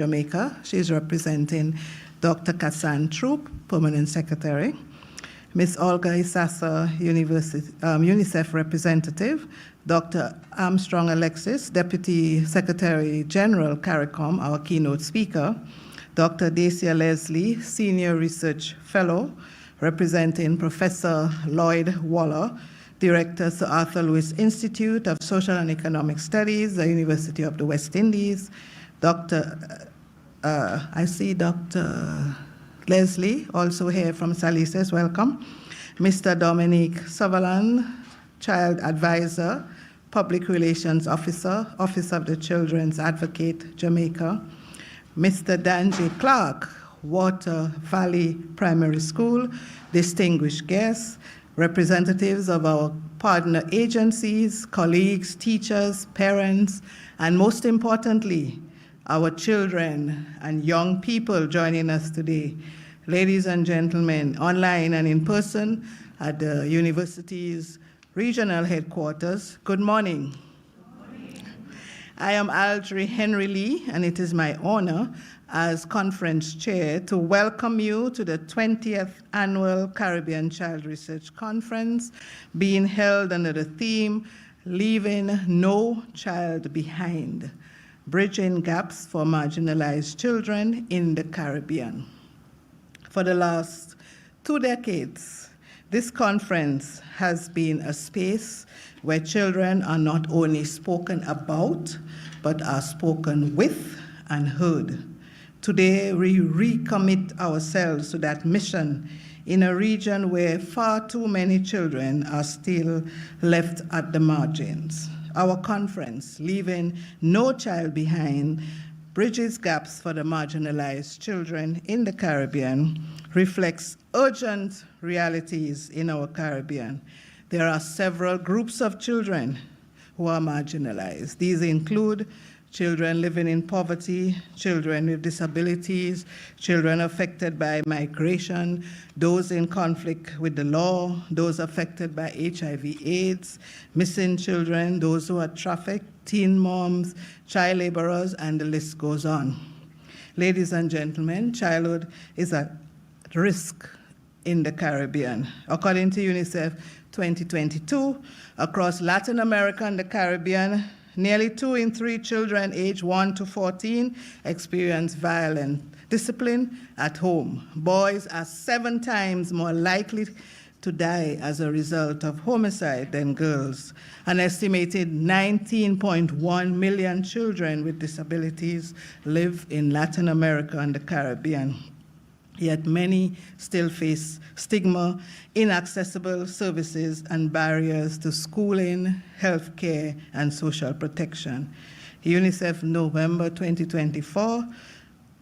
Jamaica. She's representing Dr. Kassan Troop, Permanent Secretary. Ms. Olga Isasa, UNICEF Representative. Dr. Armstrong Alexis, Deputy Secretary General, CARICOM, our keynote speaker. Dr. Dacia Leslie, Senior Research Fellow, representing Professor Lloyd Waller, Director, Sir Arthur Lewis Institute of Social and Economic Studies, the University of the West Indies. I see Dr. Leslie, also here from Salises, welcome. Mr. Dominique Sutherland, Child Advisor, Public Relations Officer, Office of the Children's Advocate, Jamaica. Mr. Danji Clark, Water Valley Primary School, distinguished guests, representatives of our partner agencies, colleagues, teachers, parents, and most importantly, our children and young people joining us today. Ladies and gentlemen, online and in person at the university's regional headquarters, good morning. Good morning. I am Aldri Henry Lee, and it is my honor as conference chair to welcome you to the 20th Annual Caribbean Child Research Conference being held under the theme, Leaving No Child Behind, Bridging Gaps for Marginalized Children in the Caribbean. For the last 2 decades, this conference has been a space where children are not only spoken about, but are spoken with and heard. Today, we recommit ourselves to that mission in a region where far too many children are still left at the margins. Our conference, Leaving No Child Behind, Bridges Gaps for the Marginalized Children in the Caribbean, reflects urgent realities in our Caribbean. There are several groups of children who are marginalized. These include children living in poverty, children with disabilities, children affected by migration, those in conflict with the law, those affected by HIV/AIDS, missing children, those who are trafficked, teen moms, child laborers, and the list goes on. Ladies and gentlemen, childhood is at risk in the Caribbean. According to UNICEF 2022, across Latin America and the Caribbean, nearly 2 in 3 children aged 1 to 14 experience violent discipline at home. Boys are 7 times more likely to die as a result of homicide than girls. An estimated 19.1 million children with disabilities live in Latin America and the Caribbean. Yet many still face stigma, inaccessible services, and barriers to schooling, healthcare, and social protection. UNICEF November 2024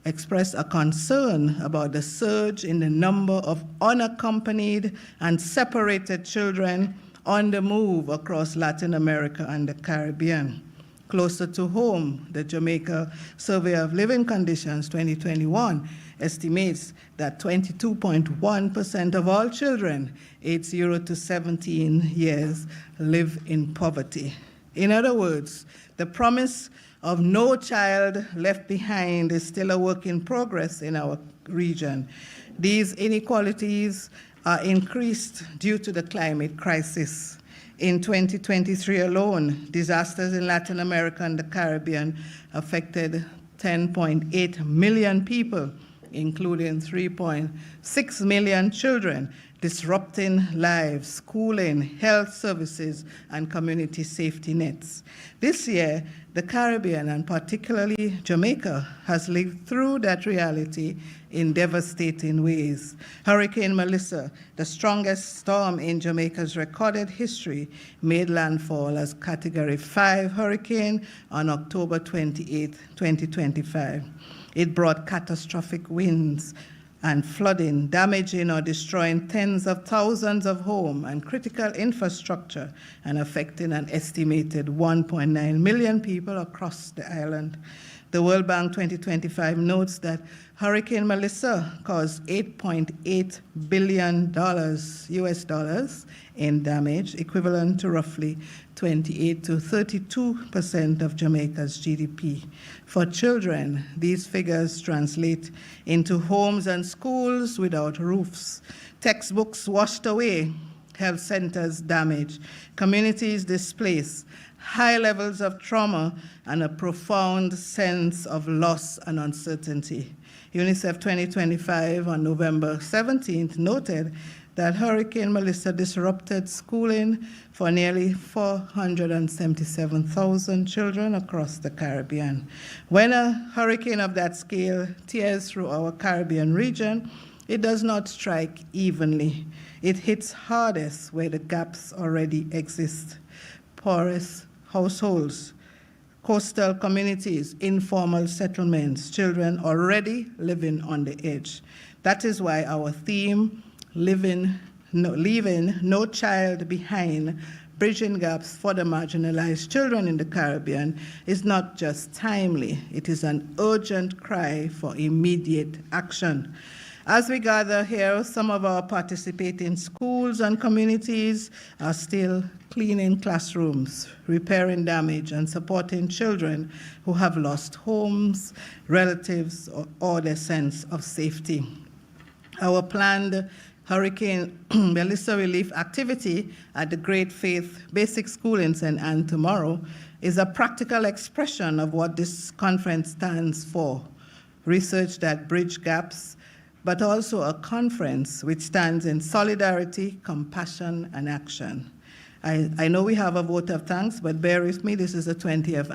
expressed a concern about the surge in the number of unaccompanied and separated children on the move across Latin America and the Caribbean. Closer to home, the Jamaica Survey of Living Conditions 2021 estimates that 22.1% of all children aged 0 to 17 years live in poverty. In other words, the promise of no child left behind is still a work in progress in our region. These inequalities are increased due to the climate crisis. In 2023 alone, disasters in Latin America and the Caribbean affected 10.8 million people, including 3.6 million children, disrupting lives, schooling, health services, and community safety nets. This year, the Caribbean, and particularly Jamaica, has lived through that reality in devastating ways. Hurricane Melissa, the strongest storm in Jamaica's recorded history, made landfall as Category 5 hurricane on October 28, 2025. It brought catastrophic winds and flooding, damaging or destroying tens of thousands of homes and critical infrastructure, and affecting an estimated 1.9 million people across the island. The World Bank 2025 notes that Hurricane Melissa caused $8.8 billion US dollars in damage, equivalent to roughly 28 to 32% of Jamaica's GDP. For children, these figures translate into homes and schools without roofs, textbooks washed away, health centers damaged, communities displaced, high levels of trauma, and a profound sense of loss and uncertainty. UNICEF 2025 on November 17th noted that Hurricane Melissa disrupted schooling for nearly 477,000 children across the Caribbean. When a hurricane of that scale tears through our Caribbean region, it does not strike evenly. It hits hardest where the gaps already exist. Poorest households, coastal communities, informal settlements, children already living on the edge. That is why our theme, leaving no child behind, bridging gaps for the marginalized children in the Caribbean, is not just timely, it is an urgent cry for immediate action. As we gather here, some of our participating schools and communities are still cleaning classrooms, repairing damage, and supporting children who have lost homes, relatives, or their sense of safety. Our planned Hurricane Melissa relief activity at the Great Faith Basic School in St. Anne tomorrow is a practical expression of what this conference stands for: research that bridge gaps, but also a conference which stands in solidarity, compassion, and action. I know we have a vote of thanks, but bear with me, this is the 20th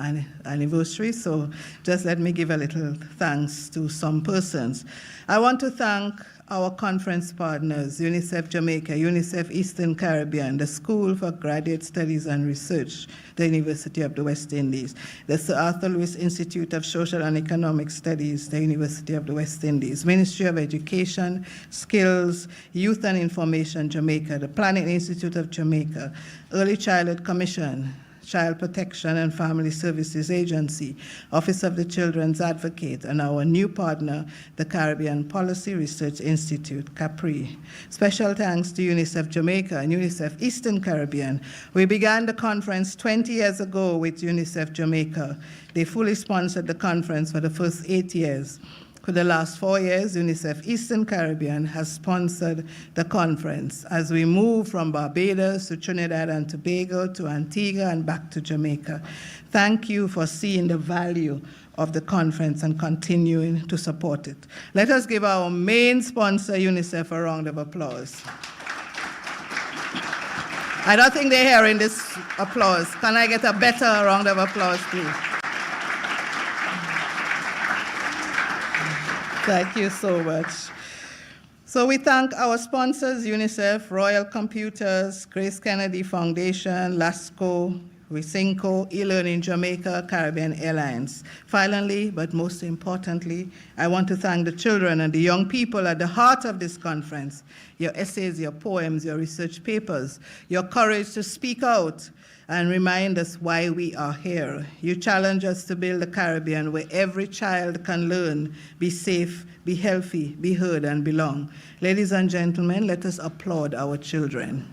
anniversary, so just let me give a little thanks to some persons. I want to thank our conference partners, UNICEF Jamaica, UNICEF Eastern Caribbean, the School for Graduate Studies and Research, the University of the West Indies, the Sir Arthur Lewis Institute of Social and Economic Studies, the University of the West Indies, Ministry of Education, Skills, Youth and Information Jamaica, the Planning Institute of Jamaica, Early Childhood Commission, Child Protection and Family Services Agency, Office of the Children's Advocate, and our new partner, the Caribbean Policy Research Institute, CAPRI. Special thanks to UNICEF Jamaica and UNICEF Eastern Caribbean. We began the conference 20 years ago with UNICEF Jamaica. They fully sponsored the conference for the first 8 years. For the last 4 years, UNICEF Eastern Caribbean has sponsored the conference as we move from Barbados to Trinidad and Tobago to Antigua and back to Jamaica. Thank you for seeing the value of the conference and continuing to support it. Let us give our main sponsor, UNICEF, a round of applause. I don't think they're hearing this applause. Can I get a better round of applause, please? Thank you so much. So we thank our sponsors, UNICEF, Royal Computers, Grace Kennedy Foundation, LASCO, Wisinco, eLearning Jamaica, Caribbean Airlines. Finally, but most importantly, I want to thank the children and the young people at the heart of this conference. Your essays, your poems, your research papers, your courage to speak out and remind us why we are here. You challenge us to build a Caribbean where every child can learn, be safe, be healthy, be heard, and belong. Ladies and gentlemen, let us applaud our children.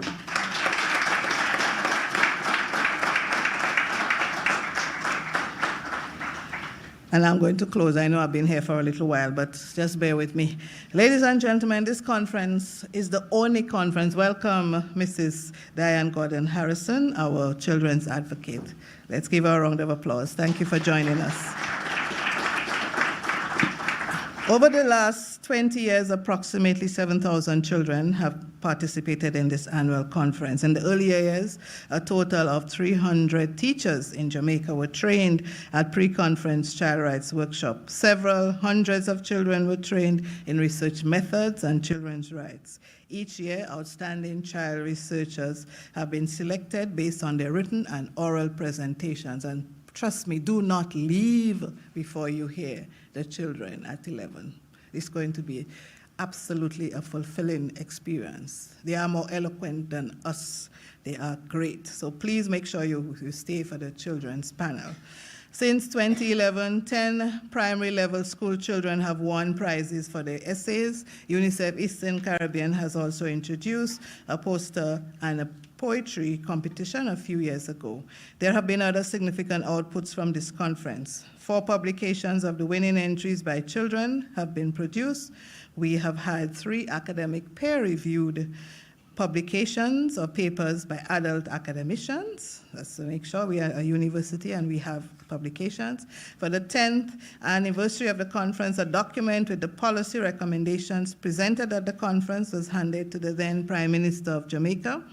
And I'm going to close. I know I've been here for a little while, but just bear with me. Ladies and gentlemen, this conference is the only conference. Welcome, Mrs. Diane Gordon Harrison, our children's advocate. Let's give her a round of applause. Thank you for joining us. Over the last 20 years, approximately 7,000 children have participated in this annual conference. In the earlier years, a total of 300 teachers in Jamaica were trained at pre-conference child rights workshops. Several hundreds of children were trained in research methods and children's rights. Each year, outstanding child researchers have been selected based on their written and oral presentations. And trust me, do not leave before you hear the children at 11. It's going to be absolutely a fulfilling experience. They are more eloquent than us. They are great. So please make sure you stay for the children's panel. Since 2011, 10 primary level school children have won prizes for their essays. UNICEF Eastern Caribbean has also introduced a poster and a poetry competition a few years ago. There have been other significant outputs from this conference. 4 publications of the winning entries by children have been produced. We have had 3 academic peer-reviewed publications or papers by adult academicians. That's to make sure we are a university and we have publications. For the 10th anniversary of the conference, a document with the policy recommendations presented at the conference was handed to the then Prime Minister of Jamaica.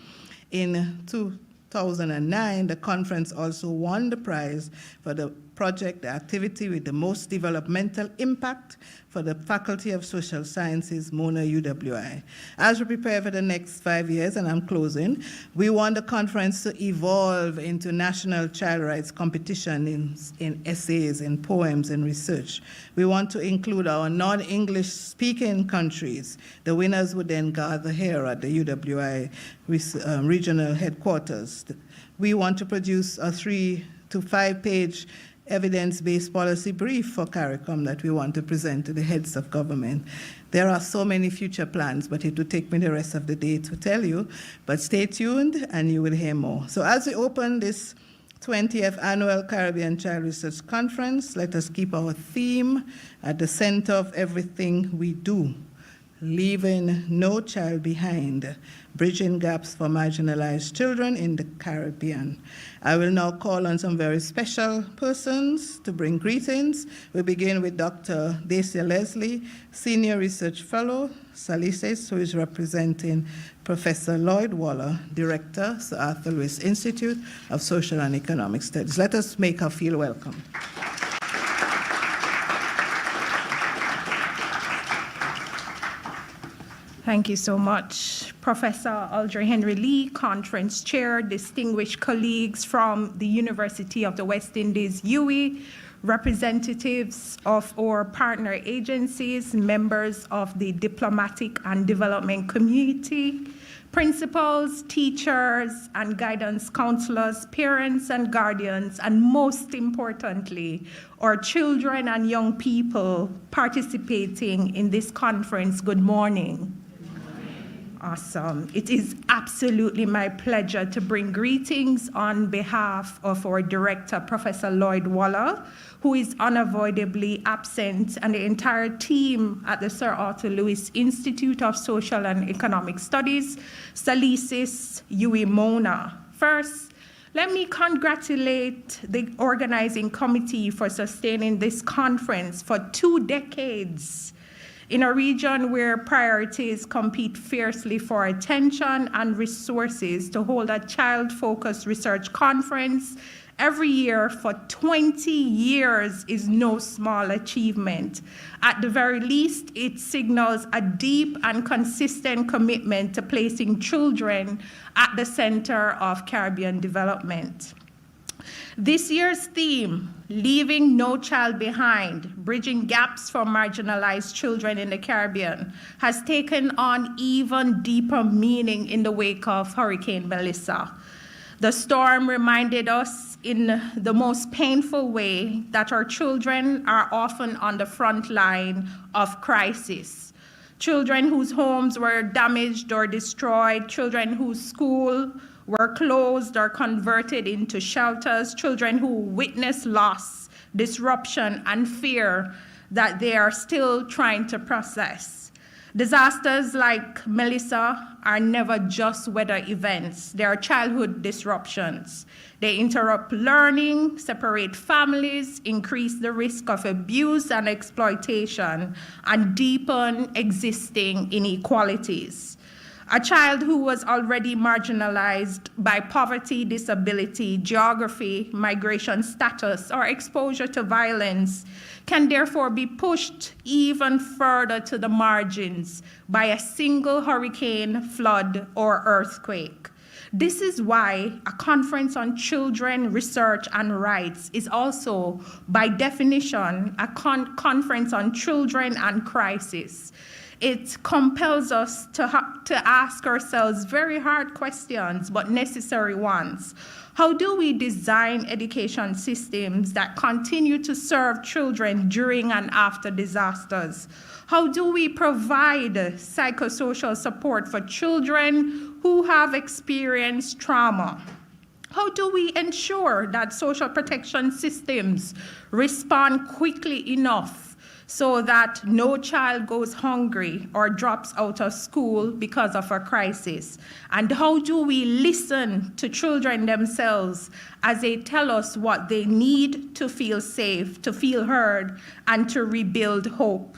In 2009, the conference also won the prize for the project, the activity with the most developmental impact for the Faculty of Social Sciences, Mona UWI. As we prepare for the next 5 years, and I'm closing, we want the conference to evolve into national child rights competition in essays, in poems, in research. We want to include our non-English speaking countries. The winners would then gather here at the UWI regional headquarters. We want to produce a 3 to 5 page evidence-based policy brief for CARICOM that we want to present to the heads of government. There are so many future plans, but it will take me the rest of the day to tell you. But stay tuned and you will hear more. So as we open this 20th Annual Caribbean Child Research Conference, let us keep our theme at the center of everything we do. Leaving no child behind, bridging gaps for marginalized children in the Caribbean. I will now call on some very special persons to bring greetings. We begin with Dr. Dacia Leslie, Senior Research Fellow, Salises, who is representing Professor Lloyd Waller, Director, Sir Arthur Lewis Institute of Social and Economic Studies. Let us make her feel welcome. Thank you so much, Professor Audrey Henry Lee, Conference Chair, distinguished colleagues from the University of the West Indies, UWI, representatives of our partner agencies, members of the diplomatic and development community, principals, teachers, and guidance counselors, parents and guardians, and most importantly, our children and young people participating in this conference. Good morning. Awesome. It is absolutely my pleasure to bring greetings on behalf of our director, Professor Lloyd Waller, who is unavoidably absent, and the entire team at the Sir Arthur Lewis Institute of Social and Economic Studies, Salises, UWI Mona. First, let me congratulate the organizing committee for sustaining this conference for 2 decades. In a region where priorities compete fiercely for attention and resources, to hold a child-focused research conference every year for 20 years is no small achievement. At the very least, it signals a deep and consistent commitment to placing children at the center of Caribbean development. This year's theme, Leaving No Child Behind, Bridging Gaps for Marginalized Children in the Caribbean, has taken on even deeper meaning in the wake of Hurricane Melissa. The storm reminded us in the most painful way that our children are often on the front line of crisis. Children whose homes were damaged or destroyed, children whose school were closed or converted into shelters, children who witnessed loss, disruption, and fear that they are still trying to process. Disasters like Melissa are never just weather events. They are childhood disruptions. They interrupt learning, separate families, increase the risk of abuse and exploitation, and deepen existing inequalities. A child who was already marginalized by poverty, disability, geography, migration status, or exposure to violence can therefore be pushed even further to the margins by a single hurricane, flood, or earthquake. This is why a conference on children, research, and rights is also, by definition, a conference on children and crisis. It compels us to ask ourselves very hard questions, but necessary ones. How do we design education systems that continue to serve children during and after disasters? How do we provide psychosocial support for children who have experienced trauma? How do we ensure that social protection systems respond quickly enough so that no child goes hungry or drops out of school because of a crisis? And how do we listen to children themselves as they tell us what they need to feel safe, to feel heard, and to rebuild hope?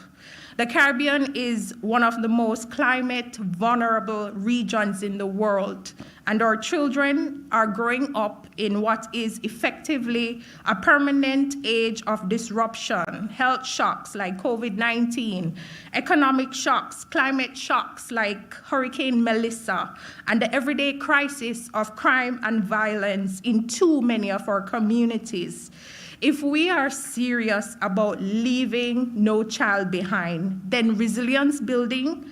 The Caribbean is one of the most climate vulnerable regions in the world, and our children are growing up in what is effectively a permanent age of disruption, health shocks like COVID-19, economic shocks, climate shocks like Hurricane Melissa, and the everyday crisis of crime and violence in too many of our communities. If we are serious about leaving no child behind, then resilience building,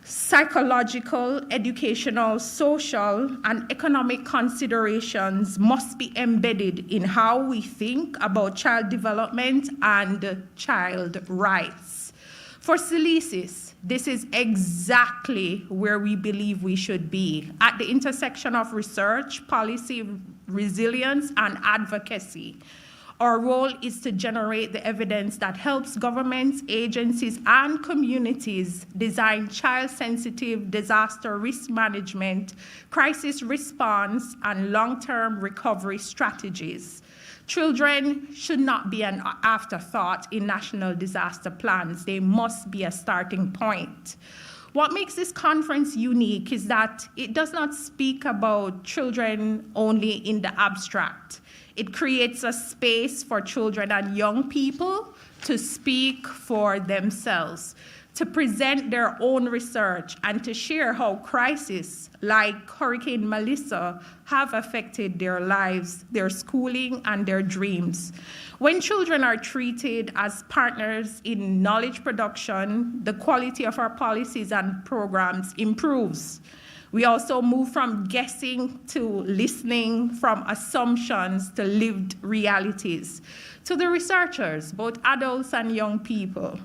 psychological, educational, social, and economic considerations must be embedded in how we think about child development and child rights. For Silicis, this is exactly where we believe we should be, at the intersection of research, policy, resilience, and advocacy. Our role is to generate the evidence that helps governments, agencies, and communities design child-sensitive disaster risk management, crisis response, and long-term recovery strategies. Children should not be an afterthought in national disaster plans. They must be a starting point. What makes this conference unique is that it does not speak about children only in the abstract. It creates a space for children and young people to speak for themselves, to present their own research, and to share how crises like Hurricane Melissa have affected their lives, their schooling, and their dreams. When children are treated as partners in knowledge production, the quality of our policies and programs improves. We also move from guessing to listening, from assumptions to lived realities. To the researchers, both adults and young people,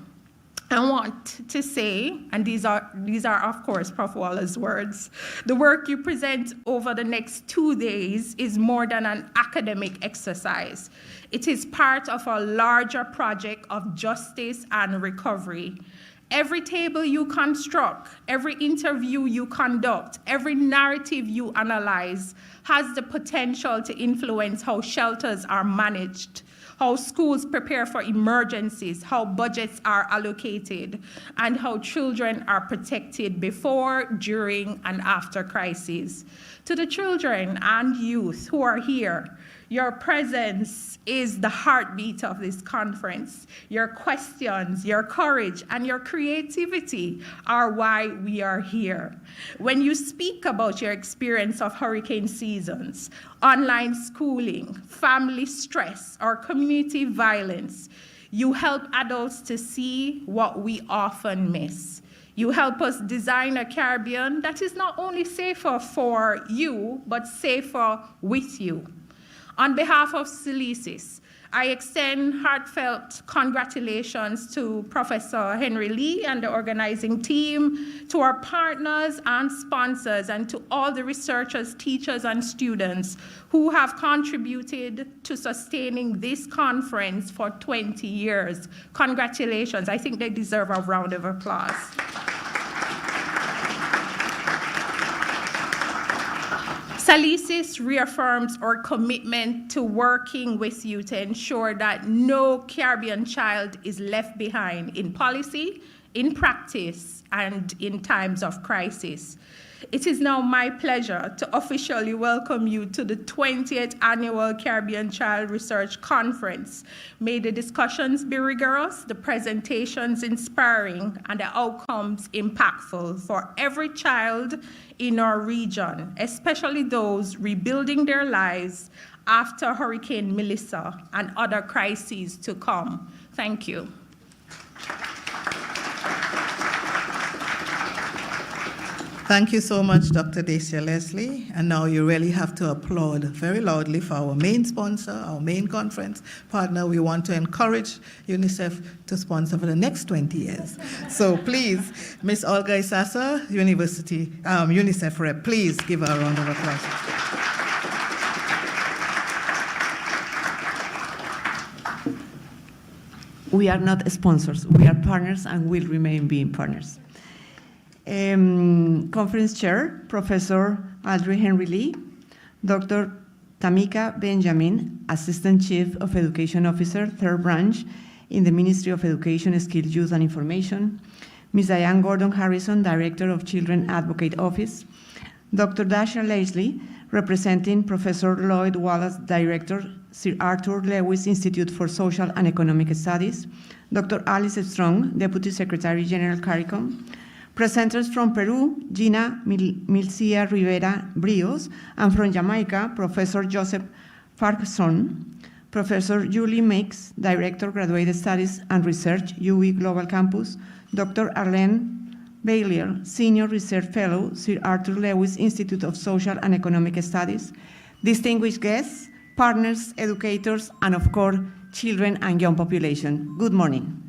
I want to say, and these are of course Prof. Waller's words, the work you present over the next 2 days is more than an academic exercise. It is part of a larger project of justice and recovery. Every table you construct, every interview you conduct, every narrative you analyze has the potential to influence how shelters are managed, how schools prepare for emergencies, how budgets are allocated, and how children are protected before, during, and after crises. To the children and youth who are here, your presence is the heartbeat of this conference. Your questions, your courage, and your creativity are why we are here. When you speak about your experience of hurricane seasons, online schooling, family stress, or community violence, you help adults to see what we often miss. You help us design a Caribbean that is not only safer for you, but safer with you. On behalf of Silicis, I extend heartfelt congratulations to Professor Henry Lee and the organizing team, to our partners and sponsors, and to all the researchers, teachers, and students who have contributed to sustaining this conference for 20 years. Congratulations. I think they deserve a round of applause. Silicis reaffirms our commitment to working with you to ensure that no Caribbean child is left behind in policy, in practice, and in times of crisis. It is now my pleasure to officially welcome you to the 20th Annual Caribbean Child Research Conference. May the discussions be rigorous, the presentations inspiring, and the outcomes impactful for every child in our region, especially those rebuilding their lives after Hurricane Melissa and other crises to come. Thank you. Thank you so much, Dr. Dacia Leslie. And now you really have to applaud very loudly for our main sponsor, our main conference partner. We want to encourage UNICEF to sponsor for the next 20 years. So please, Ms. Olga Isasa, UNICEF rep, please give her a round of applause. We are not sponsors, we are partners and will remain being partners. Conference Chair, Professor Audrey Henry Lee, Dr. Tamika Benjamin, Assistant Chief of Education Officer, 3rd Branch in the Ministry of Education, Skills, Youth and Information, Ms. Diane Gordon Harrison, Director of Children Advocate Office, Dr. Dacia Leslie, representing Professor Lloyd Wallace, Director, Sir Arthur Lewis Institute for Social and Economic Studies, Dr. Alice Strong, Deputy Secretary General CARICOM, presenters from Peru, Gina Milcia Rivera Brios, and from Jamaica, Professor Joseph Farquharson, Professor Julie Mix, Director, Graduate Studies and Research, UWI Global Campus, Dr. Arlene Bailier, Senior Research Fellow, Sir Arthur Lewis Institute of Social and Economic Studies, distinguished guests, partners, educators, and of course, children and young population. Good morning.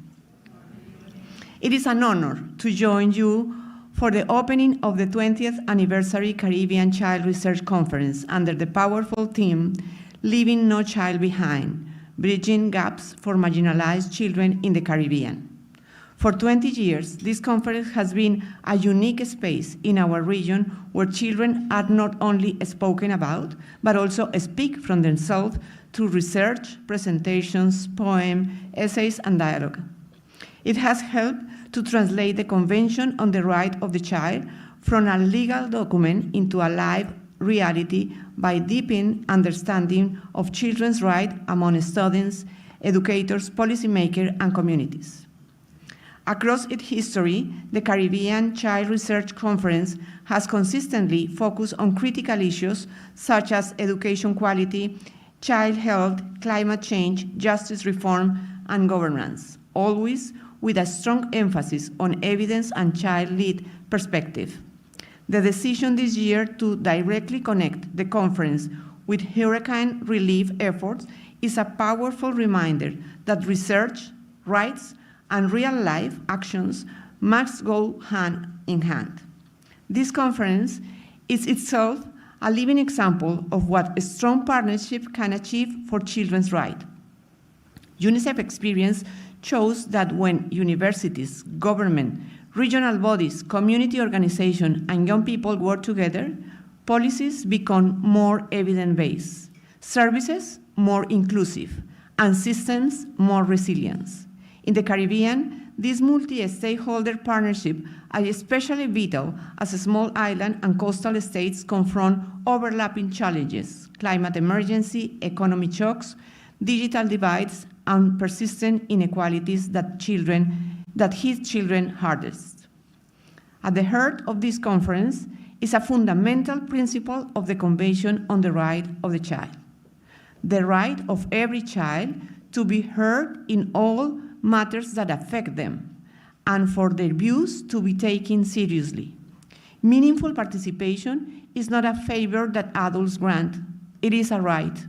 It is an honor to join you for the opening of the 20th Anniversary Caribbean Child Research Conference under the powerful theme, Leaving No Child Behind, Bridging Gaps for Marginalized Children in the Caribbean. For 20 years, this conference has been a unique space in our region where children are not only spoken about, but also speak from themselves through research, presentations, poems, essays, and dialogue. It has helped to translate the Convention on the Right of the Child from a legal document into a live reality by deepening understanding of children's rights among students, educators, policymakers, and communities. Across its history, the Caribbean Child Research Conference has consistently focused on critical issues such as education quality, child health, climate change, justice reform, and governance, always with a strong emphasis on evidence and child-led perspective. The decision this year to directly connect the conference with hurricane relief efforts is a powerful reminder that research, rights, and real-life actions must go hand in hand. This conference is itself a living example of what a strong partnership can achieve for children's rights. UNICEF experience shows that when universities, government, regional bodies, community organizations, and young people work together, policies become more evidence-based, services more inclusive, and systems more resilient. In the Caribbean, this multi-stakeholder partnership is especially vital as a small island and coastal states confront overlapping challenges, climate emergency, economic shocks, digital divides, and persistent inequalities that hit children hardest. At the heart of this conference is a fundamental principle of the Convention on the Right of the Child, the right of every child to be heard in all matters that affect them, and for their views to be taken seriously. Meaningful participation is not a favor that adults grant, it is a right.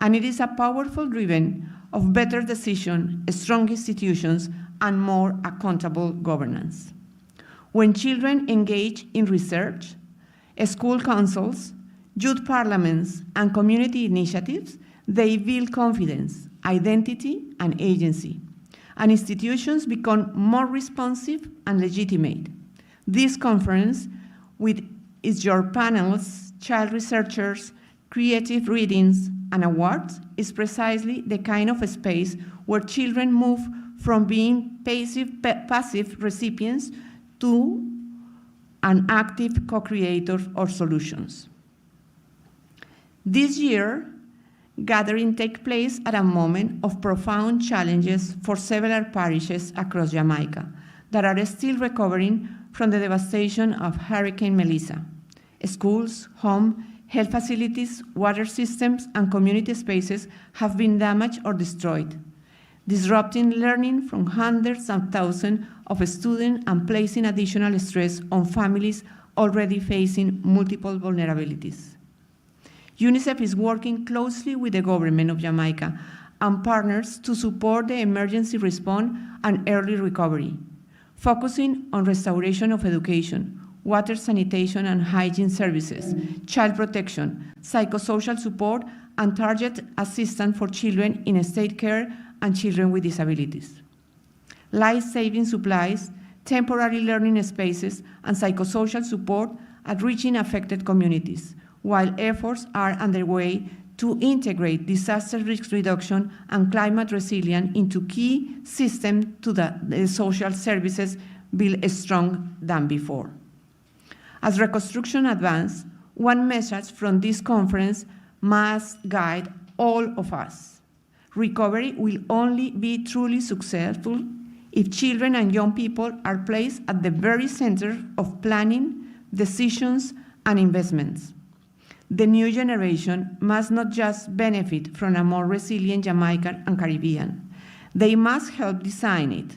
And it is a powerful driven of better decision, strong institutions, and more accountable governance. When children engage in research, school councils, youth parliaments, and community initiatives, they build confidence, identity, and agency, and institutions become more responsive and legitimate. This conference, with your panels, child researchers, creative readings, and awards, is precisely the kind of space where children move from being passive recipients to an active co-creator of solutions. This year, gathering takes place at a moment of profound challenges for several parishes across Jamaica that are still recovering from the devastation of Hurricane Melissa. Schools, homes, health facilities, water systems, and community spaces have been damaged or destroyed, disrupting learning from hundreds of thousands of students and placing additional stress on families already facing multiple vulnerabilities. UNICEF is working closely with the government of Jamaica and partners to support the emergency response and early recovery, focusing on restoration of education, water, sanitation and hygiene services, child protection, psychosocial support, and targeted assistance for children in state care and children with disabilities. Life-saving supplies, temporary learning spaces, and psychosocial support at reaching affected communities, while efforts are underway to integrate disaster risk reduction and climate resilience into key systems to the social services build stronger than before. As reconstruction advances, one message from this conference must guide all of us. Recovery will only be truly successful if children and young people are placed at the very center of planning, decisions, and investments. The new generation must not just benefit from a more resilient Jamaica and Caribbean. They must help design it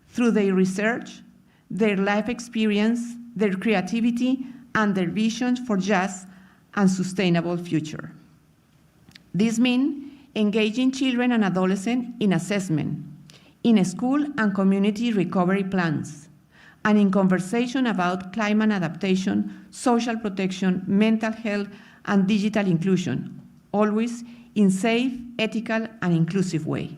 through their research, their life experience, their creativity, and their visions for just and sustainable future. This means engaging children and adolescents in assessment, in school and community recovery plans, and in conversation about climate adaptation, social protection, mental health, and digital inclusion, always in safe, ethical, and inclusive way.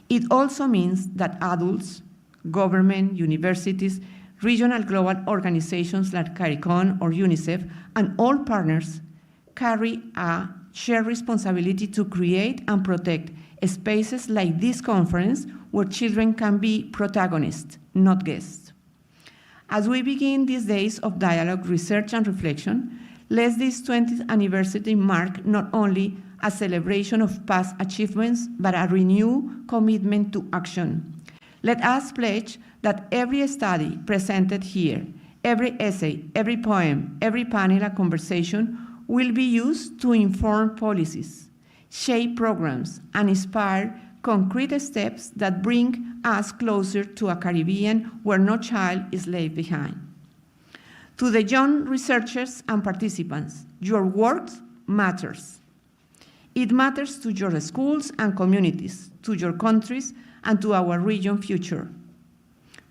It also means that adults, government, universities, regional global organizations like CARICOM or UNICEF, and all partners carry a shared responsibility to create and protect spaces like this conference where children can be protagonists, not guests. As we begin these days of dialogue, research, and reflection, let this 20th anniversary mark not only a celebration of past achievements, but a renewed commitment to action. Let us pledge that every study presented here, every essay, every poem, every panel and conversation will be used to inform policies, shape programs, and inspire concrete steps that bring us closer to a Caribbean where no child is left behind. To the young researchers and participants, your work matters. It matters to your schools and communities, to your countries, and to our region future.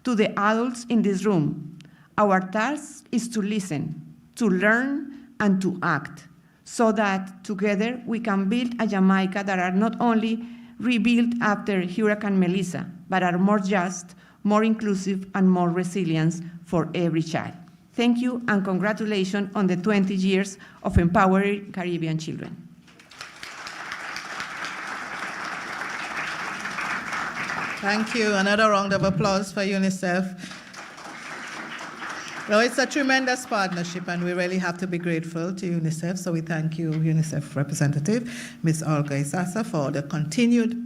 To the adults in this room, our task is to listen, to learn, and to act, so that together we can build a Jamaica that are not only rebuilt after Hurricane Melissa, but are more just, more inclusive, and more resilient for every child. Thank you, and congratulations on the 20 years of empowering Caribbean children. Thank you. Another round of applause for UNICEF. No, it's a tremendous partnership, and we really have to be grateful to UNICEF. So we thank you, UNICEF representative, Ms. Olga Isasa, for the continued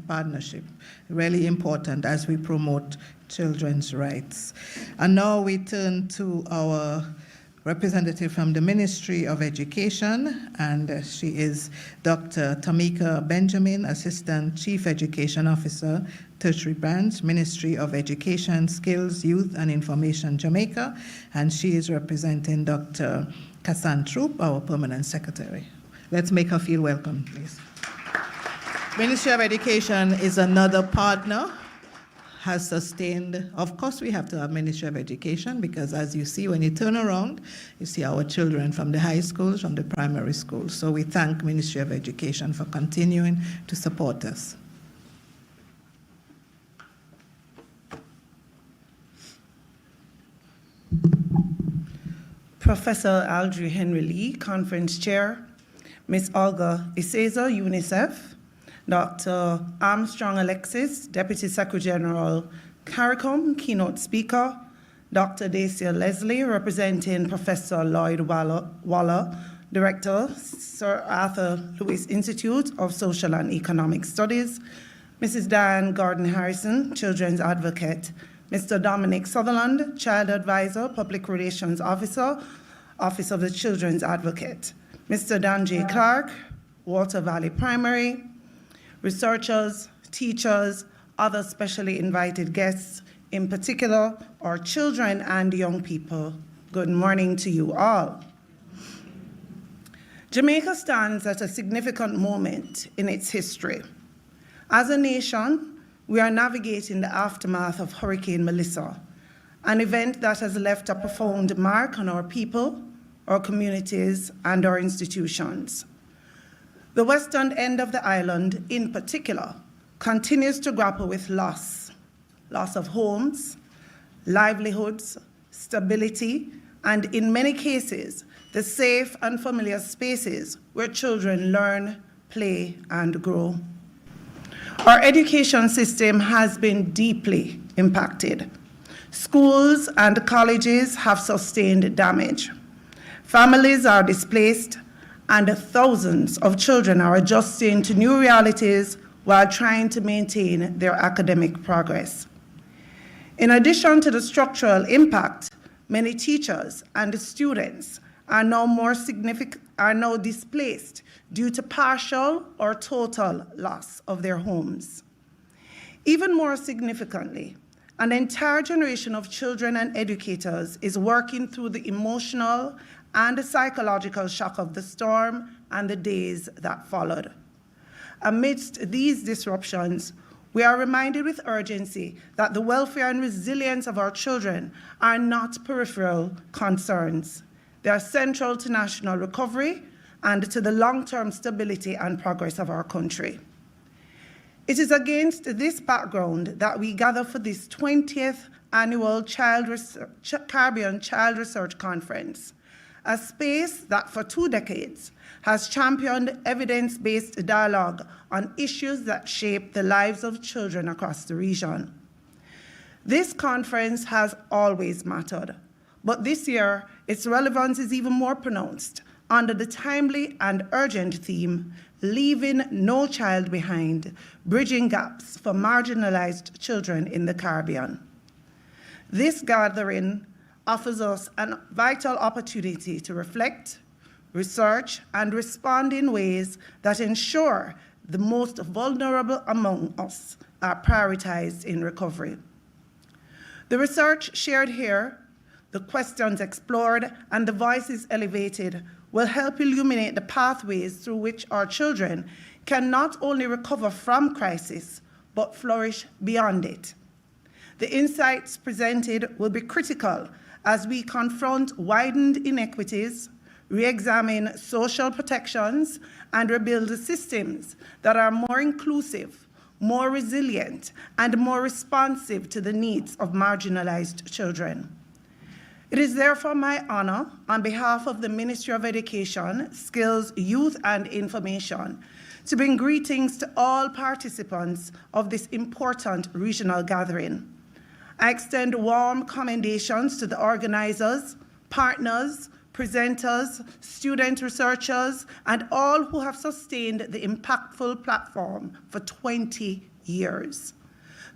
partnership. Really important as we promote children's rights. And now we turn to our representative from the Ministry of Education, and she is Dr. Tamika Benjamin, Assistant Chief Education Officer, Tertiary Branch, Ministry of Education, Skills, Youth and Information, Jamaica, and she is representing Dr. Kassan Troop, our Permanent Secretary. Let's make her feel welcome, please. Ministry of Education is another partner, has sustained, of course we have to have Ministry of Education, because as you see, when you turn around, you see our children from the high schools, from the primary schools. So we thank Ministry of Education for continuing to support us. Professor Aldry Henry Lee, Conference Chair, Ms. Olga Iseza, UNICEF, Dr. Armstrong Alexis, Deputy Secretary General, CARICOM, Keynote Speaker, Dr. Dacia Leslie, representing Professor Lloyd Waller, Director, Sir Arthur Lewis Institute of Social and Economic Studies, Mrs. Diane Gordon-Harrison, Children's Advocate, Mr. Dominic Sutherland, Child Advisor, Public Relations Officer, Office of the Children's Advocate, Mr. Dan J. Clark, Walter Valley Primary, researchers, teachers, other specially invited guests, in particular, our children and young people, Good morning to you all. Jamaica stands at a significant moment in its history. As a nation, we are navigating the aftermath of Hurricane Melissa, an event that has left a profound mark on our people, our communities, and our institutions. The western end of the island, in particular, continues to grapple with loss of homes, livelihoods, stability, and in many cases, the safe and familiar spaces where children learn, play, and grow. Our education system has been deeply impacted. Schools and colleges have sustained damage. Families are displaced, and thousands of children are adjusting to new realities while trying to maintain their academic progress. In addition to the structural impact, many teachers and students are now displaced due to partial or total loss of their homes. Even more significantly, an entire generation of children and educators is working through the emotional and the psychological shock of the storm and the days that followed. Amidst these disruptions, we are reminded with urgency that the welfare and resilience of our children are not peripheral concerns. They are central to national recovery and to the long-term stability and progress of our country. It is against this background that we gather for this 20th annual Caribbean Child Research Conference, a space that for 2 decades has championed evidence-based dialogue on issues that shape the lives of children across the region. This conference has always mattered, but this year its relevance is even more pronounced under the timely and urgent theme, Leaving No Child Behind, Bridging Gaps for Marginalized Children in the Caribbean. This gathering offers us a vital opportunity to reflect, research, and respond in ways that ensure the most vulnerable among us are prioritized in recovery. The research shared here, the questions explored, and the voices elevated will help illuminate the pathways through which our children can not only recover from crisis, but flourish beyond it. The insights presented will be critical as we confront widened inequities, re-examine social protections, and rebuild systems that are more inclusive, more resilient, and more responsive to the needs of marginalized children. It is therefore my honor, on behalf of the Ministry of Education, Skills, Youth, and Information, to bring greetings to all participants of this important regional gathering. I extend warm commendations to the organizers, partners, presenters, student researchers, and all who have sustained the impactful platform for 20 years.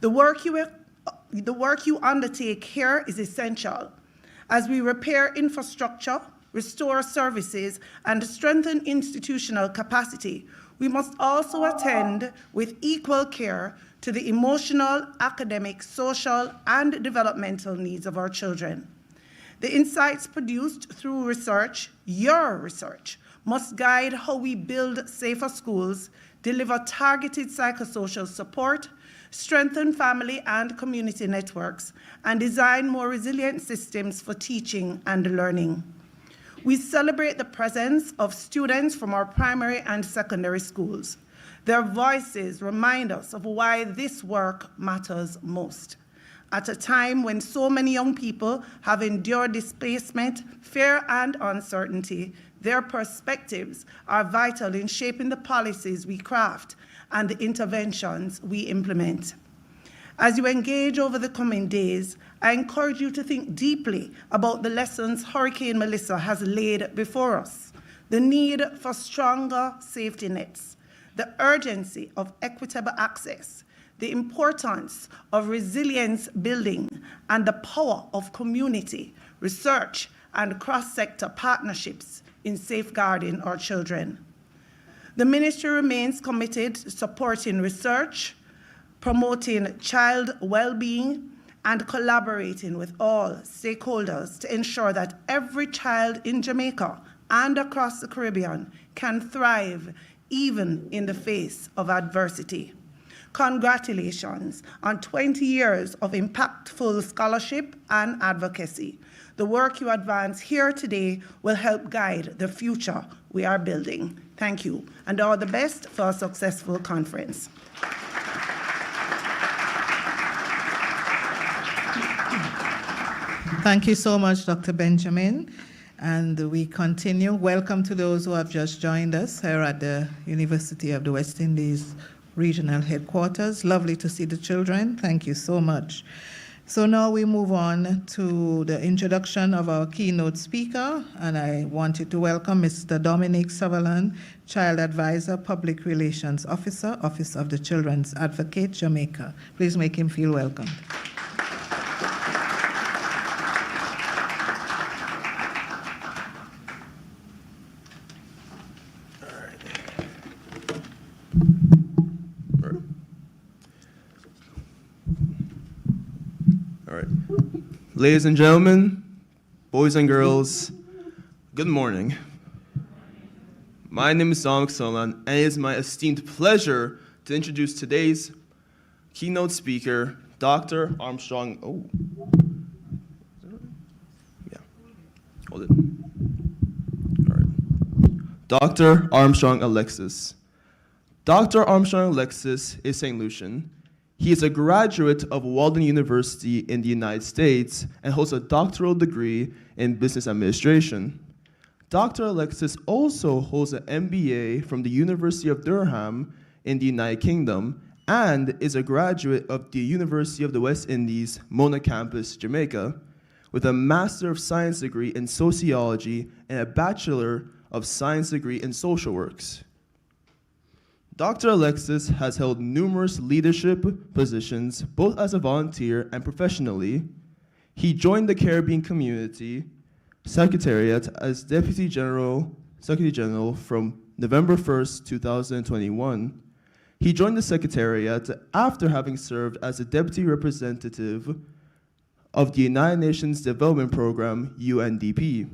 The work you undertake here is essential. As we repair infrastructure, restore services, and strengthen institutional capacity, we must also attend with equal care to the emotional, academic, social, and developmental needs of our children. The insights produced through research, your research, must guide how we build safer schools, deliver targeted psychosocial support, strengthen family and community networks, and design more resilient systems for teaching and learning. We celebrate the presence of students from our primary and secondary schools. Their voices remind us of why this work matters most. At a time when so many young people have endured displacement, fear, and uncertainty, their perspectives are vital in shaping the policies we craft and the interventions we implement. As you engage over the coming days, I encourage you to think deeply about the lessons Hurricane Melissa has laid before us, the need for stronger safety nets, the urgency of equitable access, the importance of resilience building, and the power of community, research, and cross-sector partnerships in safeguarding our children. The ministry remains committed to supporting research, promoting child well-being, and collaborating with all stakeholders to ensure that every child in Jamaica and across the Caribbean can thrive even in the face of adversity. Congratulations on 20 years of impactful scholarship and advocacy. The work you advance here today will help guide the future we are building. Thank you, and all the best for a successful conference. Thank you so much, Dr. Benjamin. And we continue. Welcome to those who have just joined us here at the University of the West Indies Regional Headquarters. Lovely to see the children. Thank you so much. So now we move on to the introduction of our keynote speaker, and I wanted to welcome Mr. Dominic Sutherland, Child Advisor, Public Relations Officer, Office of the Children's Advocate, Jamaica. Please make him feel welcome. Ladies and gentlemen, boys and girls, good morning. My name is Dominic Sutherland, and it is my esteemed pleasure to introduce today's keynote speaker, Dr. Armstrong. Hold it. All right. Dr. Armstrong Alexis. Dr. Armstrong Alexis is St. Lucian. He is a graduate of Walden University in the United States and holds a doctoral degree in business administration. Dr. Alexis also holds an MBA from the University of Durham in the United Kingdom and is a graduate of the University of the West Indies, Mona Campus, Jamaica, with a Master of Science degree in Sociology and a Bachelor of Science degree in Social Works. Dr. Alexis has held numerous leadership positions, both as a volunteer and professionally. He joined the Caribbean Community Secretariat as Deputy Secretary General from November 1st, 2021. He joined the Secretariat after having served as a Deputy Representative of the United Nations Development Program, UNDP,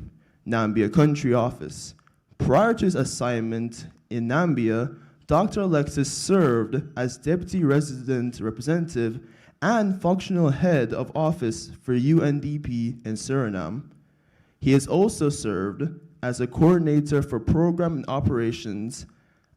Nambia Country Office. Prior to his assignment in Nambia, Dr. Alexis served as Deputy Resident Representative and Functional Head of Office for UNDP in Suriname. He has also served as a Coordinator for Program and Operations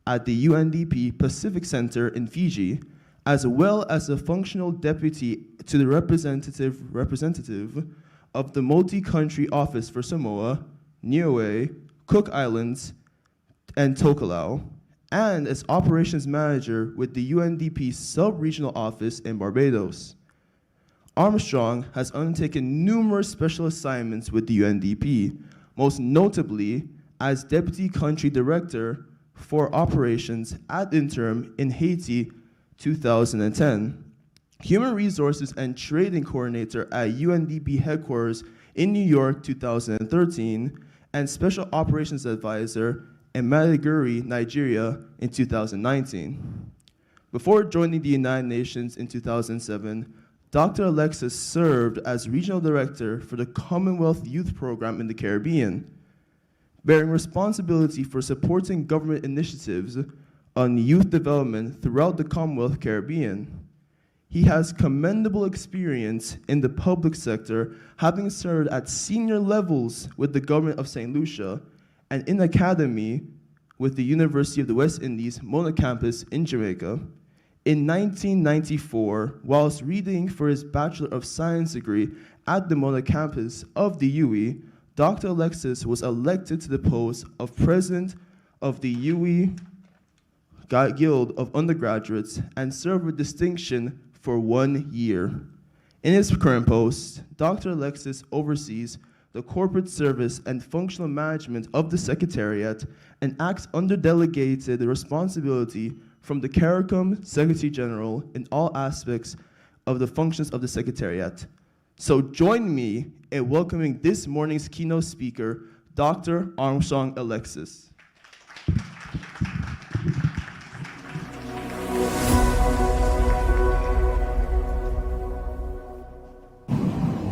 at the UNDP Pacific Center in Fiji, as well as a Functional Deputy to the representative of the Multi-Country Office for Samoa, Niue, Cook Islands, and Tokelau, and as Operations Manager with the UNDP Sub-Regional Office in Barbados. Armstrong has undertaken numerous special assignments with the UNDP, most notably as Deputy Country Director for Operations ad interim in Haiti 2010, Human Resources and Trading Coordinator at UNDP Headquarters in New York 2013, and Special Operations Advisor in Maiduguri, Nigeria in 2019. Before joining the United Nations in 2007, Dr. Alexis served as Regional Director for the Commonwealth Youth Program in the Caribbean, bearing responsibility for supporting government initiatives on youth development throughout the Commonwealth Caribbean. He has commendable experience in the public sector, having served at senior levels with the government of St. Lucia and in academy with the University of the West Indies, Mona Campus in Jamaica. In 1994, whilst reading for his Bachelor of Science degree at the Mona Campus of the UWI, Dr. Alexis was elected to the post of President of the UWI Guild of Undergraduates and served with distinction for 1 year. In his current post, Dr. Alexis oversees the corporate service and functional management of the Secretariat and acts under delegated responsibility from the CARICOM Secretary General in all aspects of the functions of the Secretariat. So join me in welcoming this morning's keynote speaker, Dr. Armstrong Alexis.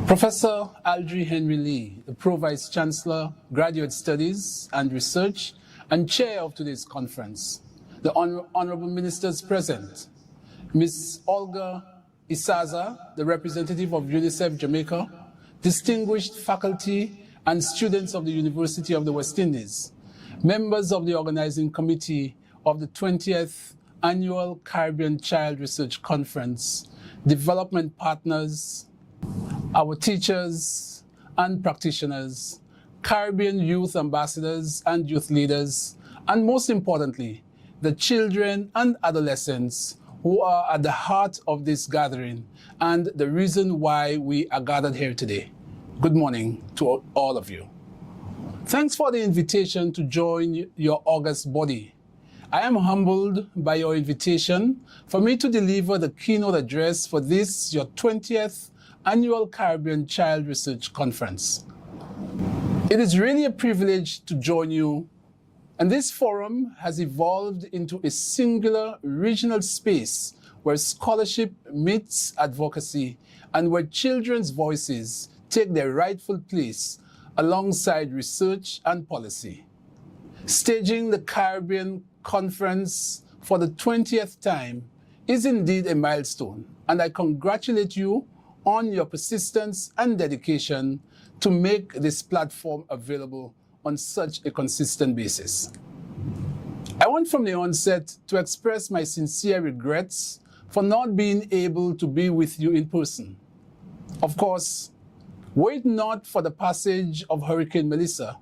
Professor Aldry Henry Lee, the Pro-Vice Chancellor, Graduate Studies and Research, and Chair of today's conference. The Honorable Ministers present, Ms. Olga Isaza, the representative of UNICEF Jamaica, distinguished faculty and students of the University of the West Indies, members of the organizing committee of the 20th Annual Caribbean Child Research Conference, development partners, our teachers and practitioners, Caribbean youth ambassadors and youth leaders, and most importantly, the children and adolescents who are at the heart of this gathering and the reason why we are gathered here today. Good morning to all of you. Thanks for the invitation to join your august body. I am humbled by your invitation for me to deliver the keynote address for this, your 20th Annual Caribbean Child Research Conference. It is really a privilege to join you, and this forum has evolved into a singular regional space where scholarship meets advocacy and where children's voices take their rightful place alongside research and policy. Staging the Caribbean Conference for the 20th time is indeed a milestone, and I congratulate you on your persistence and dedication to make this platform available on such a consistent basis. I want from the onset to express my sincere regrets for not being able to be with you in person. Of course, were it not for the passage of Hurricane Melissa,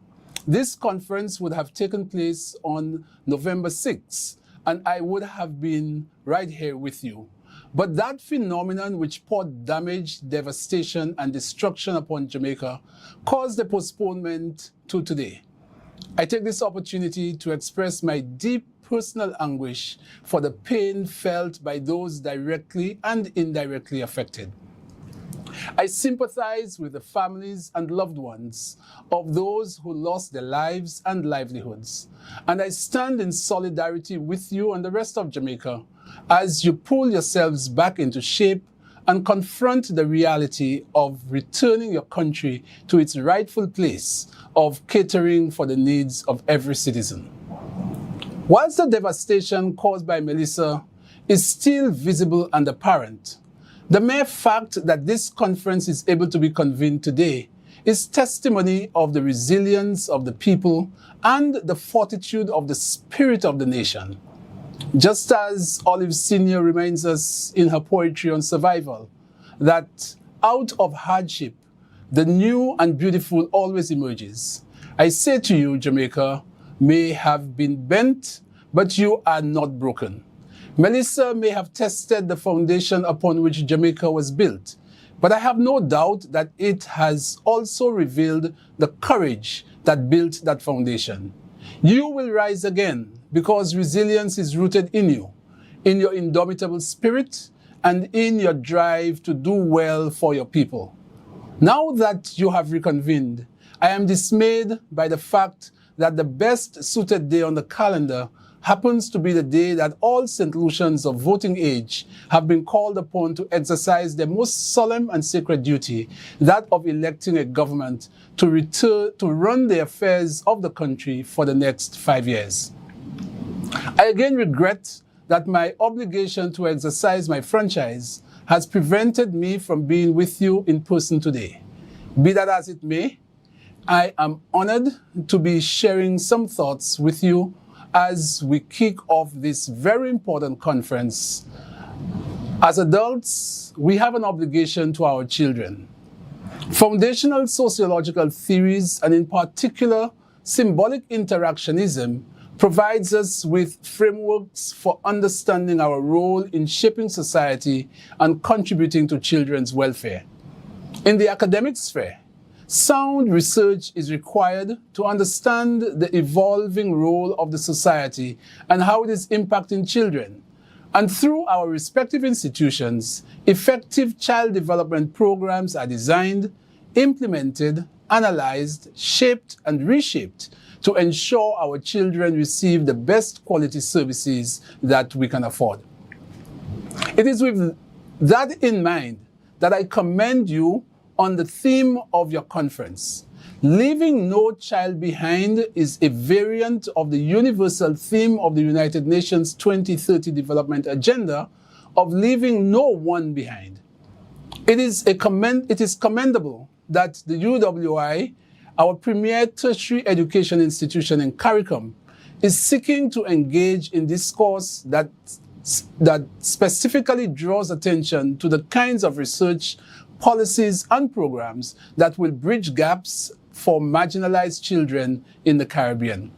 this conference would have taken place on November 6th, and I would have been right here with you. But that phenomenon, which poured damage, devastation, and destruction upon Jamaica, caused a postponement to today. I take this opportunity to express my deep personal anguish for the pain felt by those directly and indirectly affected. I sympathize with the families and loved ones of those who lost their lives and livelihoods, and I stand in solidarity with you and the rest of Jamaica as you pull yourselves back into shape and confront the reality of returning your country to its rightful place of catering for the needs of every citizen. Whilst the devastation caused by Melissa is still visible and apparent, the mere fact that this conference is able to be convened today is testimony of the resilience of the people and the fortitude of the spirit of the nation. Just as Olive Senior reminds us in her poetry on survival, that out of hardship, the new and beautiful always emerges. I say to you, Jamaica may have been bent, but you are not broken. Melissa may have tested the foundation upon which Jamaica was built, but I have no doubt that it has also revealed the courage that built that foundation. You will rise again because resilience is rooted in you, in your indomitable spirit, and in your drive to do well for your people. Now that you have reconvened, I am dismayed by the fact that the best suited day on the calendar happens to be the day that all St. Lucians of voting age have been called upon to exercise their most solemn and sacred duty, that of electing a government to run the affairs of the country for the next 5 years. I again regret that my obligation to exercise my franchise has prevented me from being with you in person today. Be that as it may, I am honored to be sharing some thoughts with you as we kick off this very important conference. As adults, we have an obligation to our children. Foundational sociological theories, and in particular, symbolic interactionism, provides us with frameworks for understanding our role in shaping society and contributing to children's welfare. In the academic sphere, sound research is required to understand the evolving role of the society and how it is impacting children. And through our respective institutions, effective child development programs are designed, implemented, analyzed, shaped, and reshaped to ensure our children receive the best quality services that we can afford. It is with that in mind that I commend you on the theme of your conference. Leaving no child behind is a variant of the universal theme of the United Nations 2030 Development Agenda of leaving no one behind. It is commendable that the UWI, our premier tertiary education institution in CARICOM, is seeking to engage in discourse that specifically draws attention to the kinds of research, policies, and programs that will bridge gaps for marginalized children in the Caribbean.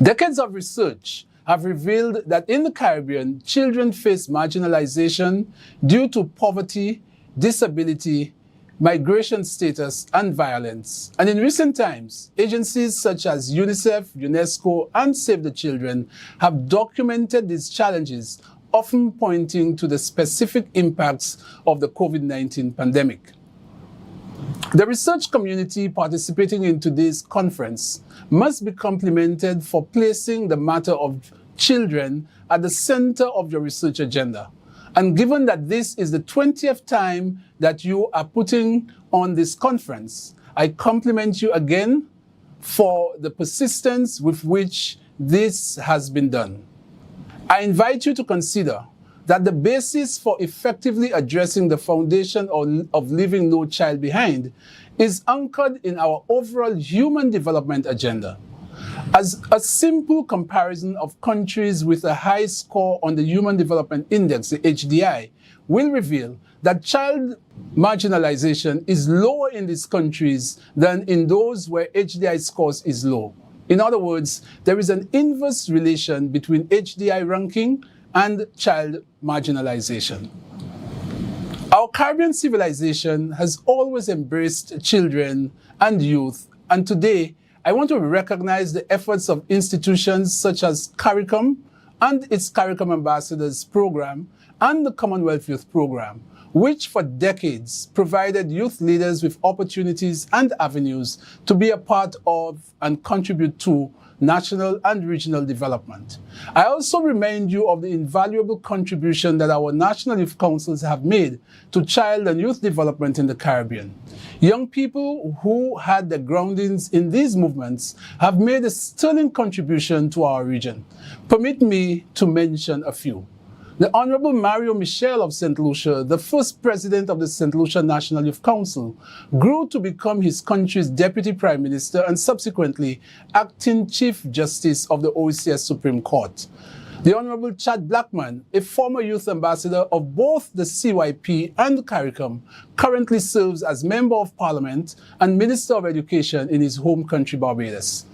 Decades of research have revealed that in the Caribbean, children face marginalization due to poverty, disability, migration status, and violence. And in recent times, agencies such as UNICEF, UNESCO, and Save the Children have documented these challenges, often pointing to the specific impacts of the COVID-19 pandemic. The research community participating in today's conference must be complimented for placing the matter of children at the center of your research agenda. And given that this is the 20th time that you are putting on this conference, I compliment you again for the persistence with which this has been done. I invite you to consider that the basis for effectively addressing the foundation of leaving no child behind is anchored in our overall human development agenda. As a simple comparison of countries with a high score on the Human Development Index, the HDI, will reveal that child marginalization is lower in these countries than in those where HDI scores is low. In other words, there is an inverse relation between HDI ranking and child marginalization. Our Caribbean civilization has always embraced children and youth, and today I want to recognize the efforts of institutions such as CARICOM and its CARICOM Ambassadors Program and the Commonwealth Youth Program, which for decades provided youth leaders with opportunities and avenues to be a part of and contribute to national and regional development. I also remind you of the invaluable contribution that our national youth councils have made to child and youth development in the Caribbean. Young people who had their groundings in these movements have made a sterling contribution to our region. Permit me to mention a few. The Honorable Mario Michel of St. Lucia, the first president of the St. Lucia National Youth Council, grew to become his country's deputy prime minister and subsequently acting chief justice of the OECS Supreme Court. The Honorable Chad Blackman, a former youth ambassador of both the CYP and CARICOM, currently serves as Member of Parliament and Minister of Education in his home country, Barbados.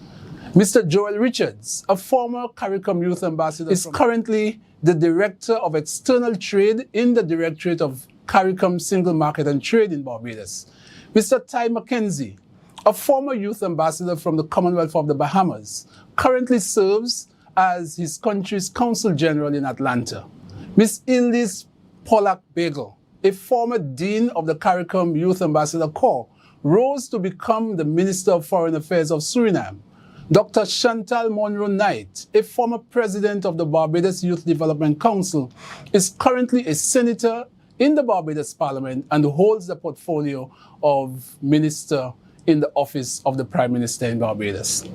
Mr. Joel Richards, a former CARICOM youth ambassador, is currently the Director of External Trade in the Directorate of CARICOM Single Market and Trade in Barbados. Mr. Ty McKenzie, a former youth ambassador from the Commonwealth of the Bahamas, currently serves as his country's Consul General in Atlanta. Ms. Ildis Pollack-Bagel, a former Dean of the CARICOM Youth Ambassador Corps, rose to become the Minister of Foreign Affairs of Suriname. Dr. Chantal Monroe-Knight, a former president of the Barbados Youth Development Council, is currently a senator in the Barbados Parliament and holds the portfolio of minister in the office of the Prime Minister in Barbados.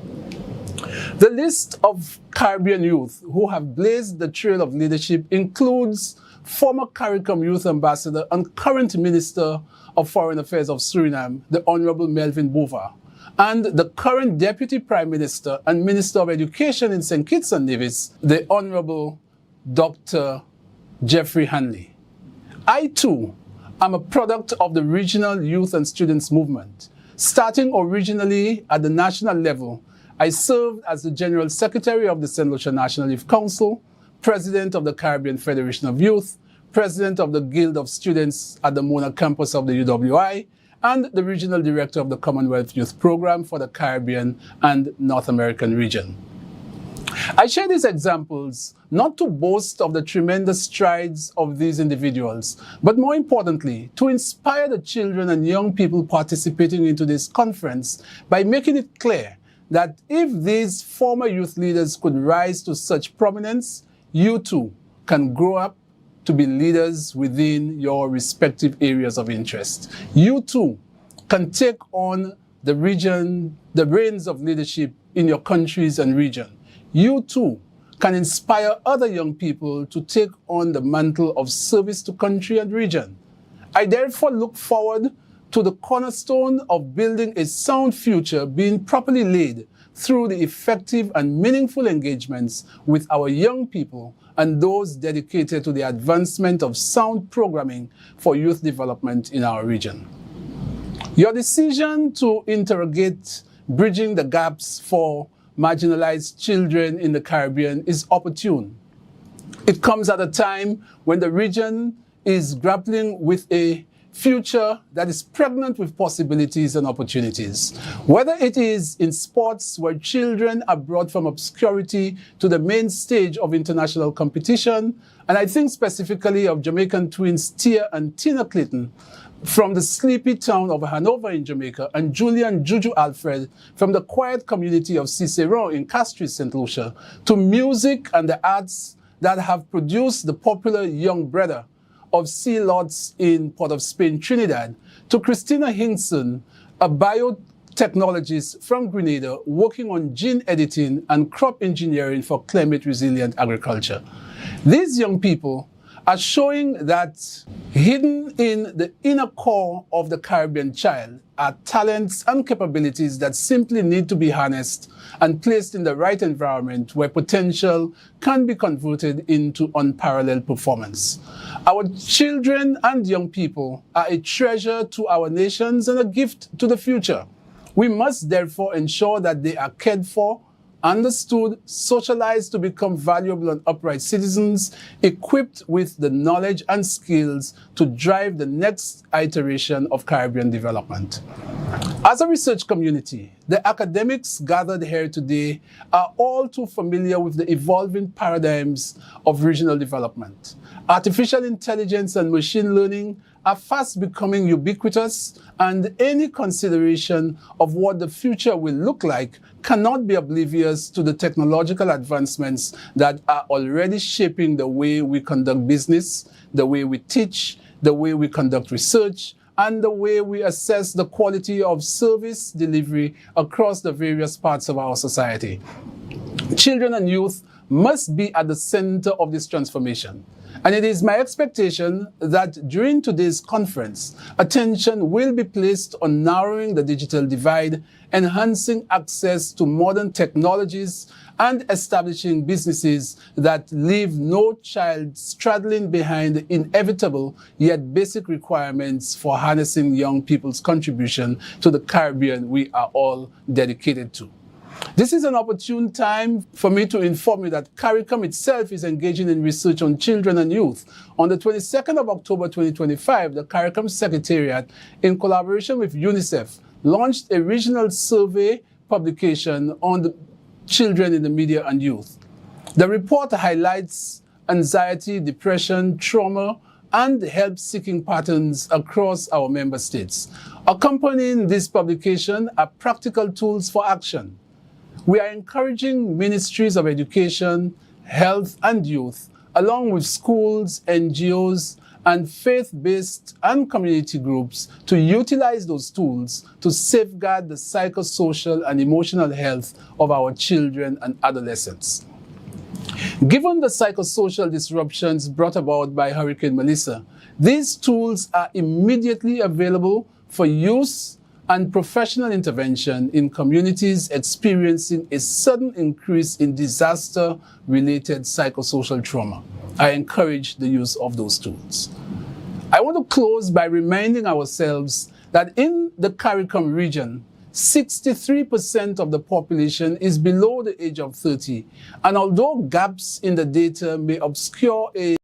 The list of Caribbean youth who have blazed the trail of leadership includes former CARICOM Youth Ambassador and current Minister of Foreign Affairs of Suriname, the Honorable Melvin Bouvard, and the current Deputy Prime Minister and Minister of Education in St. Kitts and Nevis, the Honorable Dr. Jeffrey Hanley. I, too, am a product of the regional youth and students movement. Starting originally at the national level, I served as the General Secretary of the St. Lucia National Youth Council, President of the Caribbean Federation of Youth, President of the Guild of Students at the Mona campus of the UWI, and the Regional Director of the Commonwealth Youth Program for the Caribbean and North American region. I share these examples not to boast of the tremendous strides of these individuals, but more importantly, to inspire the children and young people participating into this conference by making it clear that if these former youth leaders could rise to such prominence, you too can grow up to be leaders within your respective areas of interest. You too can take on the reins of leadership in your countries and region. You too can inspire other young people to take on the mantle of service to country and region. I therefore look forward to the cornerstone of building a sound future being properly laid through the effective and meaningful engagements with our young people and those dedicated to the advancement of sound programming for youth development in our region. Your decision to interrogate bridging the gaps for marginalized children in the Caribbean is opportune. It comes at a time when the region is grappling with a future that is pregnant with possibilities and opportunities. Whether it is in sports where children are brought from obscurity to the main stage of international competition, and I think specifically of Jamaican twins Tia and Tina Clayton from the sleepy town of Hanover in Jamaica, and Julian Juju Alfred from the quiet community of Ciceron in Castries, St. Lucia, to music and the arts that have produced the popular young brother of Sea Lots in Port of Spain, Trinidad, to Christina Hinkson, a biotechnologist from Grenada working on gene editing and crop engineering for climate-resilient agriculture. These young people are showing that hidden in the inner core of the Caribbean child are talents and capabilities that simply need to be harnessed and placed in the right environment where potential can be converted into unparalleled performance. Our children and young people are a treasure to our nations and a gift to the future. We must therefore ensure that they are cared for, understood, socialized to become valuable and upright citizens, equipped with the knowledge and skills to drive the next iteration of Caribbean development. As a research community, the academics gathered here today are all too familiar with the evolving paradigms of regional development. Artificial intelligence and machine learning are fast becoming ubiquitous, and any consideration of what the future will look like cannot be oblivious to the technological advancements that are already shaping the way we conduct business, the way we teach, the way we conduct research, and the way we assess the quality of service delivery across the various parts of our society. Children and youth must be at the center of this transformation. And it is my expectation that during today's conference, attention will be placed on narrowing the digital divide, enhancing access to modern technologies, and establishing businesses that leave no child straddling behind the inevitable yet basic requirements for harnessing young people's contribution to the Caribbean we are all dedicated to. This is an opportune time for me to inform you that CARICOM itself is engaging in research on children and youth. On the 22nd of October 2025, the CARICOM Secretariat, in collaboration with UNICEF, launched a regional survey publication on the children in the media and youth. The report highlights anxiety, depression, trauma, and help-seeking patterns across our member states. Accompanying this publication are practical tools for action. We are encouraging ministries of education, health, and youth, along with schools, NGOs, and faith-based and community groups to utilize those tools to safeguard the psychosocial and emotional health of our children and adolescents. Given the psychosocial disruptions brought about by Hurricane Melissa, these tools are immediately available for use and professional intervention in communities experiencing a sudden increase in disaster-related psychosocial trauma. I encourage the use of those tools. I want to close by reminding ourselves that in the CARICOM region, 63% of the population is below the age of 30, and although gaps in the data may obscure a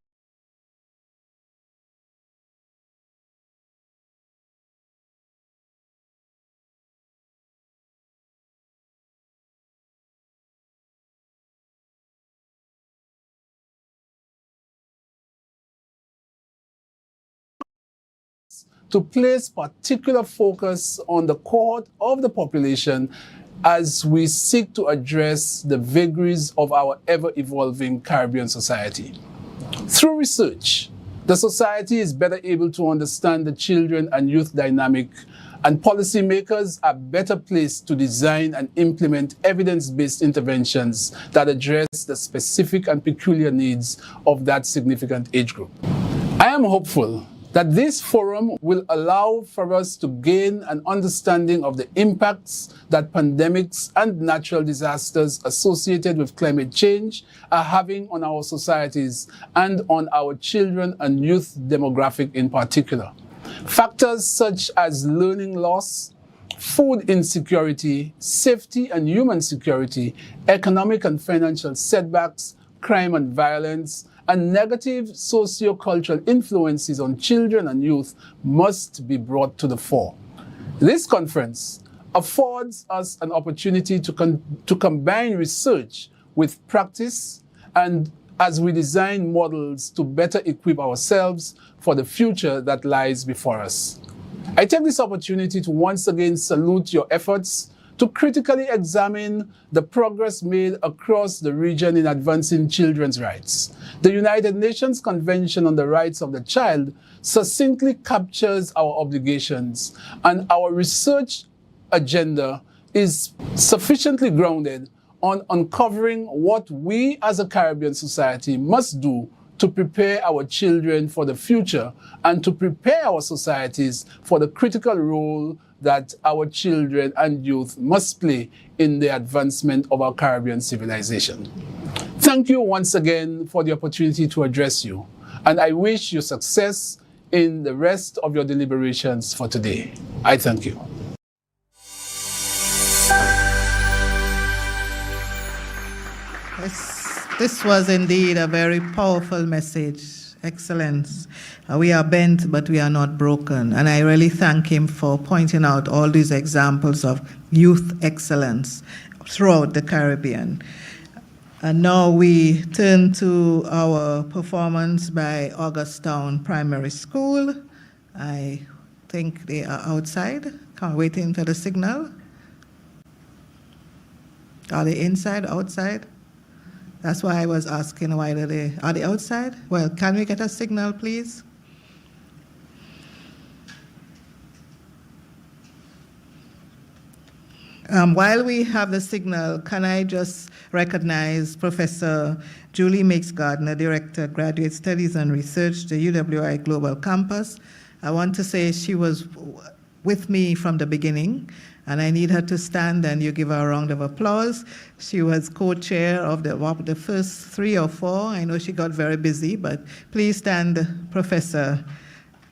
to place particular focus on the cohort of the population as we seek to address the vagaries of our ever-evolving Caribbean society. Through research, the society is better able to understand the children and youth dynamic, and policymakers are better placed to design and implement evidence-based interventions that address the specific and peculiar needs of that significant age group. I am hopeful that this forum will allow for us to gain an understanding of the impacts that pandemics and natural disasters associated with climate change are having on our societies and on our children and youth demographic in particular. Factors such as learning loss, food insecurity, safety and human security, economic and financial setbacks, crime and violence, and negative socio-cultural influences on children and youth must be brought to the fore. This conference affords us an opportunity to combine research with practice, and as we design models to better equip ourselves for the future that lies before us. I take this opportunity to once again salute your efforts to critically examine the progress made across the region in advancing children's rights. The United Nations Convention on the Rights of the Child succinctly captures our obligations, and our research agenda is sufficiently grounded on uncovering what we as a Caribbean society must do to prepare our children for the future and to prepare our societies for the critical role that our children and youth must play in the advancement of our Caribbean civilization. Thank you once again for the opportunity to address you, and I wish you success in the rest of your deliberations for today. I thank you. This was indeed a very powerful message. Excellence. We are bent, but we are not broken. And I really thank him for pointing out all these examples of youth excellence throughout the Caribbean. And now we turn to our performance by Augustown Primary School. I think they are outside, waiting for the signal. Are they inside, outside? That's why I was asking why are they outside? Well, can we get a signal, please? While we have the signal, can I just recognize Professor Julie Meigs-Gardner, Director, Graduate Studies and Research, the UWI Global Campus. I want to say she was with me from the beginning, and I need her to stand and you give her a round of applause. She was co-chair of the first 3 or 4. I know she got very busy, but please stand, Professor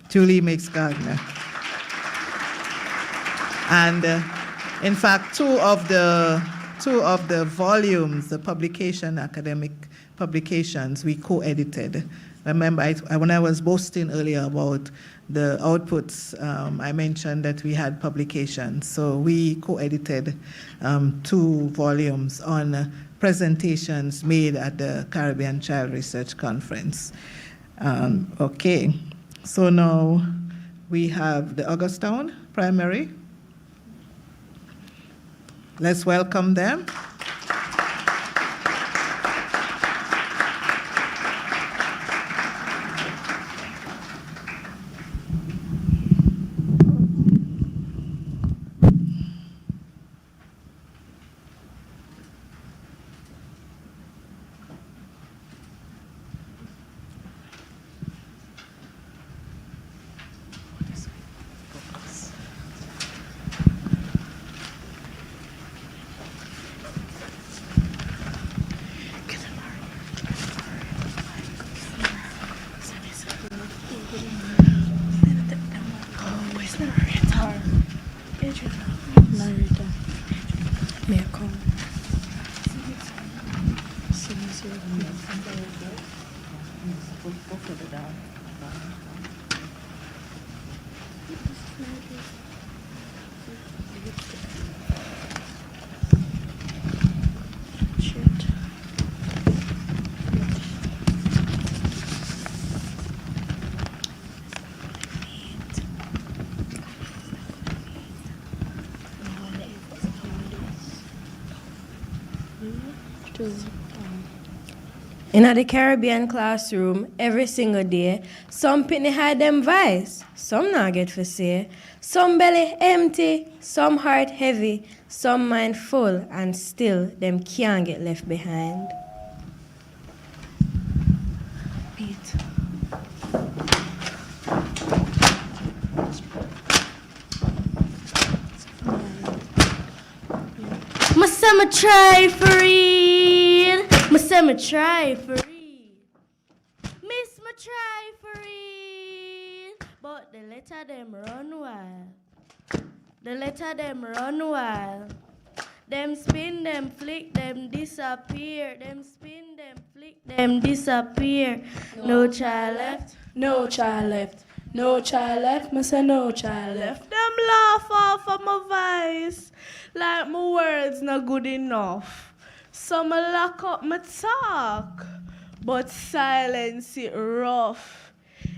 Julie Meigs-Gardner. And in fact, two of the volumes, the publication, academic publications, we co-edited. Remember, when I was boasting earlier about the outputs, I mentioned that we had publications. So we co-edited 2 volumes on presentations made at the Caribbean Child Research Conference. Okay, so now we have the Augustown Primary. Let's welcome them. In the Caribbean classroom, every single day, some pitney hide them vice, some not get for say, some belly empty, some heart heavy, some mind full, and still them can't get left behind. Pete. I'ma try for real. I'ma try for real. Miss me try for real. But the letter them run wild. The letter them run wild. Them spin, them flick, them disappear. Them spin, them flick, them disappear. No child left. No child left. No child left. Me say no child left. Them laugh off of my voice like my words not good enough. So me lock up my talk, but silence it rough.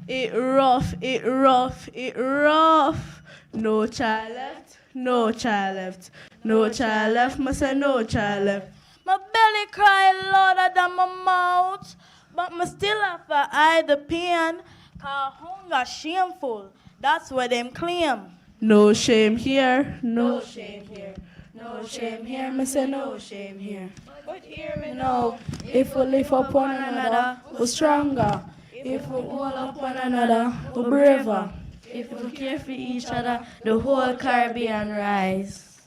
It rough, it rough, it rough. No child left, no child left. No child left, me say no child left. My belly cry louder than my mouth, but me still have to hide the pain. Cause hunger shameful, that's what them claim. No shame here, No shame here. No shame here. Me say no shame here. But hear me now. If we lift up one another, we're stronger. If we hold up one another, we're braver. If we care for each other, the whole Caribbean rise.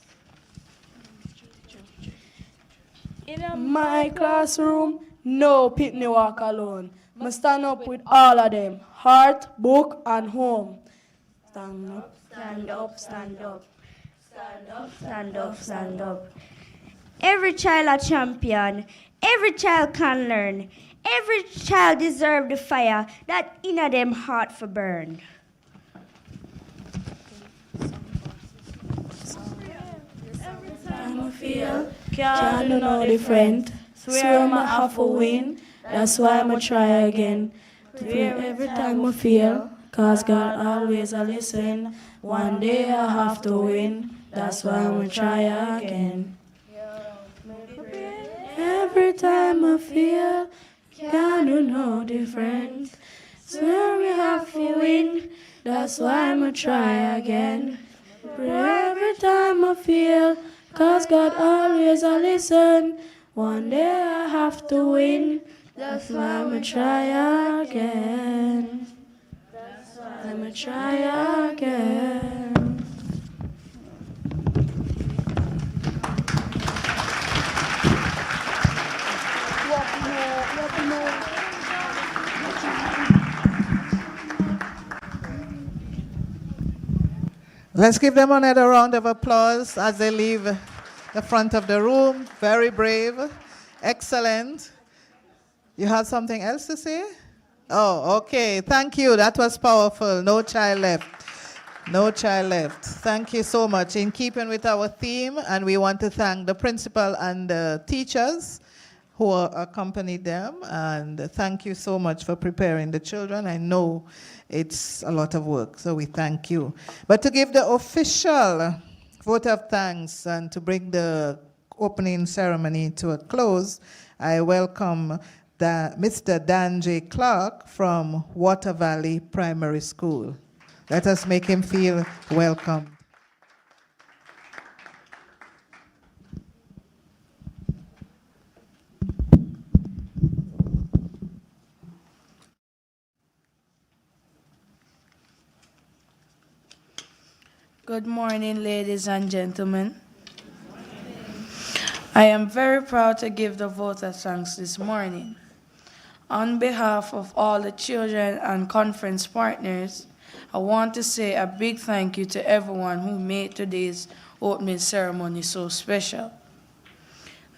In my classroom, no pitney walk alone. Me stand up with all of them, heart, book, and home. Stand up. Stand up, stand up. Stand up, Stand up, stand up. Every child a champion. Every child can learn. Every child deserve the fire that inna them heart for burn. Time I feel, can't do no different. Swear I'ma have to win, that's why I'ma try again. Every time I feel, cause God always a listen. One day I have to win, that's why I'ma try again. Every time I feel, can't do no different. Swear we have to win, that's why I'ma try again. Every time I feel, cause God always a listen. One day I have to win, that's why I'ma try again. That's why I'ma try again. Let's give them another round of applause as they leave the front of the room. Very brave. Excellent. You have something else to say? Oh, okay. Thank you. That was powerful. No child left. No child left. Thank you so much. In keeping with our theme, and we want to thank the principal and the teachers who accompanied them, and thank you so much for preparing the children. I know it's a lot of work, so we thank you. But to give the official vote of thanks and to bring the opening ceremony to a close, I welcome Mr. Dan J. Clark from Water Valley Primary School. Let us make him feel welcome. Good morning, ladies and gentlemen. I am very proud to give the vote of thanks this morning. On behalf of all the children and conference partners, I want to say a big thank you to everyone who made today's opening ceremony so special.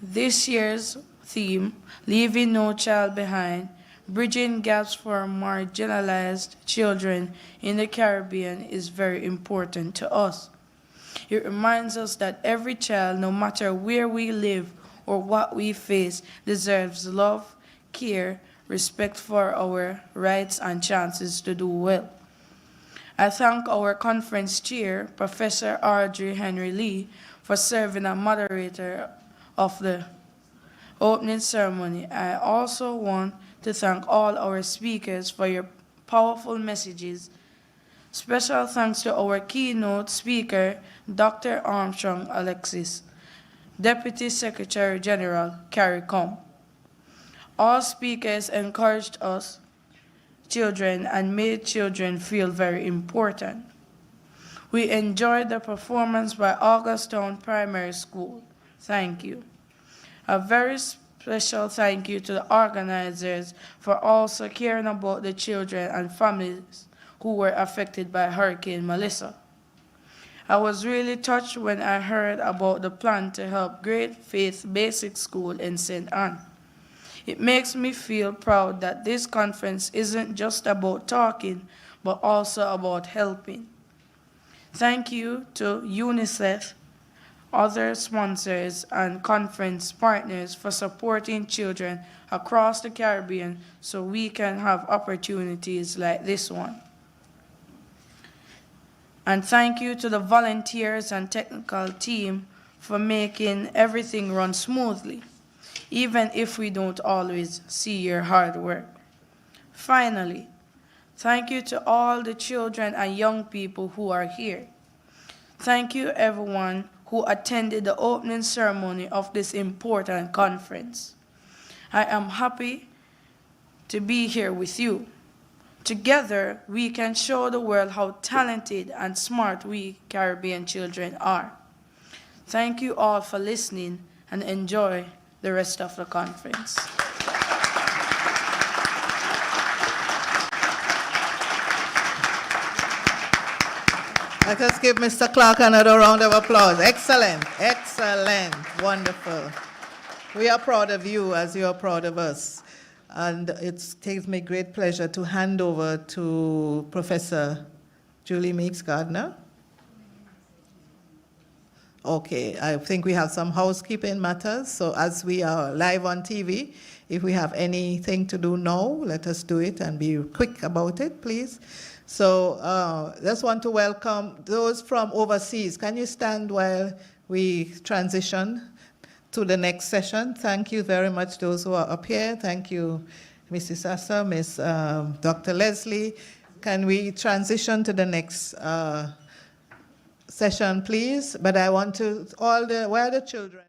This year's theme, Leaving No Child Behind, Bridging Gaps for Marginalized Children in the Caribbean, is very important to us. It reminds us that every child, no matter where we live or what we face, deserves love, care, respect for our rights and chances to do well. I thank our conference chair, Professor Audrey Henry Lee, for serving as moderator of the opening ceremony. I also want to thank all our speakers for your powerful messages. Special thanks to our keynote speaker, Dr. Armstrong Alexis, Deputy Secretary General CARICOM. All speakers encouraged us, children, and made children feel very important. We enjoyed the performance by Augustown Primary School. Thank you. A very special thank you to the organizers for also caring about the children and families who were affected by Hurricane Melissa. I was really touched when I heard about the plan to help Great Faith Basic School in St. Anne. It makes me feel proud that this conference isn't just about talking, but also about helping. Thank you to UNICEF, other sponsors, and conference partners for supporting children across the Caribbean so we can have opportunities like this one. And thank you to the volunteers and technical team for making everything run smoothly, even if we don't always see your hard work. Finally, thank you to all the children and young people who are here. Thank you everyone who attended the opening ceremony of this important conference. I am happy to be here with you. Together, we can show the world how talented and smart we Caribbean children are. Thank you all for listening and enjoy the rest of the conference. Let us give Mr. Clark another round of applause. Excellent, excellent, wonderful. We are proud of you as you are proud of us. And it gives me great pleasure to hand over to Professor Julie Meeks Gardner. Okay, I think we have some housekeeping matters. So as we are live on TV, if we have anything to do now, let us do it and be quick about it, please. So just want to welcome those from overseas. Can you stand while we transition to the next session? Thank you very much, those who are up here. Thank you, Mrs. Sassa, Miss Dr. Leslie. Can we transition to the next session, please? But I want to, where are the children?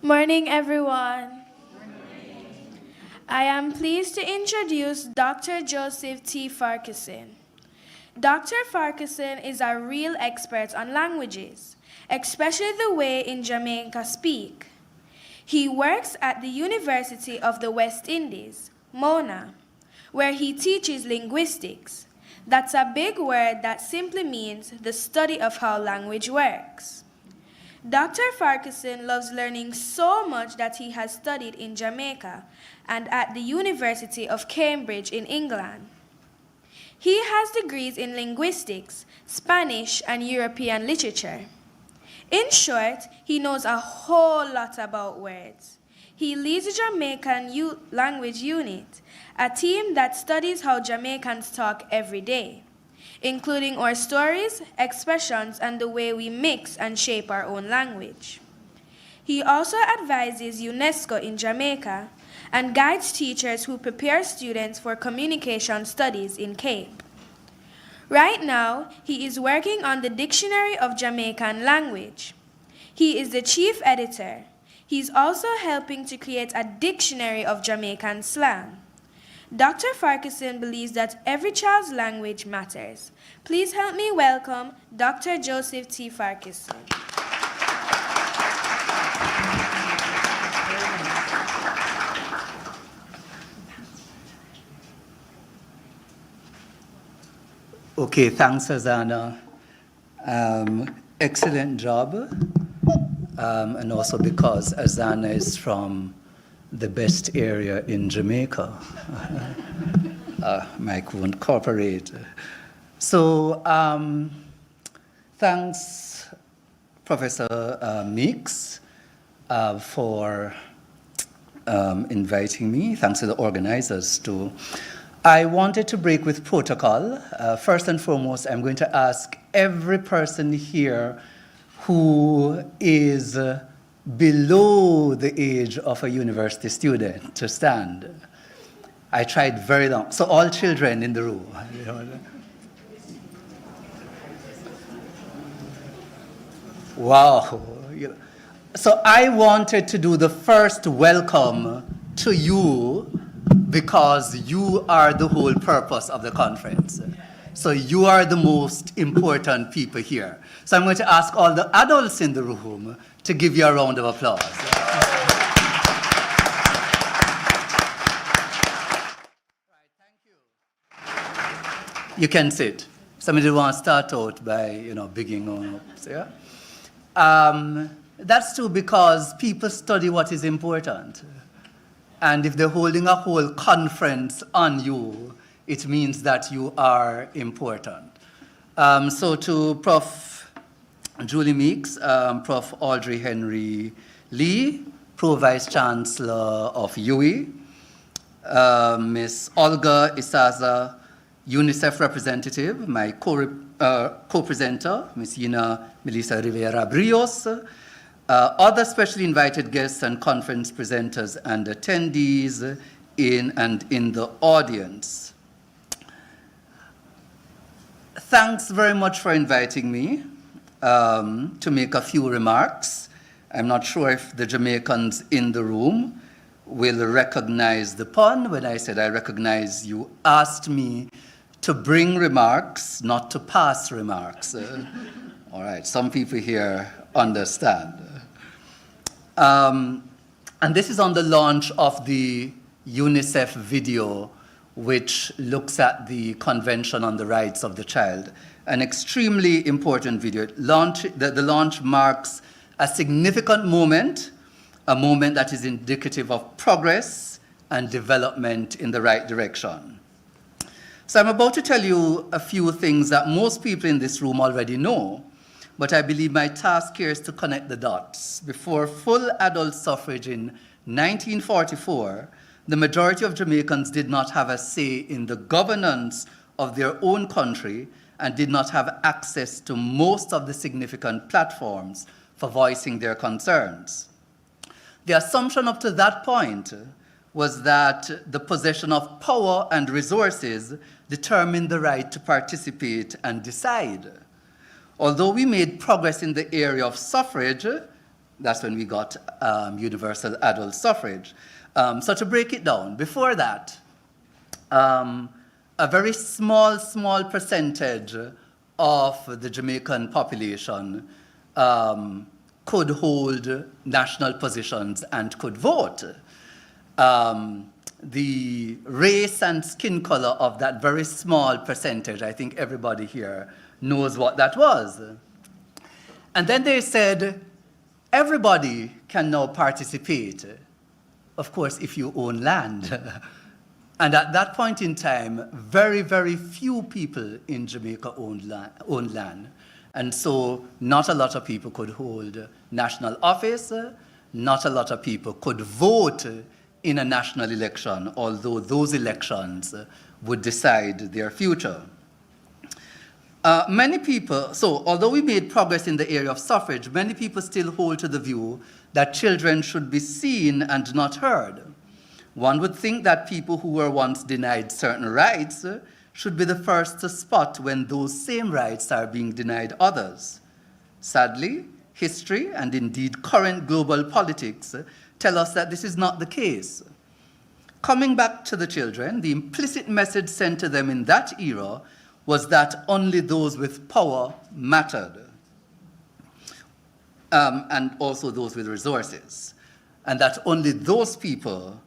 Morning, everyone. I am pleased to introduce Dr. Joseph T. Farquharson. Dr. Farquharson is a real expert on languages, especially the way in Jamaica speak. He works at the University of the West Indies, Mona, where he teaches linguistics. That's a big word that simply means the study of how language works. Dr. Farquharson loves learning so much that he has studied in Jamaica and at the University of Cambridge in England. He has degrees in linguistics, Spanish, and European literature. In short, he knows a whole lot about words. He leads the Jamaican language unit, a team that studies how Jamaicans talk every day, including our stories, expressions, and the way we mix and shape our own language. He also advises UNESCO in Jamaica and guides teachers who prepare students for communication studies in Cape. Right now, he is working on the Dictionary of Jamaican Language. He is the chief editor. He's also helping to create a dictionary of Jamaican slang. Dr. Farquharson believes that every child's language matters. Please help me welcome Dr. Joseph T. Farquharson. Okay, thanks, Azana. Excellent job. And also because Azana is from the best area in Jamaica. Mike won't cooperate. So thanks, Professor Meeks, for inviting me. Thanks to the organizers, too. I wanted to break with protocol. First and foremost, I'm going to ask every person here who is below the age of a university student to stand. I tried very long. So all children in the room. You know. Wow. So I wanted to do the first welcome to you because you are the whole purpose of the conference. So you are the most important people here. So I'm going to ask all the adults in the room to give you a round of applause. You can sit. Somebody want to start out by, beginning on up. So, yeah? That's true because people study what is important. And if they're holding a whole conference on you, it means that you are important. So to Prof. Julie Meeks, Prof. Audrey Henry Lee, Pro-Vice Chancellor of UWI, Ms. Olga Isaza, UNICEF representative, my co-presenter, Ms. Yina Melissa Rivera Brios, other specially invited guests and conference presenters and attendees in the audience. Thanks very much for inviting me to make a few remarks. I'm not sure if the Jamaicans in the room will recognize the pun when I said I recognize you asked me to bring remarks, not to pass remarks. All right, some people here understand. And this is on the launch of the UNICEF video, which looks at the Convention on the Rights of the Child. An extremely important video. The launch marks a significant moment, a moment that is indicative of progress and development in the right direction. So I'm about to tell you a few things that most people in this room already know, but I believe my task here is to connect the dots. Before full adult suffrage in 1944, the majority of Jamaicans did not have a say in the governance of their own country and did not have access to most of the significant platforms for voicing their concerns. The assumption up to that point was that the possession of power and resources determined the right to participate and decide. Although we made progress in the area of suffrage, That's when we got universal adult suffrage. So to break it down, before that, a very small percentage of the Jamaican population could hold national positions and could vote. The race and skin color of that very small percentage, I think everybody here knows what that was. And then they said, everybody can now participate, of course, if you own land. And at that point in time, very, very few people in Jamaica owned land. And so not a lot of people could hold national office, not a lot of people could vote in a national election, although those elections would decide their future. Many people, so although we made progress in the area of suffrage, many people still hold to the view that children should be seen and not heard. One would think that people who were once denied certain rights should be the first to spot when those same rights are being denied others. Sadly, history and indeed current global politics tell us that this is not the case. Coming back to the children, the implicit message sent to them in that era was that only those with power mattered, and also those with resources, and that only those people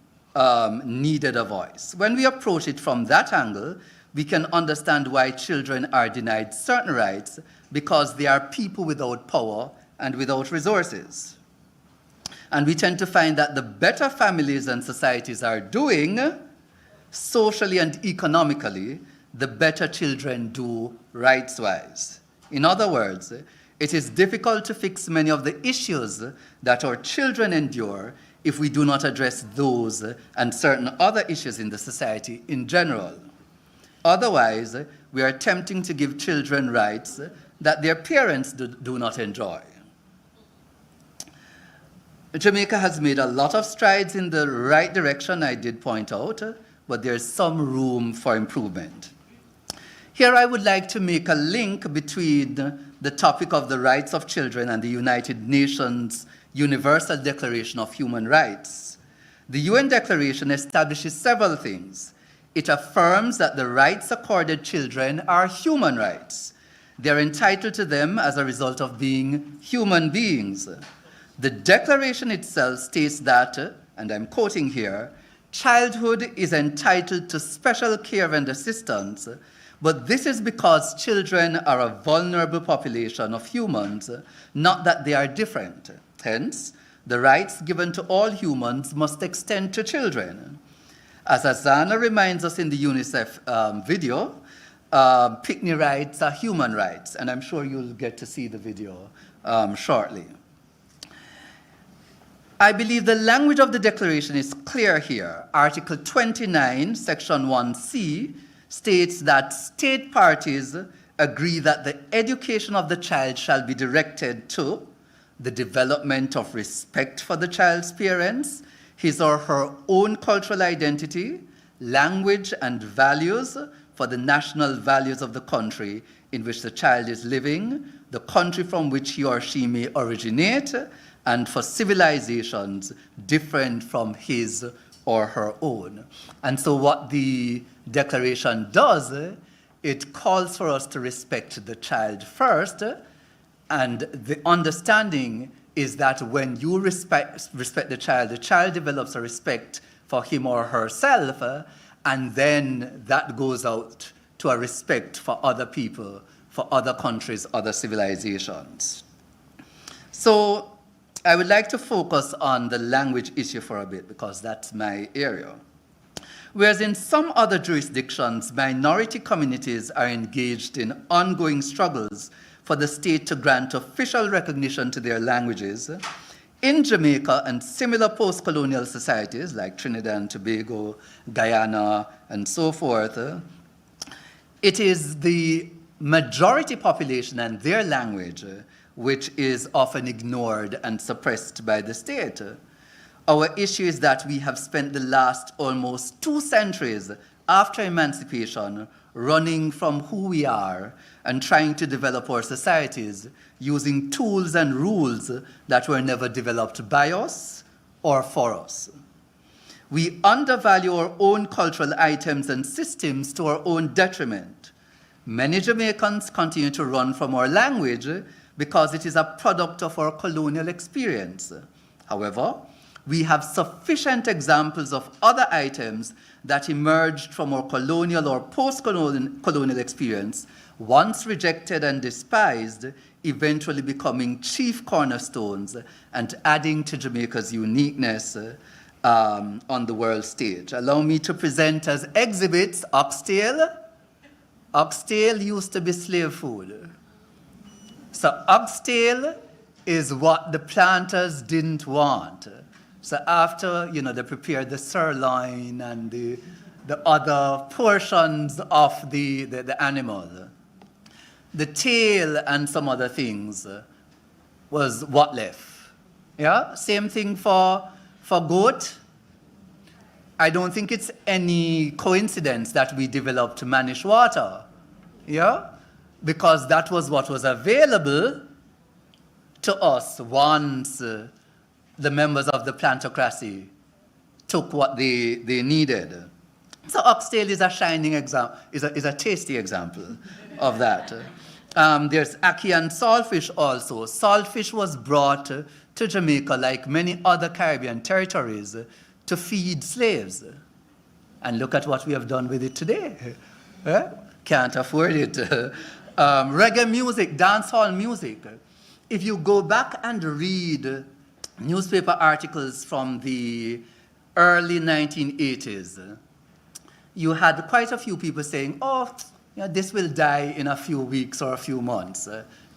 needed a voice. When we approach it from that angle, we can understand why children are denied certain rights, because they are people without power and without resources. And we tend to find that the better families and societies are doing, socially and economically, the better children do rights-wise. In other words, it is difficult to fix many of the issues that our children endure if we do not address those and certain other issues in the society in general. Otherwise, we are attempting to give children rights that their parents do not enjoy. Jamaica has made a lot of strides in the right direction, I did point out, but there's some room for improvement. Here I would like to make a link between the topic of the rights of children and the United Nations Universal Declaration of Human Rights. The UN Declaration establishes several things. It affirms that the rights accorded children are human rights. They are entitled to them as a result of being human beings. The Declaration itself states that, and I'm quoting here, childhood is entitled to special care and assistance, but this is because children are a vulnerable population of humans, not that they are different. Hence, the rights given to all humans must extend to children. As Azana reminds us in the UNICEF video, picnic rights are human rights, and I'm sure you'll get to see the video shortly. I believe the language of the declaration is clear here. Article 29, Section 1C, states that state parties agree that the education of the child shall be directed to the development of respect for the child's parents, his or her own cultural identity, language and values for the national values of the country in which the child is living, the country from which he or she may originate, and for civilizations different from his or her own. And so what the declaration does, it calls for us to respect the child first, and the understanding is that when you respect the child develops a respect for him or herself, and then that goes out to a respect for other people, for other countries, other civilizations. So I would like to focus on the language issue for a bit, because that's my area. Whereas in some other jurisdictions, minority communities are engaged in ongoing struggles for the state to grant official recognition to their languages, in Jamaica and similar post-colonial societies like Trinidad and Tobago, Guyana, and so forth, it is the majority population and their language which is often ignored and suppressed by the state. Our issue is that we have spent the last almost 2 centuries after emancipation, running from who we are and trying to develop our societies using tools and rules that were never developed by us or for us. We undervalue our own cultural items and systems to our own detriment. Many Jamaicans continue to run from our language because it is a product of our colonial experience. However, we have sufficient examples of other items that emerged from our colonial or post-colonial experience, once rejected and despised, eventually becoming chief cornerstones and adding to Jamaica's uniqueness on the world stage. Allow me to present as exhibits oxtail. Oxtail used to be slave food. So oxtail is what the planters didn't want. So after, they prepared the sirloin and the other portions of the animal, the tail and some other things was what left. Yeah, same thing for goat. I don't think it's any coincidence that we developed mannish water. Yeah, because that was what was available to us once the members of the plantocracy took what they needed. So oxtail is a shining example, is a tasty example of that. There's ackee and saltfish also. Saltfish was brought to Jamaica, like many other Caribbean territories, to feed slaves. And look at what we have done with it today. Can't afford it. Reggae music, dancehall music. If you go back and read newspaper articles from the early 1980s, you had quite a few people saying, this will die in a few weeks or a few months.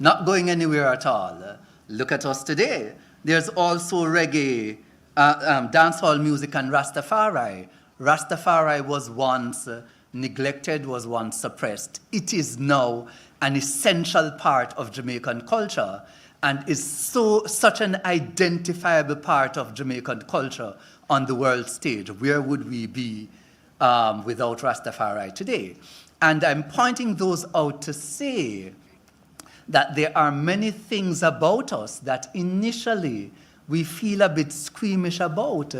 Not going anywhere at all. Look at us today. There's also reggae, dancehall music, and Rastafari. Rastafari was once neglected, was once suppressed. It is now an essential part of Jamaican culture and is such an identifiable part of Jamaican culture on the world stage. Where would we be without Rastafari today? And I'm pointing those out to say that there are many things about us that initially we feel a bit squeamish about,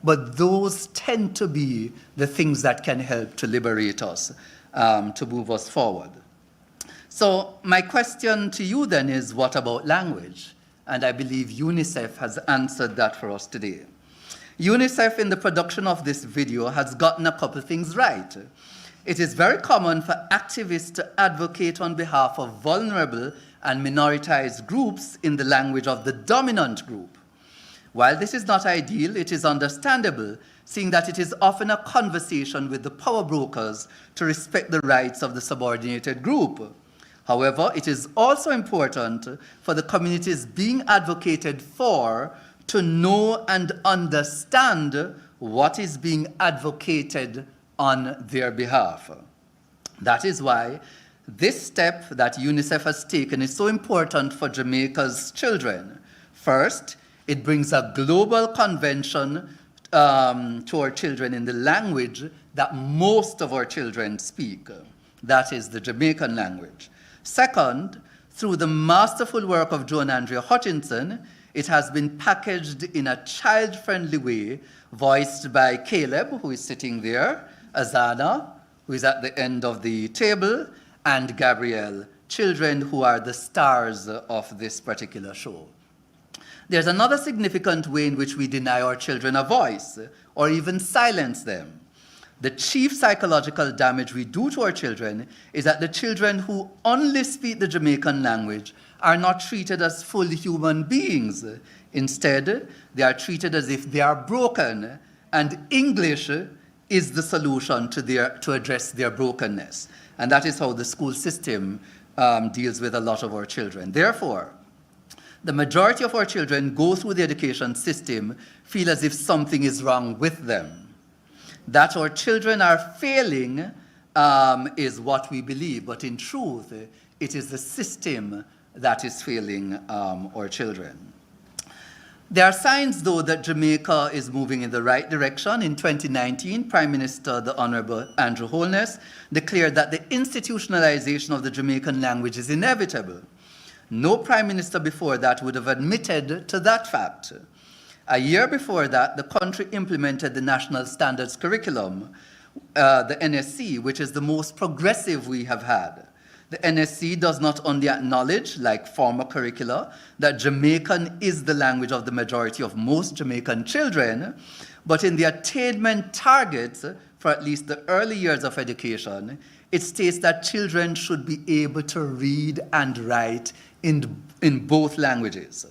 but those tend to be the things that can help to liberate us, to move us forward. So my question to you then is, what about language? And I believe UNICEF has answered that for us today. UNICEF, in the production of this video, has gotten a couple things right. It is very common for activists to advocate on behalf of vulnerable and minoritized groups in the language of the dominant group. While this is not ideal, it is understandable, seeing that it is often a conversation with the power brokers to respect the rights of the subordinated group. However, it is also important for the communities being advocated for to know and understand what is being advocated on their behalf. That is why this step that UNICEF has taken is so important for Jamaica's children. First, it brings a global convention to our children in the language that most of our children speak. That is the Jamaican language. Second, through the masterful work of Joan Andrea Hutchinson, it has been packaged in a child-friendly way, voiced by Caleb, who is sitting there, Azana, who is at the end of the table, and Gabrielle, children who are the stars of this particular show. There's another significant way in which we deny our children a voice, or even silence them. The chief psychological damage we do to our children is that the children who only speak the Jamaican language are not treated as full human beings. Instead, they are treated as if they are broken, and English is the solution to address their brokenness. And that is how the school system deals with a lot of our children. Therefore, the majority of our children go through the education system, feel as if something is wrong with them. That our children are failing is what we believe, but in truth, it is the system that is failing our children. There are signs, though, that Jamaica is moving in the right direction. In 2019, Prime Minister, the Honorable Andrew Holness, declared that the institutionalization of the Jamaican language is inevitable. No Prime Minister before that would have admitted to that fact. A year before that, the country implemented the National Standards Curriculum, the NSC, which is the most progressive we have had. The NSC does not only acknowledge, like former curricula, that Jamaican is the language of the majority of most Jamaican children, but in the attainment targets for at least the early years of education, it states that children should be able to read and write in both languages.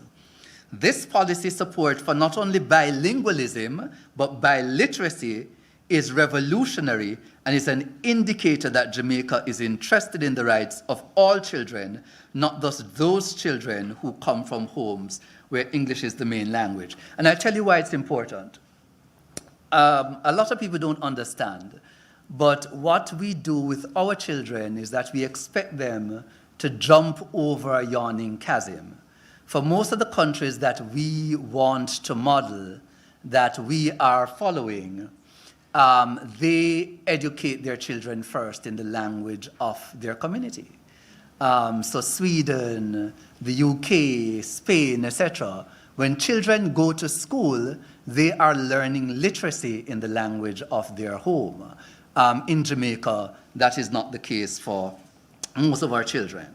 This policy support for not only bilingualism, but biliteracy is revolutionary and is an indicator that Jamaica is interested in the rights of all children, not just those children who come from homes where English is the main language. And I'll tell you why it's important. A lot of people don't understand, but what we do with our children is that we expect them to jump over a yawning chasm. For most of the countries that we want to model, that we are following, they educate their children first in the language of their community. So Sweden, the UK, Spain, etc. When children go to school, they are learning literacy in the language of their home. In Jamaica, that is not the case for most of our children.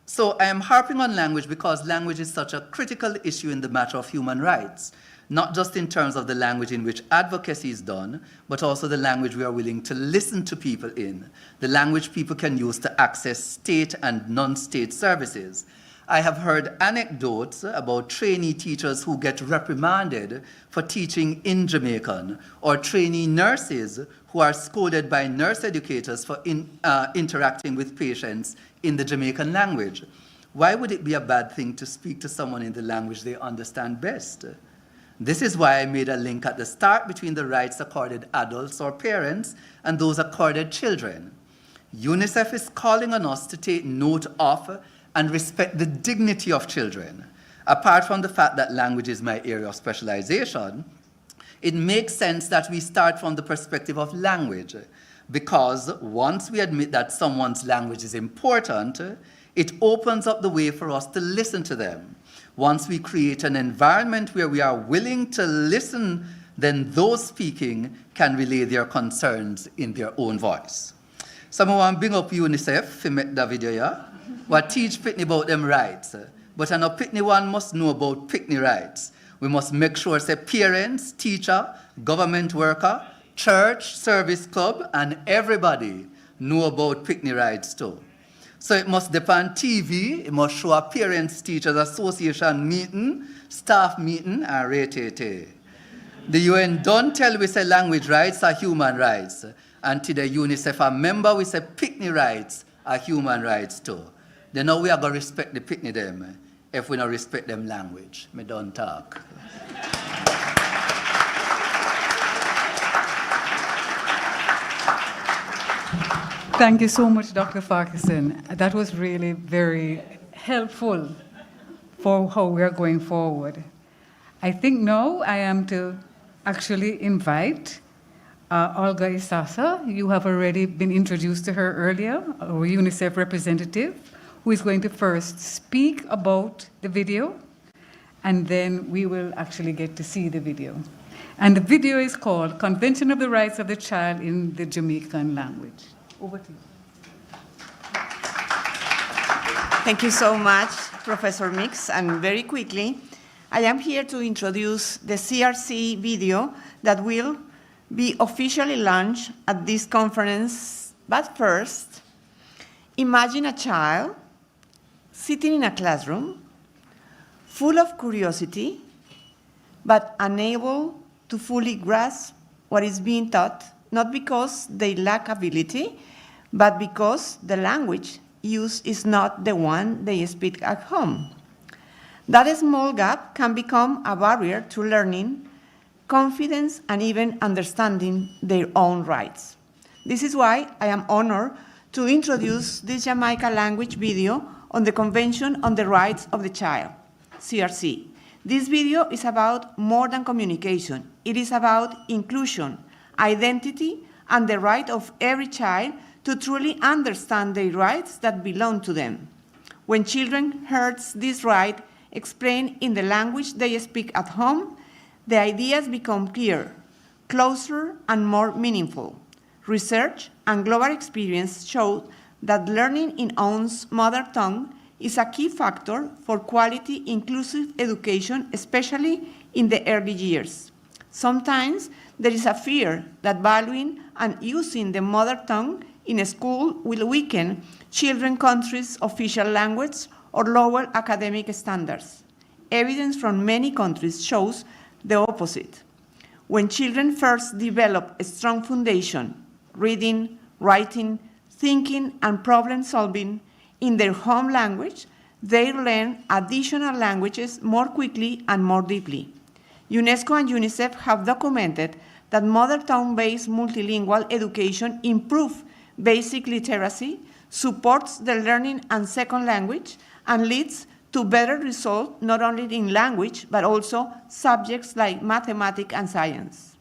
So I am harping on language because language is such a critical issue in the matter of human rights, not just in terms of the language in which advocacy is done, but also the language we are willing to listen to people in, the language people can use to access state and non-state services. I have heard anecdotes about trainee teachers who get reprimanded for teaching in Jamaican, or trainee nurses who are scolded by nurse educators for interacting with patients in the Jamaican language. Why would it be a bad thing to speak to someone in the language they understand best? This is why I made a link at the start between the rights accorded adults or parents and those accorded children. UNICEF is calling on us to take note of and respect the dignity of children. Apart from the fact that language is my area of specialization, it makes sense that we start from the perspective of language, because once we admit that someone's language is important, it opens up the way for us to listen to them. Once we create an environment where we are willing to listen, then those speaking can relay their concerns in their own voice. Someone bring up UNICEF to make the video, yeah? What teach Pitney about them rights. But I know Pitney one must know about Pitney rights. We must make sure say parents, teacher, government worker, church, service club, and everybody know about Pitney rights too. So it must depend on TV, it must show a Parents Teachers Association meeting, staff meeting, and rate. The UN don't tell we say language rights are human rights. And to the UNICEF a member, we say Pitney rights are human rights too. Then now we are going to respect the Pitney them if we don't respect them language. Me don't talk. Thank you so much, Dr. Farquharson. That was really very helpful for how we are going forward. I think now I am to actually invite Olga Isasa. You have already been introduced to her earlier, our UNICEF representative, who is going to first speak about the video, and then we will actually get to see the video. And the video is called Convention of the Rights of the Child in the Jamaican Language. Over to you. Thank you so much, Professor Mix. And very quickly, I am here to introduce the CRC video that will be officially launched at this conference. But first, imagine a child sitting in a classroom, full of curiosity, but unable to fully grasp what is being taught, not because they lack ability, but because the language used is not the one they speak at home. That small gap can become a barrier to learning, confidence, and even understanding their own rights. This is why I am honored to introduce this Jamaica language video on the Convention on the Rights of the Child, CRC. This video is about more than communication. It is about inclusion, identity, and the right of every child to truly understand the rights that belong to them. When children hear this right explained in the language they speak at home, the ideas become clear, closer, and more meaningful. Research and global experience show that learning in one's mother tongue is a key factor for quality, inclusive education, especially in the early years. Sometimes there is a fear that valuing and using the mother tongue in school will weaken children's country's official language or lower academic standards. Evidence from many countries shows the opposite. When children first develop a strong foundation, reading, writing, thinking, and problem solving in their home language, they learn additional languages more quickly and more deeply. UNESCO and UNICEF have documented that mother tongue-based multilingual education improves basic literacy, supports the learning and second language, and leads to better results not only in language, but also subjects like mathematics and science.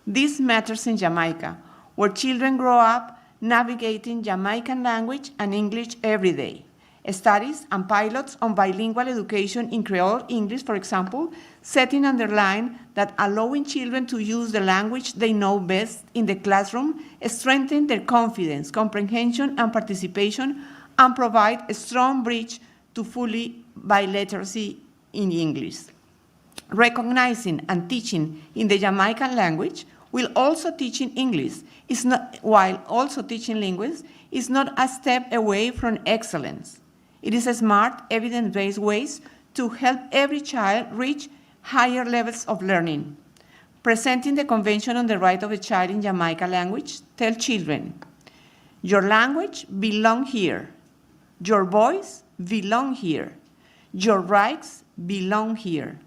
This matters in Jamaica, where children grow up navigating Jamaican language and English every day. Studies and pilots on bilingual education in Creole English, for example, setting underline that allowing children to use the language they know best in the classroom strengthens their confidence, comprehension, and participation, and provide a strong bridge to fully biliteracy in English. Recognizing and teaching in the Jamaican language while also teaching English is not a step away from excellence. It is a smart, evidence-based ways to help every child reach higher levels of learning. Presenting the Convention on the Right of a Child in Jamaica language, tell children, your language belongs here. Your voice belongs here. Your rights belong here.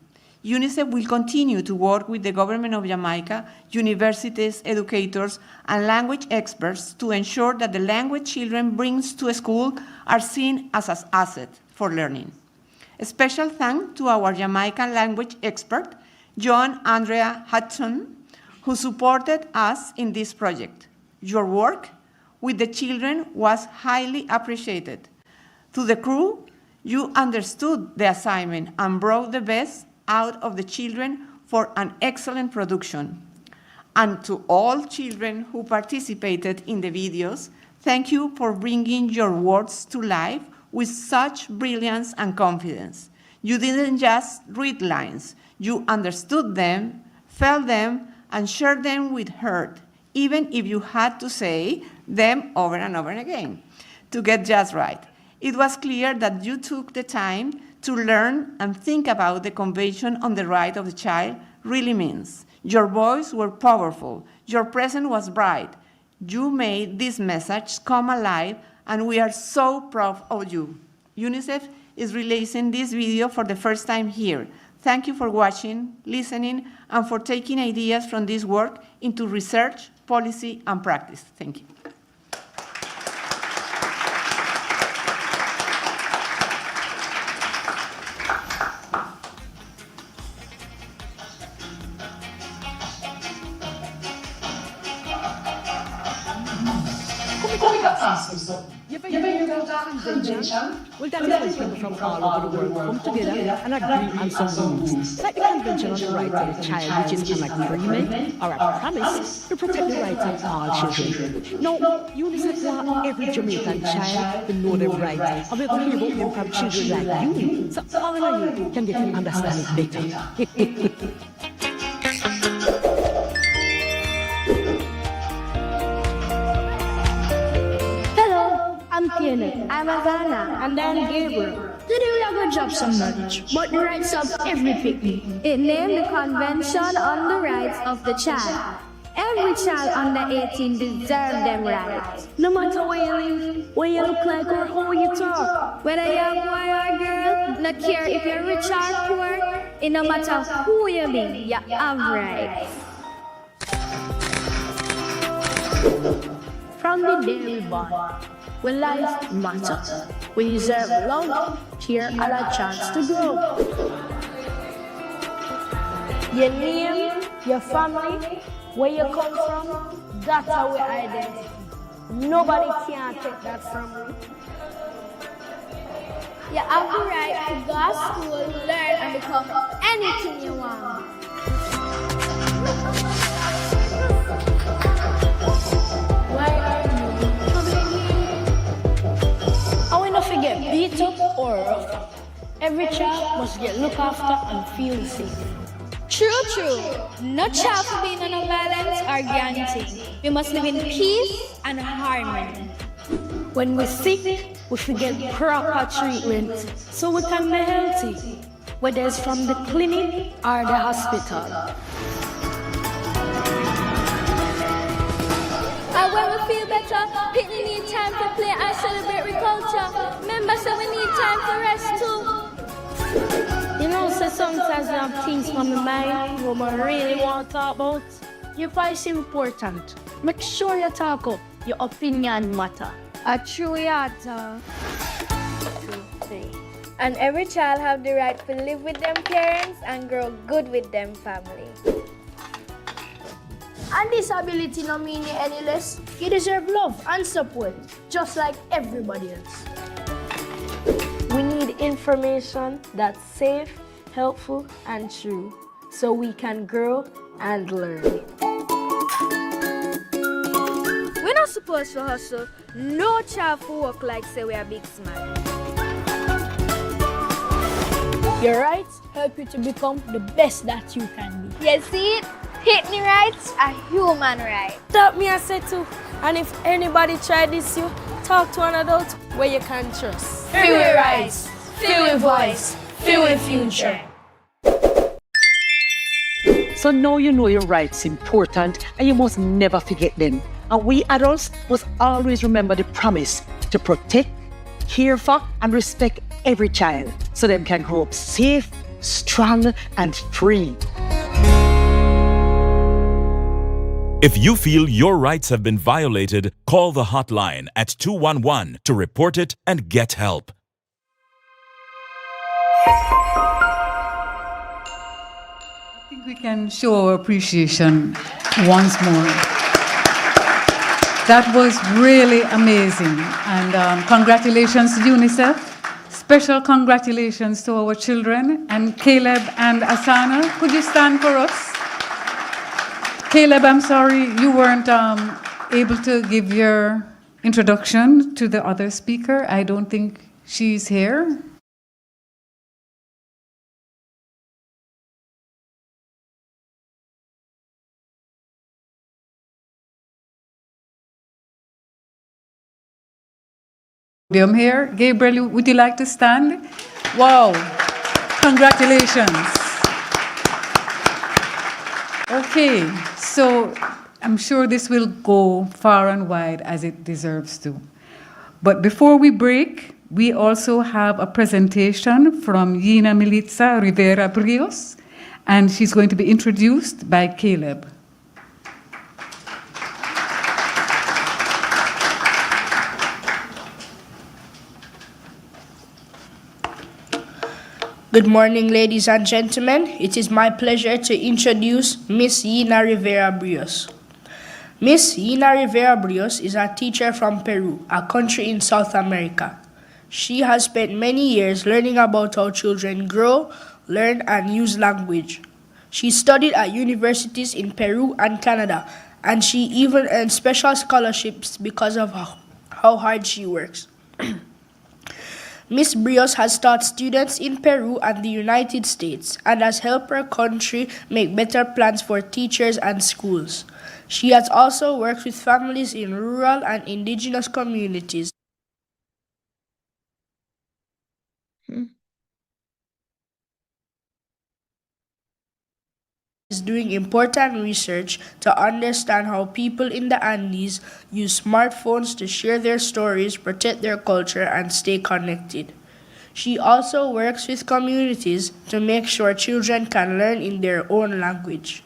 UNICEF will continue to work with the government of Jamaica, universities, educators, and language experts to ensure that the language children bring to school are seen as an asset for learning. A special thanks to our Jamaican language expert, John Andrea Hudson, who supported us in this project. Your work with the children was highly appreciated. To the crew, you understood the assignment and brought the best out of the children for an excellent production. And to all children who participated in the videos, thank you for bringing your words to life with such brilliance and confidence. You didn't just read lines, you understood them, felt them, and shared them with heart, even if you had to say them over and over again to get just right. It was clear that you took the time to learn and think about the Convention on the Right of the Child really means. Your voice were powerful, your presence was bright. You made this message come alive, and we are so proud of you. UNICEF is releasing this video for the first time here. Thank you for watching, listening, and for taking ideas from this work into research, policy, and practice. Thank you. Well, that is when people from all over the world come together and agree on some rules, like the Convention on the Rights of the Child, which is an agreement or a promise to protect the rights of all children. Now, UNICEF wants every Jamaican child to know their rights, and we're going to hear about them from children like you, so all of you can get to understand it better. I'm Fiona. I'm Havana. And I'm Gabriel. Today we are going to drop some knowledge about the rights of every picnic. It named the Convention on the Rights of the Child. Every child under 18 deserves them rights. No matter where you live, what you look like, or how you talk. Whether you're a boy or a girl, not care if you're rich or poor, it no matter who you be, you have rights. From the day we born, when life matters, we deserve love, care, and a chance to grow. Your name, your family, where you come from, that's our identity. Nobody can take that from you. You have the right to go to school, learn, and become anything you want. Why are you coming here? I will not forget beat up or rough up. Every child must get looked after and feel safe. True. No child for being on violence or gang thing. We must live in peace and harmony. When we're sick, we should get proper treatment so we can be healthy, whether it's from the clinic or the hospital. And when we feel better, people need time to play and celebrate with culture. Remember, so we need time to rest too. You know, so sometimes I have things on my mind what I really want to talk about. Your voice is important. Make sure you talk up. Your opinion matter. A true yata. And every child have the right to live with them parents and grow good with them family. And disability no mean you any less. You deserve love and support, just like everybody else. We need information that's safe, helpful, and true, so we can grow and learn. We're not supposed to hustle. No child for work like say we are big smart. Your rights help you to become the best that you can be. You see it? Hitting rights are human right. Stop me, I said too. And if anybody try this you, talk to an adult where you can trust. Free with rights, free with voice, free with future. So now you know your rights important and you must never forget them. And we adults must always remember the promise to protect, care for, and respect every child so they can grow up safe, strong, and free. If you feel your rights have been violated, call the hotline at 211 to report it and get help. I think we can show our appreciation once more. That was really amazing. And congratulations to UNICEF. Special congratulations to our children. And Caleb and Asana, could you stand for us? Caleb, I'm sorry you weren't able to give your introduction to the other speaker. I don't think she's here. Here. Gabriel, would you like to stand? Wow, congratulations. Okay, so I'm sure this will go far and wide as it deserves to. But before we break, we also have a presentation from Yina Militza Rivera Brios, and she's going to be introduced by Caleb. Good morning, ladies and gentlemen. It is my pleasure to introduce Miss Yina Rivera Brios. Miss Yina Rivera Brios is a teacher from Peru, a country in South America. She has spent many years learning about how children grow, learn, and use language. She studied at universities in Peru and Canada, and she even earned special scholarships because of how hard she works. Ms. Brios has taught students in Peru and the United States and has helped her country make better plans for teachers and schools. She has also worked with families in rural and indigenous communities. Is doing important research to understand how people in the Andes use smartphones to share their stories, protect their culture, and stay connected. She also works with communities to make sure children can learn in their own language.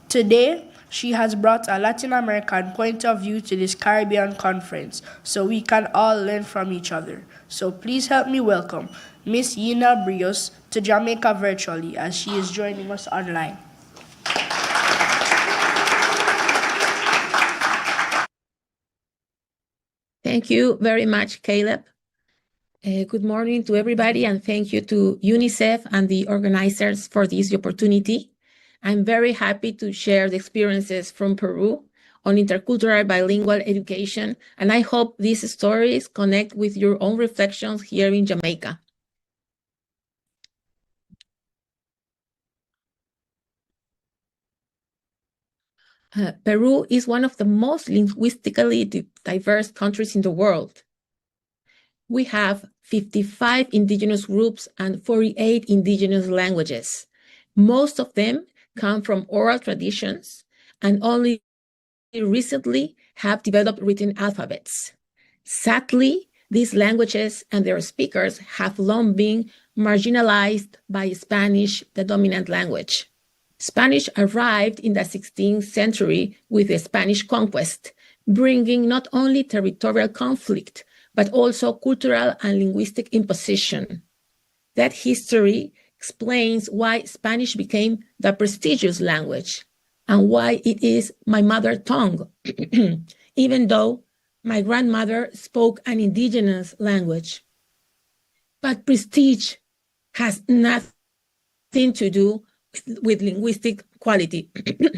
Today, she has brought a Latin American point of view to this Caribbean conference so we can all learn from each other. So please help me welcome Miss Yina Brios to Jamaica virtually as she is joining us online. Thank you very much, Caleb. Good morning to everybody, and thank you to UNICEF and the organizers for this opportunity. I'm very happy to share the experiences from Peru on intercultural bilingual education, and I hope these stories connect with your own reflections here in Jamaica. Peru is one of the most linguistically diverse countries in the world. We have 55 indigenous groups and 48 indigenous languages. Most of them come from oral traditions and only recently have developed written alphabets. Sadly, these languages and their speakers have long been marginalized by Spanish, the dominant language. Spanish arrived in the 16th century with the Spanish conquest, bringing not only territorial conflict, but also cultural and linguistic imposition. That history explains why Spanish became the prestigious language and why it is my mother tongue, even though my grandmother spoke an indigenous language. But prestige has nothing to do with linguistic quality.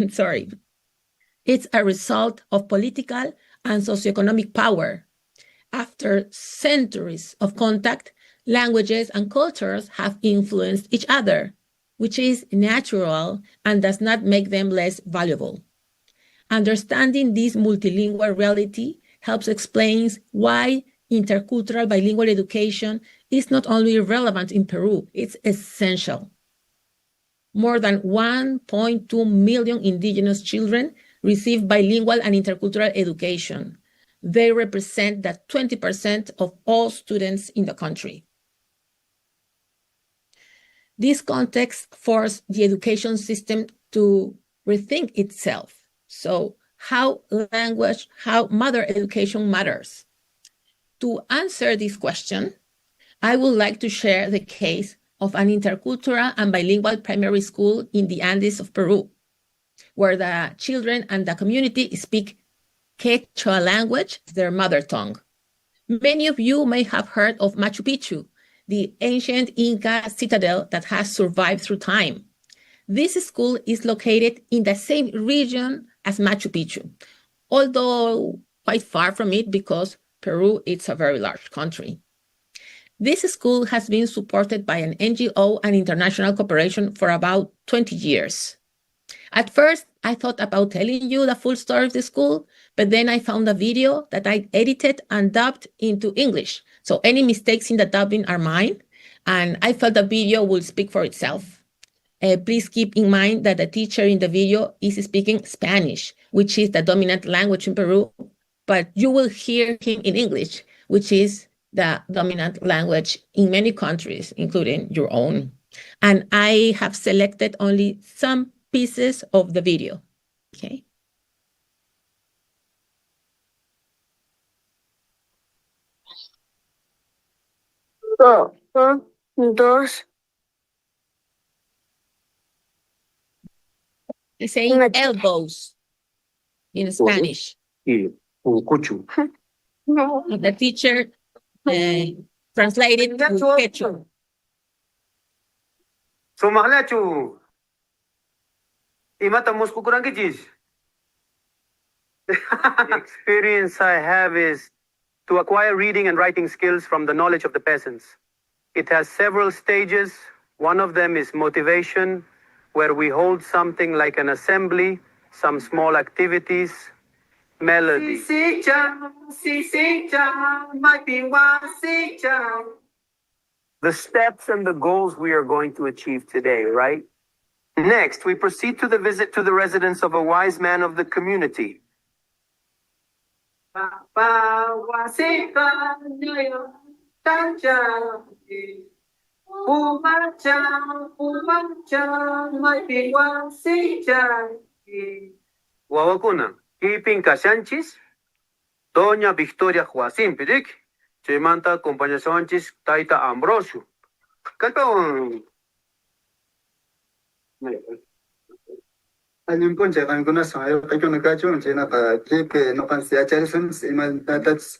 Sorry. It's a result of political and socioeconomic power. After centuries of contact, languages and cultures have influenced each other, which is natural and does not make them less valuable. Understanding this multilingual reality helps explain why intercultural bilingual education is not only relevant in Peru, it's essential. More than 1.2 million indigenous children receive bilingual and intercultural education. They represent the 20% of all students in the country. This context forced the education system to rethink itself. So how mother education matters. To answer this question, I would like to share the case of an intercultural and bilingual primary school in the Andes of Peru, where the children and the community speak Quechua language, their mother tongue. Many of you may have heard of Machu Picchu, the ancient Inca citadel that has survived through time. This school is located in the same region as Machu Picchu, although quite far from it because Peru is a very large country. This school has been supported by an NGO and international cooperation for about 20 years. At first, I thought about telling you the full story of the school, but then I found a video that I edited and dubbed into English. So any mistakes in the dubbing are mine, and I felt the video will speak for itself. Please keep in mind that the teacher in the video is speaking Spanish, which is the dominant language in Peru, but you will hear him in English, which is the dominant language in many countries, including your own. And I have selected only some pieces of the video, okay? Dos. It's saying elbows in Spanish. Y cuchu. The teacher translated to Quechua. Somalachu. Imata musku kurang kijis. The experience I have is to acquire reading and writing skills from the knowledge of the peasants. It has several stages. One of them is motivation, where we hold something like an assembly, some small activities, melody. The steps and the goals we are going to achieve today, right? Next, we proceed to the visit to the residence of a wise man of the community. Wawakuna, Kipin Kasanchis, Doña Victoria Joacín Pidik, Chimanta Compañía Sánchez, Taita Ambrosio. Kakao. Anh con trẻ con nó soi cái con nó cái chỗ chế nó phải cái nó còn sẽ chơi sân sĩ mà that's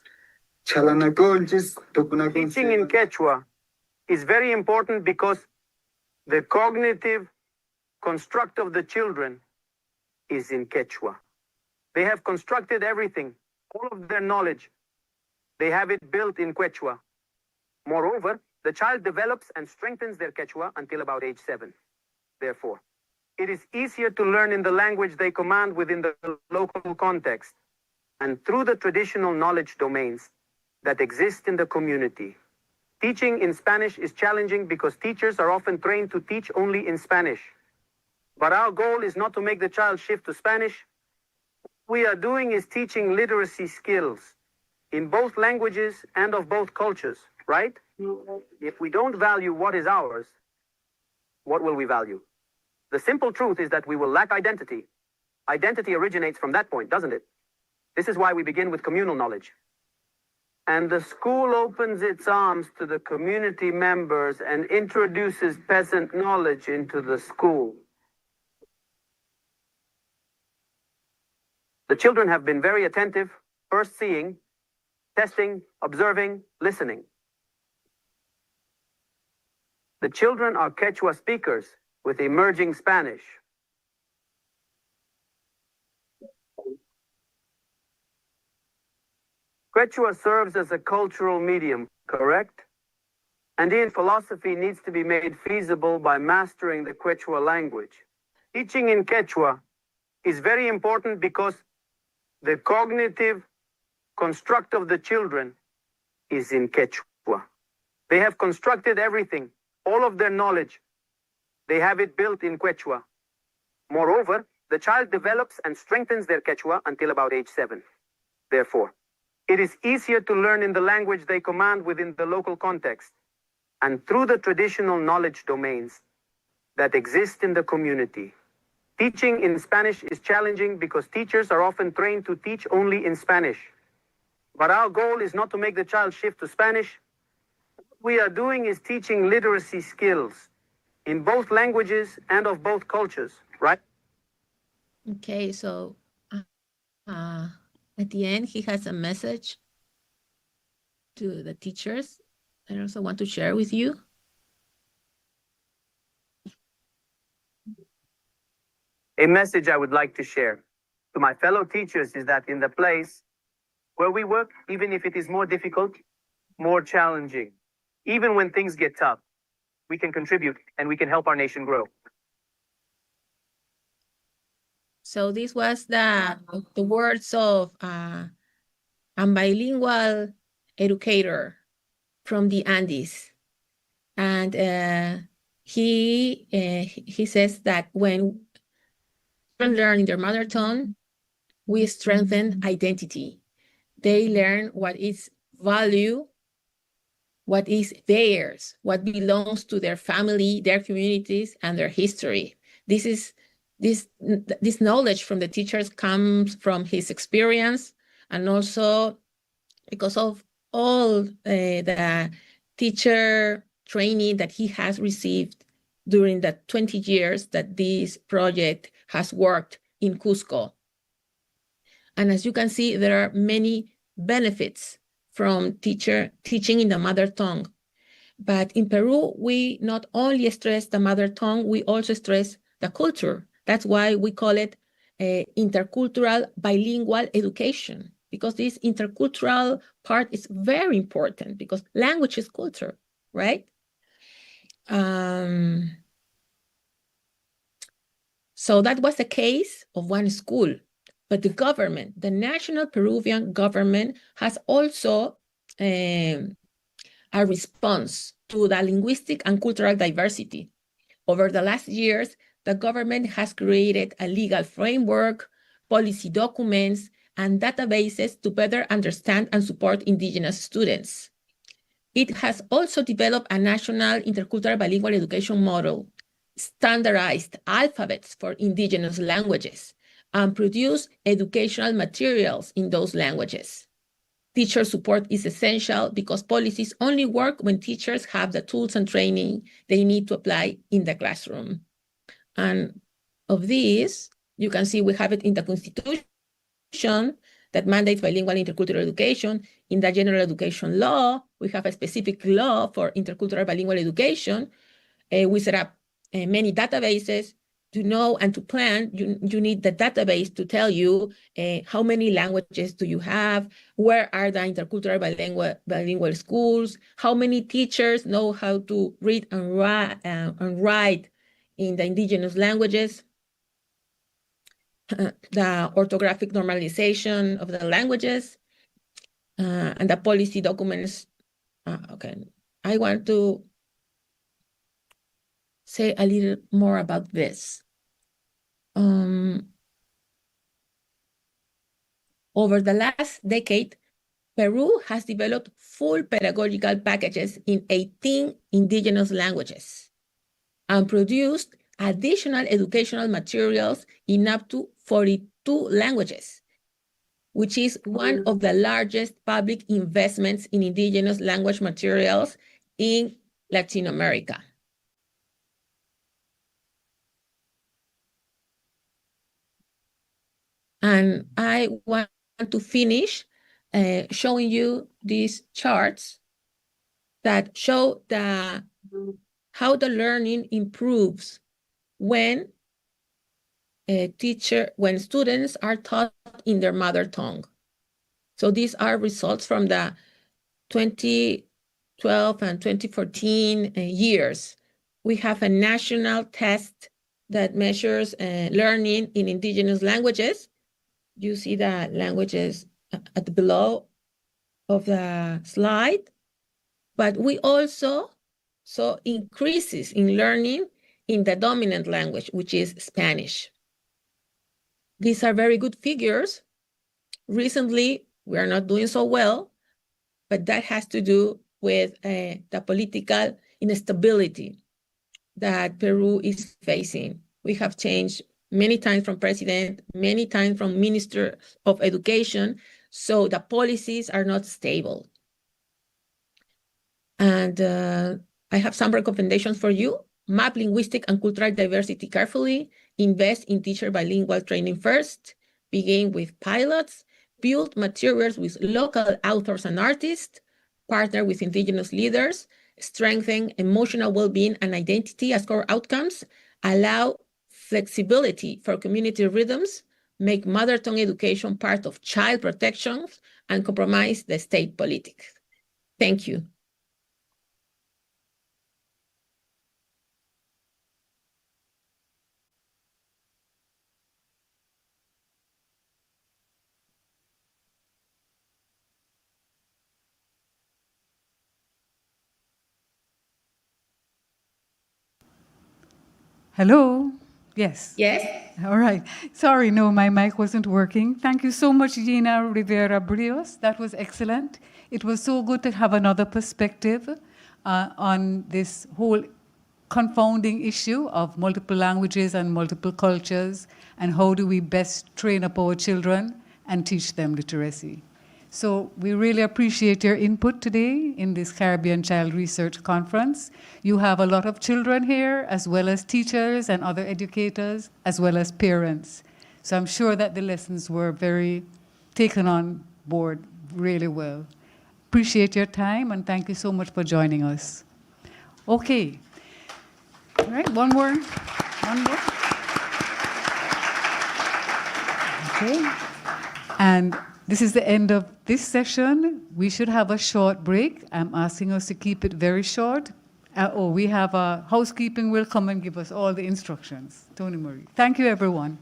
Teaching in Quechua is very important because the cognitive construct of the children is in Quechua. They have constructed everything, all of their knowledge. They have it built in Quechua. Moreover, the child develops and strengthens their Quechua until about age 7. Therefore, it is easier to learn in the language they command within the local context and through the traditional knowledge domains that exist in the community. Teaching in Spanish is challenging because teachers are often trained to teach only in Spanish. But our goal is not to make the child shift to Spanish. What we are doing is teaching literacy skills in both languages and of both cultures, right? If we don't value what is ours, what will we value? The simple truth is that we will lack identity. Identity originates from that point, doesn't it? This is why we begin with communal knowledge. And the school opens its arms to the community members and introduces peasant knowledge into the school. The children have been very attentive, first seeing, testing, observing, listening. The children are Quechua speakers with emerging Spanish. Quechua serves as a cultural medium, correct? And in philosophy needs to be made feasible by mastering the Quechua language. Teaching in Quechua is very important because the cognitive construct of the children is in Quechua. They have constructed everything, all of their knowledge. They have it built in Quechua. Moreover, the child develops and strengthens their Quechua until about age 7. Therefore, it is easier to learn in the language they command within the local context and through the traditional knowledge domains that exist in the community. Teaching in Spanish is challenging because teachers are often trained to teach only in Spanish. But our goal is not to make the child shift to Spanish. What we are doing is teaching literacy skills in both languages and of both cultures, right? Okay, so at the end, he has a message to the teachers I also want to share with you. A message I would like to share to my fellow teachers is that in the place where we work, even if it is more difficult, more challenging, even when things get tough, we can contribute and we can help our nation grow. So this was the words of a bilingual educator from the Andes. And he says that when children learn in their mother tongue, we strengthen identity. They learn what is value, what is theirs, what belongs to their family, their communities, and their history. This knowledge from the teachers comes from his experience, and also because of all the teacher training that he has received during the 20 years that this project has worked in Cusco. And as you can see, there are many benefits from teaching in the mother tongue. But in Peru, we not only stress the mother tongue, we also stress the culture. That's why we call it intercultural bilingual education, because this intercultural part is very important because language is culture, right? So that was the case of one school. But the government, the national Peruvian government, has also a response to the linguistic and cultural diversity. Over the last years, the government has created a legal framework, policy documents, and databases to better understand and support indigenous students. It has also developed a national intercultural bilingual education model, standardized alphabets for indigenous languages, and produce educational materials in those languages. Teacher support is essential because policies only work when teachers have the tools and training they need to apply in the classroom. And of this, you can see we have it in the Constitution that mandates bilingual intercultural education. In the general education law, we have a specific law for intercultural bilingual education. We set up many databases. To know and to plan, you need the database to tell you how many languages do you have, where are the intercultural bilingual schools, how many teachers know how to read and write in the indigenous languages, the orthographic normalization of the languages, and the policy documents. Okay, I want to say a little more about this. Over the last decade, Peru has developed full pedagogical packages in 18 indigenous languages and produced additional educational materials in up to 42 languages, which is one of the largest public investments in indigenous language materials in Latin America. And I want to finish showing you these charts that show how the learning improves when students are taught in their mother tongue. So these are results from the 2012 and 2014 years. We have a national test that measures learning in indigenous languages. You see the languages at the below of the slide, but we also saw increases in learning in the dominant language, which is Spanish. These are very good figures. Recently, we are not doing so well, but that has to do with the political instability that Peru is facing. We have changed many times from president, many times from minister of education, so the policies are not stable. And I have some recommendations for you. Map linguistic and cultural diversity carefully, invest in teacher bilingual training first, begin with pilots, build materials with local authors and artists, partner with indigenous leaders, strengthen emotional well-being and identity as core outcomes, allow flexibility for community rhythms, make mother tongue education part of child protection, and compromise the state politics. Thank you. Hello? Yes. Yes. All right. Sorry, no, my mic wasn't working. Thank you so much, Gina Rivera Brios. That was excellent. It was so good to have another perspective on this whole confounding issue of multiple languages and multiple cultures, and how do we best train up our children and teach them literacy. So we really appreciate your input today in this Caribbean Child Research Conference. You have a lot of children here, as well as teachers and other educators, as well as parents. So I'm sure that the lessons were very taken on board really well. Appreciate your time, and thank you so much for joining us. Okay. All right, one more. Okay. And this is the end of this session. We should have a short break. I'm asking us to keep it very short. We have a housekeeping will come and give us all the instructions. Tony Marie. Thank you, everyone.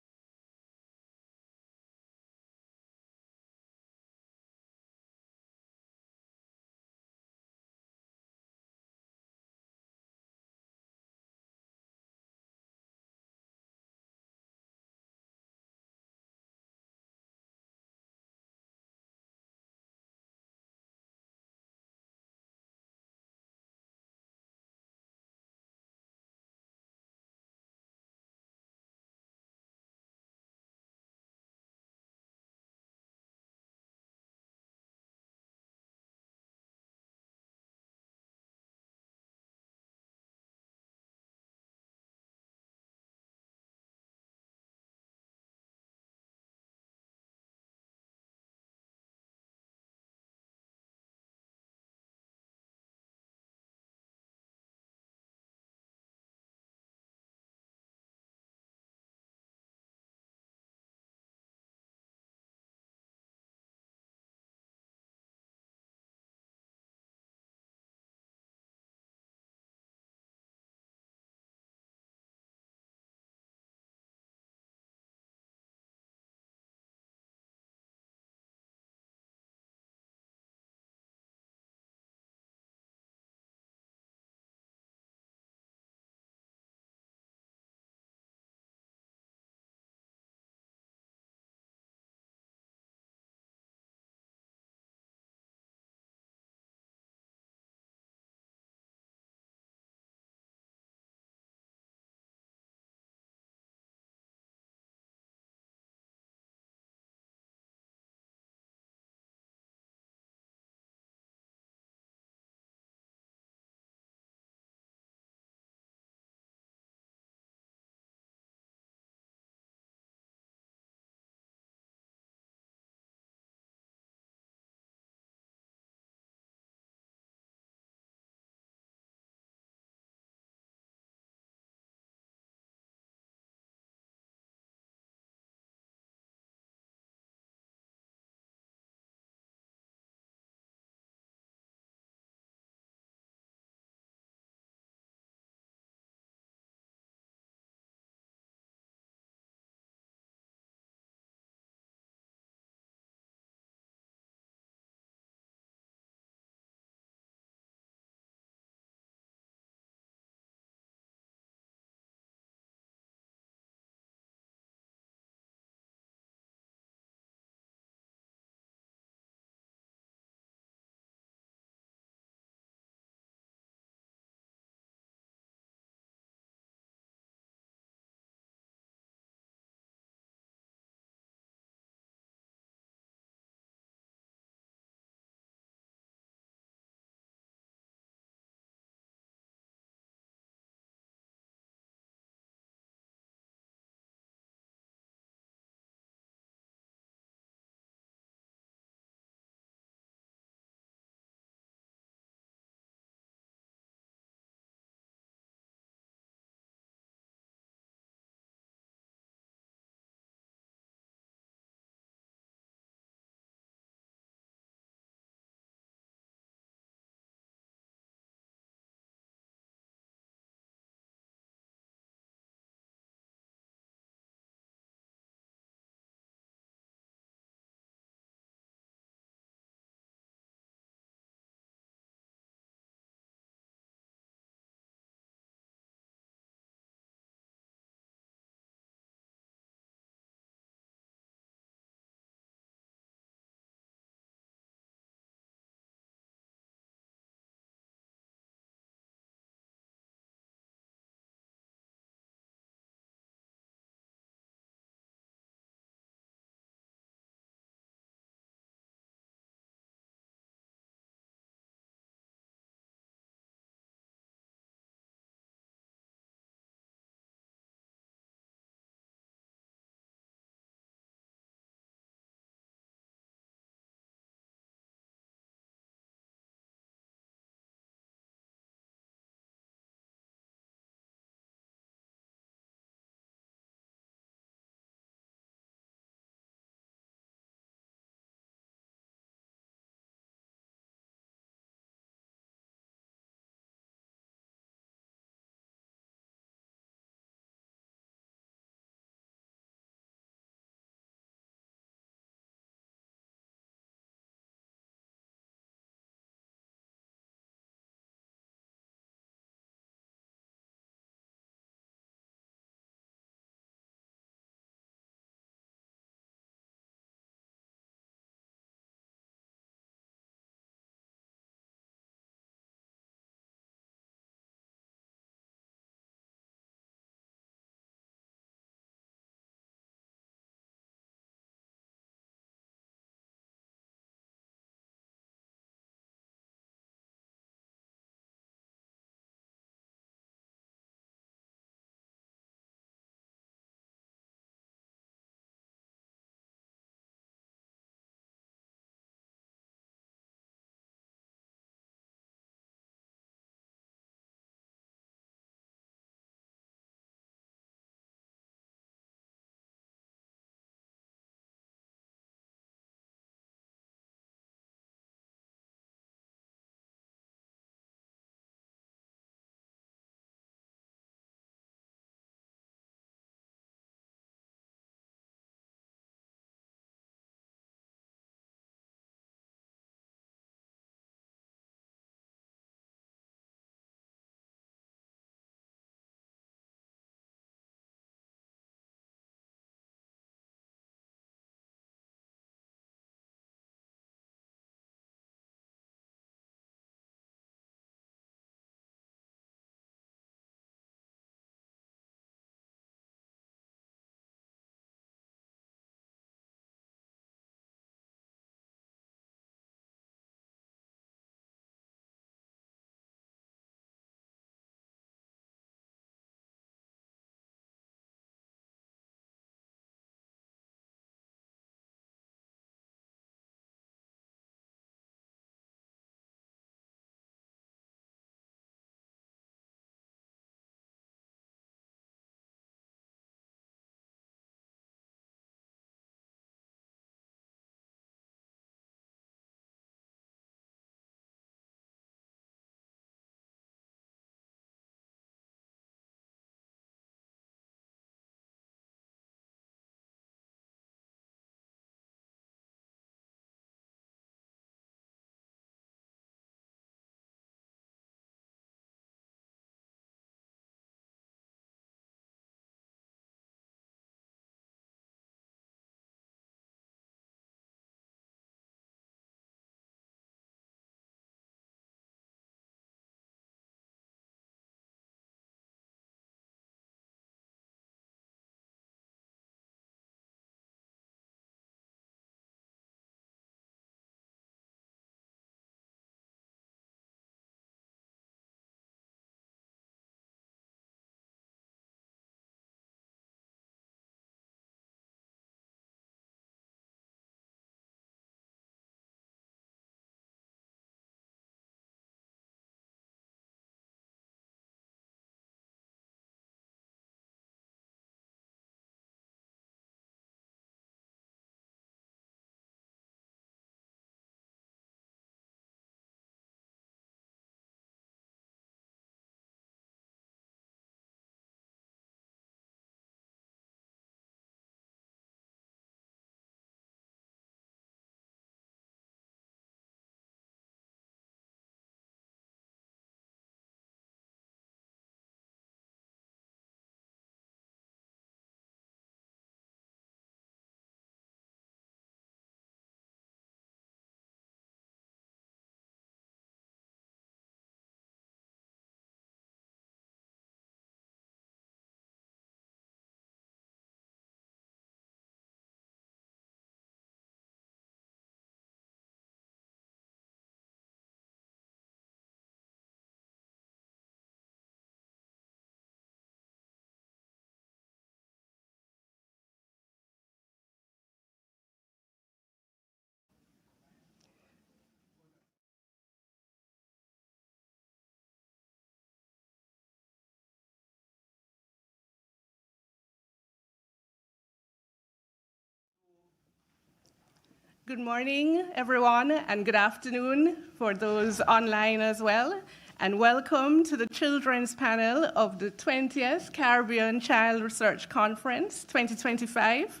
Good morning, everyone, and good afternoon for those online as well. And welcome to the children's panel of the 20th Caribbean Child Research Conference 2025,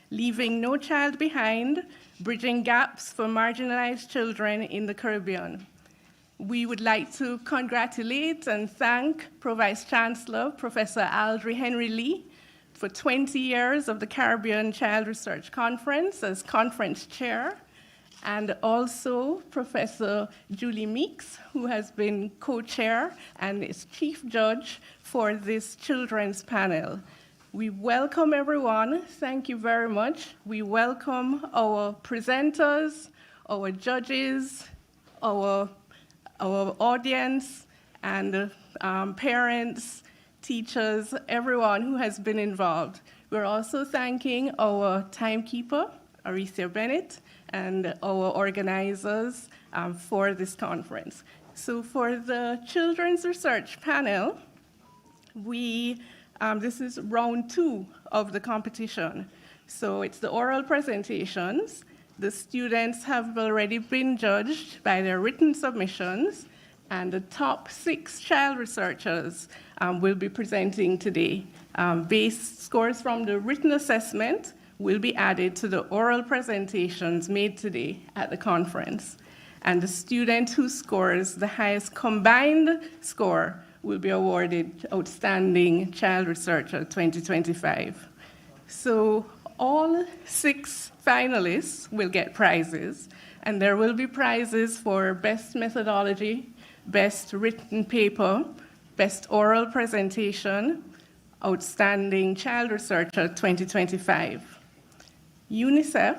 Leaving No Child Behind, Bridging Gaps for Marginalized Children in the Caribbean. We would like to congratulate and thank Pro-Vice Chancellor, Professor Aldry Henry Lee, for 20 years of the Caribbean Child Research Conference as conference chair, and also Professor Julie Meeks, who has been co-chair and is chief judge for this children's panel. We welcome everyone. Thank you very much. We welcome our presenters, our judges, our audience, and parents, teachers, everyone who has been involved. We're also thanking our timekeeper, Aricia Bennett, and our organizers for this conference. So for the Children's Research Panel, this is round 2 of the competition. So it's the oral presentations. The students have already been judged by their written submissions, and the top 6 child researchers will be presenting today. Base scores from the written assessment will be added to the oral presentations made today at the conference. And the student who scores the highest combined score will be awarded Outstanding Child Researcher 2025. So all 6 finalists will get prizes, and there will be prizes for best methodology, best written paper, best oral presentation, Outstanding Child Researcher 2025. UNICEF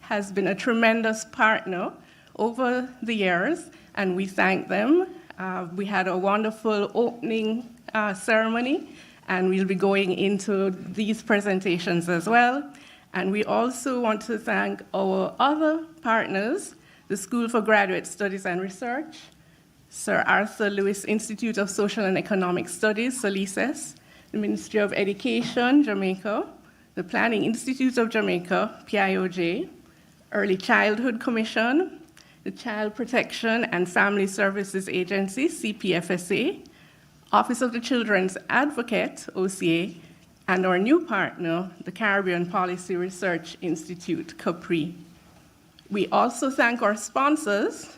has been a tremendous partner over the years, and we thank them. We had a wonderful opening ceremony, and we'll be going into these presentations as well. And we also want to thank our other partners, the School for Graduate Studies and Research, Sir Arthur Lewis Institute of Social and Economic Studies, SOLICES, the Ministry of Education, Jamaica, the Planning Institute of Jamaica, PIOJ, Early Childhood Commission, the Child Protection and Family Services Agency, CPFSA, Office of the Children's Advocate, OCA, and our new partner, the Caribbean Policy Research Institute, CAPRI. We also thank our sponsors,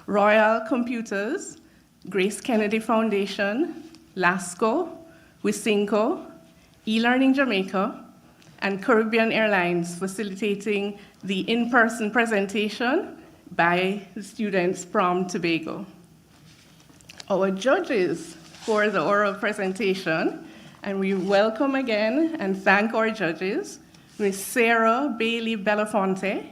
Royal Computers, Grace Kennedy Foundation, LASCO, Wisinco, eLearning Jamaica, and Caribbean Airlines facilitating the in-person presentation by the students from Tobago. Our judges for the oral presentation, and we welcome again and thank our judges, Ms. Sarah Bailey Belafonte,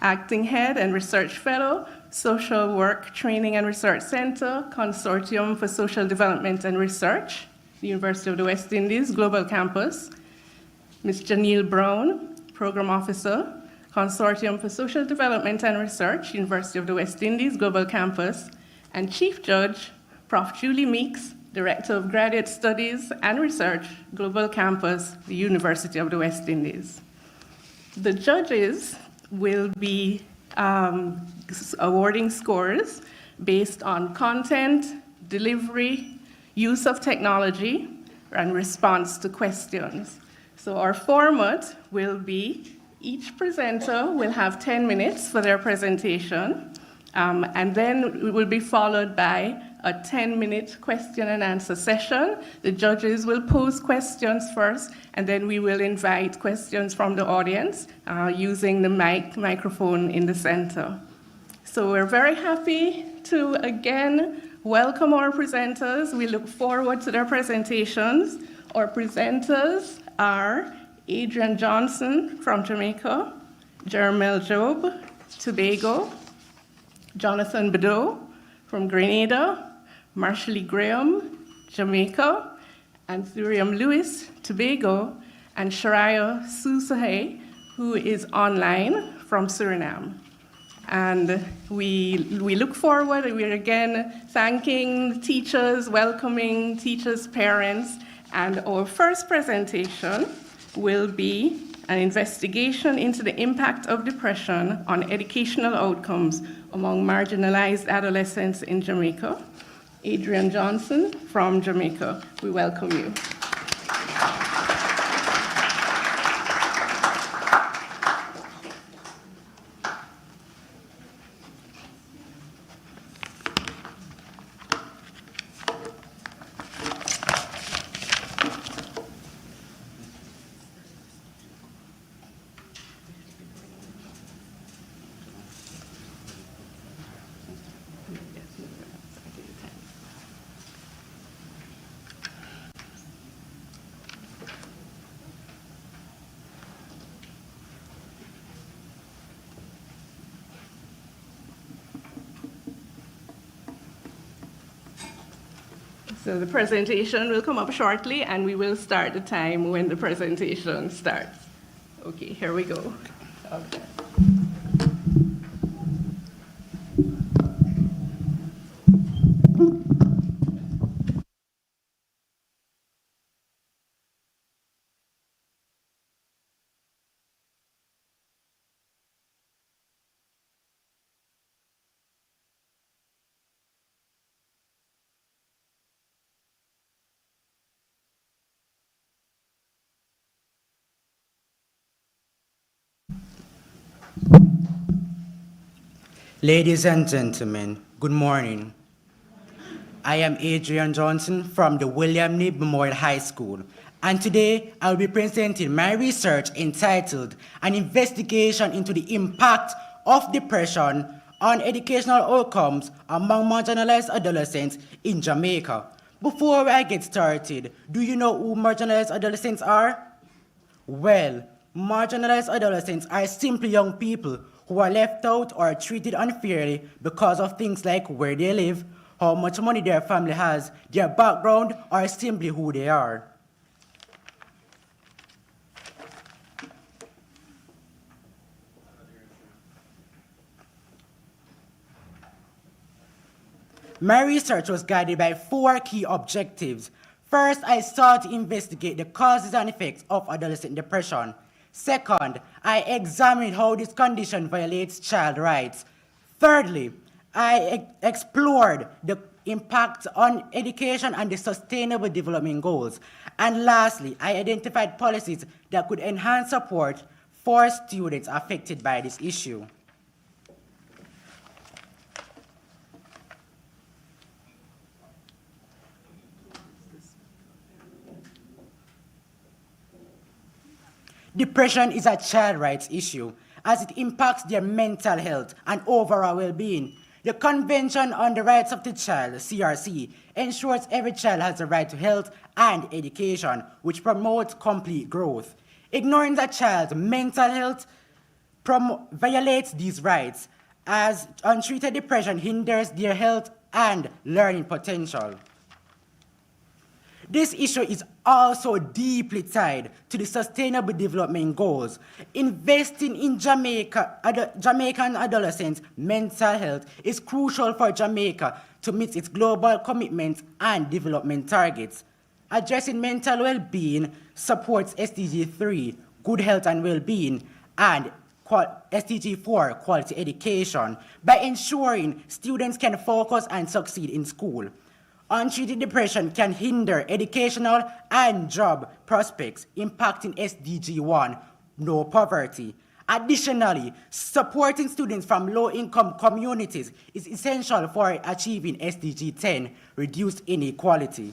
Acting Head and Research Fellow, Social Work Training and Research Center, Consortium for Social Development and Research, the University of the West Indies, Global Campus, Ms. Janelle Brown, Program Officer, Consortium for Social Development and Research, University of the West Indies, Global Campus, and Chief Judge, Prof. Julie Meeks, Director of Graduate Studies and Research, Global Campus, the University of the West Indies. The judges will be awarding scores based on content, delivery, use of technology, and response to questions. So our format will be each presenter will have 10 minutes for their presentation, and then it will be followed by a 10-minute question and answer session. The judges will pose questions first, and then we will invite questions from the audience using the microphone in the center. So we're very happy to again welcome our presenters. We look forward to their presentations. Our presenters are Adrian Johnson from Jamaica, Jermel Job, Tobago, Jonathan Bedeau from Grenada, Marshallie Graham, Jamaica, and Thuriam Lewis, Tobago, and Shariah Susahe, who is online from Suriname. And we look forward, and we're again thanking teachers, welcoming teachers, parents, and our first presentation will be an investigation into the impact of depression on educational outcomes among marginalized adolescents in Jamaica. Adrian Johnson from Jamaica, we welcome you. So the presentation will come up shortly, and we will start the time when the presentation starts. Okay, here we go. Okay. Ladies and gentlemen, good morning. I am Adrian Johnson from the William Knibb Memorial High School, and today I will be presenting my research entitled An Investigation into the Impact of Depression on Educational Outcomes Among Marginalized Adolescents in Jamaica. Before I get started, do you know who marginalized adolescents are? Well, marginalized adolescents are simply young people who are left out or treated unfairly because of things like where they live, how much money their family has, their background, or simply who they are. My research was guided by 4 key objectives. First, I sought to investigate the causes and effects of adolescent depression. Second, I examined how this condition violates child rights. Thirdly, I explored the impact on education and the sustainable development goals. And lastly, I identified policies that could enhance support for students affected by this issue. Depression is a child rights issue as it impacts their mental health and overall well-being. The Convention on the Rights of the Child, CRC, ensures every child has the right to health and education, which promotes complete growth. Ignoring a child's mental health violates these rights, as untreated depression hinders their health and learning potential. This issue is also deeply tied to the Sustainable Development Goals. Investing in Jamaican adolescents' mental health is crucial for Jamaica to meet its global commitments and development targets. Addressing mental well-being supports SDG 3, good health and well-being, and SDG 4, quality education, by ensuring students can focus and succeed in school. Untreated depression can hinder educational and job prospects, impacting SDG 1, no poverty. Additionally, supporting students from low-income communities is essential for achieving SDG 10, reduced inequality.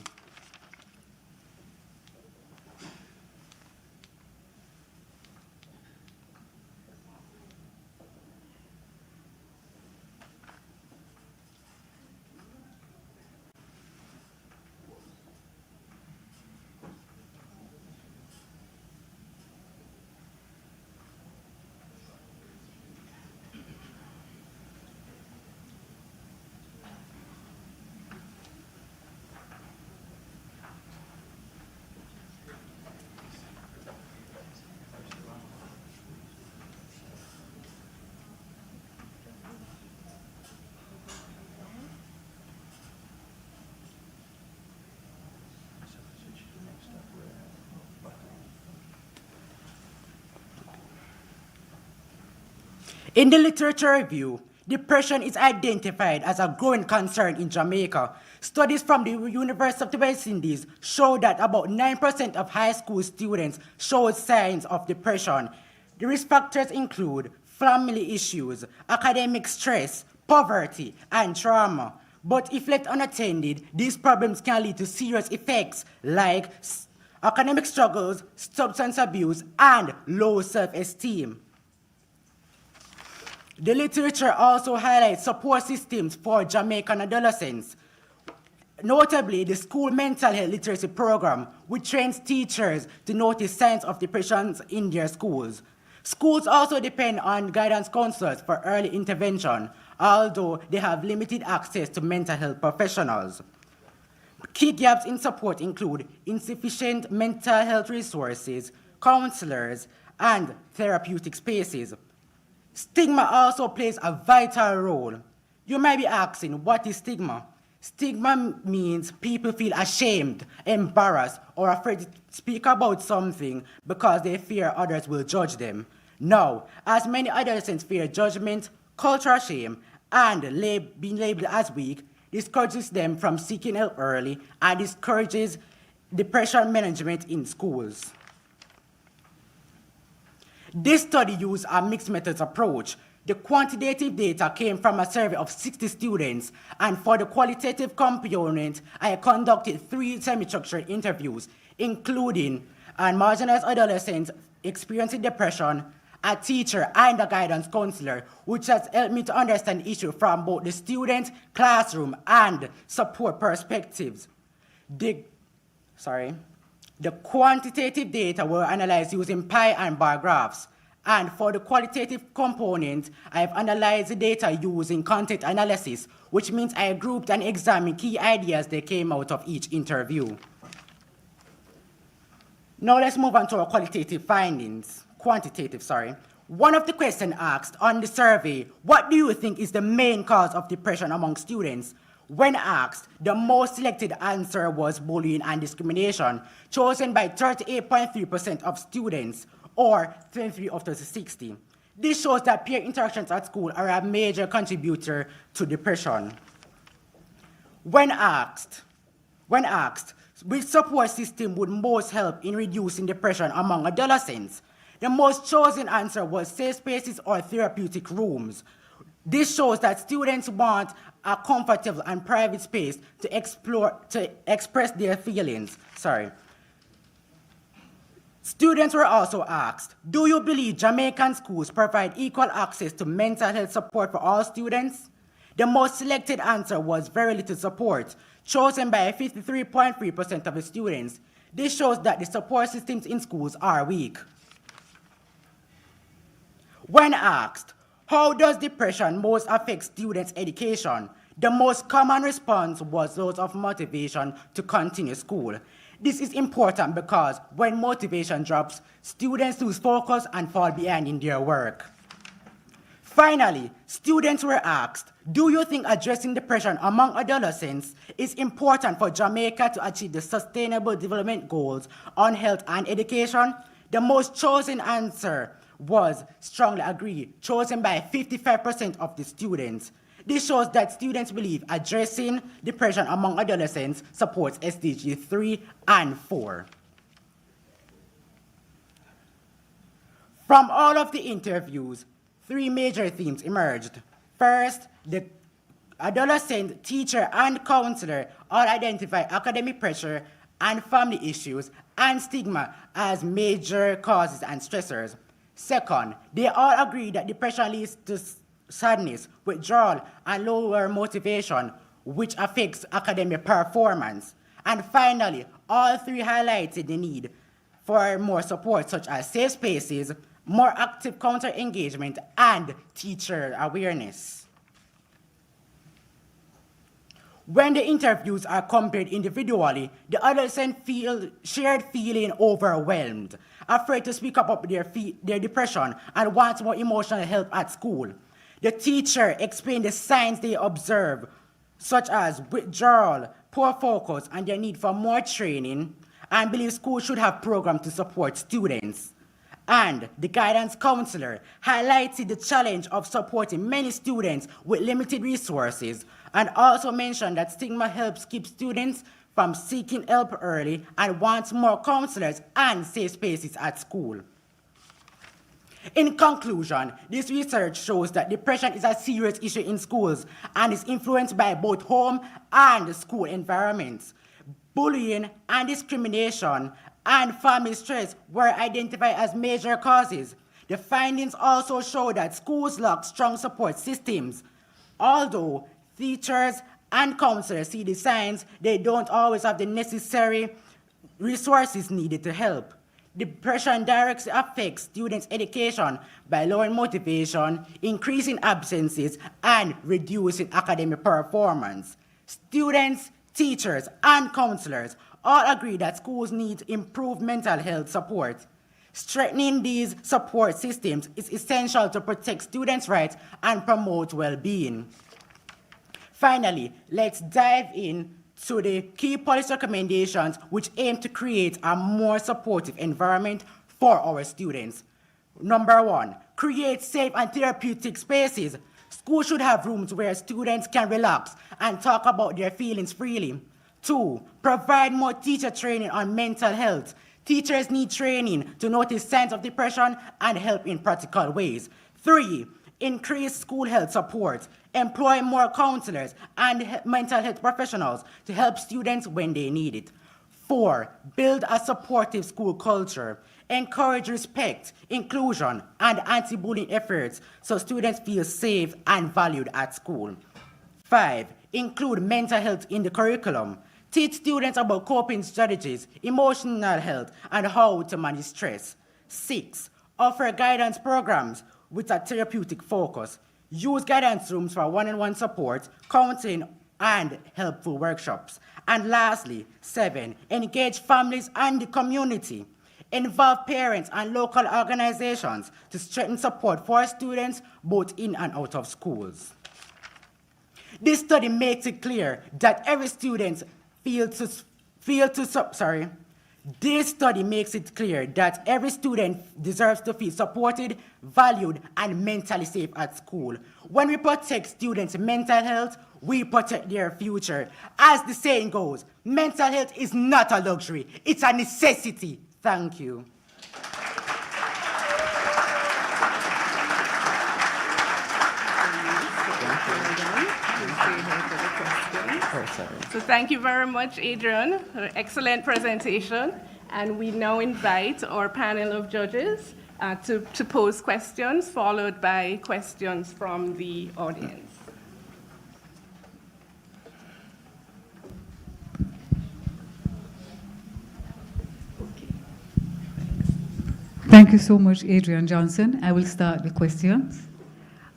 In the literature review, depression is identified as a growing concern in Jamaica. Studies from the University of the West Indies show that about 9% of high school students showed signs of depression. The risk factors include family issues, academic stress, poverty, and trauma. But if left unattended, these problems can lead to serious effects like academic struggles, substance abuse, and low self-esteem. The literature also highlights support systems for Jamaican adolescents. Notably, the school mental health literacy program, which trains teachers to notice signs of depression in their schools. Schools also depend on guidance counselors for early intervention, although they have limited access to mental health professionals. Key gaps in support include insufficient mental health resources, counselors, and therapeutic spaces. Stigma also plays a vital role. You might be asking, what is stigma? Stigma means people feel ashamed, embarrassed, or afraid to speak about something because they fear others will judge them. Now, as many adolescents fear judgment, cultural shame, and being labeled as weak, discourages them from seeking help early and discourages depression management in schools. This study used a mixed methods approach. The quantitative data came from a survey of 60 students, and for the qualitative component, I conducted 3 semi-structured interviews, including a marginalized adolescent experiencing depression, a teacher, and a guidance counselor, which has helped me to understand the issue from both the student, classroom, and support perspectives. The quantitative data were analyzed using pie and bar graphs. And for the qualitative component, I have analyzed the data using content analysis, which means I grouped and examined key ideas that came out of each interview. Now let's move on to our quantitative findings. One of the questions asked on the survey, what do you think is the main cause of depression among students? When asked, the most selected answer was bullying and discrimination, chosen by 38.3% of students, or 23 of the 60. This shows that peer interactions at school are a major contributor to depression. When asked, which support system would most help in reducing depression among adolescents, the most chosen answer was safe spaces or therapeutic rooms. This shows that students want a comfortable and private space to express their feelings. Students were also asked, do you believe Jamaican schools provide equal access to mental health support for all students? The most selected answer was very little support, chosen by 53.3% of the students. This shows that the support systems in schools are weak. When asked, how does depression most affect students' education? The most common response was those of motivation to continue school. This is important because when motivation drops, students lose focus and fall behind in their work. Finally, students were asked, do you think addressing depression among adolescents is important for Jamaica to achieve the Sustainable Development Goals on health and education? The most chosen answer was strongly agree, chosen by 55% of the students. This shows that students believe addressing depression among adolescents supports SDG 3 and 4. From all of the interviews, 3 major themes emerged. First, the adolescent, teacher, and counselor all identify academic pressure and family issues and stigma as major causes and stressors. Second, they all agree that depression leads to sadness, withdrawal, and lower motivation, which affects academic performance. And finally, all 3 highlighted the need for more support, such as safe spaces, more active counter engagement, and teacher awareness. When the interviews are compared individually, the adolescent shared feeling overwhelmed, afraid to speak up about their depression, and wants more emotional help at school. The teacher explained the signs they observe, such as withdrawal, poor focus, and their need for more training, and believes schools should have programs to support students. And the guidance counselor highlighted the challenge of supporting many students with limited resources and also mentioned that stigma helps keep students from seeking help early and wants more counselors and safe spaces at school. In conclusion, this research shows that depression is a serious issue in schools and is influenced by both home and school environments. Bullying and discrimination and family stress were identified as major causes. The findings also show that schools lack strong support systems. Although teachers and counselors see the signs, they don't always have the necessary resources needed to help. Depression directly affects students' education by lowering motivation, increasing absences, and reducing academic performance. Students, teachers, and counselors all agree that schools need improved mental health support. Strengthening these support systems is essential to protect students' rights and promote well-being. Finally, let's dive in to the key policy recommendations which aim to create a more supportive environment for our students. Number 1, create safe and therapeutic spaces. Schools should have rooms where students can relax and talk about their feelings freely. 2, provide more teacher training on mental health. Teachers need training to notice signs of depression and help in practical ways. 3, increase school health support. Employ more counselors and mental health professionals to help students when they need it. 4, build a supportive school culture. Encourage respect, inclusion, and anti-bullying efforts so students feel safe and valued at school. 5, include mental health in the curriculum. Teach students about coping strategies, emotional health, and how to manage stress. 6, offer guidance programs with a therapeutic focus. Use guidance rooms for one-on-one support, counseling, and helpful workshops. And lastly, 7, engage families and the community. Involve parents and local organizations to strengthen support for students both in and out of schools. This study makes it clear that every student This study makes it clear that every student deserves to feel supported, valued, and mentally safe at school. When we protect students' mental health, we protect their future. As the saying goes, mental health is not a luxury, it's a necessity. Thank you. So thank you very much, Adrian, for an excellent presentation. And we now invite our panel of judges to pose questions, followed by questions from the audience. Thank you so much, Adrian Johnson. I will start the questions.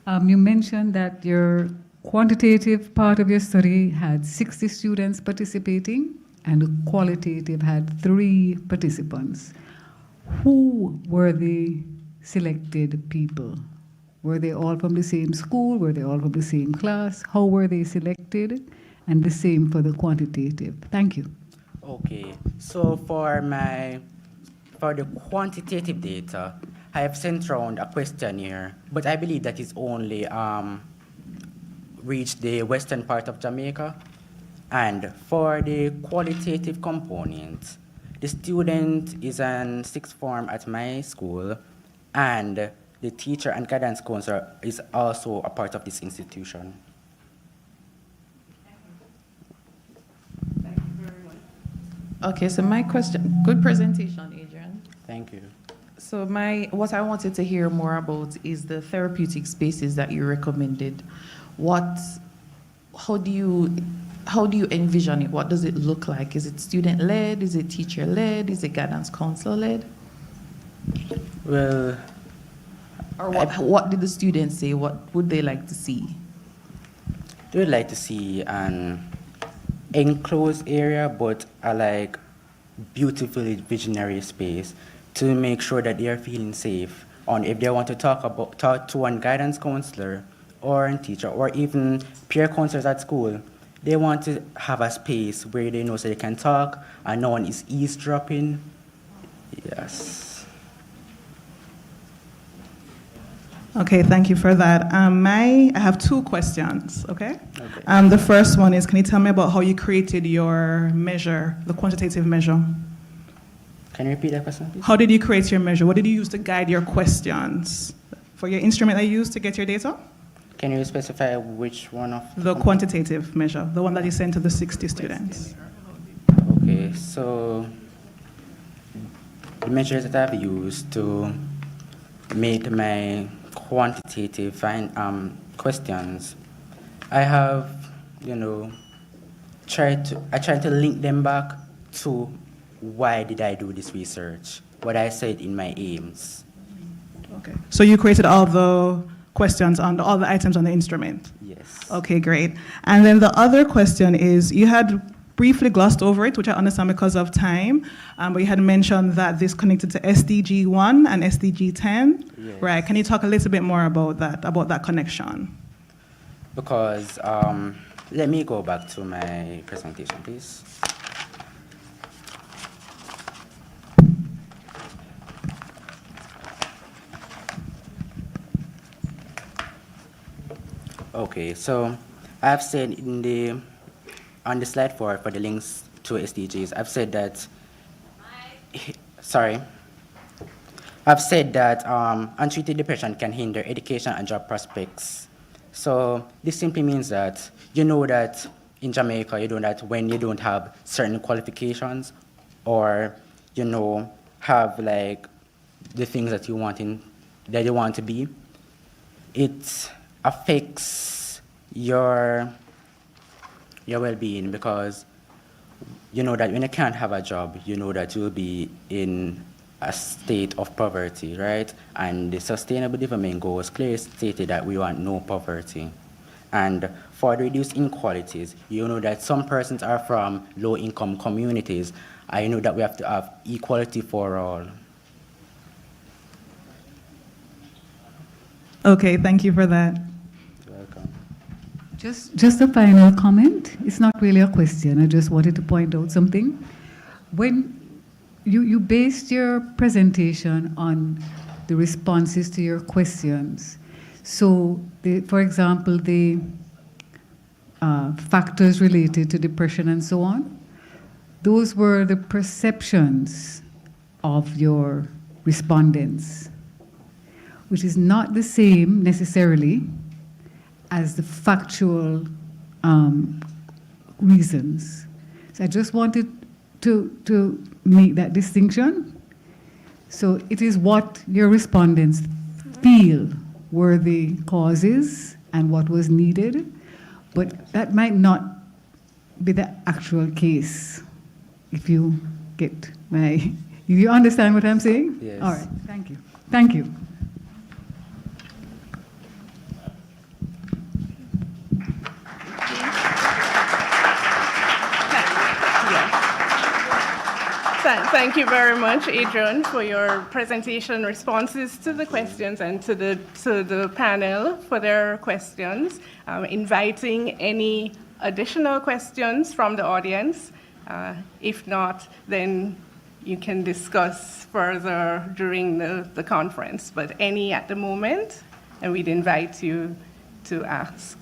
You mentioned that your quantitative part of your study had 60 students participating, and the qualitative had 3 participants. Who were the selected people? Were they all from the same school? Were they all from the same class? How were they selected? And the same for the quantitative. Thank you. Okay, so for the quantitative data, I have sent around a questionnaire, but I believe that it's only reached the western part of Jamaica. And for the qualitative component, the student is in 6th form at my school, and the teacher and guidance counselor is also a part of this institution. Thank you very much. Okay, so my question, good presentation, Adrian. Thank you. So what I wanted to hear more about is the therapeutic spaces that you recommended. How do you envision it? What does it look like? Is it student-led? Is it teacher-led? Is it guidance counselor-led? Well, or what did the students say? What would they like to see? They would like to see an enclosed area, but a beautifully visionary space to make sure that they are feeling safe. On if they want to talk to one guidance counselor or a teacher or even peer counselors at school, they want to have a space where they know so they can talk and no one is eavesdropping. Yes. Okay, thank you for that. I have two questions, okay? The first one is, can you tell me about how you created your measure, the quantitative measure? Can you repeat that question, please? How did you create your measure? What did you use to guide your questions? For your instrument that you used to get your data? Can you specify which one of The quantitative measure, the one that you sent to the 60 students. Okay, so the measures that I've used to make my quantitative questions, I have, tried to link them back to why did I do this research, what I said in my aims. Okay. So you created all the questions on all the items on the instrument? Yes. Okay, great. And then the other question is, you had briefly glossed over it, which I understand because of time, but you had mentioned that this connected to SDG 1 and SDG 10, Yes. right? Can you talk a little bit more about that connection? Because, let me go back to my presentation, please. Okay, so I've said on the slide for the links to SDGs, I've said that, untreated depression can hinder education and job prospects. So this simply means that that in Jamaica, that when you don't have certain qualifications or, have like the things that you want to be, it affects your well-being, because that when you can't have a job, that you'll be in a state of poverty, right? And the Sustainable Development Goals clearly stated that we want no poverty. And for the reduced inequalities, that some persons are from low-income communities. I know that we have to have equality for all. Okay, thank you for that. You're welcome. Just a final comment. It's not really a question. I just wanted to point out something. When you based your presentation on the responses to your questions, so for example, the factors related to depression and so on, those were the perceptions of your respondents, which is not the same necessarily as the factual reasons. So I just wanted to make that distinction. So it is what your respondents feel were the causes and what was needed, but that might not be the actual case, if you get you understand what I'm saying? Yes. All right, thank you. Thank you. Thank you very much, Adrian, for your presentation responses to the questions and to the panel for their questions. Inviting any additional questions from the audience. If not, then you can discuss further during the conference. But any at the moment, and we'd invite you to ask.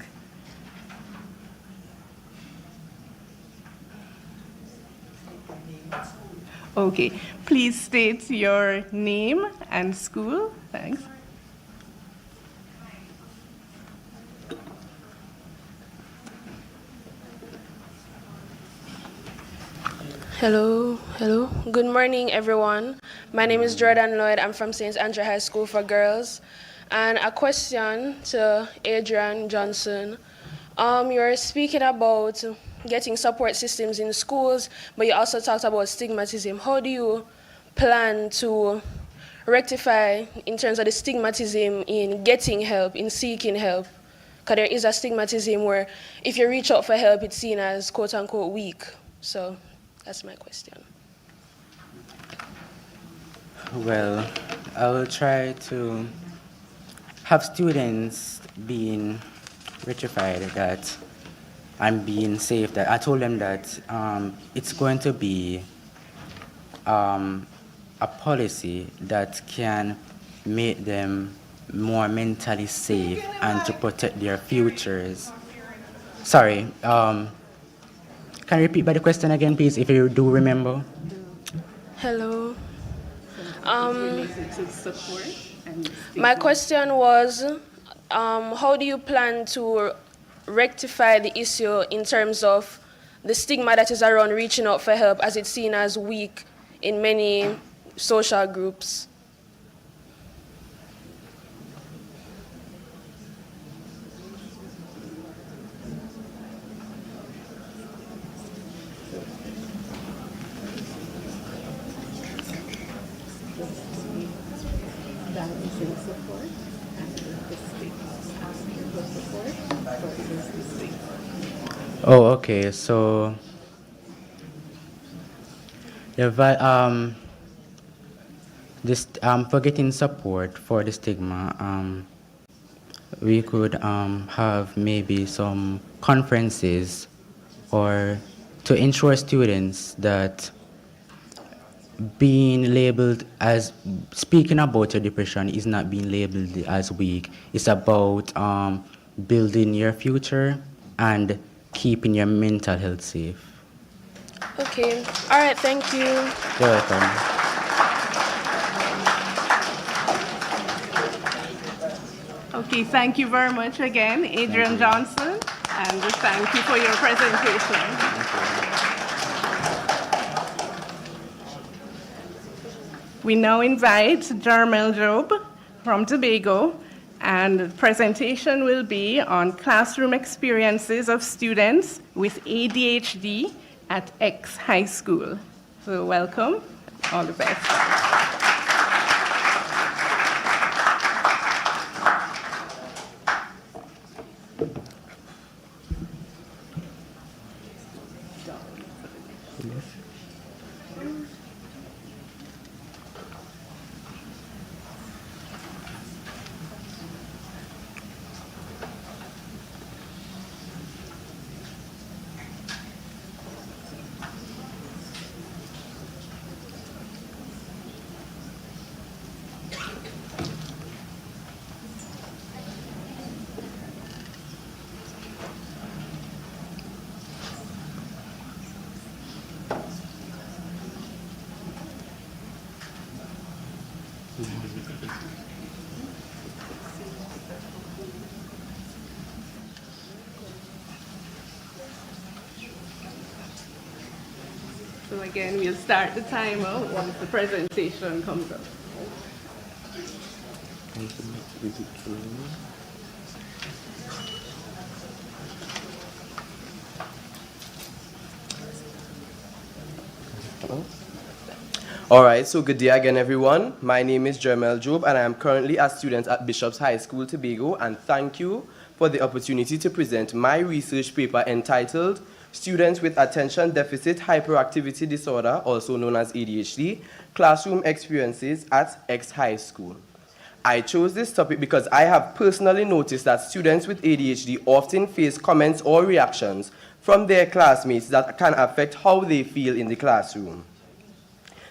Okay, please state your name and school. Thanks. Hello. Good morning, everyone. My name is Jordan Lloyd. I'm from St. Andrew High School for Girls. And a question to Adrian Johnson. You're speaking about getting support systems in schools, but you also talked about stigmatism. How do you plan to rectify in terms of the stigmatism in getting help, in seeking help? Because there is a stigmatism where if you reach out for help, it's seen as quote unquote weak. So that's my question. Well, I will try to have students being rectified that I'm being safe. That I told them that it's going to be a policy that can make them more mentally safe and to protect their futures. Sorry, can you repeat by the question again, please, if you do remember? Hello. My question was, how do you plan to rectify the issue in terms of the stigma that is around reaching out for help, as it's seen as weak in many social groups? Oh, okay. So, for getting support for the stigma, we could have maybe some conferences or to ensure students that being labeled as speaking about your depression is not being labeled as weak. It's about building your future and keeping your mental health safe. Okay. All right. Thank you. You're welcome. Okay, thank you very much again, Adrian Johnson, and thank you for your presentation. We now invite Jermel Job from Tobago, and the presentation will be on classroom experiences of students with ADHD at X High School. So welcome, all the best. So again, we'll start the timer once the presentation comes up. All right, so good day again, everyone. My name is Jermel Job, and I am currently a student at Bishop's High School, Tobago, and thank you for the opportunity to present my research paper entitled Students with Attention Deficit Hyperactivity Disorder, also known as ADHD, Classroom Experiences at X High School. I chose this topic because I have personally noticed that students with ADHD often face comments or reactions from their classmates that can affect how they feel in the classroom.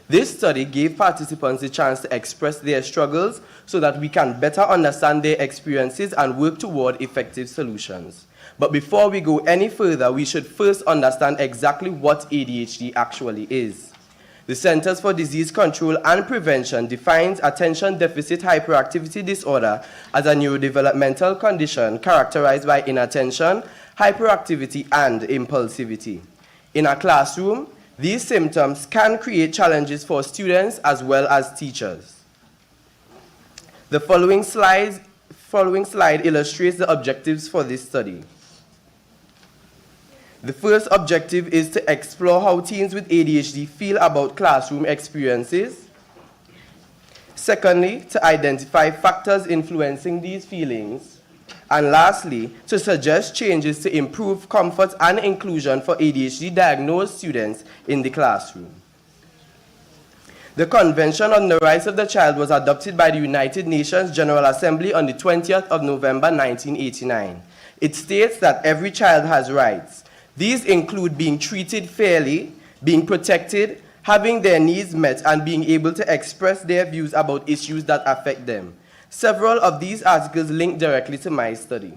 This study gave participants the chance to express their struggles so that we can better understand their experiences and work toward effective solutions. But before we go any further, we should first understand exactly what ADHD actually is. The Centers for Disease Control and Prevention defines attention deficit hyperactivity disorder as a neurodevelopmental condition characterized by inattention, hyperactivity, and impulsivity. In a classroom, these symptoms can create challenges for students as well as teachers. The following slide illustrates the objectives for this study. The first objective is to explore how teens with ADHD feel about classroom experiences. Secondly, to identify factors influencing these feelings. And lastly, to suggest changes to improve comfort and inclusion for ADHD-diagnosed students in the classroom. The Convention on the Rights of the Child was adopted by the United Nations General Assembly on the 20th of November 1989. It states that every child has rights. These include being treated fairly, being protected, having their needs met, and being able to express their views about issues that affect them. Several of these articles link directly to my study.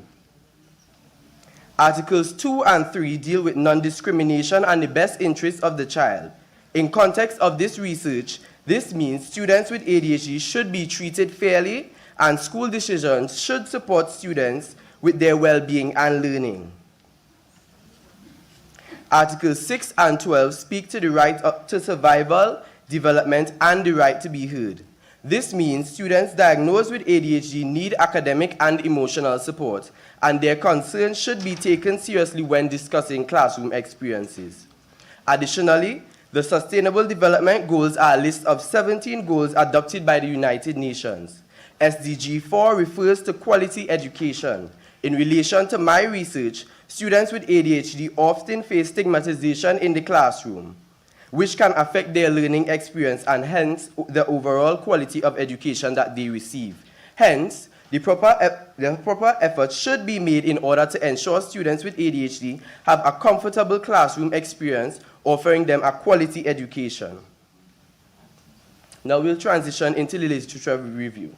Articles 2 and 3 deal with non-discrimination and the best interests of the child. In context of this research, this means students with ADHD should be treated fairly and school decisions should support students with their well-being and learning. Articles 6 and 12 speak to the right to survival, development, and the right to be heard. This means students diagnosed with ADHD need academic and emotional support, and their concerns should be taken seriously when discussing classroom experiences. Additionally, the Sustainable Development Goals are a list of 17 goals adopted by the United Nations. SDG 4 refers to quality education. In relation to my research, students with ADHD often face stigmatization in the classroom, which can affect their learning experience and hence the overall quality of education that they receive. Hence, the proper effort should be made in order to ensure students with ADHD have a comfortable classroom experience, offering them a quality education. Now we'll transition into the literature review.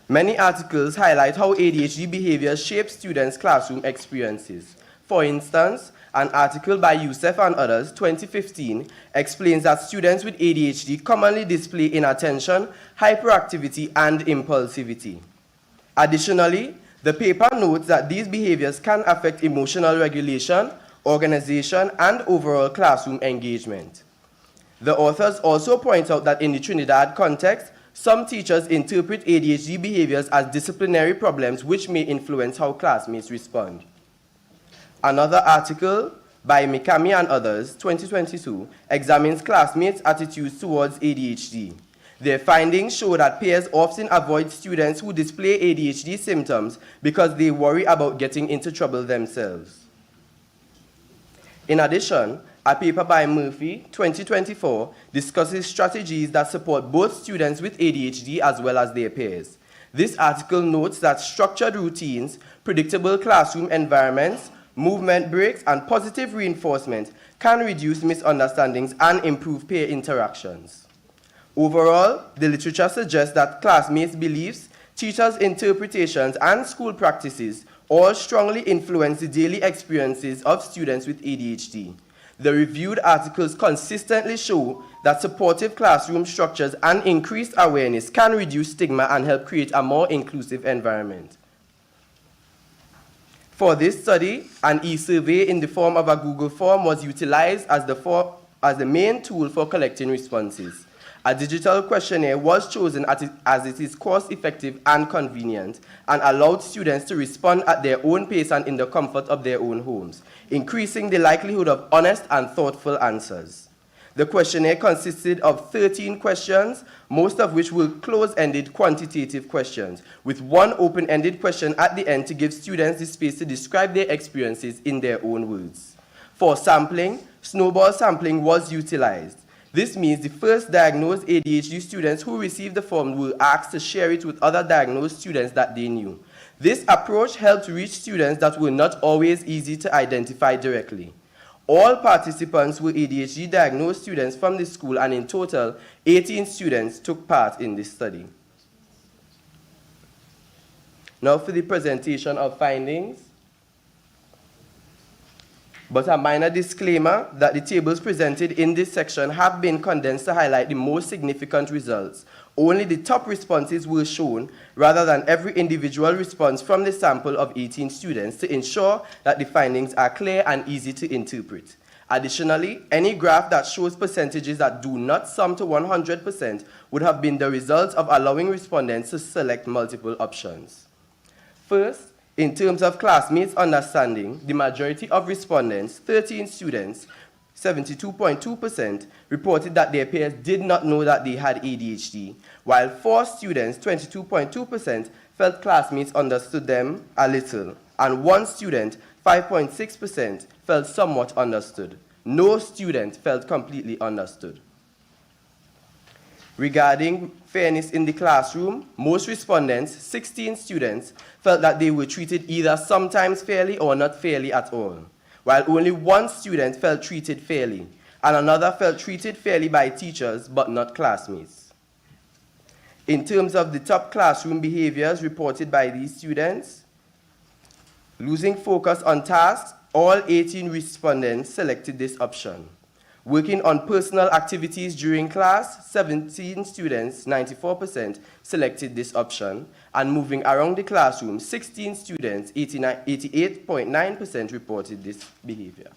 Many articles highlight how ADHD behavior shapes students' classroom experiences. For instance, an article by Youssef and others, 2015, explains that students with ADHD commonly display inattention, hyperactivity, and impulsivity. Additionally, the paper notes that these behaviors can affect emotional regulation, organization, and overall classroom engagement. The authors also point out that in the Trinidad context, some teachers interpret ADHD behaviors as disciplinary problems which may influence how classmates respond. Another article by Mikami and others, 2022, examines classmates' attitudes towards ADHD. Their findings show that peers often avoid students who display ADHD symptoms because they worry about getting into trouble themselves. In addition, a paper by Murphy, 2024, discusses strategies that support both students with ADHD as well as their peers. This article notes that structured routines, predictable classroom environments, movement breaks, and positive reinforcement can reduce misunderstandings and improve peer interactions. Overall, the literature suggests that classmates' beliefs, teachers' interpretations, and school practices all strongly influence the daily experiences of students with ADHD. The reviewed articles consistently show that supportive classroom structures and increased awareness can reduce stigma and help create a more inclusive environment. For this study, an e-survey in the form of a Google form was utilized as the main tool for collecting responses. A digital questionnaire was chosen as it is cost-effective and convenient and allowed students to respond at their own pace and in the comfort of their own homes, increasing the likelihood of honest and thoughtful answers. The questionnaire consisted of 13 questions, most of which were close-ended quantitative questions, with one open-ended question at the end to give students the space to describe their experiences in their own words. For sampling, snowball sampling was utilized. This means the first diagnosed ADHD students who received the form were asked to share it with other diagnosed students that they knew. This approach helped reach students that were not always easy to identify directly. All participants were ADHD diagnosed students from the school, and in total, 18 students took part in this study. Now for the presentation of findings. But a minor disclaimer that the tables presented in this section have been condensed to highlight the most significant results. Only the top responses were shown, rather than every individual response from the sample of 18 students, to ensure that the findings are clear and easy to interpret. Additionally, any graph that shows percentages that do not sum to 100% would have been the result of allowing respondents to select multiple options. First, in terms of classmates' understanding, the majority of respondents, 13 students, 72.2%, reported that their peers did not know that they had ADHD, while 4 students, 22.2%, felt classmates understood them a little, and 1 student, 5.6%, felt somewhat understood. No student felt completely understood. Regarding fairness in the classroom, most respondents, 16 students, felt that they were treated either sometimes fairly or not fairly at all, while only 1 student felt treated fairly, and another felt treated fairly by teachers but not classmates. In terms of the top classroom behaviors reported by these students, losing focus on tasks, all 18 respondents selected this option. Working on personal activities during class, 17 students, 94%, selected this option. And moving around the classroom, 16 students, 88.9%, reported this behavior.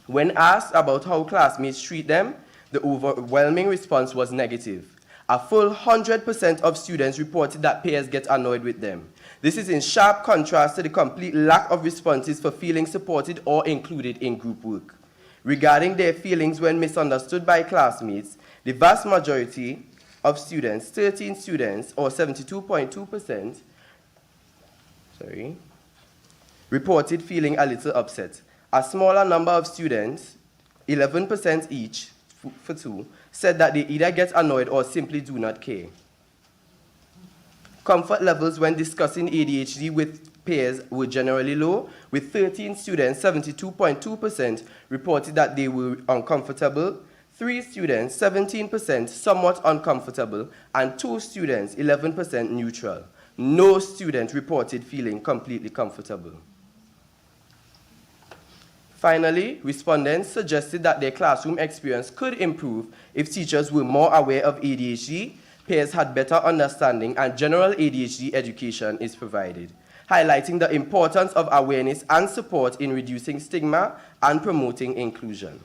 When asked about how classmates treat them, the overwhelming response was negative. A full 100% of students reported that peers get annoyed with them. This is in sharp contrast to the complete lack of responses for feeling supported or included in group work. Regarding their feelings when misunderstood by classmates, the vast majority of students, 13 students, or 72.2%, reported feeling a little upset. A smaller number of students, 11% each for two, said that they either get annoyed or simply do not care. Comfort levels when discussing ADHD with peers were generally low, with 13 students, 72.2%, reported that they were uncomfortable, 3 students, 17%, somewhat uncomfortable, and 2 students, 11%, neutral. No student reported feeling completely comfortable. Finally, respondents suggested that their classroom experience could improve if teachers were more aware of ADHD, peers had better understanding, and general ADHD education is provided, highlighting the importance of awareness and support in reducing stigma and promoting inclusion.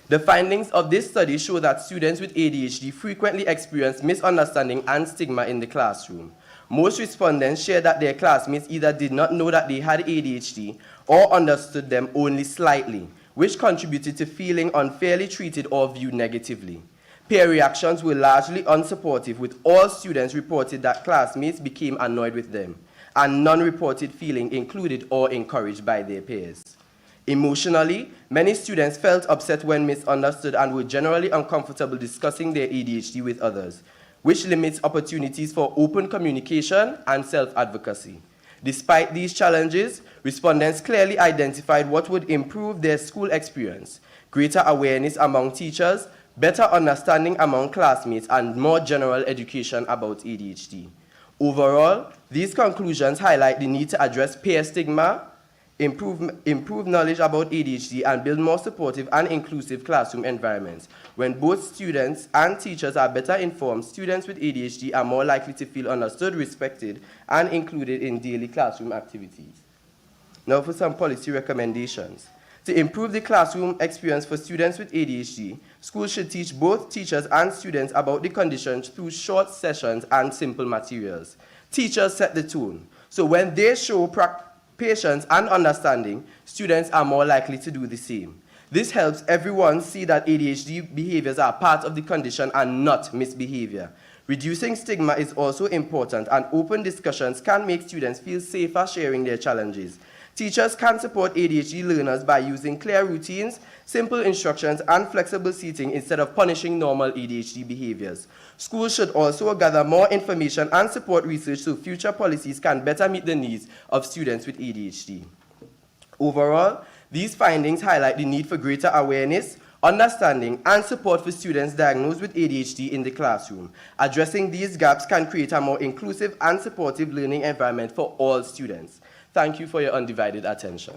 The findings of this study show that students with ADHD frequently experience misunderstanding and stigma in the classroom. Most respondents shared that their classmates either did not know that they had ADHD or understood them only slightly, which contributed to feeling unfairly treated or viewed negatively. Peer reactions were largely unsupportive, with all students reported that classmates became annoyed with them, and none reported feeling included or encouraged by their peers. Emotionally, many students felt upset when misunderstood and were generally uncomfortable discussing their ADHD with others, which limits opportunities for open communication and self-advocacy. Despite these challenges, respondents clearly identified what would improve their school experience: greater awareness among teachers, better understanding among classmates, and more general education about ADHD. Overall, these conclusions highlight the need to address peer stigma, improve knowledge about ADHD, and build more supportive and inclusive classroom environments. When both students and teachers are better informed, students with ADHD are more likely to feel understood, respected, and included in daily classroom activities. Now for some policy recommendations. To improve the classroom experience for students with ADHD, schools should teach both teachers and students about the condition through short sessions and simple materials. Teachers set the tone, so when they show patience and understanding, students are more likely to do the same. This helps everyone see that ADHD behaviors are part of the condition and not misbehavior. Reducing stigma is also important, and open discussions can make students feel safer sharing their challenges. Teachers can support ADHD learners by using clear routines, simple instructions, and flexible seating instead of punishing normal ADHD behaviors. Schools should also gather more information and support research so future policies can better meet the needs of students with ADHD. Overall, these findings highlight the need for greater awareness, understanding, and support for students diagnosed with ADHD in the classroom. Addressing these gaps can create a more inclusive and supportive learning environment for all students. Thank you for your undivided attention.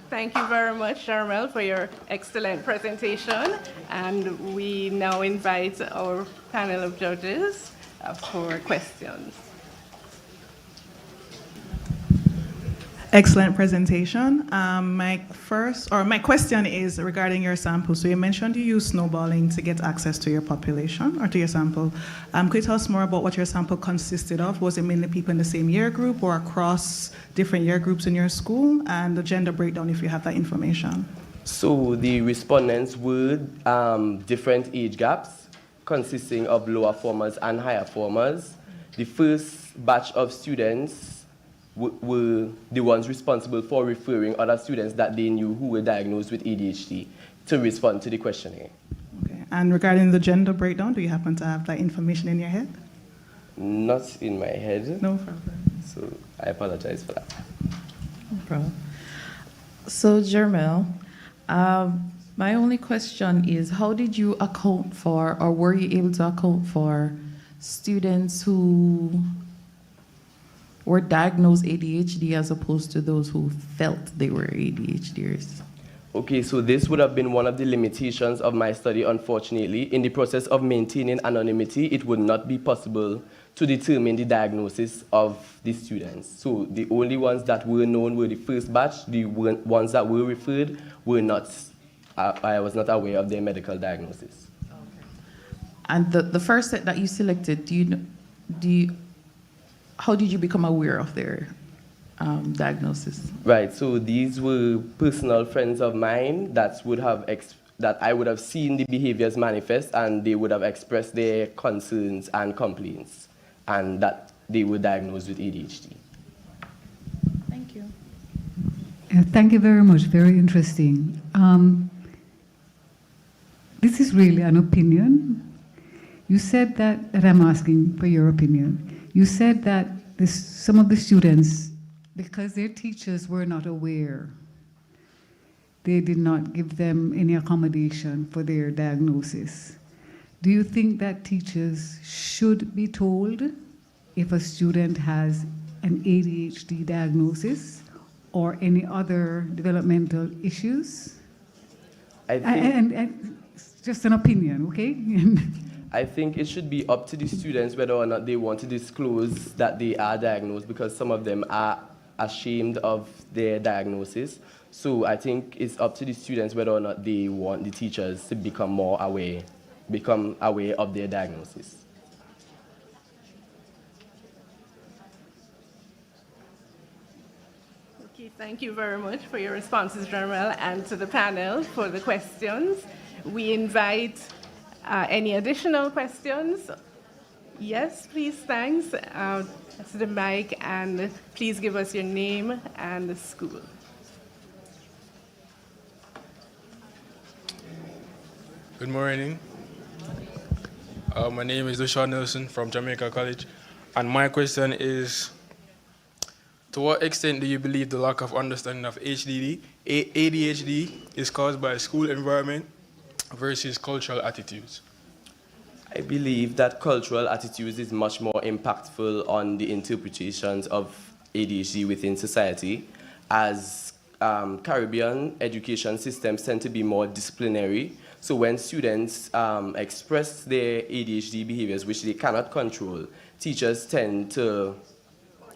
Thank you very much, Jarmel, for your excellent presentation. And we now invite our panel of judges for questions. Excellent presentation. My question is regarding your sample. So you mentioned you use snowballing to get access to your population or to your sample. Could you tell us more about what your sample consisted of? Was it mainly people in the same year group or across different year groups in your school? And the gender breakdown, if you have that information. So the respondents were different age gaps, consisting of lower formers and higher formers. The first batch of students were the ones responsible for referring other students that they knew who were diagnosed with ADHD to respond to the questionnaire. Okay. And regarding the gender breakdown, do you happen to have that information in your head? Not in my head. No problem. So I apologize for that. problem. So, Jermel, my only question is, how did you account for, or were you able to account for, students who were diagnosed ADHD as opposed to those who felt they were ADHDers? Okay, so this would have been one of the limitations of my study, unfortunately. In the process of maintaining anonymity, it would not be possible to determine the diagnosis of the students. So the only ones that were known were the first batch. The ones that were referred were not, I was not aware of their medical diagnosis. And the first set that you selected, how did you become aware of their diagnosis? Right, so these were personal friends of mine that I would have seen the behaviors manifest, and they would have expressed their concerns and complaints, and that they were diagnosed with ADHD. Thank you. Thank you very much. Very interesting. This is really an opinion. You said that, and I'm asking for your opinion. You said that some of the students, because their teachers were not aware, they did not give them any accommodation for their diagnosis. Do you think that teachers should be told if a student has an ADHD diagnosis or any other developmental issues? And just an opinion, okay? I think it should be up to the students whether or not they want to disclose that they are diagnosed, because some of them are ashamed of their diagnosis. So I think it's up to the students whether or not they want the teachers to become aware of their diagnosis. Okay, thank you very much for your responses, Jermel, and to the panel for the questions. We invite any additional questions? Yes, please, thanks. To the mic, and please give us your name and the school. Good morning. My name is Dushawn Nelson from Jamaica College, and my question is, to what extent do you believe the lack of understanding of ADHD is caused by school environment versus cultural attitudes? I believe that cultural attitudes is much more impactful on the interpretations of ADHD within society, as Caribbean education systems tend to be more disciplinary. So when students express their ADHD behaviors, which they cannot control, teachers tend to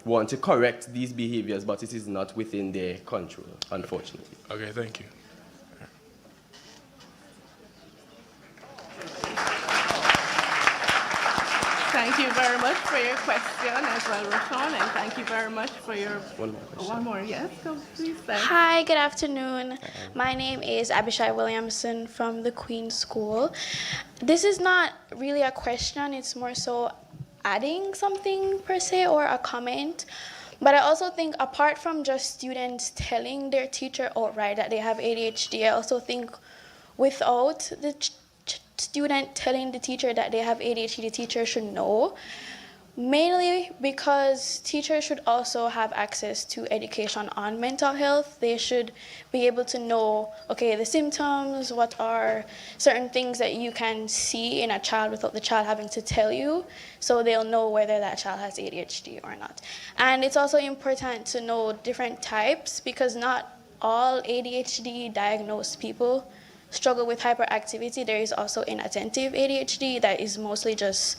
want to correct these behaviors, but it is not within their control, unfortunately. Okay, thank you. Thank you very much for your question as well, Rashawn, and thank you very much for your... One more question. One more, yes, go please. Thanks. Hi, good afternoon. My name is Abishai Williamson from the Queen's School. This is not really a question, it's more so adding something per se or a comment. But I also think apart from just students telling their teacher outright that they have ADHD, I also think without the student telling the teacher that they have ADHD, the teacher should know. Mainly because teachers should also have access to education on mental health. They should be able to know, okay, the symptoms, what are certain things that you can see in a child without the child having to tell you, so they'll know whether that child has ADHD or not. And it's also important to know different types, because not all ADHD diagnosed people struggle with hyperactivity. There is also inattentive ADHD that is mostly just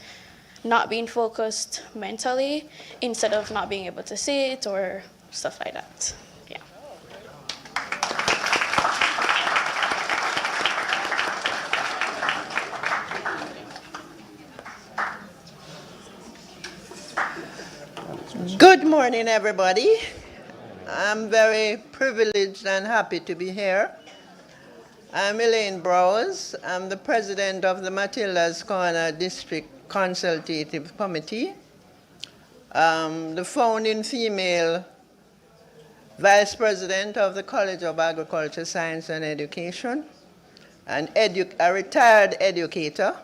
not being focused mentally instead of not being able to sit or stuff like that. Yeah. Good morning, everybody. I'm very privileged and happy to be here. I'm Elaine Browse. I'm the president of the Matilda's Corner District Consultative Committee, the founding female vice president of the College of Agriculture, Science and Education, and a retired educator.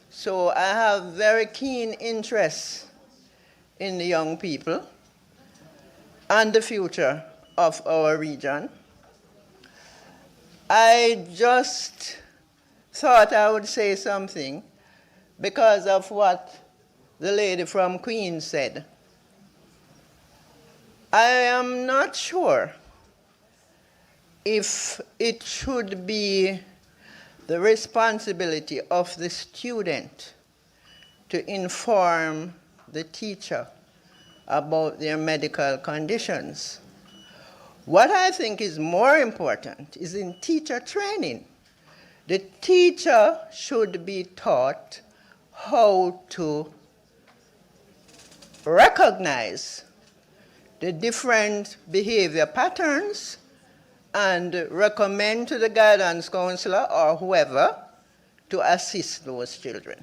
So I have very keen interest in the young people and the future of our region. I just thought I would say something because of what the lady from Queens said. I am not sure if it should be the responsibility of the student to inform the teacher about their medical conditions. What I think is more important is in teacher training. The teacher should be taught how to recognize the different behavior patterns and recommend to the guidance counselor or whoever to assist those children.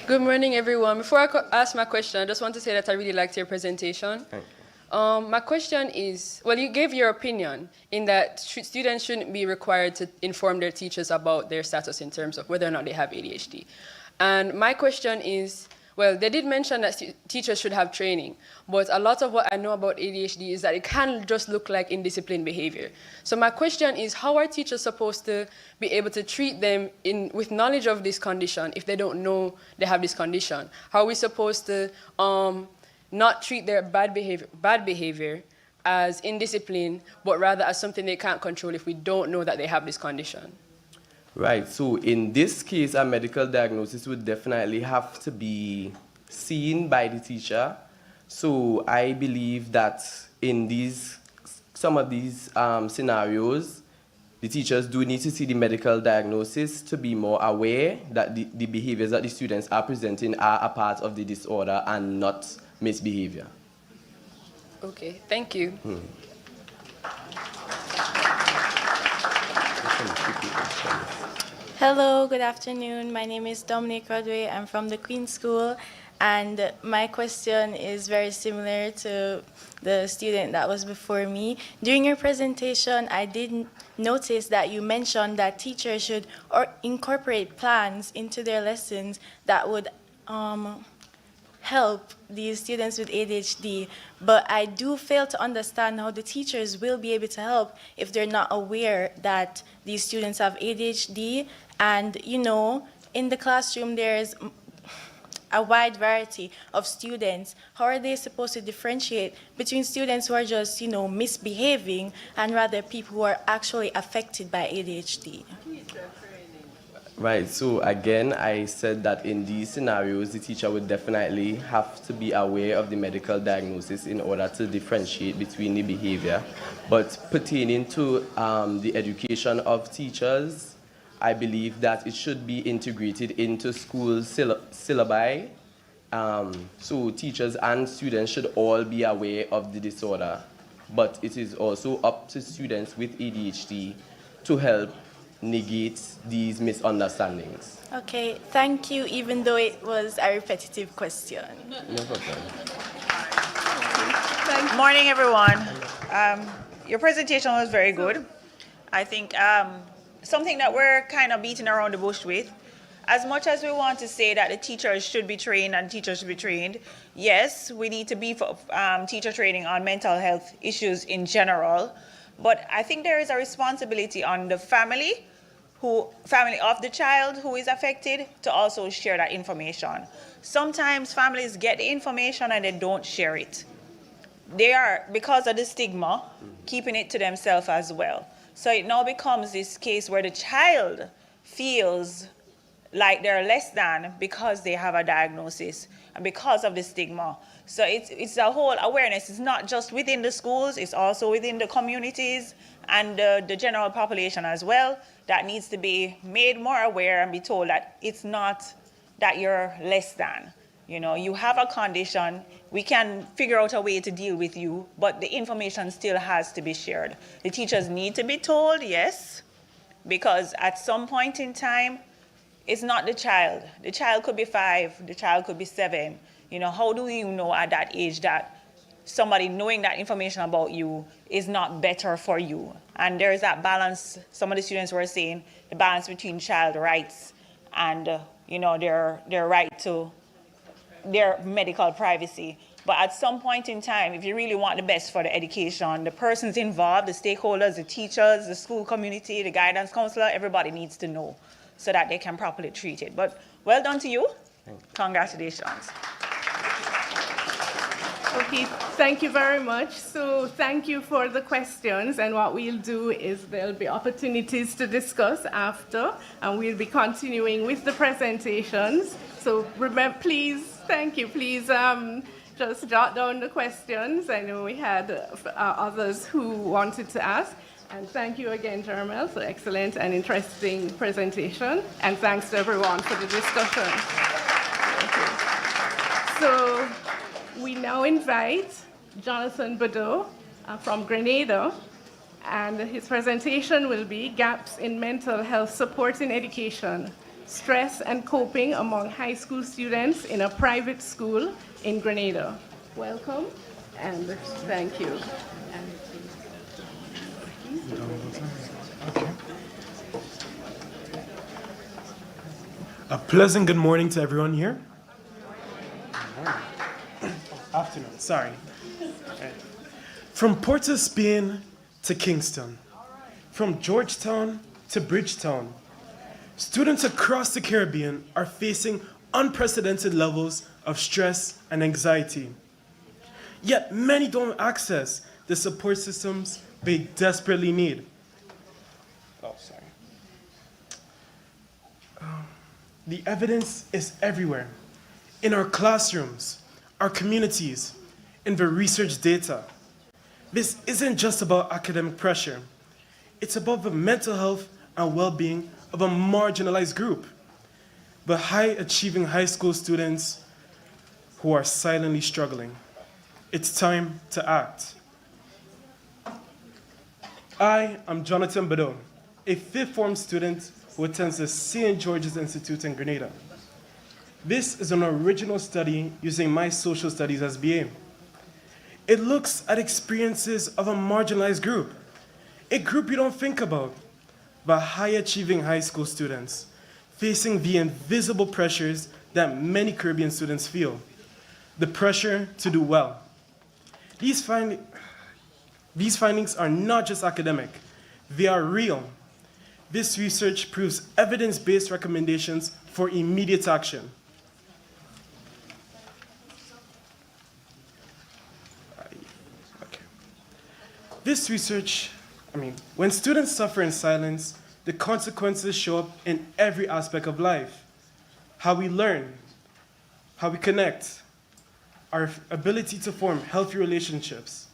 Good morning, everyone. Before I ask my question, I just want to say that I really liked your presentation. Thank you. My question is, well, you gave your opinion in that students shouldn't be required to inform their teachers about their status in terms of whether or not they have ADHD. And my question is, well, they did mention that teachers should have training, but a lot of what I know about ADHD is that it can just look like indisciplined behavior. So my question is, how are teachers supposed to be able to treat them with knowledge of this condition if they don't know they have this condition? How are we supposed to not treat their bad behavior as indiscipline, but rather as something they can't control if we don't know that they have this condition? Right, so in this case, a medical diagnosis would definitely have to be seen by the teacher. So I believe that in some of these scenarios, the teachers do need to see the medical diagnosis to be more aware that the behaviors that the students are presenting are a part of the disorder and not misbehavior. Okay, thank you. Hello, good afternoon. My name is Dominique Rodway. I'm from the Queen's School, and my question is very similar to the student that was before me. During your presentation, I did notice that you mentioned that teachers should incorporate plans into their lessons that would help these students with ADHD, but I do fail to understand how the teachers will be able to help if they're not aware that these students have ADHD. And, you know, in the classroom, there's a wide variety of students. How are they supposed to differentiate between students who are just, you know, misbehaving and rather people who are actually affected by ADHD? Right, so again, I said that in these scenarios, the teacher would definitely have to be aware of the medical diagnosis in order to differentiate between the behavior. But pertaining to the education of teachers, I believe that it should be integrated into school syllabi. So teachers and students should all be aware of the disorder. But it is also up to students with ADHD to help negate these misunderstandings. Okay, thank you, even though it was a repetitive question. No problem. Good morning, everyone. Your presentation was very good. I think something that we're kind of beating around the bush with, as much as we want to say that the teachers should be trained and teachers should be trained, yes, we need to beef up teacher training on mental health issues in general, but I think there is a responsibility on the family of the child who is affected to also share that information. Sometimes families get the information and they don't share it. They are, because of the stigma, keeping it to themselves as well. So it now becomes this case where the child feels like they're less than because they have a diagnosis and because of the stigma. So it's a whole awareness. It's not just within the schools, it's also within the communities and the general population as well that needs to be made more aware and be told that it's not that you're less than. You know, you have a condition, we can figure out a way to deal with you, but the information still has to be shared. The teachers need to be told, yes, because at some point in time, it's not the child. The child could be 5, the child could be 7. You know, how do you know at that age that somebody knowing that information about you is not better for you? And there is that balance, some of the students were saying, the balance between child rights and their right to their medical privacy. But at some point in time, if you really want the best for the education, the persons involved, the stakeholders, the teachers, the school community, the guidance counselor, everybody needs to know so that they can properly treat it. But well done to you. Congratulations. Okay, thank you very much. So thank you for the questions, and what we'll do is there'll be opportunities to discuss after, and we'll be continuing with the presentations. So remember, please, thank you, please just jot down the questions. I know we had others who wanted to ask. And thank you again, Jermel, for excellent and interesting presentation. And thanks to everyone for the discussion. So we now invite Jonathan Badeau from Grenada, and his presentation will be Gaps in Mental Health Support in Education, Stress and Coping Among High School Students in a Private School in Grenada. Welcome, and thank you. A pleasant good morning to everyone here. Afternoon, sorry. Right. From Port of Spain to Kingston, from Georgetown to Bridgetown, students across the Caribbean are facing unprecedented levels of stress and anxiety. Yet many don't access the support systems they desperately need. Oh, sorry. The evidence is everywhere. In our classrooms, our communities, in the research data. This isn't just about academic pressure. It's about the mental health and well-being of a marginalized group, the high-achieving high school students who are silently struggling. It's time to act. I am Jonathan Badeau, a fifth form student who attends the St. George's Institute in Grenada. This is an original study using my social studies SBA. It looks at experiences of a marginalized group, a group you don't think about, but high-achieving high school students facing the invisible pressures that many Caribbean students feel, the pressure to do well. These findings are not just academic, they are real. This research proves evidence-based recommendations for immediate action. This research, when students suffer in silence, the consequences show up in every aspect of life. How we learn, how we connect, our ability to form healthy relationships.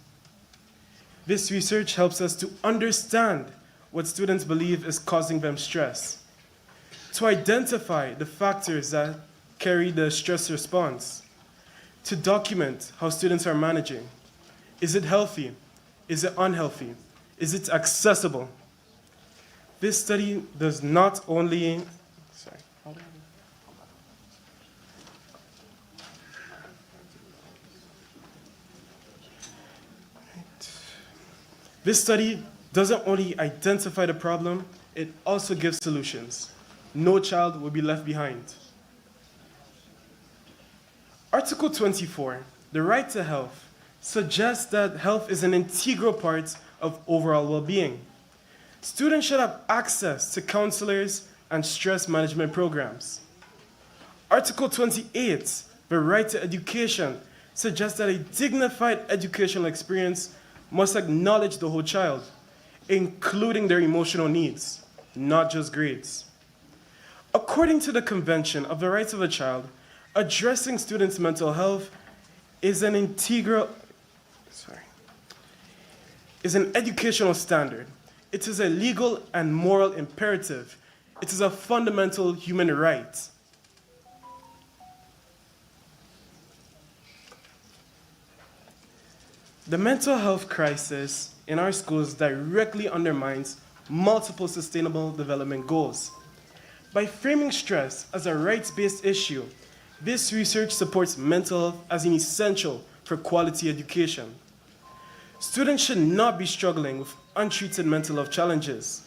This research helps us to understand what students believe is causing them stress, to identify the factors that carry the stress response, to document how students are managing. Is it healthy? Is it unhealthy? Is it accessible? This study does not only, This study doesn't only identify the problem, it also gives solutions. No child will be left behind. Article 24, the right to health, suggests that health is an integral part of overall well-being. Students should have access to counselors and stress management programs. Article 28, the right to education, suggests that a dignified educational experience must acknowledge the whole child, including their emotional needs, not just grades. According to the Convention of the Rights of a Child, addressing students' mental health is an educational standard. It is a legal and moral imperative. It is a fundamental human right. The mental health crisis in our schools directly undermines multiple sustainable development goals. By framing stress as a rights-based issue, this research supports mental health as an essential for quality education. Students should not be struggling with untreated mental health challenges.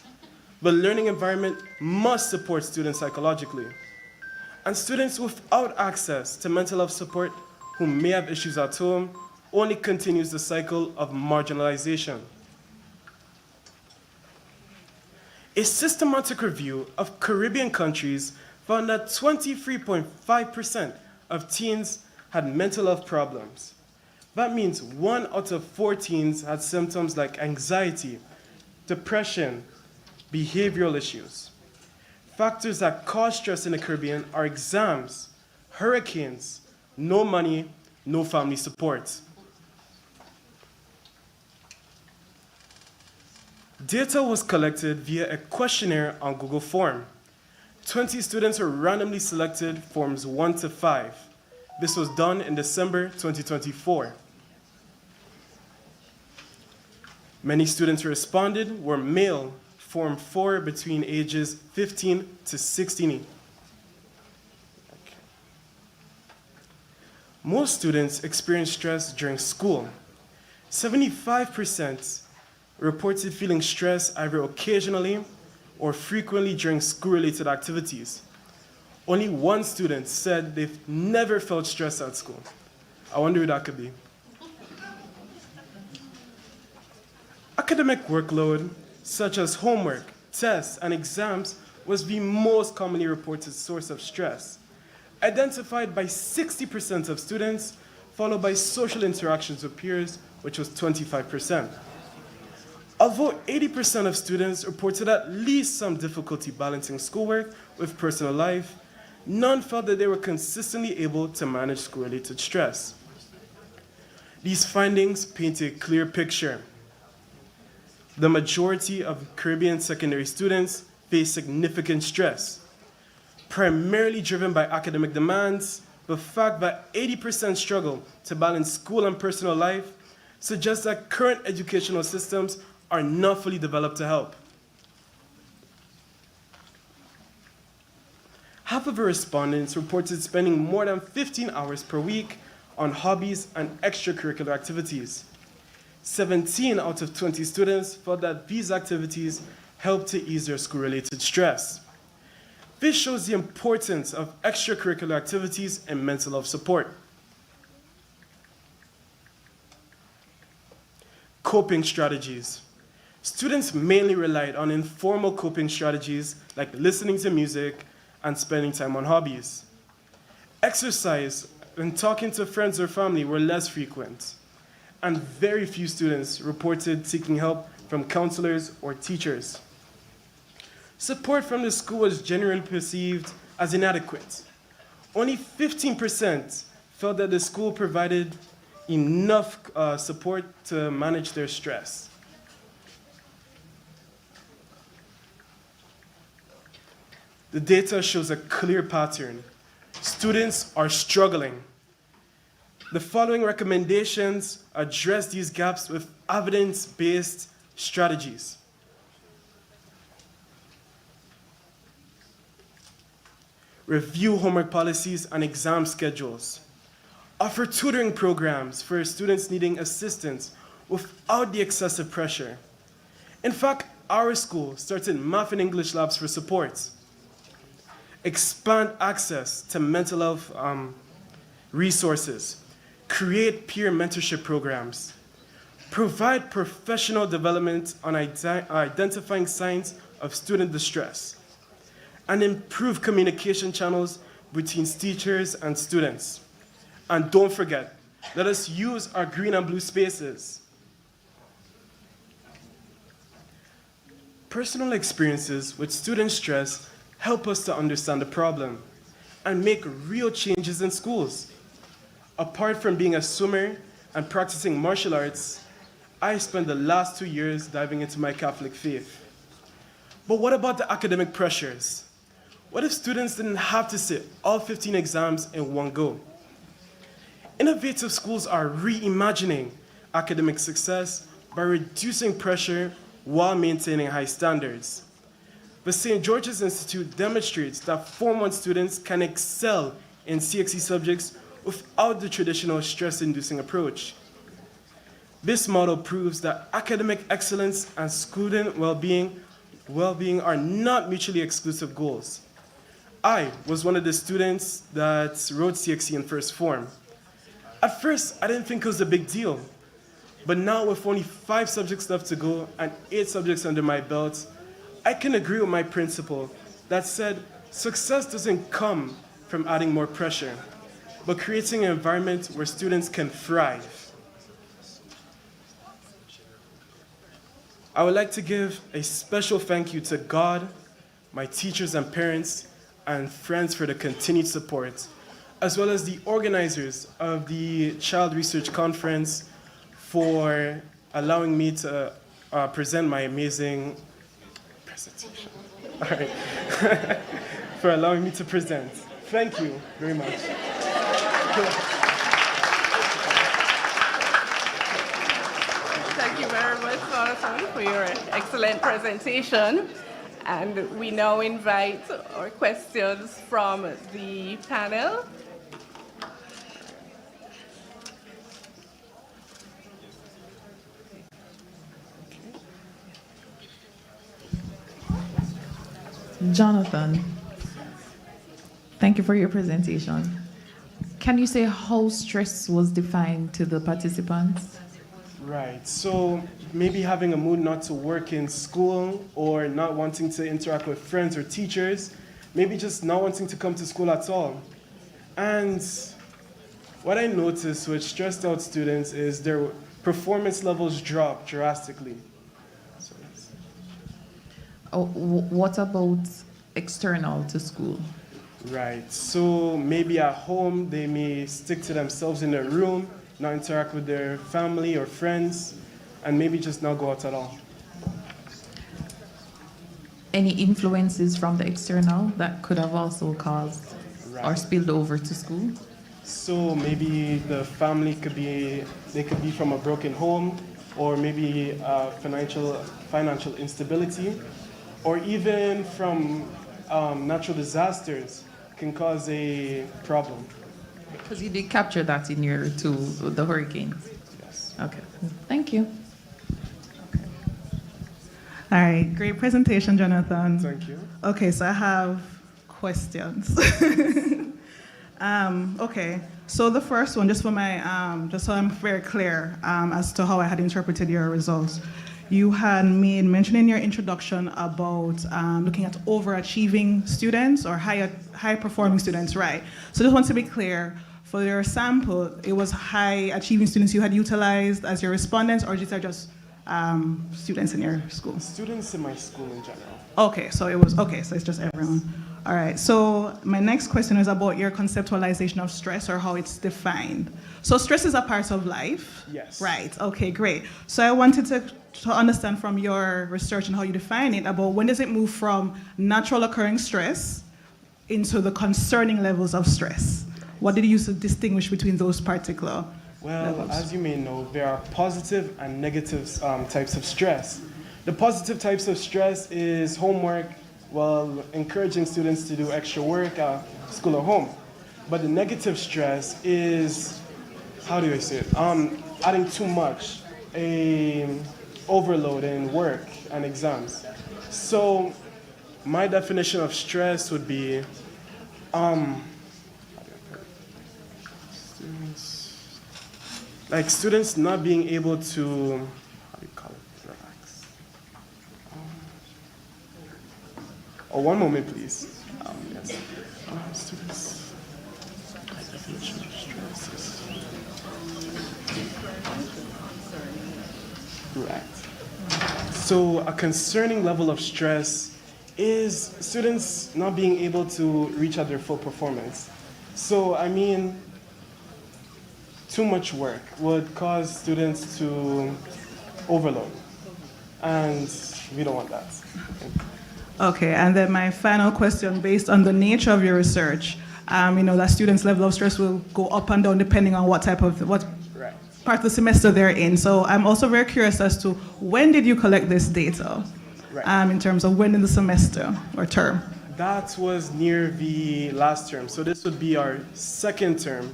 The learning environment must support students psychologically. And students without access to mental health support who may have issues at home only continues the cycle of marginalization. A systematic review of Caribbean countries found that 23.5% of teens had mental health problems. That means 1 out of 4 teens had symptoms like anxiety, depression, behavioral issues. Factors that cause stress in the Caribbean are exams, hurricanes, no money, no family support. Data was collected via a questionnaire on Google Form. 20 students were randomly selected forms 1 to 5. This was done in December 2024. Many students who responded were male, form 4 between ages 15 to 16. Most students experience stress during school. 75% reported feeling stress either occasionally or frequently during school-related activities. Only 1 student said they've never felt stress at school. I wonder who that could be. Academic workload, such as homework, tests, and exams, was the most commonly reported source of stress, identified by 60% of students, followed by social interactions with peers, which was 25%. Although 80% of students reported at least some difficulty balancing schoolwork with personal life, none felt that they were consistently able to manage school-related stress. These findings paint a clear picture. The majority of Caribbean secondary students face significant stress, primarily driven by academic demands. The fact that 80% struggle to balance school and personal life suggests that current educational systems are not fully developed to help. Half of the respondents reported spending more than 15 hours per week on hobbies and extracurricular activities. 17 out of 20 students felt that these activities helped to ease their school-related stress. This shows the importance of extracurricular activities and mental health support. Coping strategies. Students mainly relied on informal coping strategies like listening to music and spending time on hobbies. Exercise and talking to friends or family were less frequent, and very few students reported seeking help from counselors or teachers. Support from the school was generally perceived as inadequate. Only 15% felt that the school provided enough support to manage their stress. The data shows a clear pattern. Students are struggling. The following recommendations address these gaps with evidence-based strategies. Review homework policies and exam schedules. Offer tutoring programs for students needing assistance without the excessive pressure. In fact, our school started math and English labs for support. Expand access to mental health resources. Create peer mentorship programs. Provide professional development on identifying signs of student distress. And improve communication channels between teachers and students. And don't forget, let us use our green and blue spaces. Personal experiences with student stress help us to understand the problem and make real changes in schools. Apart from being a swimmer and practicing martial arts, I spent the last 2 years diving into my Catholic faith. But what about the academic pressures? What if students didn't have to sit all 15 exams in one go? Innovative schools are reimagining academic success by reducing pressure while maintaining high standards. The St. George's Institute demonstrates that Form 1 students can excel in CXC subjects without the traditional stress-inducing approach. This model proves that academic excellence and student well-being are not mutually exclusive goals. I was one of the students that wrote CXC in first form. At first, I didn't think it was a big deal. But now with only 5 subjects left to go and 8 subjects under my belt, I can agree with my principal that said success doesn't come from adding more pressure, but creating an environment where students can thrive. I would like to give a special thank you to God, my teachers and parents, and friends for the continued support, as well as the organizers of the Child Research Conference for allowing me to present my amazing presentation. All right. For allowing me to present. Thank you very much. Thank you very much, Jonathan, for your excellent presentation. And we now invite our questions from the panel. Jonathan, thank you for your presentation. Can you say how stress was defined to the participants? Right, so maybe having a mood not to work in school or not wanting to interact with friends or teachers, maybe just not wanting to come to school at all. And what I noticed with stressed out students is their performance levels drop drastically. What about external to school? Right, so maybe at home they may stick to themselves in their room, not interact with their family or friends, and maybe just not go out at all. Any influences from the external that could have also caused or spilled over to school? So maybe the family could be from a broken home, or maybe financial instability, or even from natural disasters can cause a problem. Because you did capture that in your two, the hurricanes. Yes. Okay, thank you. All right, great presentation, Jonathan. Thank you. Okay, so I have questions. Okay, so the first one, just for my, just so I'm very clear as to how I had interpreted your results. You had made mention in your introduction about looking at overachieving students or high performing students, right? So just want to be clear, for your sample, it was high achieving students you had utilized as your respondents, or these are just students in your school? Students in my school in general. Okay, so it's just everyone. All right, so my next question is about your conceptualization of stress or how it's defined. So stress is a part of life? Yes. Right, okay, great. So I wanted to understand from your research and how you define it about when does it move from natural occurring stress into the concerning levels of stress? What did you use to distinguish between those particular levels? As you may know, there are positive and negative types of stress. The positive types of stress is homework, encouraging students to do extra work at school or home. But the negative stress is, how do I say it? Adding too much, overload in work and exams. So my definition of stress would be students not being able to, how do you call it, relax. One moment, please. Yes. Students, my definition of stress is, right. So a concerning level of stress is students not being able to reach at their full performance. So, I mean, too much work would cause students to overload, and we don't want that. Okay, and then my final question, based on the nature of your research, that students' level of stress will go up and down depending on what part of the semester they're in. So I'm also very curious as to when did you collect this data, in terms of when in the semester or term? That was near the last term, so this would be our second term.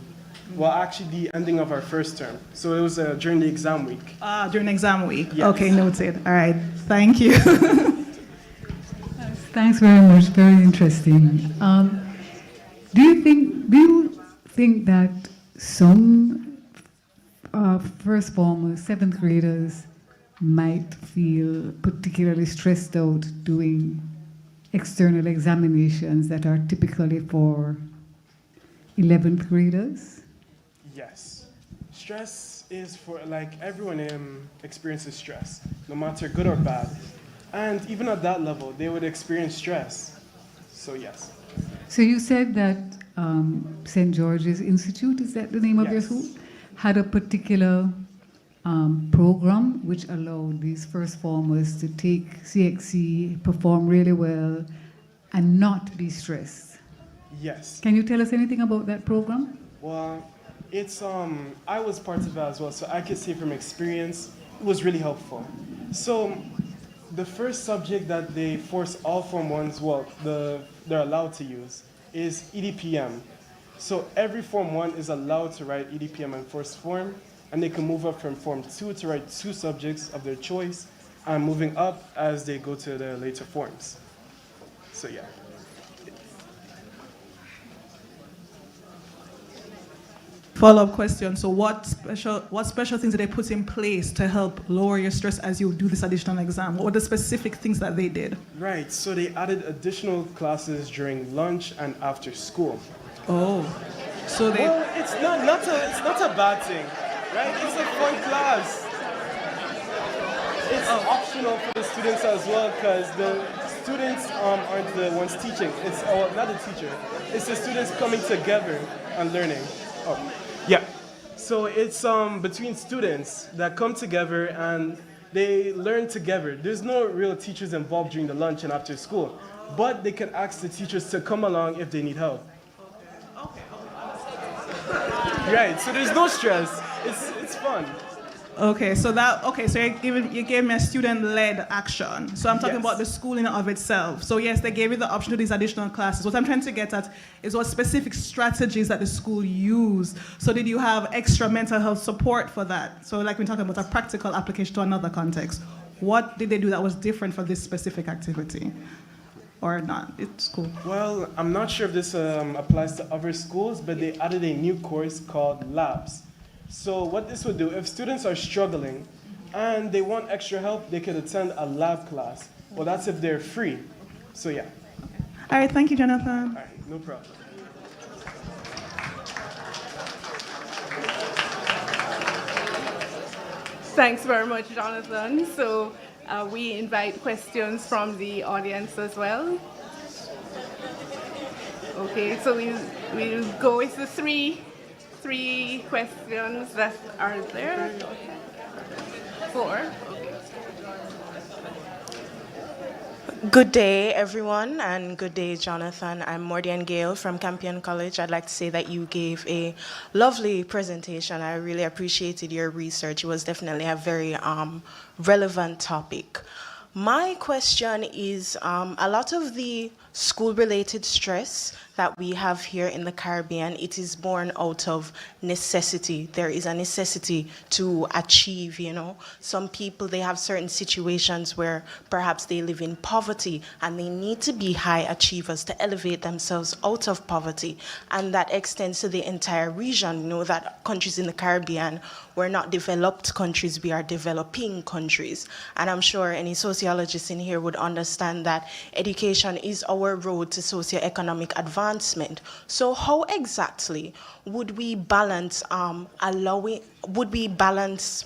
Well, actually, the ending of our first term. So it was during the exam week. During exam week. Yes. Okay, noted. All right, thank you. Thanks very much. Very interesting. Do you think that some first formers, seventh graders, might feel particularly stressed out doing external examinations that are typically for 11th graders? Yes. Stress is for, like, everyone experiences stress, no matter good or bad. And even at that level, they would experience stress. So, yes. So you said that St. George's Institute, is that the name of your Yes. school, had a particular program which allowed these first formers to take CXC, perform really well, and not be stressed. Yes. Can you tell us anything about that program? Well, it's I was part of it as well, so I can say from experience, it was really helpful. So the first subject that they force all Form 1s, well, they're allowed to use, is EDPM. So every Form 1 is allowed to write EDPM in first form, and they can move up from Form 2 to write 2 subjects of their choice, and moving up as they go to the later forms. So yeah. Follow-up question. So what special things did they put in place to help lower your stress as you do this additional exam? What were the specific things that they did? Right, so they added additional classes during lunch and after school. Oh, so they... Well, it's not a bad thing, right? It's a fun class. It's optional for the students as well, because the students aren't the ones teaching. It's not the teacher. It's the students coming together and learning. Oh, yeah. So it's between students that come together and they learn together. There's no real teachers involved during the lunch and after school, but they can ask the teachers to come along if they need help. Right, so there's no stress. It's fun. Okay, so you gave me a student-led action. So I'm talking about the school in and of itself. So yes, they gave you the option to these additional classes. What I'm trying to get at is what specific strategies that the school used. So did you have extra mental health support for that? So like we're talking about a practical application to another context. What did they do that was different for this specific activity? Or not? It's cool. Well, I'm not sure if this applies to other schools, but they added a new course called Labs. So what this would do, if students are struggling and they want extra help, they could attend a lab class. Well, that's if they're free. So yeah. All right, thank you, Jonathan. All right, no problem. Thanks very much, Jonathan. So we invite questions from the audience as well. Okay, so we'll go with the three questions that are there. 4. Okay. Good day, everyone, and good day, Jonathan. I'm Mordian Gale from Campion College. I'd like to say that you gave a lovely presentation. I really appreciated your research. It was definitely a very relevant topic. My question is, a lot of the school-related stress that we have here in the Caribbean, it is born out of necessity. There is a necessity to achieve, you know. Some people, they have certain situations where perhaps they live in poverty and they need to be high achievers to elevate themselves out of poverty. And that extends to the entire region. You know that countries in the Caribbean, we're not developed countries, we are developing countries. And I'm sure any sociologists in here would understand that education is our road to socioeconomic advancement. So how exactly would we balance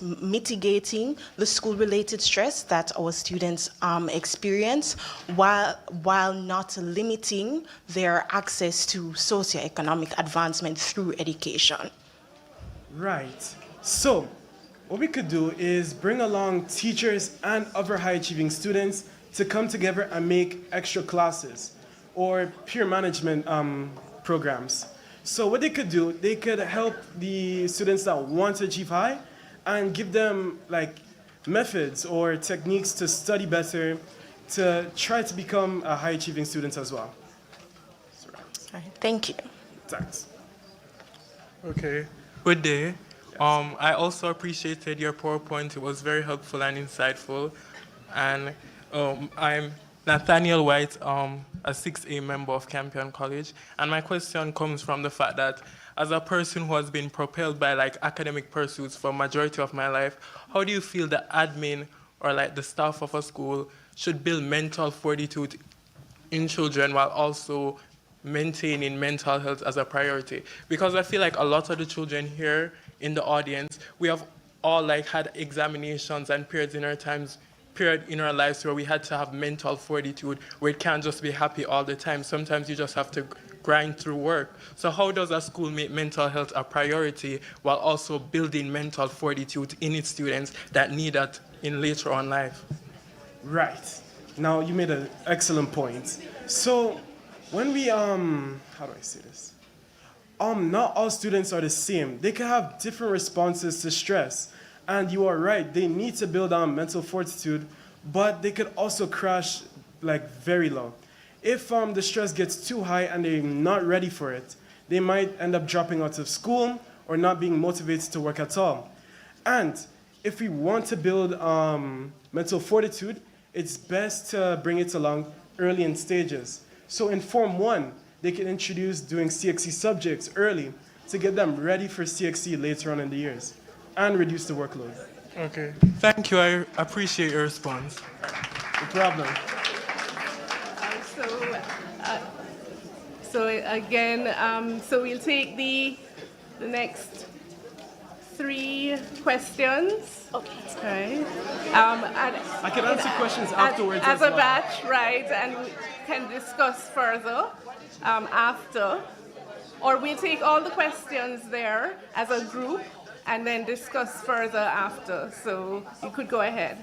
mitigating the school-related stress that our students experience while not limiting their access to socioeconomic advancement through education? Right. So what we could do is bring along teachers and other high-achieving students to come together and make extra classes or peer management programs. So what they could do, they could help the students that want to achieve high and give them like methods or techniques to study better, to try to become a high-achieving student as well. Thank you. Thanks. Okay, good day. I also appreciated your PowerPoint. It was very helpful and insightful. And I'm Nathaniel White, a 6A member of Campion College. And my question comes from the fact that as a person who has been propelled by like academic pursuits for majority of my life, how do you feel the admin or like the staff of a school should build mental fortitude in children while also maintaining mental health as a priority? Because I feel like a lot of the children here in the audience, we have all like had examinations and periods in our lives where we had to have mental fortitude, where it can't just be happy all the time. Sometimes you just have to grind through work. So how does a school make mental health a priority while also building mental fortitude in its students that need that in later on life? Right. Now, you made an excellent point. So, when we, how do I say this? Not all students are the same. They can have different responses to stress. And you are right, they need to build on mental fortitude, but they could also crash like very low. If the stress gets too high and they're not ready for it, they might end up dropping out of school or not being motivated to work at all. And if we want to build mental fortitude, it's best to bring it along early in stages. So in Form 1, they can introduce doing CXC subjects early to get them ready for CXC later on in the years and reduce the workload. Okay, thank you. I appreciate your response. No problem. So again, so we'll take the next 3 questions. Okay. I can answer questions afterwards as as a well. batch, right? And we can discuss further after. Or we'll take all the questions there as a group and then discuss further after. So you could go ahead.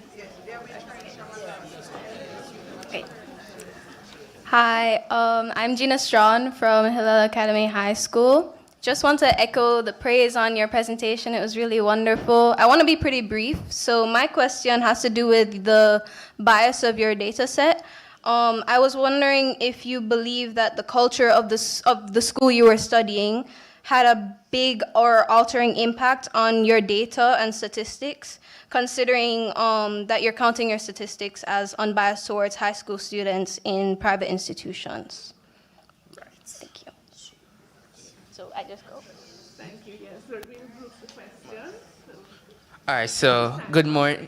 Okay. Hi, I'm Gina Strawn from Hillel Academy High School. Just want to echo the praise on your presentation. It was really wonderful. I want to be pretty brief. So my question has to do with the bias of your data set. I was wondering if you believe that the culture of the school you were studying had a big or altering impact on your data and statistics, considering that you're counting your statistics as unbiased towards high school students in private institutions. Right. Thank you. So I just go. Thank you. Yes, so we'll group the questions. All right, so good morning.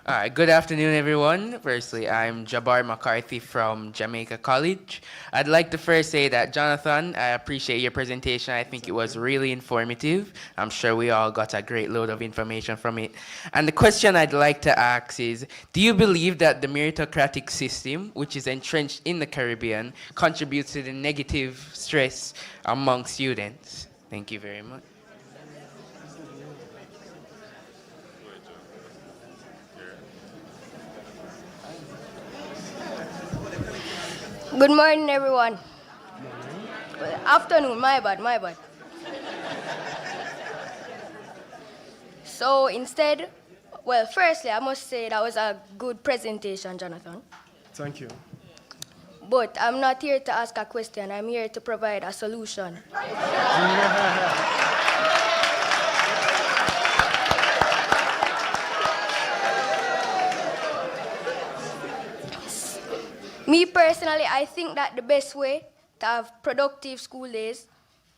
All right, good afternoon, everyone. Firstly, I'm Jabbar McCarthy from Jamaica College. I'd like to first say that, Jonathan, I appreciate your presentation. I think it was really informative. I'm sure we all got a great load of information from it. And the question I'd like to ask is, do you believe that the meritocratic system, which is entrenched in the Caribbean, contributes to the negative stress among students? Thank you very much. Good morning, everyone. Afternoon, my bad. So instead, well, firstly, I must say that was a good presentation, Jonathan. Thank you. But I'm not here to ask a question. I'm here to provide a solution. Me personally, I think that the best way to have productive school days,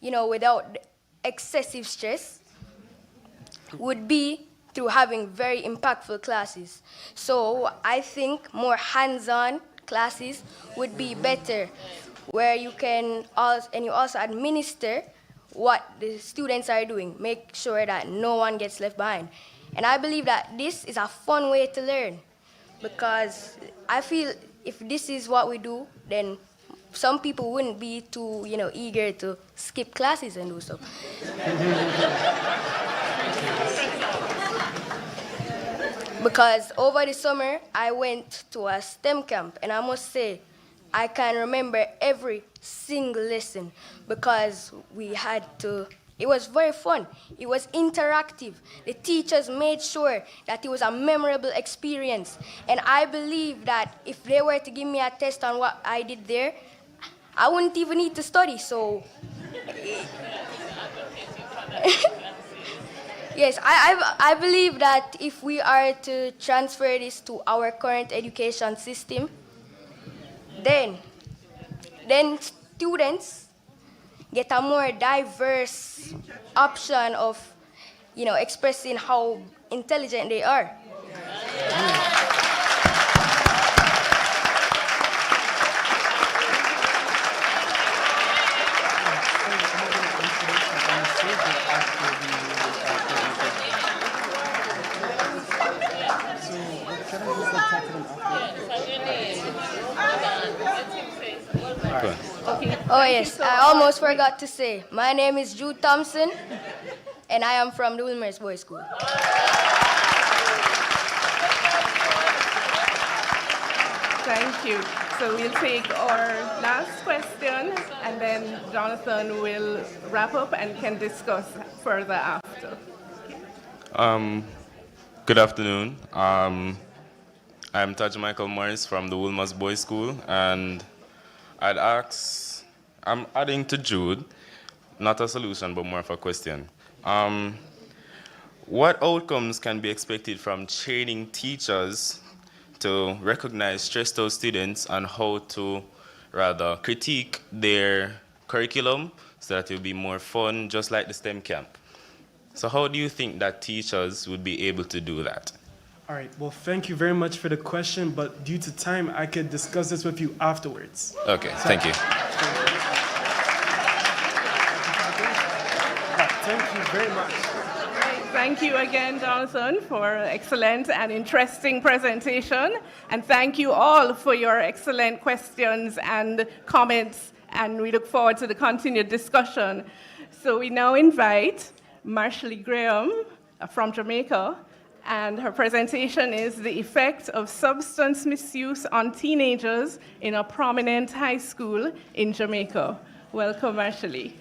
without excessive stress, would be through having very impactful classes. So I think more hands-on classes would be better, where you also administer what the students are doing, make sure that no one gets left behind. And I believe that this is a fun way to learn, because I feel if this is what we do, then some people wouldn't be too, eager to skip classes and do so. Because over the summer, I went to a STEM camp, and I must say, I can remember every single lesson because it was very fun. It was interactive. The teachers made sure that it was a memorable experience. And I believe that if they were to give me a test on what I did there, I wouldn't even need to study. So Yes, I believe that if we are to transfer this to our current education system, then students get a more diverse option of, expressing how intelligent they are. Oh yes, I almost forgot to say, my name is Jude Thompson, and I am from the Wilmer's Boys School. Thank you. So we'll take our last question, and then Jonathan will wrap up and can discuss further after. Good afternoon. I'm Taj Michael Morris from the Wilmer's Boys School, and I'm adding to Jude, not a solution, but more of a question. What outcomes can be expected from training teachers to recognize stressed out students and how to rather critique their curriculum so that it will be more fun, just like the STEM camp? So how do you think that teachers would be able to do that? All right, well, thank you very much for the question, but due to time, I could discuss this with you afterwards. Okay, thank you. Thank you very much. Thank you again, Jonathan, for an excellent and interesting presentation. And thank you all for your excellent questions and comments. And we look forward to the continued discussion. So we now invite Marshall Graham from Jamaica. And her presentation is the effect of substance misuse on teenagers in a prominent high school in Jamaica. Welcome, Marshall.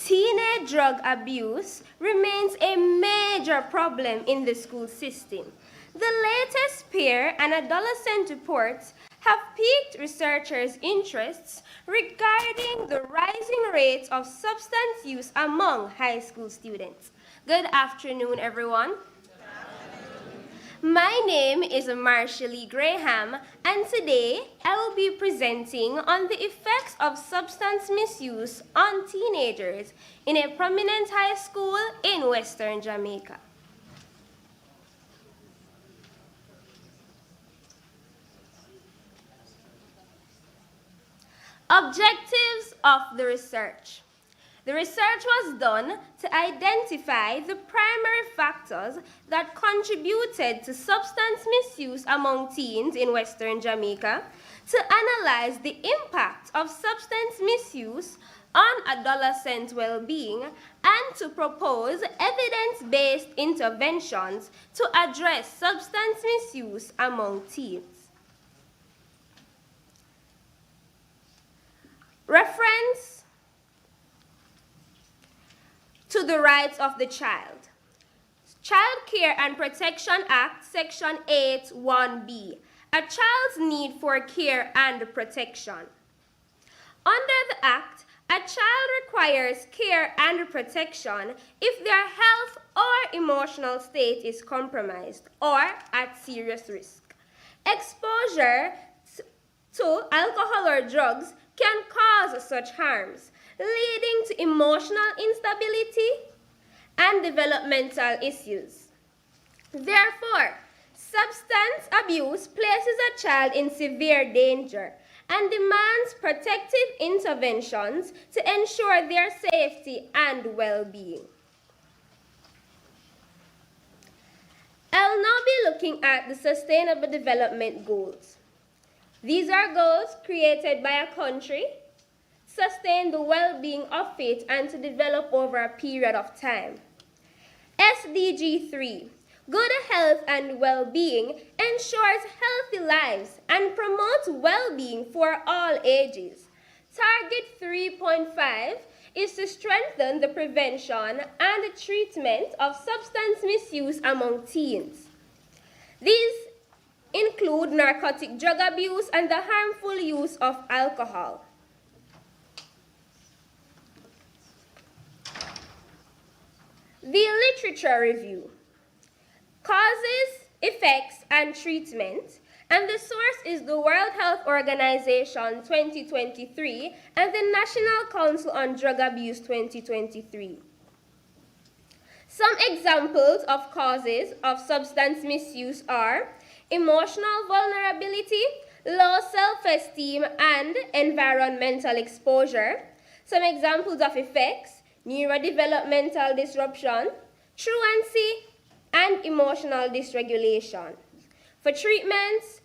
Teenage drug abuse remains a major problem in the school system. The latest peer and adolescent reports have piqued researchers' interests regarding the rising rates of substance use among high school students. Good afternoon, everyone. My name is Marshall Graham, and today I will be presenting on the effects of substance misuse on teenagers in a prominent high school in Western Jamaica. Objectives of the research. The research was done to identify the primary factors that contributed to substance misuse among teens in Western Jamaica, to analyze the impact of substance misuse on adolescent well-being, and to propose evidence-based interventions to address substance misuse among teens. Reference to the rights of the child. Child Care and Protection Act, Section 8(1)(b), a child's need for care and protection. Under the Act, a child requires care and protection if their health or emotional state is compromised or at serious risk. Exposure to alcohol or drugs can cause such harms, leading to emotional instability and developmental issues. Therefore, substance abuse places a child in severe danger and demands protective interventions to ensure their safety and well-being. I'll now be looking at the Sustainable Development Goals. These are goals created by a country, sustain the well-being of it, and to develop over a period of time. SDG 3. Good health and well-being ensures healthy lives and promotes well-being for all ages. Target 3.5 is to strengthen the prevention and treatment of substance misuse among teens. These include narcotic drug abuse and the harmful use of alcohol. The literature review. Causes, effects, and treatment, and the source is the World Health Organization 2023 and the National Council on Drug Abuse 2023. Some examples of causes of substance misuse are emotional vulnerability, low self-esteem, and environmental exposure. Some examples of effects: neurodevelopmental disruption, truancy, and emotional dysregulation. For treatments,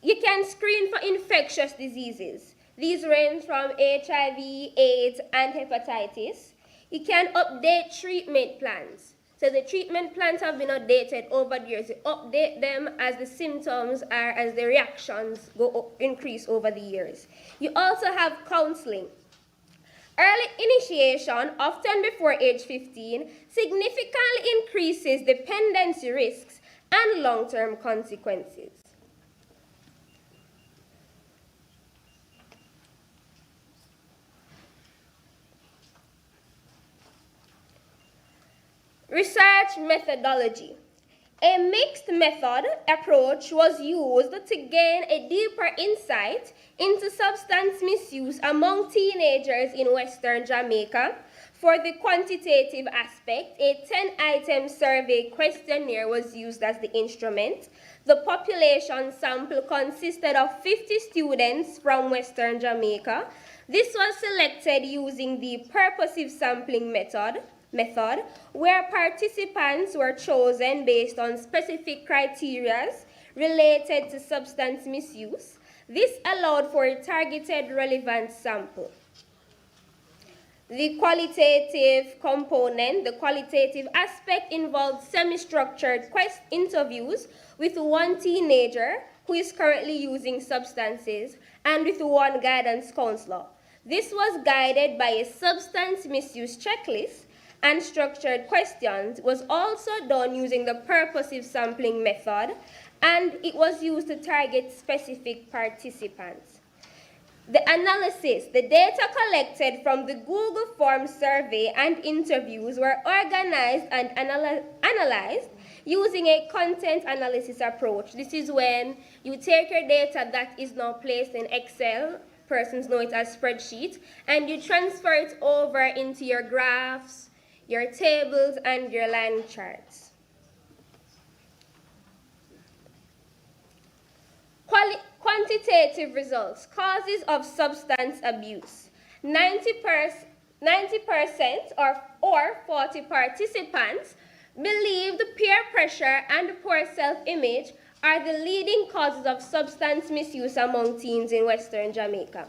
you can screen for infectious diseases. These range from HIV, AIDS, and hepatitis. You can update treatment plans. So the treatment plans have been updated over the years. You update them as the symptoms are, as the reactions increase over the years. You also have counseling. Early initiation, often before age 15, significantly increases dependency risks and long-term consequences. Research methodology. A mixed method approach was used to gain a deeper insight into substance misuse among teenagers in Western Jamaica. For the quantitative aspect, a 10-item survey questionnaire was used as the instrument. The population sample consisted of 50 students from Western Jamaica. This was selected using the purposive sampling method, where participants were chosen based on specific criteria related to substance misuse. This allowed for a targeted relevant sample. The qualitative component, the qualitative aspect, involved semi-structured interviews with one teenager who is currently using substances and with one guidance counselor. This was guided by a substance misuse checklist, and structured questions was also done using the purposive sampling method, and it was used to target specific participants. The analysis, the data collected from the Google Forms survey and interviews were organized and analyzed using a content analysis approach. This is when you take your data that is now placed in Excel, persons know it as spreadsheet, and you transfer it over into your graphs, your tables, and your line charts. Quantitative results, causes of substance abuse. 90% or 40 participants believed peer pressure and poor self-image are the leading causes of substance misuse among teens in Western Jamaica.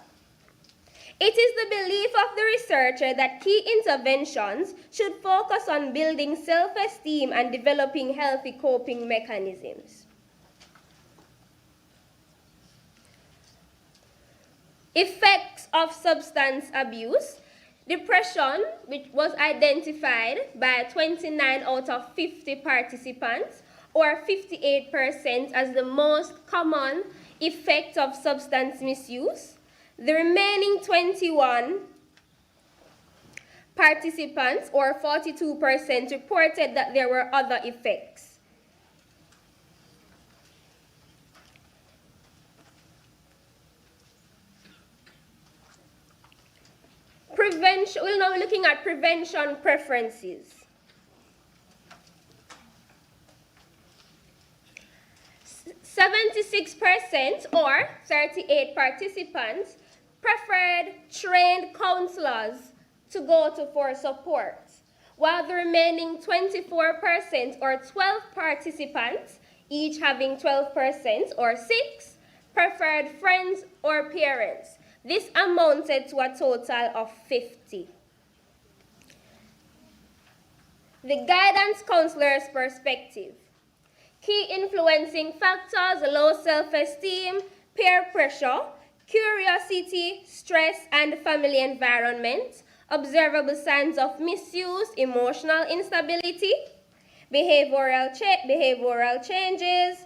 It is the belief of the researcher that key interventions should focus on building self-esteem and developing healthy coping mechanisms. Effects of substance abuse. Depression, which was identified by 29 out of 50 participants, or 58%, as the most common effect of substance misuse. The remaining 21 participants, or 42%, reported that there were other effects. Prevention, we're now looking at prevention preferences. 76% or 38 participants preferred trained counselors to go to for support, while the remaining 24% or 12 participants, each having 12% or 6, preferred friends or parents. This amounted to a total of 50. The guidance counselor's perspective. Key influencing factors: low self-esteem, peer pressure, curiosity, stress, and family environment. Observable signs of misuse, emotional instability, behavioral changes,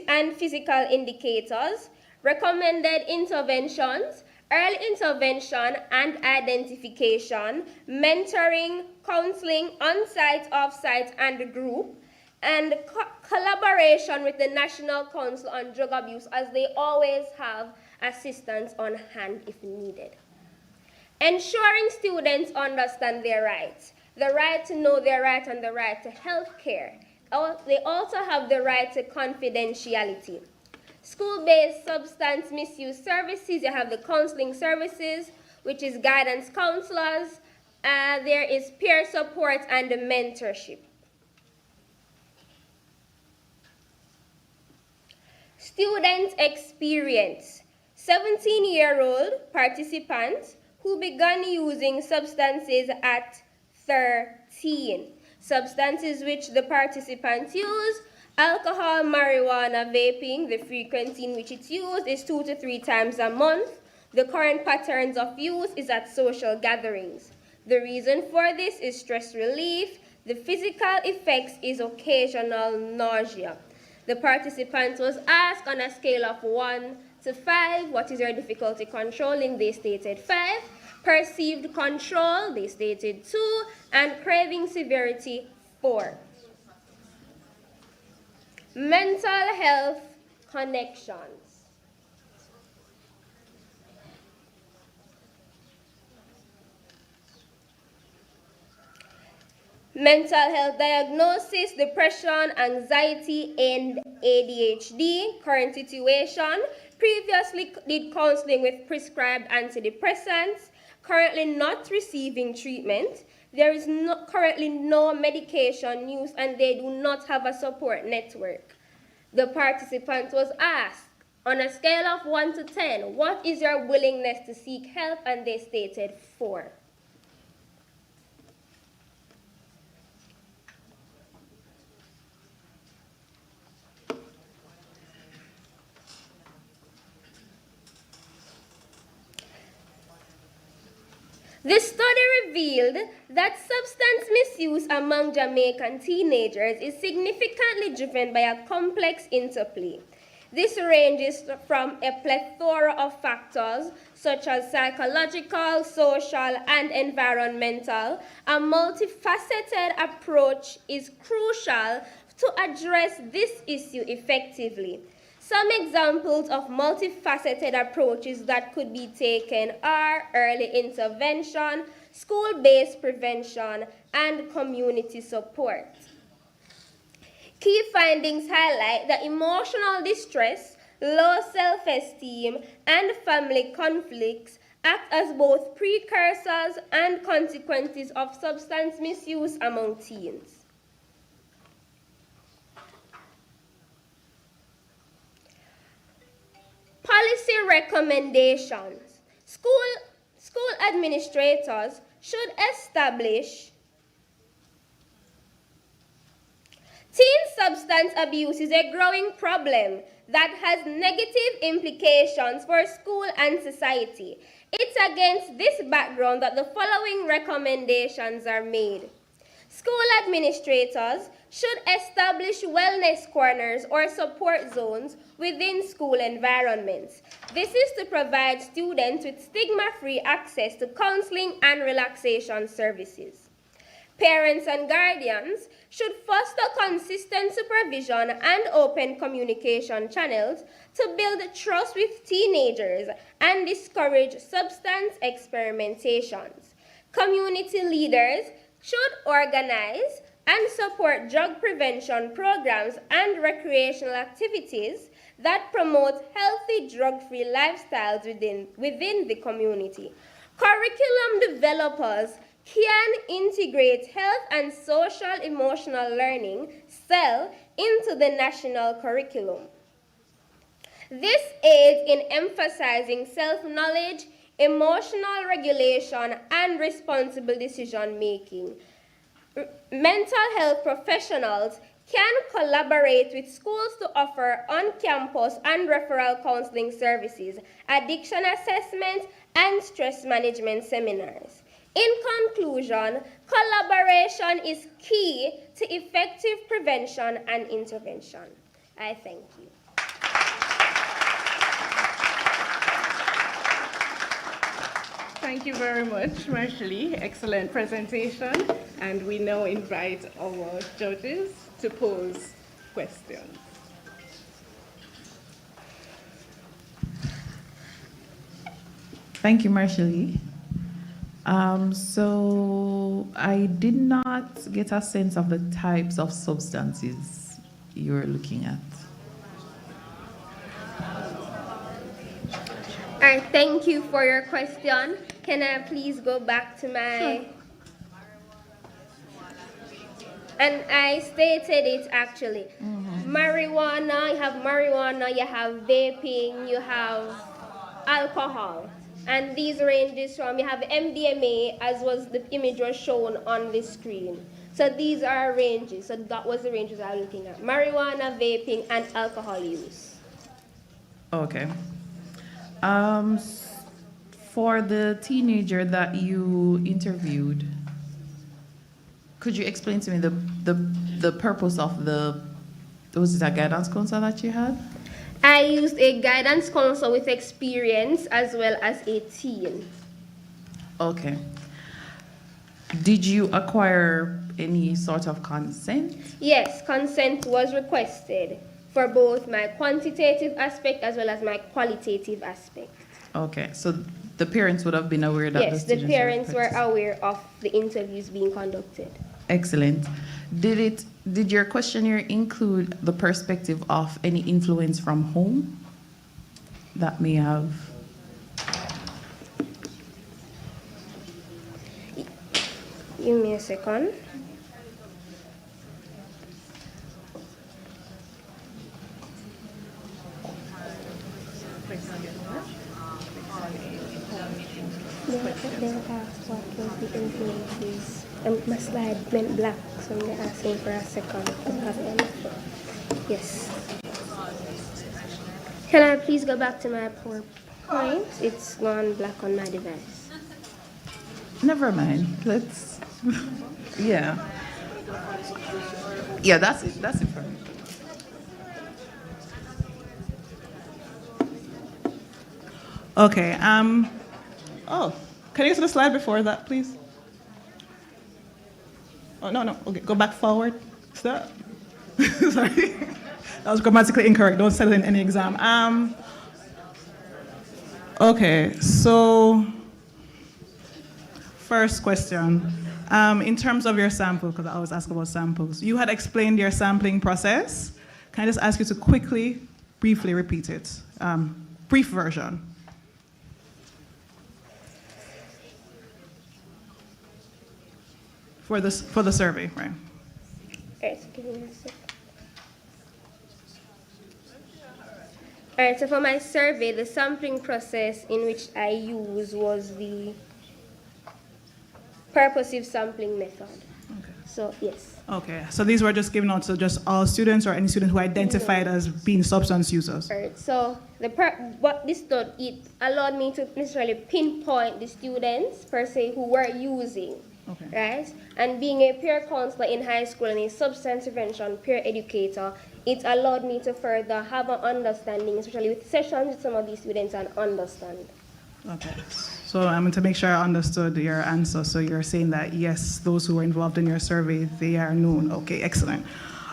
and physical indicators. Recommended interventions: early intervention and identification, mentoring, counseling on-site, off-site, and group, and collaboration with the National Council on Drug Abuse, as they always have assistance on hand if needed. Ensuring students understand their rights, the right to know their right and the right to health care. They also have the right to confidentiality. School-based substance misuse services, you have the counseling services, which is guidance counselors. There is peer support and mentorship. Student experience. 17-year-old participant who began using substances at 13. Substances which the participants use: alcohol, marijuana, vaping. The frequency in which it's used is 2 to 3 times a month. The current patterns of use is at social gatherings. The reason for this is stress relief. The physical effects is occasional nausea. The participant was asked on a scale of 1 to 5, what is your difficulty controlling? They stated 5. Perceived control, they stated 2. And craving severity, 4. Mental health connections. Mental health diagnosis: depression, anxiety, and ADHD. Current situation: previously did counseling with prescribed antidepressants, currently not receiving treatment. There is currently no medication use, and they do not have a support network. The participant was asked, on a scale of 1 to 10, what is your willingness to seek help? And they stated 4. The study revealed that substance misuse among Jamaican teenagers is significantly driven by a complex interplay. This ranges from a plethora of factors such as psychological, social, and environmental. A multifaceted approach is crucial to address this issue effectively. Some examples of multifaceted approaches that could be taken are early intervention, school-based prevention, and community support. Key findings highlight that emotional distress, low self-esteem, and family conflicts act as both precursors and consequences of substance misuse among teens. Policy recommendations. School administrators should establish. Teen substance abuse is a growing problem that has negative implications for school and society. It's against this background that the following recommendations are made. School administrators should establish wellness corners or support zones within school environments. This is to provide students with stigma-free access to counseling and relaxation services. Parents and guardians should foster consistent supervision and open communication channels to build trust with teenagers and discourage substance experimentations. Community leaders should organize and support drug prevention programs and recreational activities that promote healthy drug-free lifestyles within the community. Curriculum developers can integrate health and social emotional learning (SEL) into the national curriculum. This aids in emphasizing self-knowledge, emotional regulation, and responsible decision-making. mental health professionals can collaborate with schools to offer on-campus and referral counseling services, addiction assessment, and stress management seminars. In conclusion, collaboration is key to effective prevention and intervention. I thank you. Thank you very much, Marshally. Excellent presentation. And we now invite our judges to pose questions. Thank you, Marshally. So I did not get a sense of the types of substances you were looking at. All right, thank you for your question. Can I please go back to my... And I stated it actually. Marijuana, you have vaping, you have alcohol. And these ranges from, you have MDMA, as was the image was shown on the screen. So these are ranges. So that was the ranges I was looking at. Marijuana, vaping, and alcohol use. Okay. For the teenager that you interviewed, could you explain to me the purpose of was it a guidance counselor that you had? I used a guidance counselor with experience as well as a teen. Okay. Did you acquire any sort of consent? Yes, consent was requested for both my quantitative aspect as well as my qualitative aspect. Okay, so the parents would have been aware that Yes, the parents were aware of the interviews being conducted. Excellent. Did your questionnaire include the perspective of any influence from home that may have? Give me a second. They were asked what was the influences. My slide went black, so they're asking for a second to have it. Yes. Can I please go back to my PowerPoint? It's gone black on my device. Never mind. Let's. Yeah. Yeah, that's it. That's it for me. Okay. Oh, can you see the slide before that, please? Oh, no. Okay, go back forward. Stop. Sorry. That was grammatically incorrect. Don't set it in any exam. Okay, so first question. In terms of your sample, because I always ask about samples, you had explained your sampling process. Can I just ask you to quickly, briefly repeat it? Brief version. For the survey, right? Give me a second. All right, so for my survey, the sampling process in which I used was the purposive sampling method. Okay. So, yes. Okay, so these were just given out to just all students or any student who identified as being substance users? All right, so what this did, it allowed me to necessarily pinpoint the students, per se, who were using. Okay. Right? And being a peer counselor in high school and a substance prevention peer educator, it allowed me to further have an understanding, especially with sessions with some of these students, and understand. Okay. So I'm to make sure I understood your answer. So you're saying that, yes, those who were involved in your survey, they are known. Okay, excellent.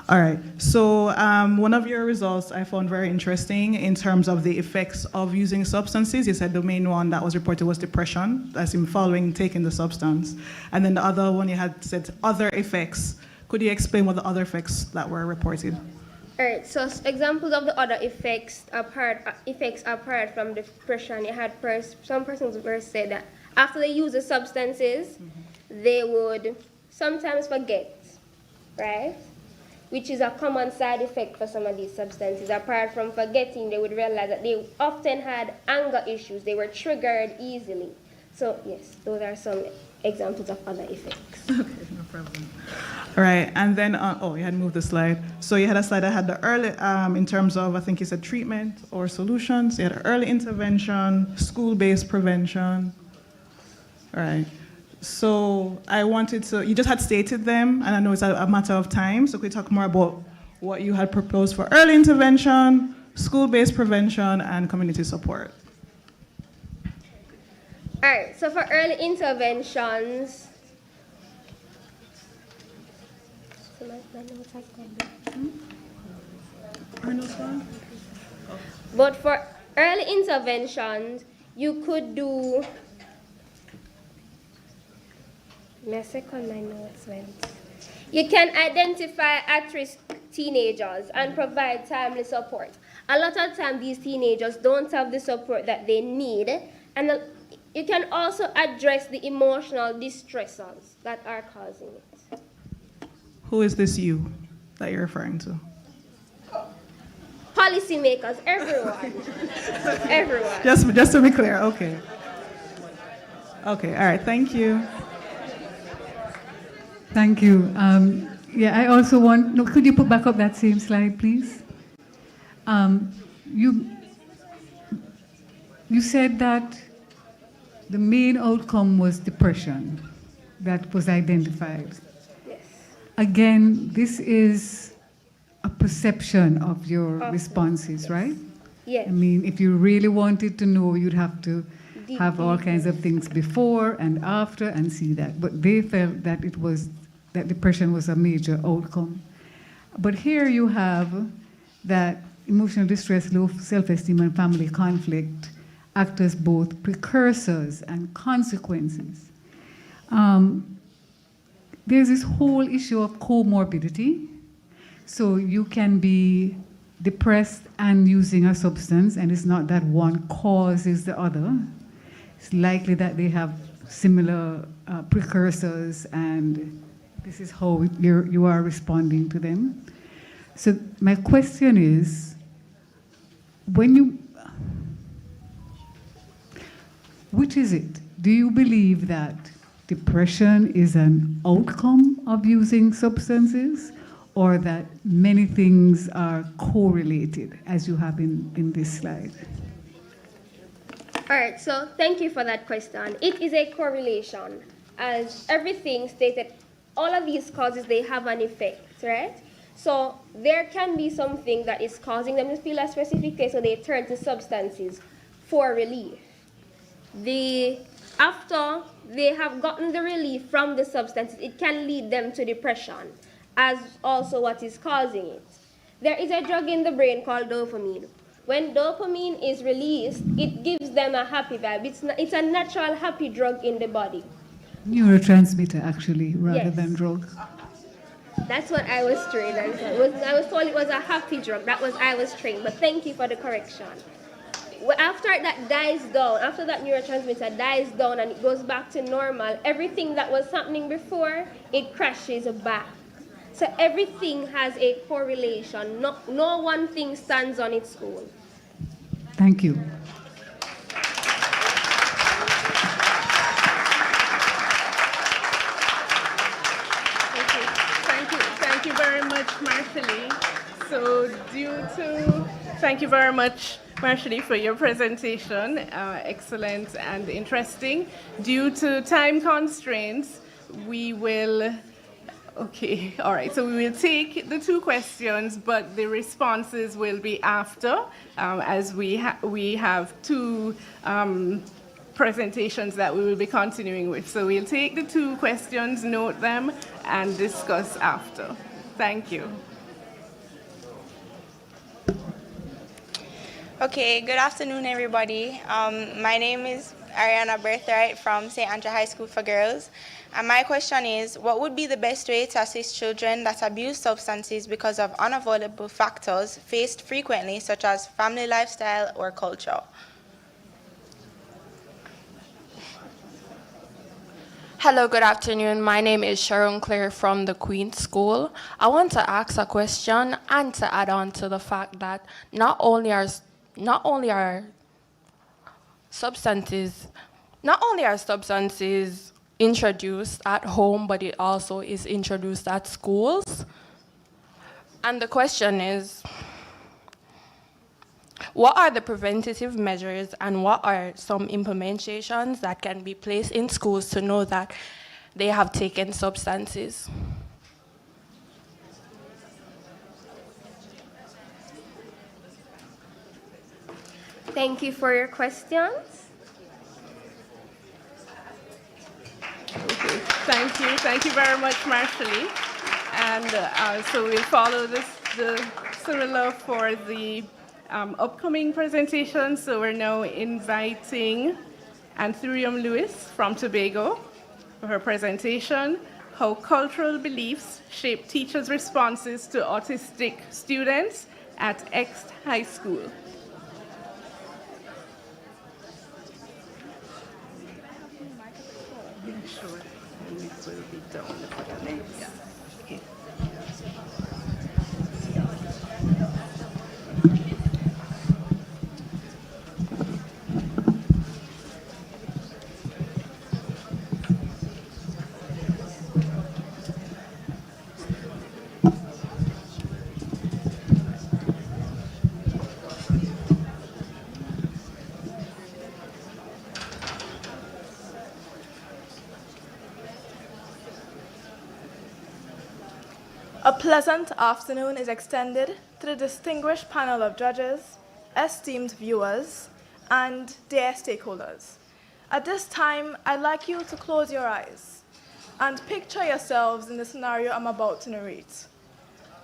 All right. So one of your results I found very interesting in terms of the effects of using substances. You said the main one that was reported was depression, as in following taking the substance. And then the other one you had said other effects. Could you explain what the other effects that were reported? All right, so examples of the other effects apart from depression, you had some persons were said that after they use the substances, they would sometimes forget, right? Which is a common side effect for some of these substances. Apart from forgetting, they would realize that they often had anger issues. They were triggered easily. So yes, those are some examples of other effects. Okay, no prevalent. All right, and then, you had moved the slide. So you had a slide that had the early, in terms of, I think you said treatment or solutions. You had early intervention, school-based prevention. All right. So I wanted to, you just had stated them, and I know it's a matter of time, so could we talk more about what you had proposed for early intervention, school-based prevention, and community support? All right, so for early interventions, but for early interventions, you could do, my second my notes went. You can identify at-risk teenagers and provide timely support. A lot of times these teenagers don't have the support that they need, and you can also address the emotional distressors that are causing it. Who is this you that you're referring to? Policymakers, everyone. Everyone. Just to be clear, okay. Okay, all right, thank you. Thank you. Yeah, I also want, no, could you put back up that same slide, please? You said that the main outcome was depression that was identified. Yes. Again, this is a perception of your responses, right? Yes. I mean, if you really wanted to know, you'd have to have all kinds of things before and after and see that. But they felt that that depression was a major outcome. But here you have that emotional distress, low self-esteem, and family conflict act as both precursors and consequences. There's this whole issue of comorbidity. So you can be depressed and using a substance, and it's not that one causes the other. It's likely that they have similar precursors, and this is how you are responding to them. So my question is, which is it? Do you believe that depression is an outcome of using substances, or that many things are correlated, as you have in this slide? All right, so thank you for that question. It is a correlation. As everything stated, all of these causes, they have an effect, right? So there can be something that is causing them to feel a specific way, so they turn to substances for relief. After they have gotten the relief from the substances, it can lead them to depression, as also what is causing it. There is a drug in the brain called dopamine. When dopamine is released, it gives them a happy vibe. It's a natural happy drug in the body. Neurotransmitter, actually, rather than drug. That's what I was trained on. I was told it was a happy drug. That was I was trained. But thank you for the correction. After that dies down, after that neurotransmitter dies down and it goes back to normal, everything that was happening before, it crashes back. So everything has a correlation. No one thing stands on its own. Thank you. Thank you very much, Marshally. So thank you very much, Marshally, for your presentation. Excellent and interesting. Due to time constraints, we will, okay, all right. So we will take the two questions, but the responses will be after, as we have two presentations that we will be continuing with. So we'll take the two questions, note them, and discuss after. Thank you. Okay, good afternoon, everybody. My name is Ariana Birthright from St. Andrew High School for Girls. And my question is, what would be the best way to assist children that abuse substances because of unavoidable factors faced frequently, such as family lifestyle or culture? Hello, good afternoon. My name is Sharon Claire from the Queen's School. I want to ask a question and to add on to the fact that not only are substances introduced at home, but it also is introduced at schools. And the question is, what are the preventative measures and what are some implementations that can be placed in schools to know that they have taken substances? Thank you for your questions. Okay. Thank you very much, Marshallie. And so we'll follow the similar for the upcoming presentation. So we're now inviting Anthurium Lewis from Tobago for her presentation, How Cultural Beliefs Shape Teachers' Responses to Autistic Students at X High School. Sure, and this will be done for the next. Okay. A pleasant afternoon is extended to the distinguished panel of judges, esteemed viewers, and dear stakeholders. At this time, I'd like you to close your eyes and picture yourselves in the scenario I'm about to narrate.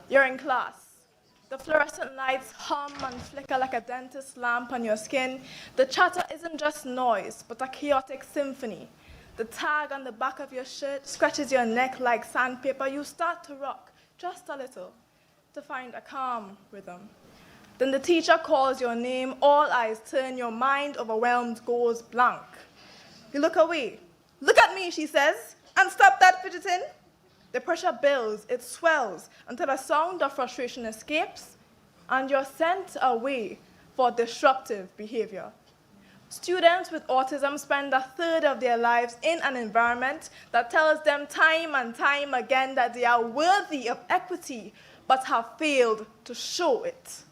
You're in class. The fluorescent lights hum and flicker like a dentist lamp on your skin. The chatter isn't just noise, but a chaotic symphony. The tag on the back of your shirt scratches your neck like sandpaper. You start to rock just a little to find a calm rhythm. Then the teacher calls your name, all eyes turn, your mind overwhelmed goes blank. You look away. Look at me, she says, and stop that fidgeting. The pressure builds, it swells, until a sound of frustration escapes, and you're sent away for disruptive behavior. Students with autism spend a third of their lives in an environment that tells them time and time again that they are worthy of equity, but have failed to show it.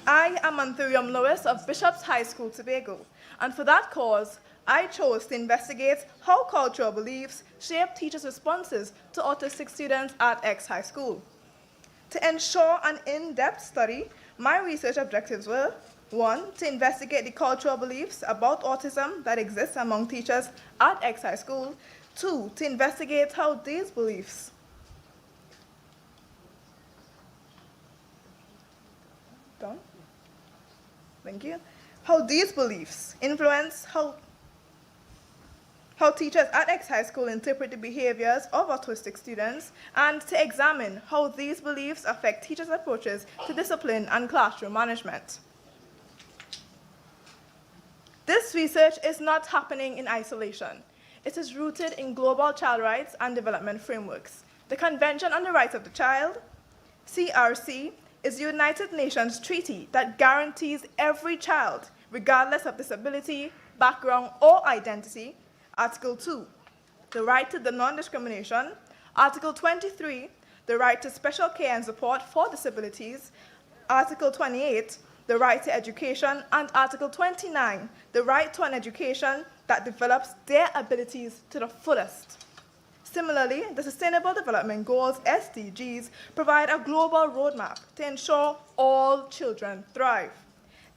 I am Anthurium Lewis of Bishop's High School, Tobago, and for that cause, I chose to investigate how cultural beliefs shape teachers' responses to autistic students at X High School. To ensure an in-depth study, my research objectives were: 1, to investigate the cultural beliefs about autism that exist among teachers at X High School. 2, to investigate how these beliefs influence how teachers at X High School interpret the behaviors of autistic students, and to examine how these beliefs affect teachers' approaches to discipline and classroom management. This research is not happening in isolation. It is rooted in global child rights and development frameworks. The Convention on the Rights of the Child, CRC, is the United Nations treaty that guarantees every child, regardless of disability, background, or identity. Article 2, the right to the non-discrimination. Article 23, the right to special care and support for disabilities. Article 28, the right to education. And Article 29, the right to an education that develops their abilities to the fullest. Similarly, the Sustainable Development Goals, SDGs, provide a global roadmap to ensure all children thrive.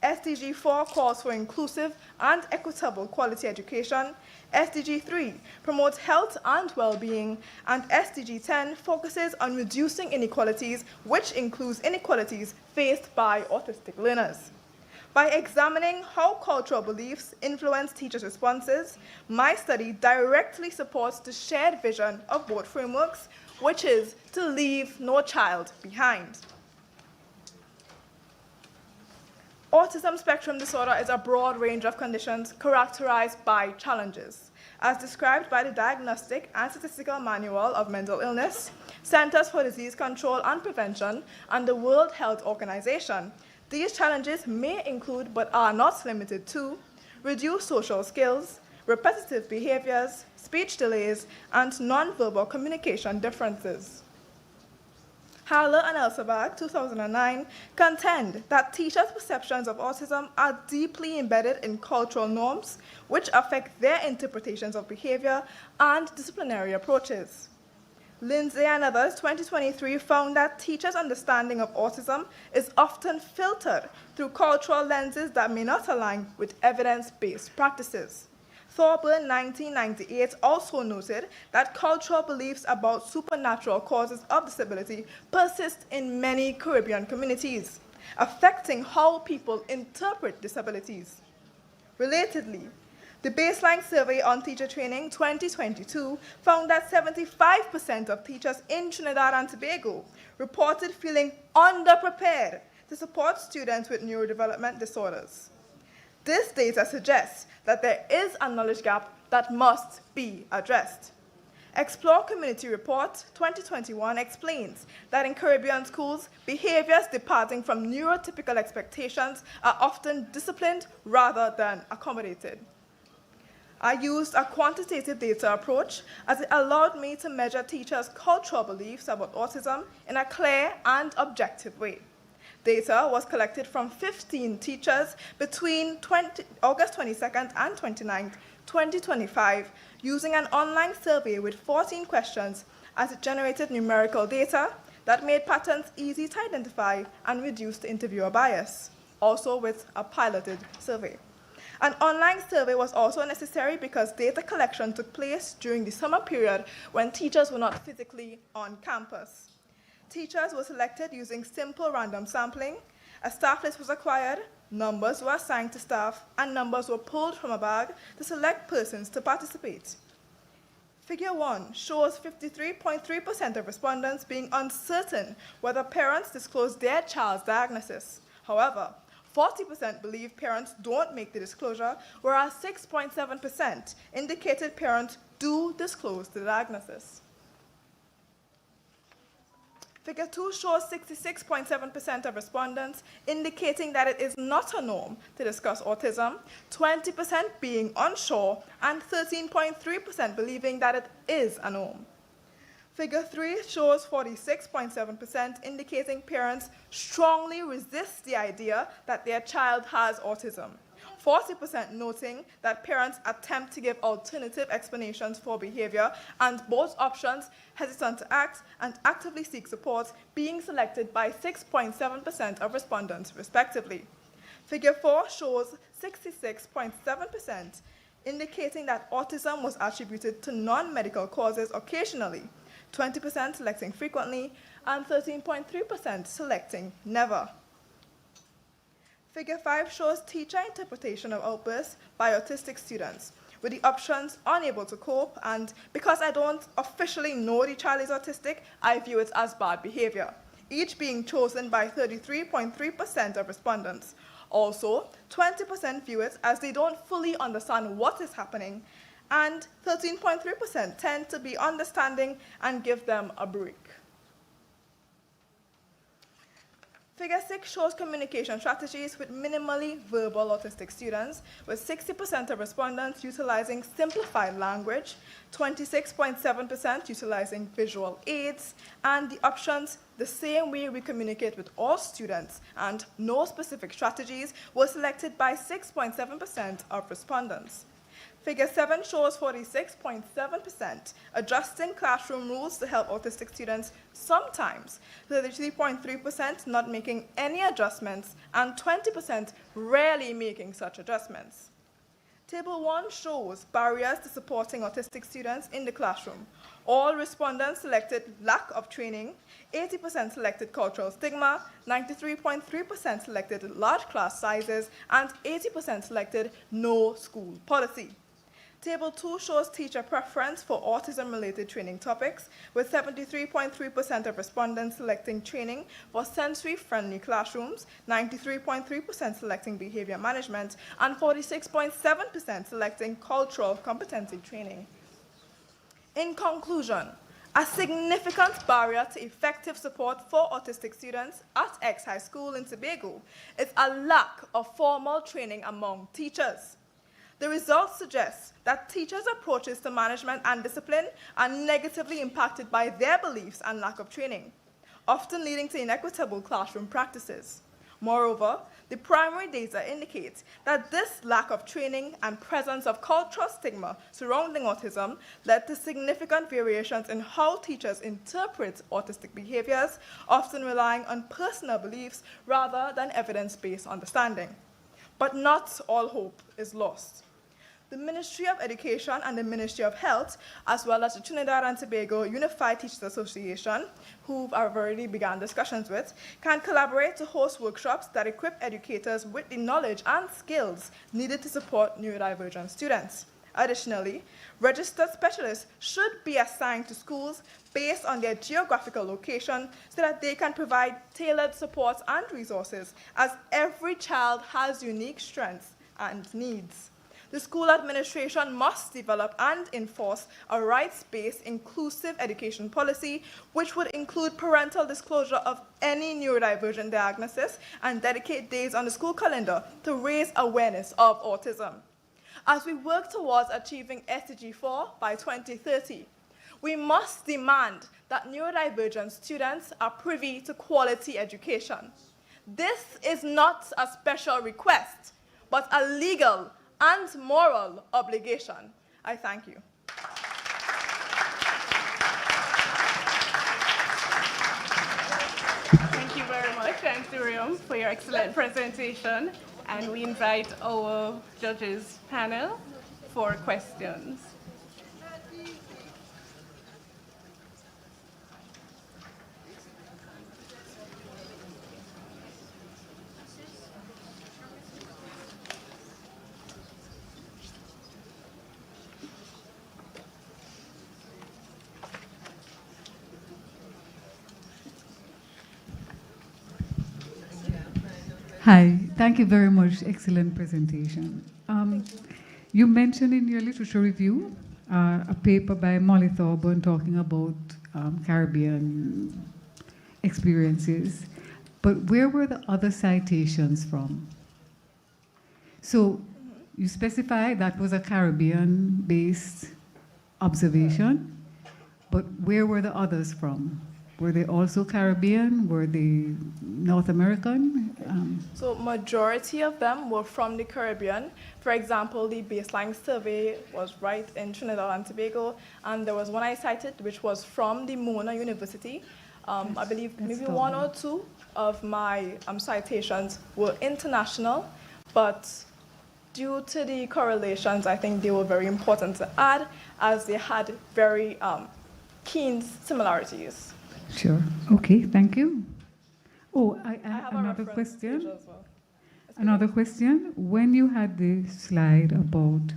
SDG 4 calls for inclusive and equitable quality education. SDG 3 promotes health and well-being, and SDG 10 focuses on reducing inequalities, which includes inequalities faced by autistic learners. By examining how cultural beliefs influence teachers' responses, my study directly supports the shared vision of both frameworks, which is to leave no child behind. Autism spectrum disorder is a broad range of conditions characterized by challenges. As described by the Diagnostic and Statistical Manual of Mental Illness, Centers for Disease Control and Prevention, and the World Health Organization, these challenges may include, but are not limited to, reduced social skills, repetitive behaviors, speech delays, and nonverbal communication differences. Haller and Elsebag, 2009, contend that teachers' perceptions of autism are deeply embedded in cultural norms, which affect their interpretations of behavior and disciplinary approaches. Lindsay and others, 2023, found that teachers' understanding of autism is often filtered through cultural lenses that may not align with evidence-based practices. Thorburn, 1998, also noted that cultural beliefs about supernatural causes of disability persist in many Caribbean communities, affecting how people interpret disabilities. Relatedly, the baseline survey on teacher training 2022 found that 75% of teachers in Trinidad and Tobago reported feeling underprepared to support students with neurodevelopment disorders. This data suggests that there is a knowledge gap that must be addressed. Explore Community Report 2021 explains that in Caribbean schools, behaviors departing from neurotypical expectations are often disciplined rather than accommodated. I used a quantitative data approach as it allowed me to measure teachers' cultural beliefs about autism in a clear and objective way. Data was collected from 15 teachers between August 22nd and 29th, 2025, using an online survey with 14 questions as it generated numerical data that made patterns easy to identify and reduced interviewer bias, also with a piloted survey. An online survey was also necessary because data collection took place during the summer period when teachers were not physically on campus. Teachers were selected using simple random sampling, a staff list was acquired, numbers were assigned to staff, and numbers were pulled from a bag to select persons to participate. Figure 1 shows 53.3% of respondents being uncertain whether parents disclose their child's diagnosis. However, 40% believe parents don't make the disclosure, whereas 6.7% indicated parents do disclose the diagnosis. Figure 2 shows 66.7% of respondents indicating that it is not a norm to discuss autism, 20% being unsure, and 13.3% believing that it is a norm. Figure 3 shows 46.7% indicating parents strongly resist the idea that their child has autism, 40% noting that parents attempt to give alternative explanations for behavior, and both options, hesitant to act and actively seek support, being selected by 6.7% of respondents, respectively. Figure 4 shows 66.7%, indicating that autism was attributed to non-medical causes occasionally, 20% selecting frequently, and 13.3% selecting never. Figure 5 shows teacher interpretation of outbursts by autistic students, with the options unable to cope, and because I don't officially know the child is autistic, I view it as bad behavior, each being chosen by 33.3% of respondents. Also, 20% view it as they don't fully understand what is happening, and 13.3% tend to be understanding and give them a break. Figure 6 shows communication strategies with minimally verbal autistic students, with 60% of respondents utilizing simplified language, 26.7% utilizing visual aids, and the options the same way we communicate with all students and no specific strategies were selected by 6.7% of respondents. Figure 7 shows 46.7% adjusting classroom rules to help autistic students sometimes, 33.3% not making any adjustments, and 20% rarely making such adjustments. Table 1 shows barriers to supporting autistic students in the classroom. All respondents selected lack of training, 80% selected cultural stigma, 93.3% selected large class sizes, and 80% selected no school policy. Table 2 shows teacher preference for autism-related training topics, with 73.3% of respondents selecting training for sensory-friendly classrooms, 93.3% selecting behavior management, and 46.7% selecting cultural competency training. In conclusion, a significant barrier to effective support for autistic students at X High School in Tobago is a lack of formal training among teachers. The results suggest that teachers' approaches to management and discipline are negatively impacted by their beliefs and lack of training, often leading to inequitable classroom practices. Moreover, the primary data indicates that this lack of training and presence of cultural stigma surrounding autism led to significant variations in how teachers interpret autistic behaviors, often relying on personal beliefs rather than evidence-based understanding. But not all hope is lost. The Ministry of Education and the Ministry of Health, as well as the Trinidad and Tobago Unified Teachers Association, who I've already begun discussions with, can collaborate to host workshops that equip educators with the knowledge and skills needed to support neurodivergent students. Additionally, registered specialists should be assigned to schools based on their geographical location so that they can provide tailored support and resources, as every child has unique strengths and needs. The school administration must develop and enforce a rights-based inclusive education policy, which would include parental disclosure of any neurodivergent diagnosis and dedicate days on the school calendar to raise awareness of autism. As we work towards achieving SDG 4 by 2030, we must demand that neurodivergent students are privy to quality education. This is not a special request, but a legal and moral obligation. I thank you. Thank you very much, Anturium, for your excellent presentation. And we invite our judges panel for questions. Hi, thank you very much. Excellent presentation. You mentioned in your literature review a paper by Molly Thorburn talking about Caribbean experiences, but where were the other citations from? So you specify that was a Caribbean-based observation, but where were the others from? Were they also Caribbean? Were they North American? So majority of them were from the Caribbean. For example, the baseline survey was right in Trinidad and Tobago, and there was one I cited which was from the Mona University. I believe maybe one or two of my citations were international, but due to the correlations, I think they were very important to add as they had very keen similarities. Sure. Okay, thank you. Oh, I have another question. Another question. When you had the slide about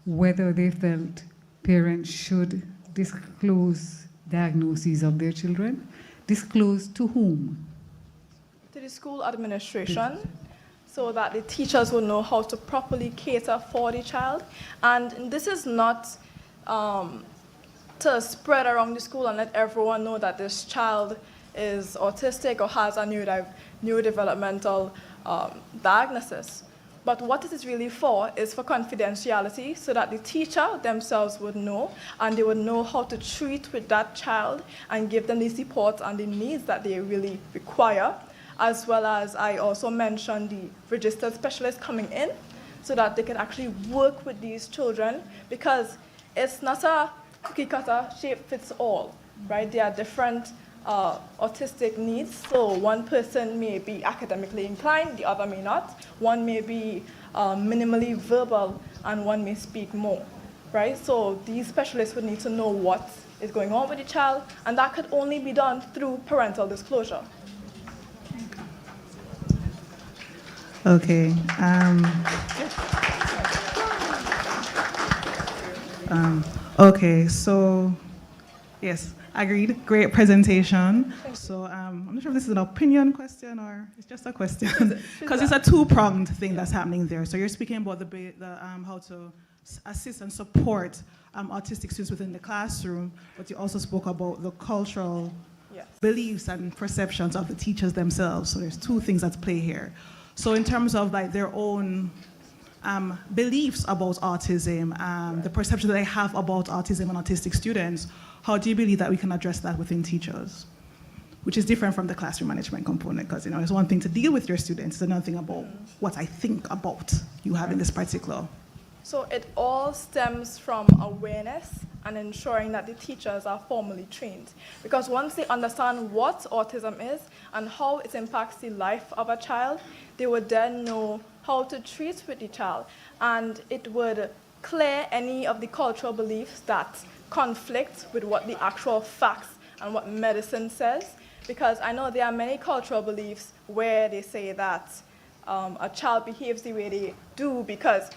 whether they felt parents should disclose diagnoses of their children, disclose to whom? To the school administration, so that the teachers will know how to properly cater for the child. And this is not to spread around the school and let everyone know that this child is autistic or has a neurodevelopmental diagnosis. But what it is really for is for confidentiality, so that the teacher themselves would know, and they would know how to treat with that child and give them the support and the needs that they really require, as well as I also mentioned the registered specialists coming in, so that they can actually work with these children, because it's not a cookie cutter shape fits all, right? There are different autistic needs. So one person may be academically inclined, the other may not. One may be minimally verbal, and one may speak more, right? So these specialists would need to know what is going on with the child, and that could only be done through parental disclosure. Okay. Okay, so yes, agreed. Great presentation. So I'm not sure if this is an opinion question or it's just a question, because it's a two-pronged thing that's happening there. So you're speaking about the how to assist and support autistic students within the classroom, but you also spoke about the cultural beliefs and perceptions of the teachers themselves. So there's two things at play here. So in terms of like their own beliefs about autism, the perception that they have about autism and autistic students, how do you believe that we can address that within teachers? Which is different from the classroom management component, because it's one thing to deal with your students, it's another thing about what I think about you having this particular. So it all stems from awareness and ensuring that the teachers are formally trained. Because once they understand what autism is and how it impacts the life of a child, they would then know how to treat with the child. And it would clear any of the cultural beliefs that conflict with what the actual facts and what medicine says. Because I know there are many cultural beliefs where they say that a child behaves the way they do because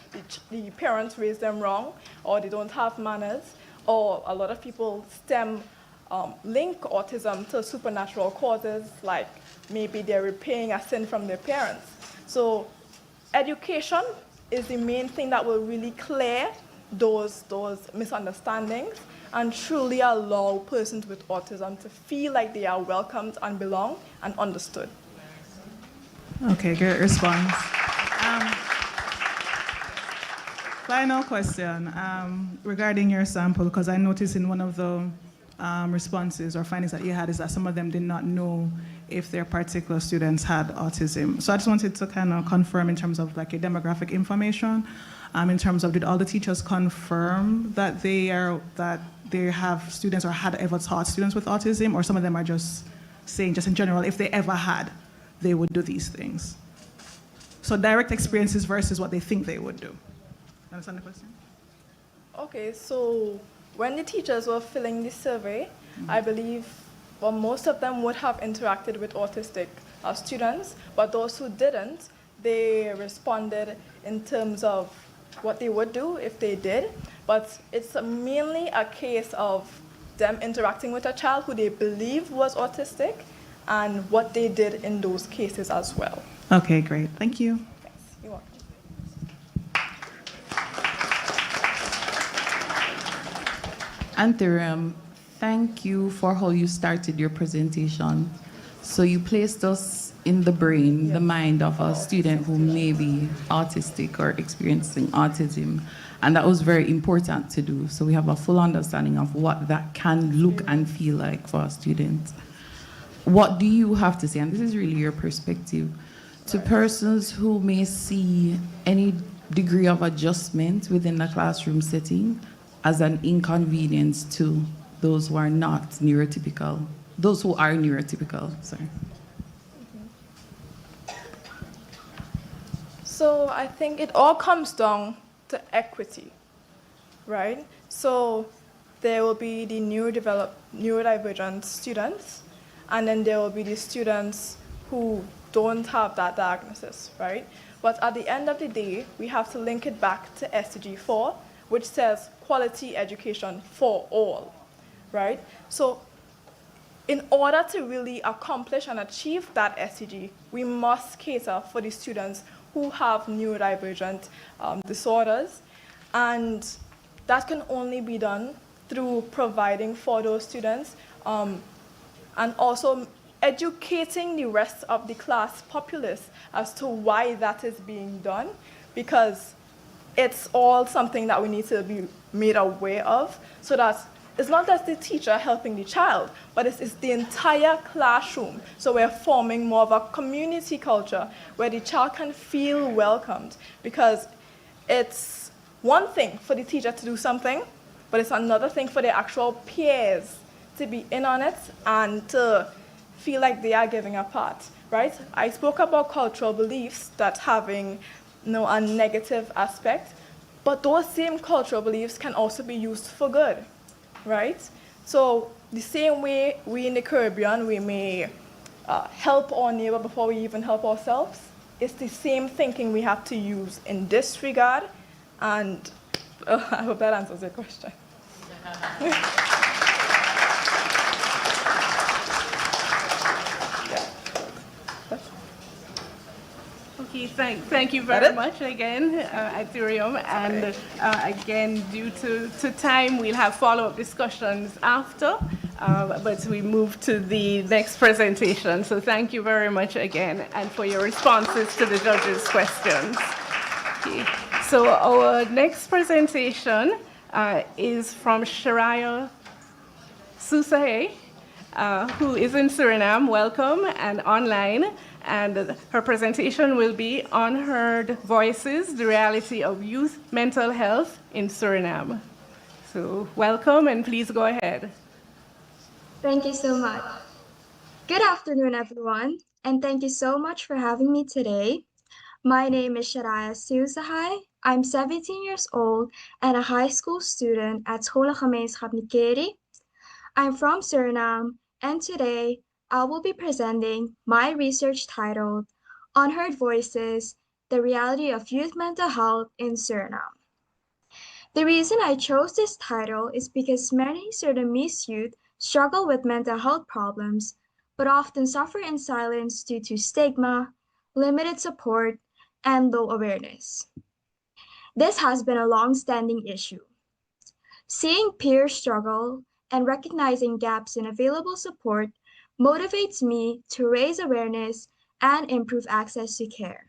the parents raised them wrong, or they don't have manners, or a lot of people link autism to supernatural causes, like maybe they're repaying a sin from their parents. So education is the main thing that will really clear those misunderstandings and truly allow persons with autism to feel like they are welcomed and belong and understood. Okay, great response. Final question regarding your sample, because I noticed in one of the responses or findings that you had is that some of them did not know if their particular students had autism. So I just wanted to kind of confirm in terms of like your demographic information, in terms of did all the teachers confirm that they have students or had ever taught students with autism, or some of them are just saying just in general if they ever had, they would do these things. So direct experiences versus what they think they would do. Understand the question? Okay, so when the teachers were filling the survey, I believe most of them would have interacted with autistic students, but those who didn't, they responded in terms of what they would do if they did. But it's mainly a case of them interacting with a child who they believe was autistic and what they did in those cases as well. Okay, great. Thank you. Thanks. You're welcome. Anthurium, thank you for how you started your presentation. So you placed us in the brain, the mind of a student who may be autistic or experiencing autism. And that was very important to do. So we have a full understanding of what that can look and feel like for a student. What do you have to say, and this is really your perspective, to persons who may see any degree of adjustment within the classroom setting as an inconvenience to those who are not neurotypical, those who are neurotypical, sorry. So I think it all comes down to equity, right? So there will be the neurodivergent students, and then there will be the students who don't have that diagnosis, right? But at the end of the day, we have to link it back to SDG 4, which says quality education for all, right? So in order to really accomplish and achieve that SDG, we must cater for the students who have neurodivergent disorders, and that can only be done through providing for those students and also educating the rest of the class populace as to why that is being done, because it's all something that we need to be made aware of, so that it's not just the teacher helping the child, but it's the entire classroom. So we're forming more of a community culture where the child can feel welcomed, because it's one thing for the teacher to do something, but it's another thing for the actual peers to be in on it and to feel like they are giving a part, right? I spoke about cultural beliefs that having a negative aspect, but those same cultural beliefs can also be used for good, right? So the same way we in the Caribbean, we may help our neighbor before we even help ourselves, it's the same thinking we have to use in this regard, and I hope that answers your question. Okay, thank you very much again, Ethereum. And again, due to time, we'll have follow-up discussions after, but we move to the next presentation. So thank you very much again, and for your responses to the judges' questions. Okay. So our next presentation is from Shariah Susahe, who is in Suriname. Welcome, and online. And her presentation will be Unheard Voices, the Reality of Youth Mental Health in Suriname. So welcome, and please go ahead. Thank you so much. Good afternoon, everyone, and thank you so much for having me today. My name is Shariah Susahay. I'm 17 years old and a high school student at Schoolgemeenschap Nikeri. I'm from Suriname, and today I will be presenting my research titled Unheard Voices, the Reality of Youth Mental Health in Suriname. The reason I chose this title is because many Surinamese youth struggle with mental health problems, but often suffer in silence due to stigma, limited support, and low awareness. This has been a long-standing issue. Seeing peers struggle and recognizing gaps in available support motivates me to raise awareness and improve access to care.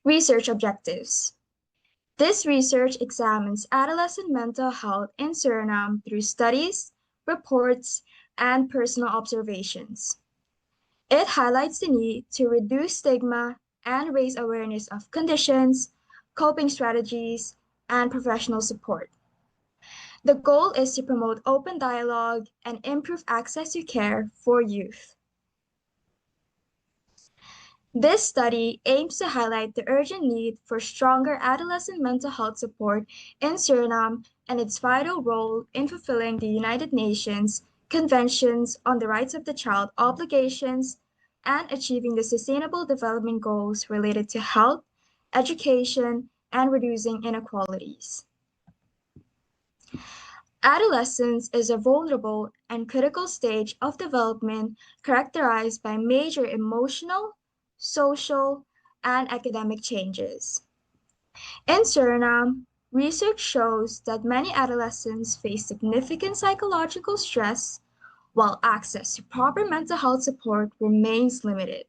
Research objectives. This research examines adolescent mental health in Suriname through studies, reports, and personal observations. It highlights the need to reduce stigma and raise awareness of conditions, coping strategies, and professional support. The goal is to promote open dialogue and improve access to care for youth. This study aims to highlight the urgent need for stronger adolescent mental health support in Suriname and its vital role in fulfilling the United Nations Conventions on the Rights of the Child obligations and achieving the Sustainable Development Goals related to health, education, and reducing inequalities. Adolescence is a vulnerable and critical stage of development characterized by major emotional, social, and academic changes. In Suriname, research shows that many adolescents face significant psychological stress, while access to proper mental health support remains limited.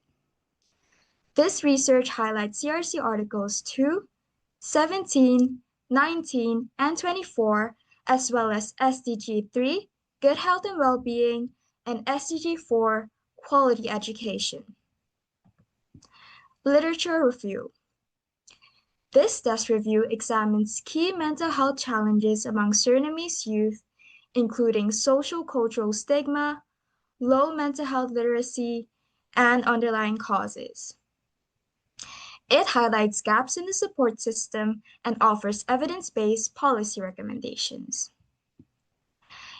This research highlights CRC Articles 2, 17, 19, and 24, as well as SDG 3, Good Health and Well-being, and SDG 4, Quality Education. Literature review. This desk review examines key mental health challenges among Surinamese youth, including social cultural stigma, low mental health literacy, and underlying causes. It highlights gaps in the support system and offers evidence-based policy recommendations.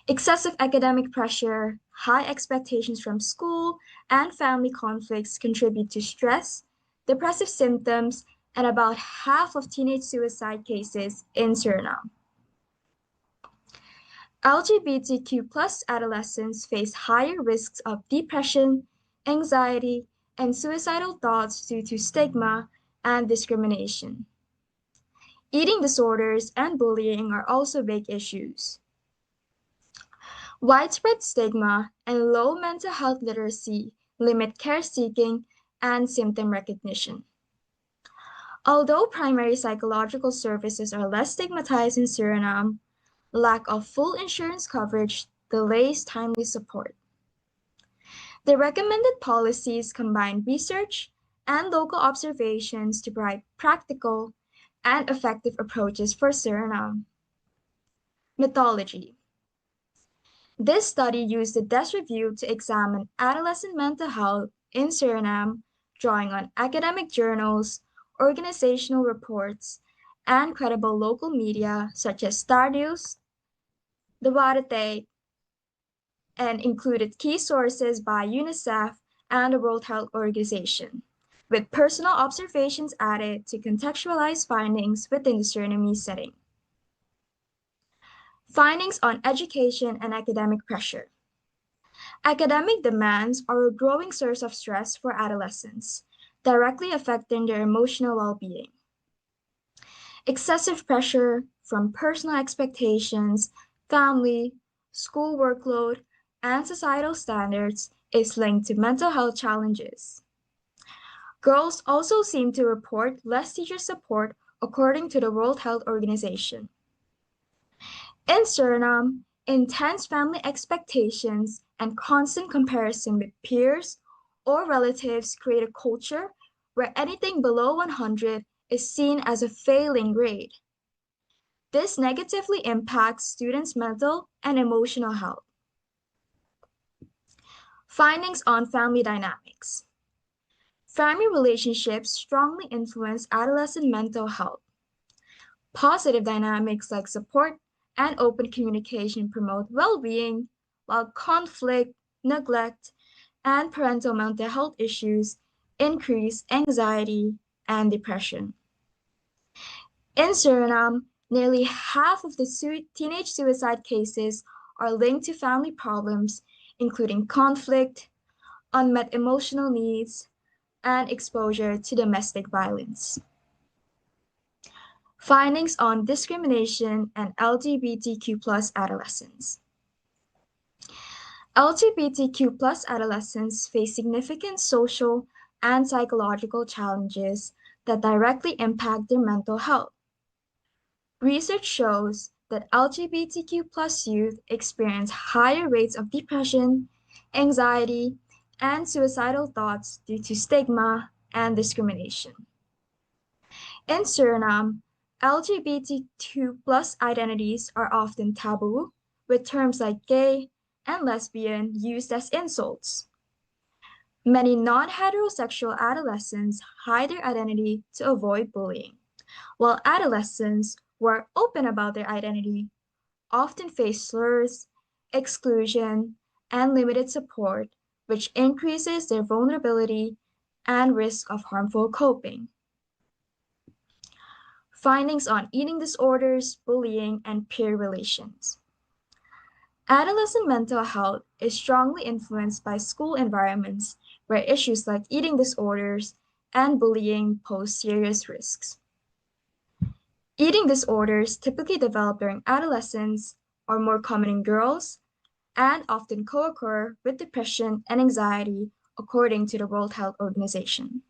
Excessive academic pressure, high expectations from school, and family conflicts contribute to stress, depressive symptoms, and about half of teenage suicide cases in Suriname. LGBTQ+ adolescents face higher risks of depression, anxiety, and suicidal thoughts due to stigma and discrimination. Eating disorders and bullying are also big issues. Widespread stigma and low mental health literacy limit care seeking and symptom recognition. Although primary psychological services are less stigmatized in Suriname, lack of full insurance coverage delays timely support. The recommended policies combine research and local observations to provide practical and effective approaches for Suriname. Methodology. This study used the desk review to examine adolescent mental health in Suriname, drawing on academic journals, organizational reports, and credible local media such as Star News, the UWITV, and included key sources by UNICEF and the World Health Organization, with personal observations added to contextualize findings within the Surinamese setting. Findings on education and academic pressure. Academic demands are a growing source of stress for adolescents, directly affecting their emotional well-being. Excessive pressure from personal expectations, family, school workload, and societal standards is linked to mental health challenges. Girls also seem to report less teacher support according to the World Health Organization. In Suriname, intense family expectations and constant comparison with peers or relatives create a culture where anything below 100 is seen as a failing grade. This negatively impacts students' mental and emotional health. Findings on family dynamics. Family relationships strongly influence adolescent mental health. Positive dynamics like support and open communication promote well-being, while conflict, neglect, and parental mental health issues increase anxiety and depression. In Suriname, nearly half of the teenage suicide cases are linked to family problems, including conflict, unmet emotional needs, and exposure to domestic violence. Findings on discrimination and LGBTQ+ adolescents. LGBTQ+ adolescents face significant social and psychological challenges that directly impact their mental health. Research shows that LGBTQ+ youth experience higher rates of depression, anxiety, and suicidal thoughts due to stigma and discrimination. In Suriname, LGBTQ+ identities are often taboo, with terms like gay and lesbian used as insults. Many non-heterosexual adolescents hide their identity to avoid bullying, while adolescents who are open about their identity often face slurs, exclusion, and limited support, which increases their vulnerability and risk of harmful coping. Findings on eating disorders, bullying, and peer relations. Adolescent mental health is strongly influenced by school environments where issues like eating disorders and bullying pose serious risks. Eating disorders typically develop during adolescence, are more common in girls, and often co-occur with depression and anxiety, according to the World Health Organization.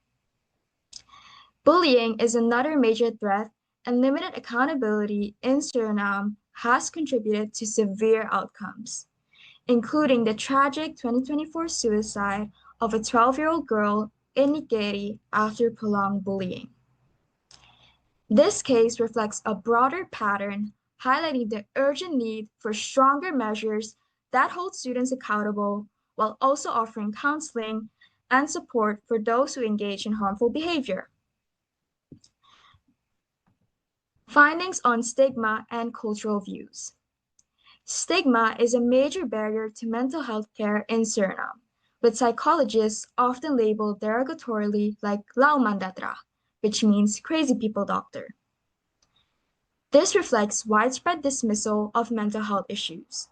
Bullying is another major threat, and limited accountability in Suriname has contributed to severe outcomes, including the tragic 2024 suicide of a 12-year-old girl in Nikeri after prolonged bullying. This case reflects a broader pattern, highlighting the urgent need for stronger measures that hold students accountable while also offering counseling and support for those who engage in harmful behavior. Findings on stigma and cultural views. Stigma is a major barrier to mental health care in Suriname, with psychologists often labeled derogatorily like Laumandatra, which means crazy people doctor. This reflects widespread dismissal of mental health issues.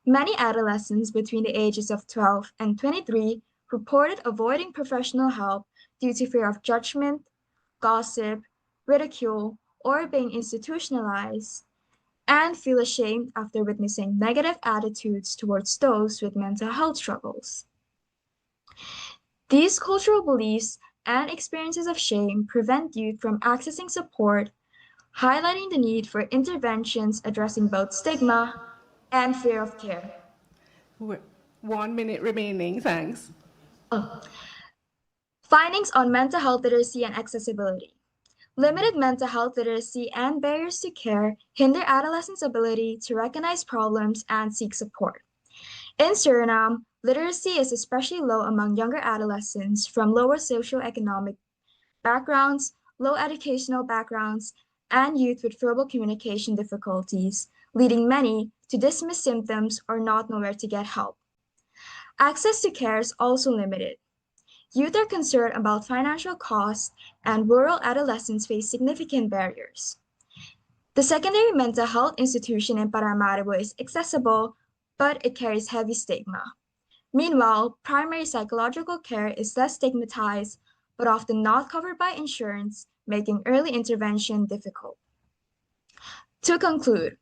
Many adolescents between the ages of 12 and 23 reported avoiding professional help due to fear of judgment, gossip, ridicule, or being institutionalized, and feel ashamed after witnessing negative attitudes towards those with mental health struggles. These cultural beliefs and experiences of shame prevent youth from accessing support, highlighting the need for interventions addressing both stigma and fear of care. 1 minute remaining, thanks. Findings on mental health literacy and accessibility. Limited mental health literacy and barriers to care hinder adolescents' ability to recognize problems and seek support. In Suriname, literacy is especially low among younger adolescents from lower socioeconomic backgrounds, low educational backgrounds, and youth with verbal communication difficulties, leading many to dismiss symptoms or not know where to get help. Access to care is also limited. Youth are concerned about financial costs, and rural adolescents face significant barriers. The secondary mental health institution in Paramaribo is accessible, but it carries heavy stigma. Meanwhile, primary psychological care is less stigmatized, but often not covered by insurance, making early intervention difficult. To conclude,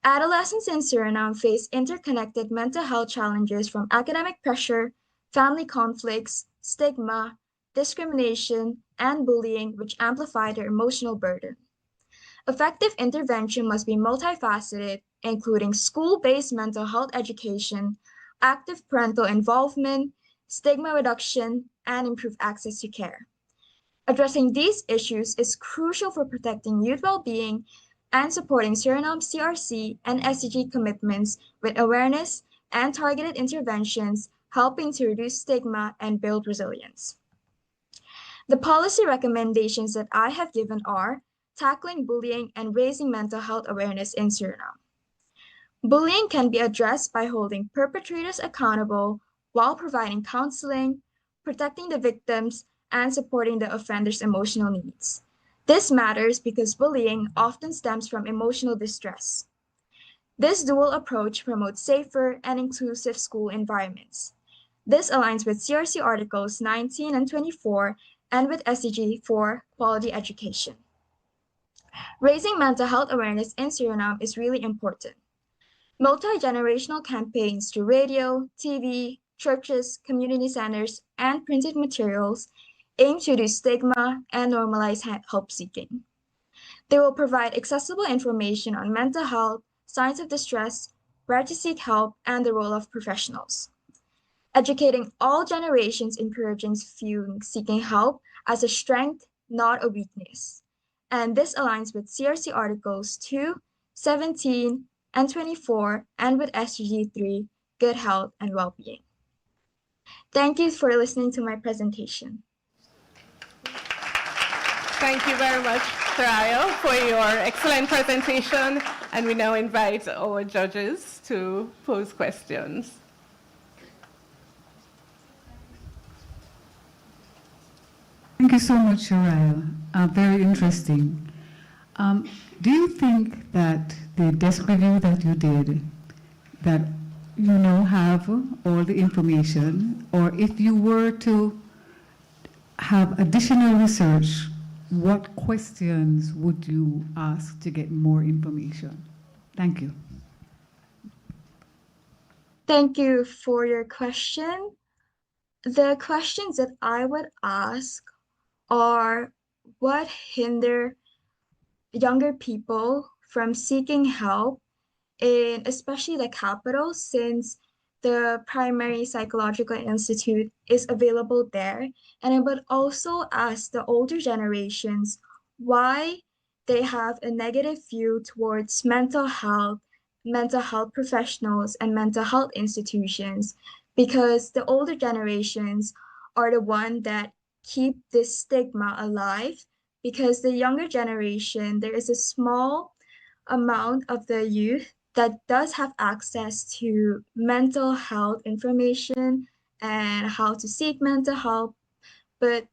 adolescents in Suriname face interconnected mental health challenges from academic pressure, family conflicts, stigma, discrimination, and bullying, which amplify their emotional burden. Effective intervention must be multifaceted, including school-based mental health education, active parental involvement, stigma reduction, and improved access to care. Addressing these issues is crucial for protecting youth well-being and supporting Suriname's CRC and SDG commitments with awareness and targeted interventions, helping to reduce stigma and build resilience. The policy recommendations that I have given are tackling bullying and raising mental health awareness in Suriname. Bullying can be addressed by holding perpetrators accountable while providing counseling, protecting the victims, and supporting the offender's emotional needs. This matters because bullying often stems from emotional distress. This dual approach promotes safer and inclusive school environments. This aligns with CRC Articles 19 and 24 and with SDG for quality education. Raising mental health awareness in Suriname is really important. Multi-generational campaigns through radio, TV, churches, community centers, and printed materials aim to reduce stigma and normalize help seeking. They will provide accessible information on mental health, signs of distress, where to seek help, and the role of professionals. Educating all generations encourages viewing seeking help as a strength, not a weakness. And this aligns with CRC Articles 2, 17, and 24, and with SDG 3, good health and well-being. Thank you for listening to my presentation. Thank you very much, Soraya, for your excellent presentation. And we now invite our judges to pose questions. Thank you so much, Shariah. Very interesting. Do you think that the desk review that you did, that you now have all the information, or if you were to have additional research, what questions would you ask to get more information? Thank you. Thank you for your question. The questions that I would ask are what hinder younger people from seeking help in especially the capital, since the primary psychological institute is available there. And I would also ask the older generations why they have a negative view towards mental health professionals, and mental health institutions, because the older generations are the one that keep this stigma alive, because the younger generation, there is a small amount of the youth that does have access to mental health information and how to seek mental help, but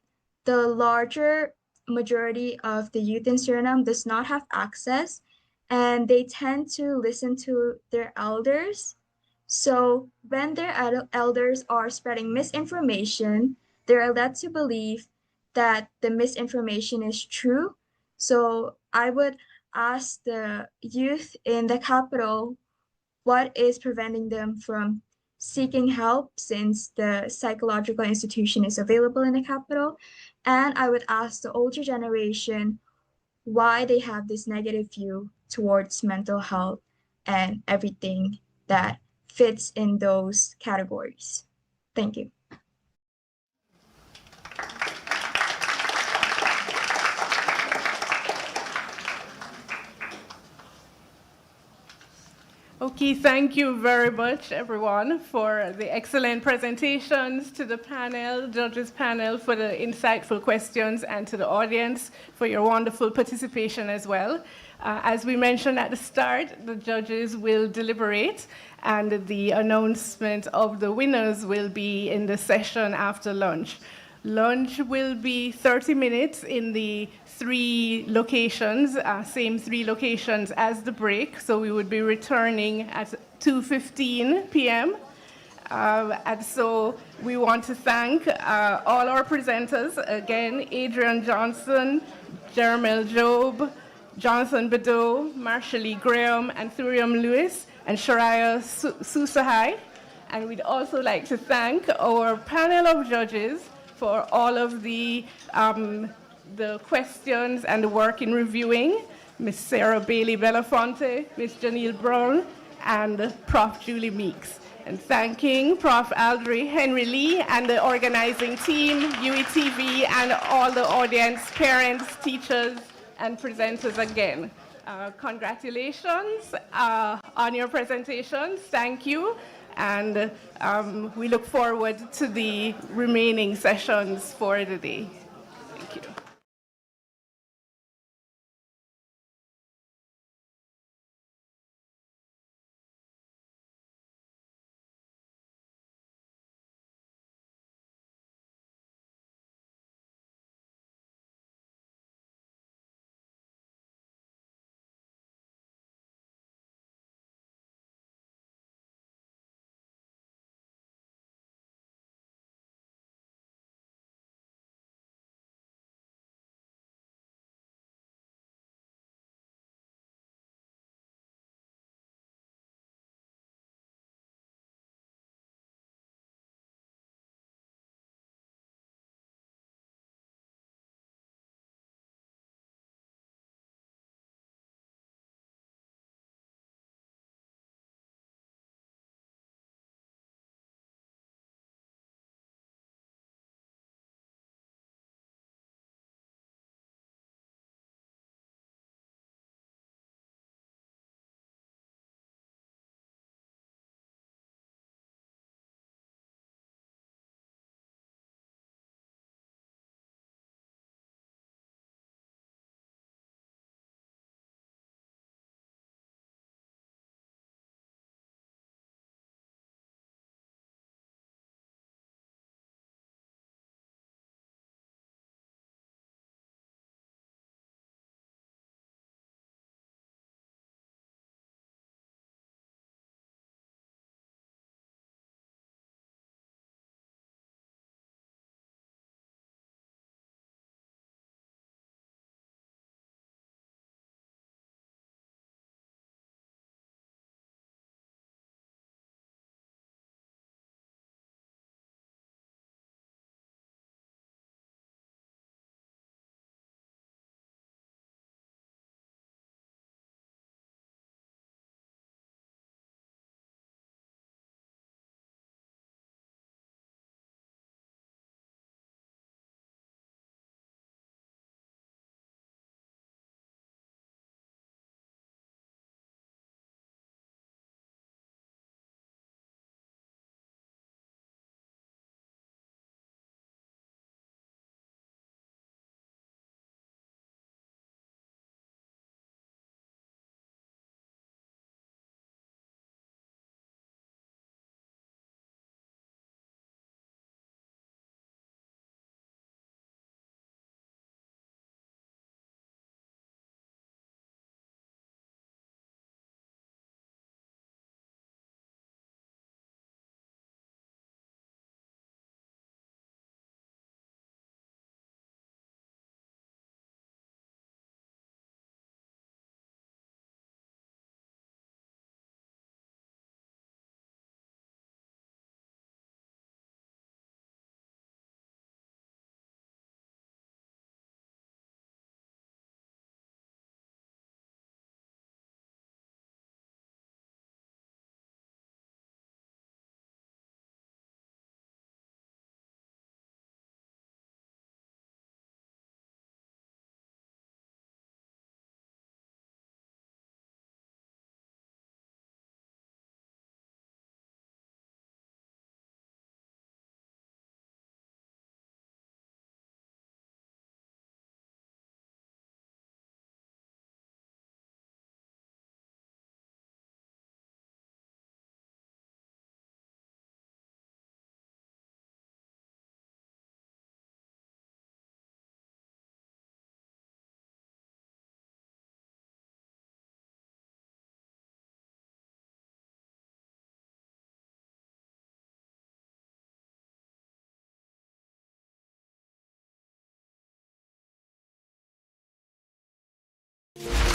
the larger majority of the youth in Suriname does not have access, and they tend to listen to their elders. So when their elders are spreading misinformation, they're led to believe that the misinformation is true. So I would ask the youth in the capital what is preventing them from seeking help, since the psychological institution is available in the capital. And I would ask the older generation why they have this negative view towards mental health and everything that fits in those categories. Thank you. Okay, thank you very much, everyone, for the excellent presentations, to the panel, judges panel, for the insightful questions, and to the audience for your wonderful participation as well. As we mentioned at the start, the judges will deliberate, and the announcement of the winners will be in the session after lunch. Lunch will be 30 minutes in the three locations, same three locations as the break. So we would be returning at 2:15 p.m. And so we want to thank all our presenters. Again, Adrian Johnson, Jermel Job, Jonathan Badeau, Marshallie Graham, and Thurium Lewis, and Shariah Susahai. And we'd also like to thank our panel of judges for all of the questions and the work in reviewing, Ms. Sarah Bailey Belafonte, Ms. Janelle Brown, and Prof. Julie Meeks. And thanking Prof. Aldry Henry Lee and the organizing team, UWITV, and all the audience, parents, teachers, and presenters again. Congratulations on your presentations. Thank you. And we look forward to the remaining sessions for the day. Thank you.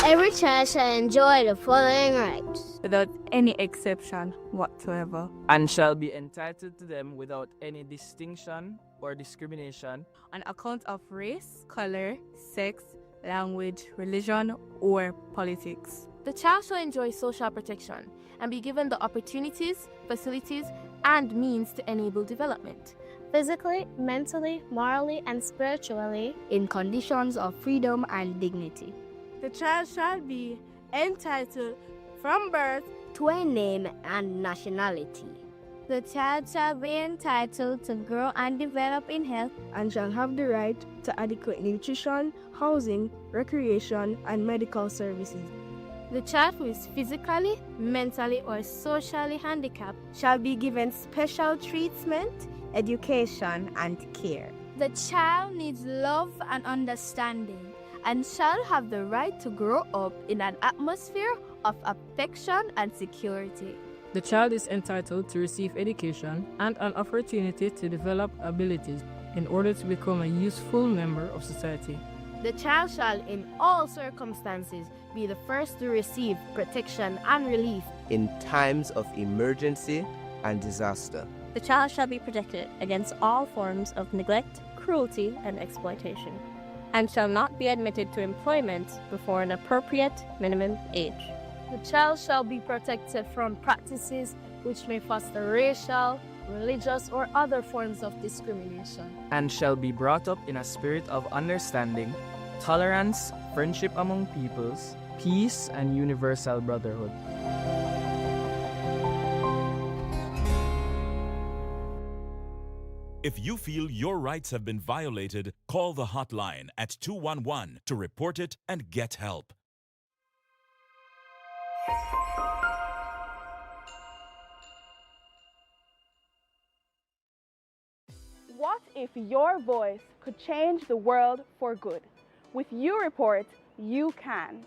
Every child shall enjoy the following rights: without any exception whatsoever, and shall be entitled to them without any distinction or discrimination on account of race, color, sex, language, religion, or politics. The child shall enjoy social protection and be given the opportunities, facilities, and means to enable development, physically, mentally, morally, and spiritually, in conditions of freedom and dignity. The child shall be entitled from birth to a name and nationality. The child shall be entitled to grow and develop in health and shall have the right to adequate nutrition, housing, recreation, and medical services. The child who is physically, mentally, or socially handicapped shall be given special treatment, education, and care. The child needs love and understanding and shall have the right to grow up in an atmosphere of affection and security. The child is entitled to receive education and an opportunity to develop abilities in order to become a useful member of society. The child shall, in all circumstances, be the first to receive protection and relief in times of emergency and disaster. The child shall be protected against all forms of neglect, cruelty, and exploitation, and shall not be admitted to employment before an appropriate minimum age. The child shall be protected from practices which may foster racial, religious, or other forms of discrimination, and shall be brought up in a spirit of understanding, tolerance, friendship among peoples, peace, and universal brotherhood. If you feel your rights have been violated, call the hotline at 211 to report it and get help. What if your voice could change the world for good? With UReport, you can.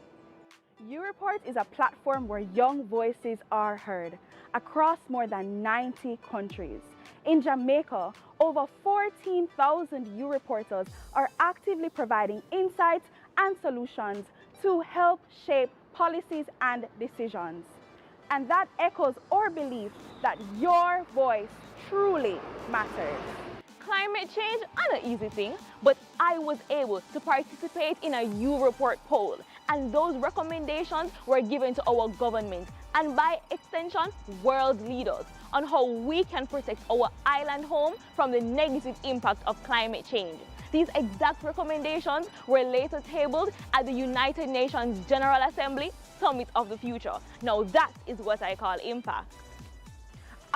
UReport is a platform where young voices are heard across more than 90 countries. In Jamaica, over 14,000 UReporters are actively providing insights and solutions to help shape policies and decisions. And that echoes our belief that your voice truly matters. Climate change is not an easy thing, but I was able to participate in a UReport poll, and those recommendations were given to our government and by extension world leaders on how we can protect our island home from the negative impact of climate change. These exact recommendations were later tabled at the United Nations General Assembly Summit of the Future. Now that is what I call impact.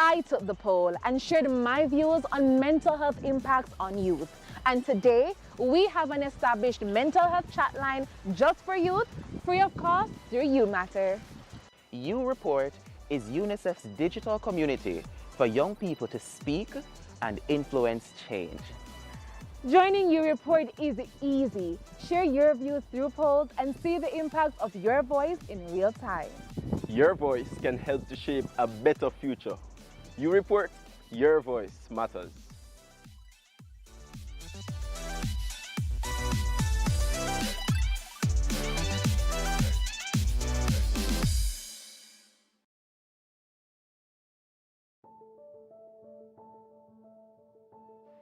I took the poll and shared my views on mental health impacts on youth. And today, we have an established mental health chatline just for youth, free of cost through UMatter. UReport is UNICEF's digital community for young people to speak and influence change. Joining UReport is easy. Share your views through polls and see the impact of your voice in real time. Your voice can help to shape a better future. UReport, your voice matters.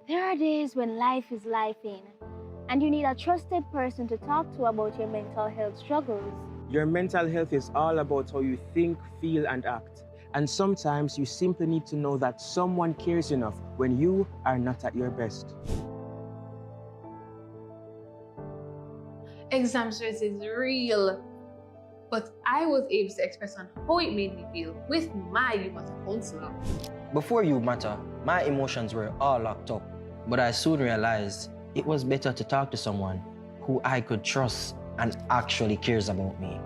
There are days when life is lifing, and you need a trusted person to talk to about your mental health struggles. Your mental health is all about how you think, feel, and act. And sometimes you simply need to know that someone cares enough when you are not at your best. Exam stress is real, but I was able to express on how it made me feel with my UMatter counselor. Before UMatter, my emotions were all locked up, but I soon realized it was better to talk to someone who I could trust and actually cares about me.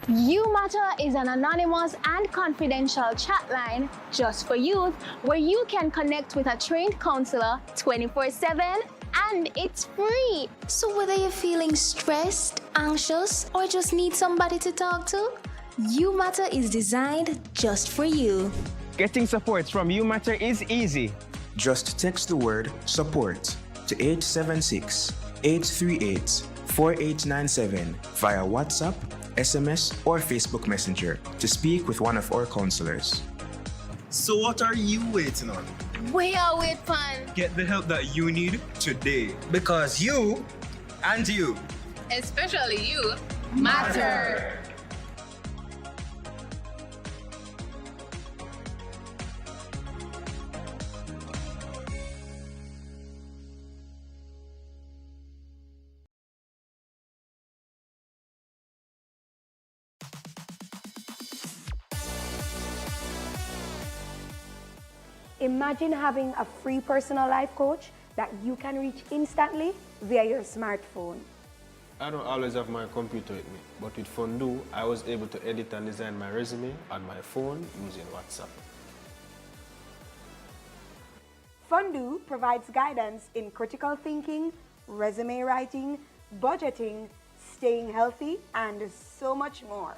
UMatter is an anonymous and confidential chat line just for youth where you can connect with a trained counselor 24/7 and it's free. So whether you're feeling stressed, anxious, or just need somebody to talk to, UMatter is designed just for you. Getting support from UMatter is easy. Just text the word support to 876-838-4897 via WhatsApp, SMS or Facebook Messenger to speak with one of our counselors. So what are you waiting on? We are with fun. Get the help that you need today. Because you and you, Especially you, matter. Imagine having a free personal life coach that you can reach instantly via your smartphone. I don't always have my computer with me, but with Fondue, I was able to edit and design my resume on my phone using WhatsApp. Fondue provides guidance in critical thinking, resume writing, budgeting, staying healthy, and so much more.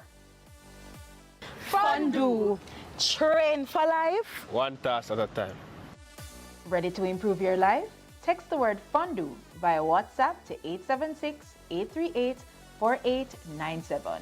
Fondue. Train for life. One task at a time. Ready to improve your life? Text the word Fondue via WhatsApp to 876-838-4897.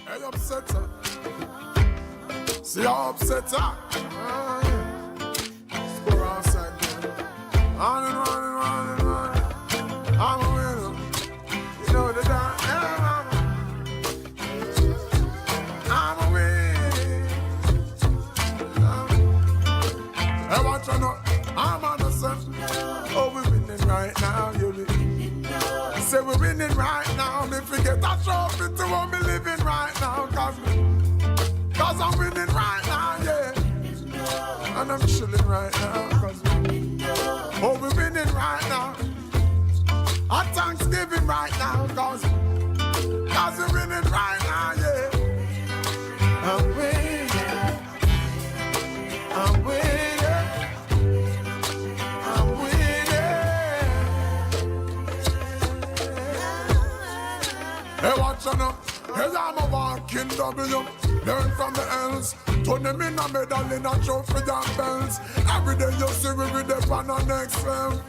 Hey, upset her. See how upset her. Score outside there. On and on and on and on. I'm a winner. You know the dance. I'm a winner. Hey, watch out now. I'm on the sun. Oh, we're winning right now, you be. Say we're winning right now. Me forget that trophy to what me living right now. Cause I'm winning right now, yeah. And I'm chilling right now. Oh, we're winning right now. Our Thanksgiving right now. Cause we're winning right now, yeah. I'm winning. I'm winning. I'm winning. Hey, watch out now. Hey, I'm a walking W. Learn from the L's. Turn them in a medal in a trophy and bells. Every day you see we with the pan on next level.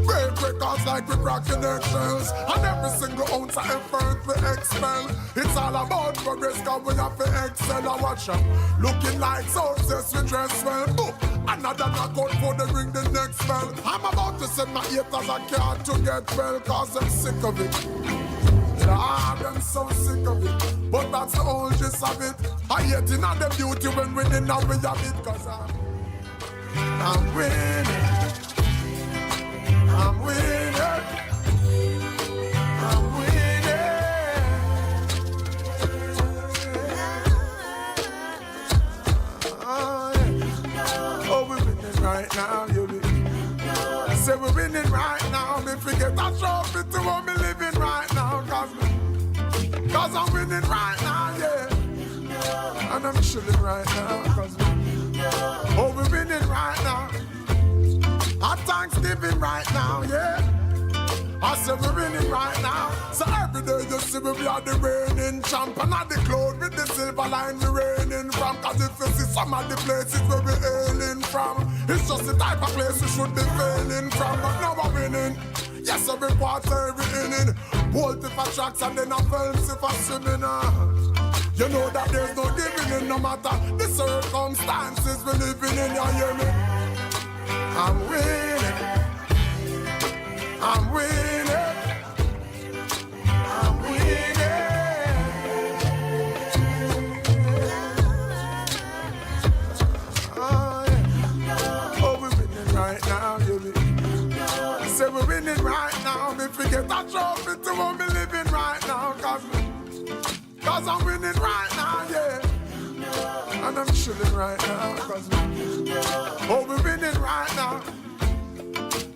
Break records like we cracking eggshells. And every single ounce of effort we expel. It's all about progress cause we have to excel. I watch them looking like success we dress well. Boop. Another knockout for the ring the next bell. I'm about to send my haters a card to get well cause I'm sick of it. Lord, I'm so sick of it. But that's the whole gist of it. I hate in all the beauty when winning now we have it. Cause I'm winning. I'm winning. I'm winning. Oh, we're winning right now, you be. Say we're winning right now. Me forget that trophy to what me living right now. Cause I'm winning right now, yeah. And I'm chilling right now. Oh, we're winning right now. Our Thanksgiving right now, yeah. I said we're winning right now. So every day you see we are the reigning champ. And at the cloud with the silver line we reigning from. Cause if you see some of the places where we're hailing from, it's just the type of place we should be failing from. But now we're winning. Yes, every quarter, every inning. Bolt if I tracks and then I films if I swimming. You know that there's no giving in no matter the circumstances we're living in, you hear me? I'm winning. I'm winning. I'm winning. Oh, yeah. Oh, we're winning right now, you be. Say we're winning right now. Me forget that trophy to what me living right now. Cause I'm winning right now, yeah. And I'm chilling right now. Oh, we're winning right now.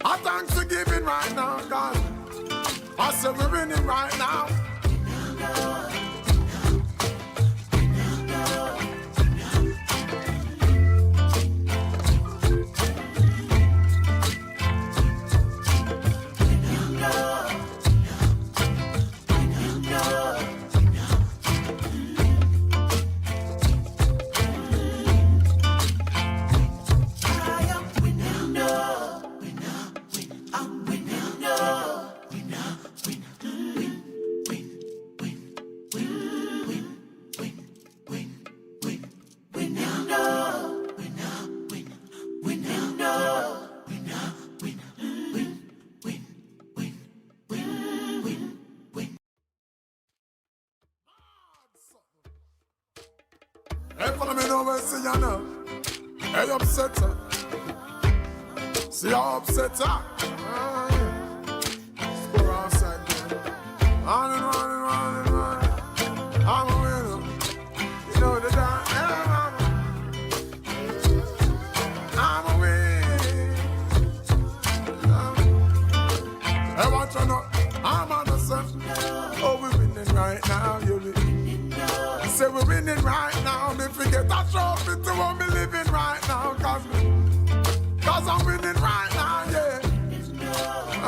Our Thanksgiving right now, God. I said we're winning right now. Hey, follow me now, see you now. Hey, upset her. See how upset her. Score outside there. On and on and on and on. I'm a winner. You know the dance. I'm a winner. Hey, watch out now. I'm on the sun. Oh, we're winning right now, you be. Say we're winning right now. Me forget that trophy to what me living right now. Cause I'm winning right now, yeah.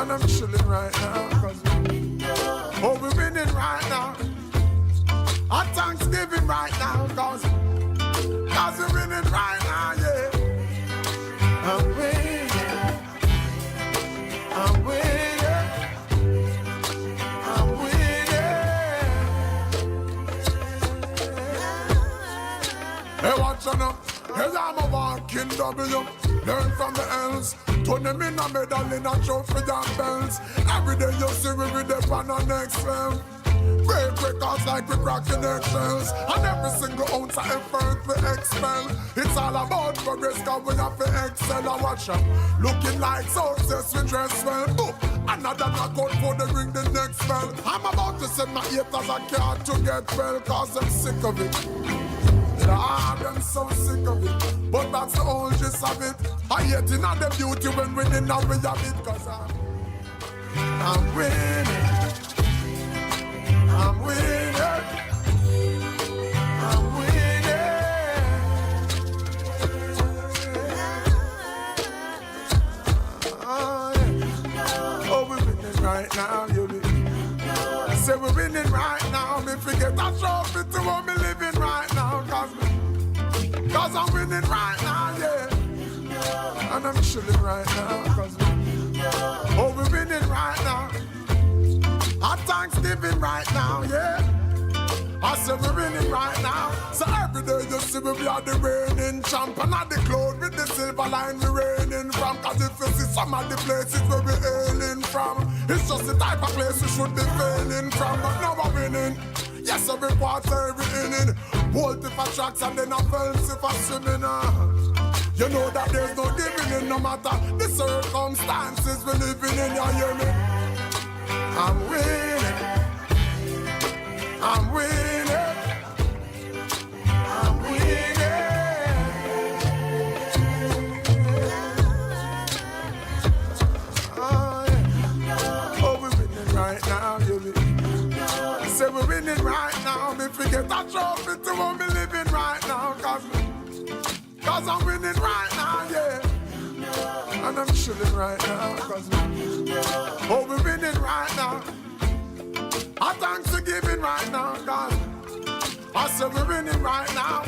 And I'm chilling right now. Oh, we're winning right now. Our Thanksgiving right now. Cause we're winning right now, yeah. I'm winning. I'm winning. I'm winning. W. Learn from the L's. Turn them in a medal in a trophy and bells. Every day you see we with them on our next level. Break records like we cracking eggshells. And every single ounce of effort we expel. It's all about progress, cause we have to excel and watch out. Looking like success, we dress well. Boop. Another knockout for the ring, the next spell. I'm about to send my haters a card to get well, cause I'm sick of it. Lord, I'm so sick of it. But that's the whole gist of it. I hate in all the beauty when winning now we have it, cause I'm winning. I'm winning. I'm winning. Oh, we're winning right now, you be. Say we're winning right now. Me forget a trophy to what me living right now. Cause I'm winning right now, yeah. And I'm chilling right now. Cause oh, we're winning right now. Our Thanksgiving right now, yeah. I say we're winning right now. So every day you see we are the reigning champ. And at the cloud with the silver line we reigning from. Cause if you see some of the places where we're hailing from, it's just the type of place we should be failing from. But now we're winning. Yes, every quarter, every inning. Bolt if I tracks and then I films if I swimming. You know that there's no giving in no matter the circumstances we're living in, you hear me? I'm winning. I'm winning. I'm winning. Oh, yeah. Oh, we're winning right now, you be. Say we're winning right now. Me forget a trophy to what me living right now. Cause I'm winning right now, yeah. And I'm chilling right now. Cause oh, we're winning right now. Our Thanksgiving right now, cause I said we're winning right now.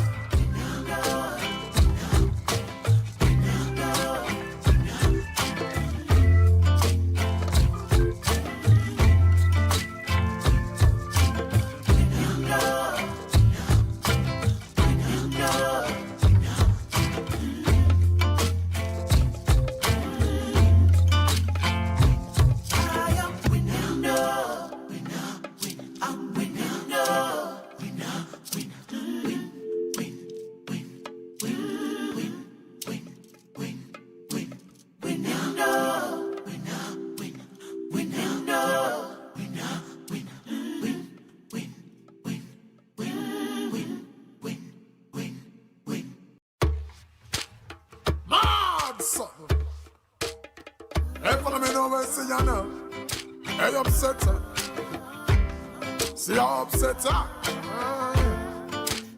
See you now. Hey, upset her. See how upset her.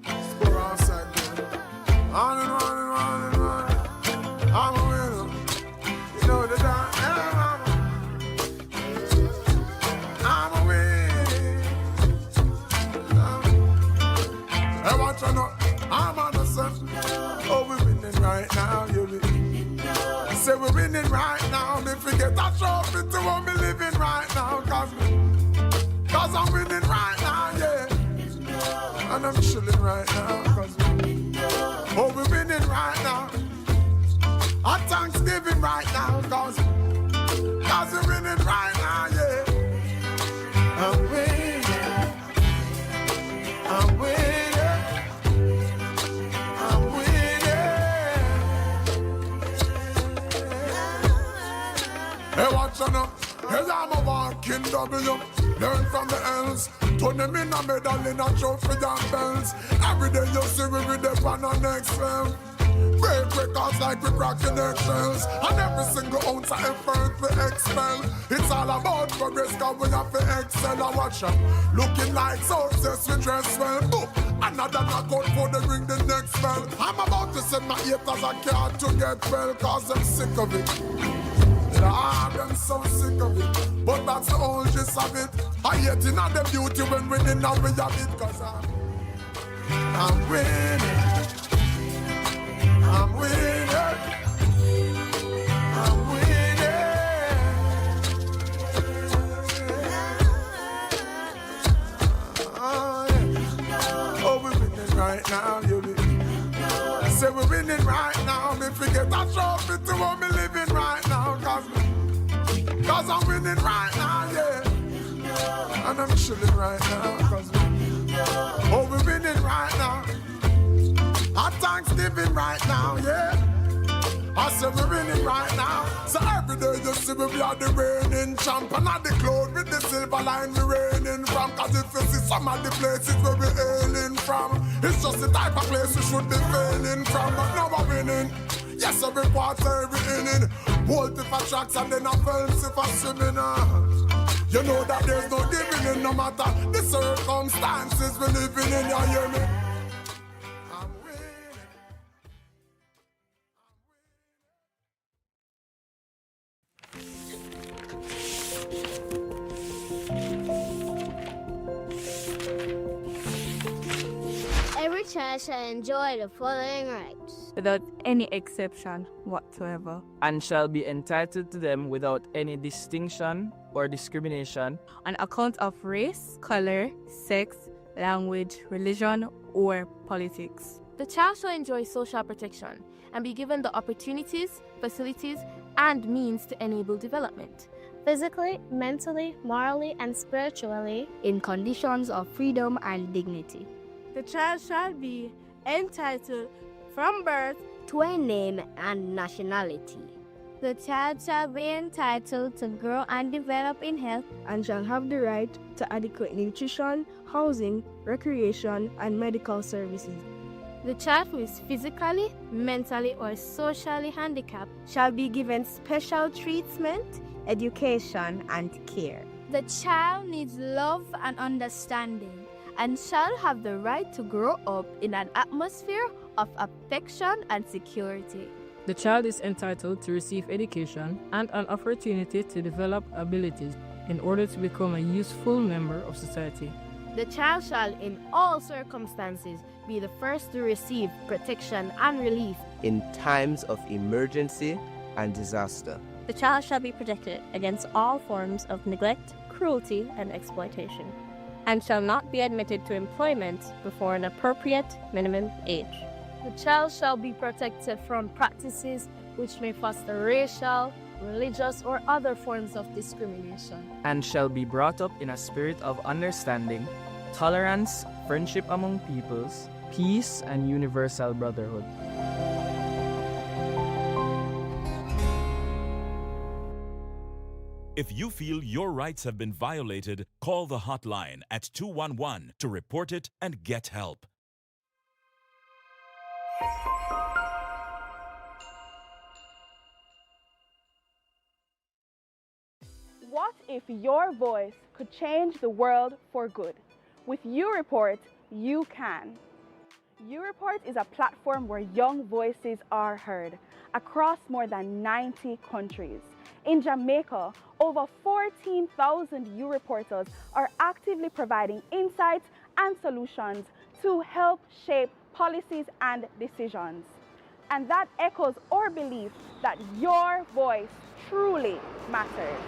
Let's go outside there. Running. I'm a winner. You know the time. I'm a winner. Hey, watch out now. I'm on the sun. Oh, we're winning right now, you be. Say we're winning right now. Me forget a trophy to what me living right now. Cause I'm winning right now, yeah. And I'm chilling right now. Cause oh, we're winning right now. Our Thanksgiving right now. Cause we're winning right now, yeah. I'm winning. I'm winning. Hey, watch out now. Hey, I'm a walking W. Learn from the L's. Turn them in a medal in a trophy and bells. Every day you see we with them on our next level. Break records like we cracking eggshells. And every single ounce of effort we expel. It's all about progress, cause we have to excel and watch out. Looking like success, we dress well. Boop. Another knockout for the ring, the next spell. I'm about to send my haters a card to get well, cause I'm sick of it. Lord, I'm so sick of it. But that's the whole gist of it. I hate in all the beauty when winning now we have it. Cause I'm winning. I'm winning. I'm winning. Oh, yeah. Oh, we're winning right now, you be. Say we're winning winning right now. Me forget a trophy to what me living right now. Cause I'm winning right now, yeah. And I'm chilling right now. Oh, we're winning right now. At Thanksgiving right now, yeah. I say we're winning right now. So every day you see we are the reigning champ. And at the cloud with the silver line we reigning from. Cause if you see some of the places where we're hailing from, it's just the type of place we should be failing from. But now we're winning. Yes, every quarter, every inning. Bolt if a tracks and then a films if a swimming. You know that there's no giving in no matter the circumstances we're living in, you hear me? Every child shall enjoy the following rights, without any exception whatsoever, and shall be entitled to them without any distinction or discrimination on account of race, color, sex, language, religion, or politics. The child shall enjoy social protection and be given the opportunities, facilities, and means to enable development, physically, mentally, morally, and spiritually, in conditions of freedom and dignity. The child shall be entitled from birth to a name and nationality. The child shall be entitled to grow and develop in health and shall have the right to adequate nutrition, housing, recreation, and medical services. The child who is physically, mentally, or socially handicapped shall be given special treatment, education, and care. The child needs love and understanding and shall have the right to grow up in an atmosphere of affection and security. The child is entitled to receive education and an opportunity to develop abilities in order to become a useful member of society. The child shall, in all circumstances, be the first to receive protection and relief in times of emergency and disaster. The child shall be protected against all forms of neglect, cruelty, and exploitation, and shall not be admitted to employment before an appropriate minimum age. The child shall be protected from practices which may foster racial, religious, or other forms of discrimination, and shall be brought up in a spirit of understanding, tolerance, friendship among peoples, peace, and universal brotherhood. If you feel your rights have been violated, call the hotline at 211 to report it and get help. What if your voice could change the world for good? With UReport, you can. UReport is a platform where young voices are heard across more than 90 countries. In Jamaica, over 14,000 UReporters are actively providing insights and solutions to help shape policies and decisions. And that echoes our belief that your voice truly matters.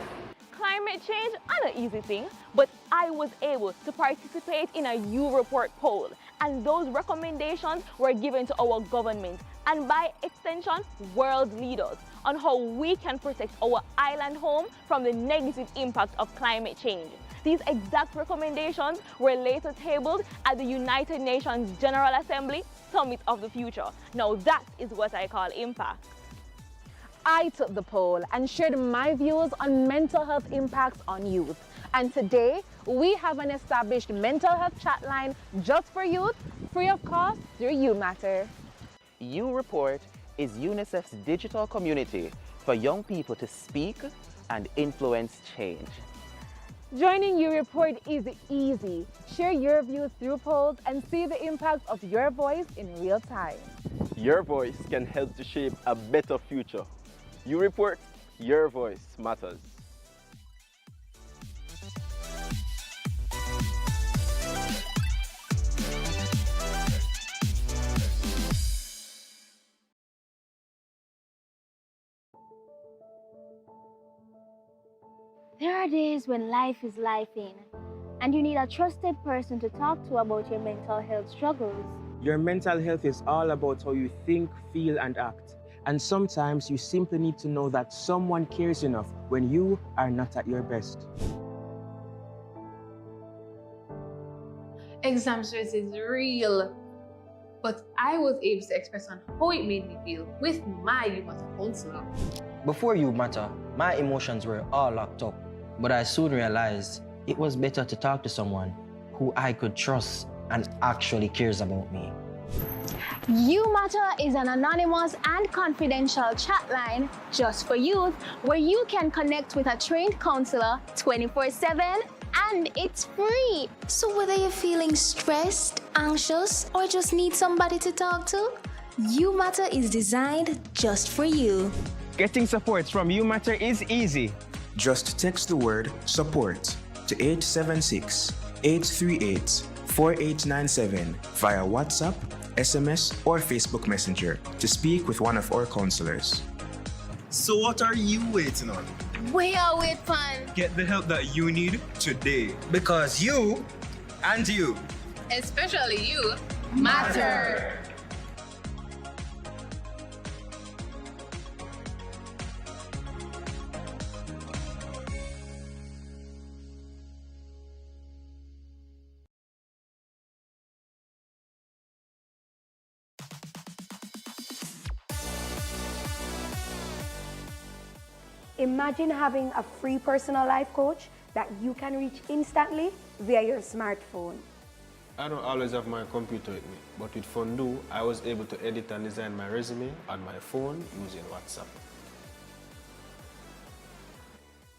Climate change is an easy thing, but I was able to participate in a UReport poll, and those recommendations were given to our government and by extension world leaders on how we can protect our island home from the negative impact of climate change. These exact recommendations were later tabled at the United Nations General Assembly Summit of the Future. Now that is what I call impact. I took the poll and shared my views on mental health impacts on youth. And today, we have an established mental health chatline just for youth, free of cost through UMatter. UReport is UNICEF's digital community for young people to speak and influence change. Joining UReport is easy. Share your views through polls and see the impact of your voice in real time. Your voice can help to shape a better future. UReport, your voice matters. There are days when life is lifing, and you need a trusted person to talk to about your mental health struggles. Your mental health is all about how you think, feel, and act. And sometimes you simply need to know that someone cares enough when you are not at your best. Exam stress is real, but I was able to express on how it made me feel with my Youth Matter counselor. Before Youth Matter, my emotions were all locked up, but I soon realized it was better to talk to someone who I could trust and actually cares about me. You Matter is an anonymous and confidential chat line just for youth where you can connect with a trained counselor 24/7 and it's free. So whether you're feeling stressed, anxious, or just need somebody to talk to, You Matter is designed just for you. Getting support from You Matter is easy. Just text the word support to 876-838-4897 via WhatsApp, SMS, or Facebook Messenger to speak with one of our counselors. So what are you waiting on? We are with fun. Get the help that you need today. Because you and you, Especially you, matter. Imagine having a free personal life coach that you can reach instantly via your smartphone. I don't always have my computer with me, but with Fondue, I was able to edit and design my resume on my phone using WhatsApp.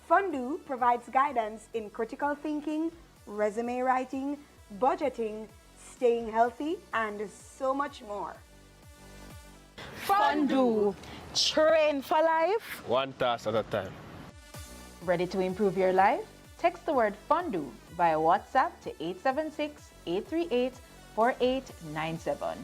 Fondue provides guidance in critical thinking, resume writing, budgeting, staying healthy, and so much more. Fondue, train for life. One task at a time. Ready to improve your life? Text the word Fondue via WhatsApp to 876-838-4897.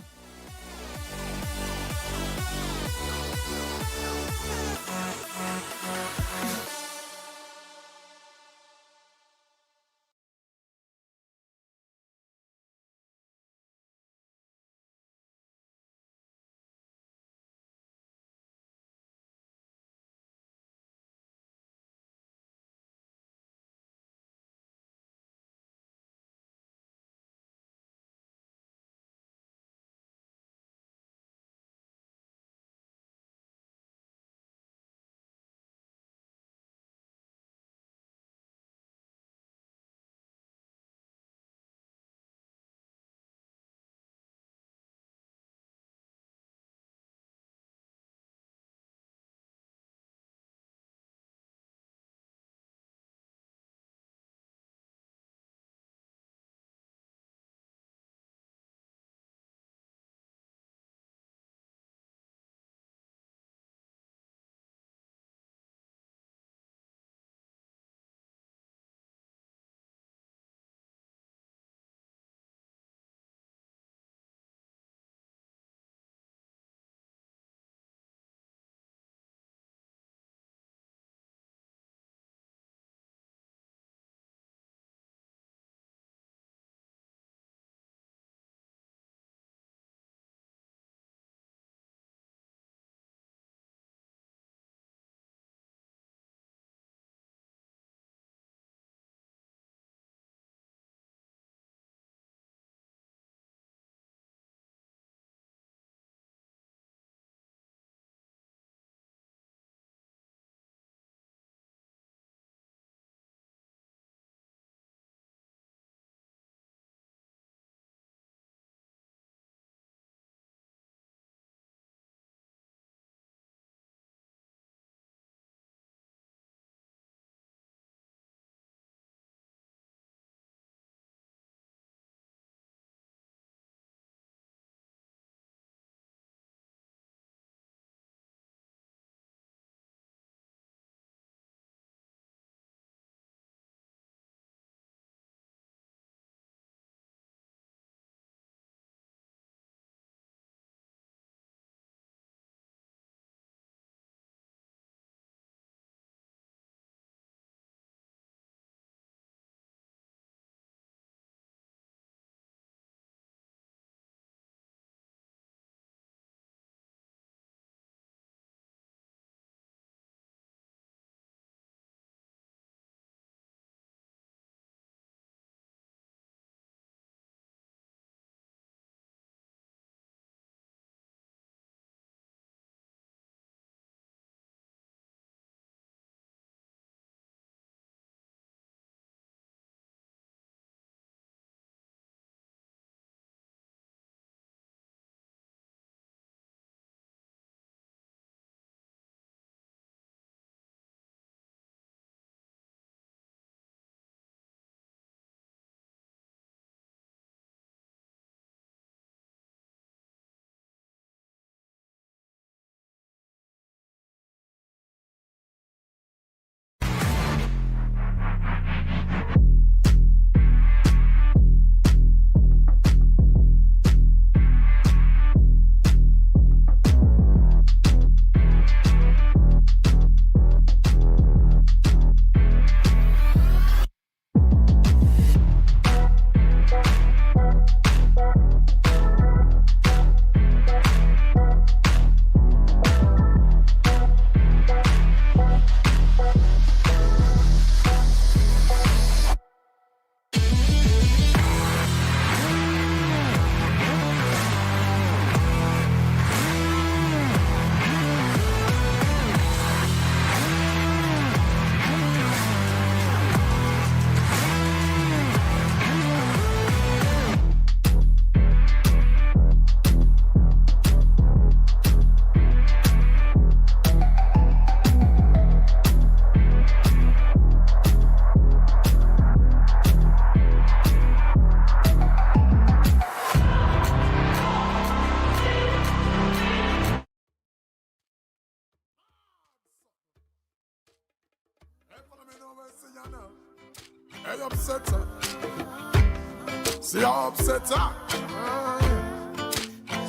See how upset her.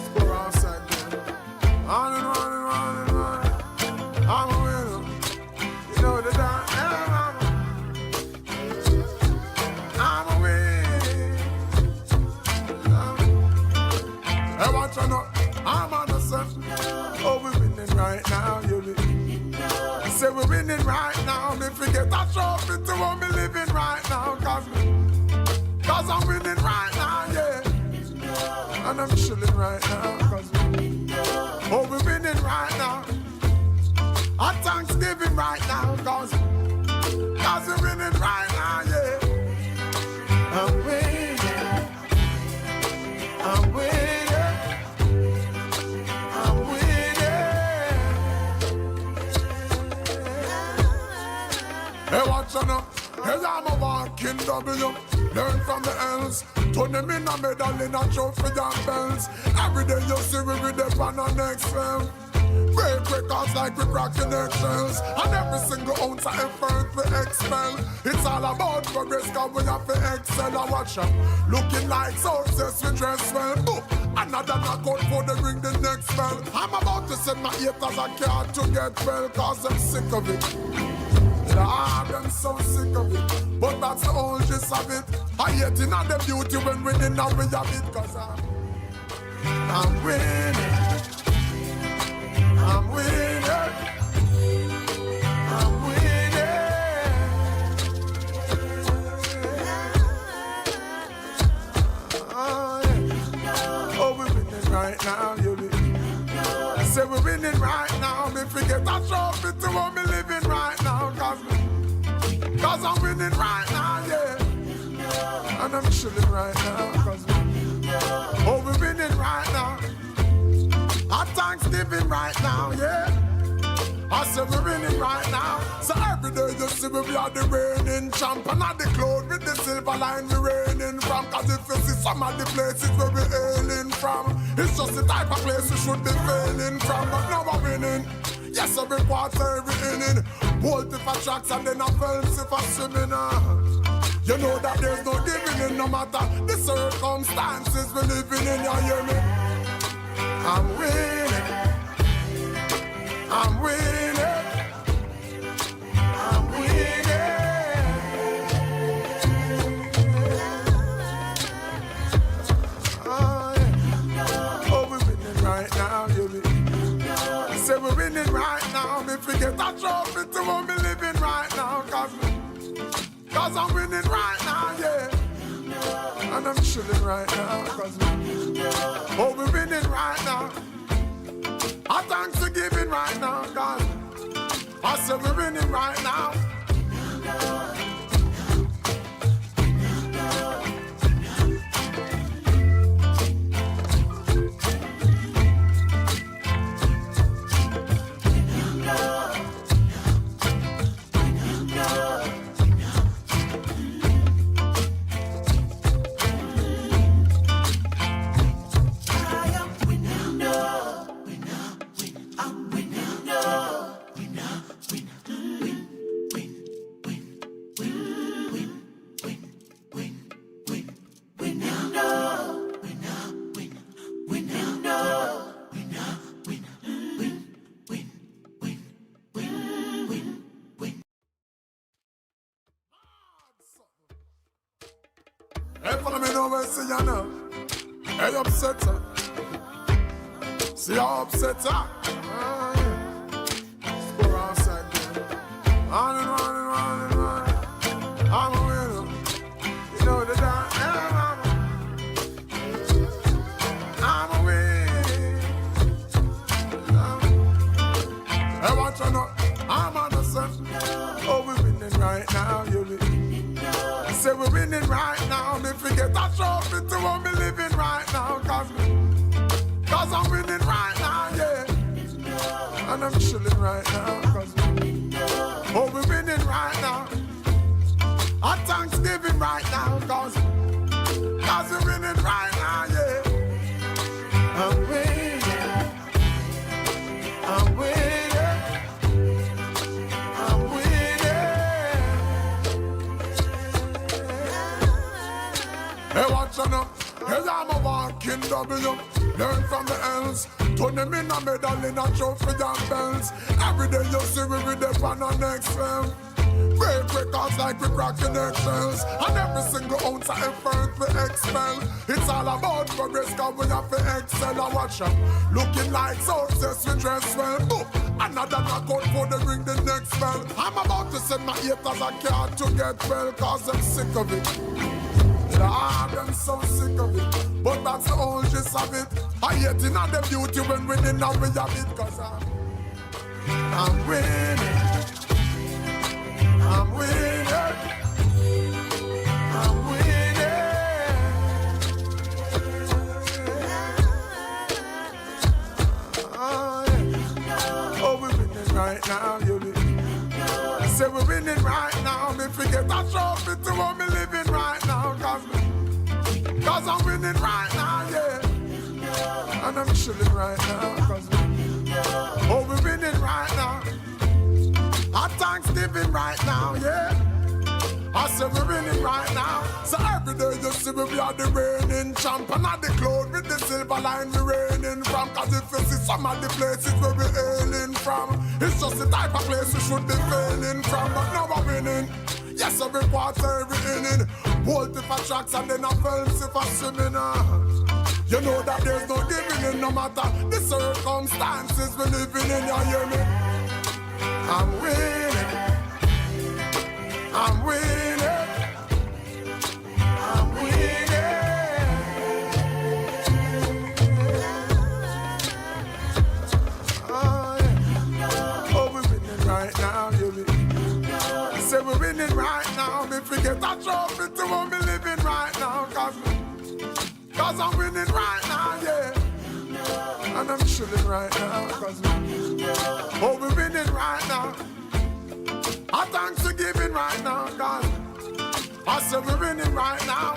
Score outside there. On and on and on and on. I'm a winner. You know the dance. I'm a winner. Hey, watch out now. I'm on the sun. Oh, we're winning right now, you be. Say we're winning right now. Me forget a trophy to what me living right now. Cause I'm winning right now, yeah. And I'm chilling right now. Oh, we're winning right now. Our Thanksgiving right now. Cause we're winning right now, yeah. I'm winning. I'm winning. I'm winning. Hey, watch out now. Hey, I'm a walking W. Learn from the L's. Turn them in a medal in a trophy and bells. Every day you see we with them on our next film. Break records like we cracking eggshells. And every single ounce of effort we expel. It's all about progress cause we have to excel. I watch them looking like success we dress well. Boom. Another knockout for the ring the next spell. I'm about to send my haters a card to get well cause I'm sick of it. I'm so sick of it, but that's the whole gist of it. I hate in the beauty when winning now we have it, cause I'm winning. I'm winning. I'm winning. Oh, we're winning right now, you be. I say we're winning right now. Me forget a trophy to what me living right now, cause I'm winning right now, yeah. And I'm chilling right now, cause oh, we're winning right now. Our Thanksgiving right now, yeah. I said we're winning right now. So every day you see we are the reigning champ. And at the cloud with the silver line we reigning from. Cause if you see some of the places where we're hailing from, it's just the type of place we should be failing from. But now we're winning. Yes, every quarter, every inning. Bolt if I tracks and then I films if I swimming. You know that there's no giving in no matter the circumstances we're living in, you hear me? I'm winning. I'm winning. I'm winning. Oh, we're winning right now, you be. Say we're winning right now. Me forget a trophy to what me living right now. Cause I'm winning right now, yeah. And I'm chilling right now. Cause oh, we're winning right now. Our Thanksgiving right now, cause I said we're winning right now. Hey, follow me now and see you now. Hey, upset her. See how upset her. Score outside there. On and on and on and on. I'm a winner. You know the dance. I'm a winner. Hey, watch out now. I'm on the sun. Oh, we're winning right now, you be. Say we're winning right now. Me forget a trophy to what me living right now. Cause I'm winning right now, yeah. And I'm chilling right now. Cause oh, we're winning right now. Our Thanksgiving right now. Cause we're winning right now, yeah. I'm winning. I'm winning. Hey, watch on up. Hey, I'm a walking W. Learn from the L's. Turn them in a medal in a trophy and bells. Every day you see we with the pan on next level. Break records like we cracking eggshells. And every single ounce of effort we expel. It's all about progress cause we have to excel. And watch up. Looking like success we dress well. Boom. Another knockout for the ring the next bell. I'm about to send my haters a card to get well cause I'm sick of it. Lord, I'm so sick of it. But that's the whole gist of it. I hate in the beauty when winning now we have it cause I'm winning. I'm winning. I'm winning. Oh, we're winning right now, you be. Say we're winning right now. Me forget a trophy to what me living right now. Cause I'm winning right now, yeah. And I'm chilling right now. Oh, we're winning right now. Our Thanksgiving right now, yeah. I say we're winning right now. So every day you see we are the reigning champ. And at the cloud with the silver line we reigning from. Cause if you see some of the places where we're hailing from, it's just the type of place we should be failing from. But now we're winning. Yes, every quarter, every inning. Bolt if I tracks and then I films if I swimming. You know that there's no giving in no matter the circumstances we're living in, you hear me? I'm winning. I'm winning. I'm winning. Oh, yeah. Oh, we're winning right now, you be. Say we're winning right now. Me forget a trophy to what me living right now. Cause I'm winning right now, yeah. And I'm chilling right now. Oh, we're winning right now. Our Thanksgiving right now, God. I said we're winning right now.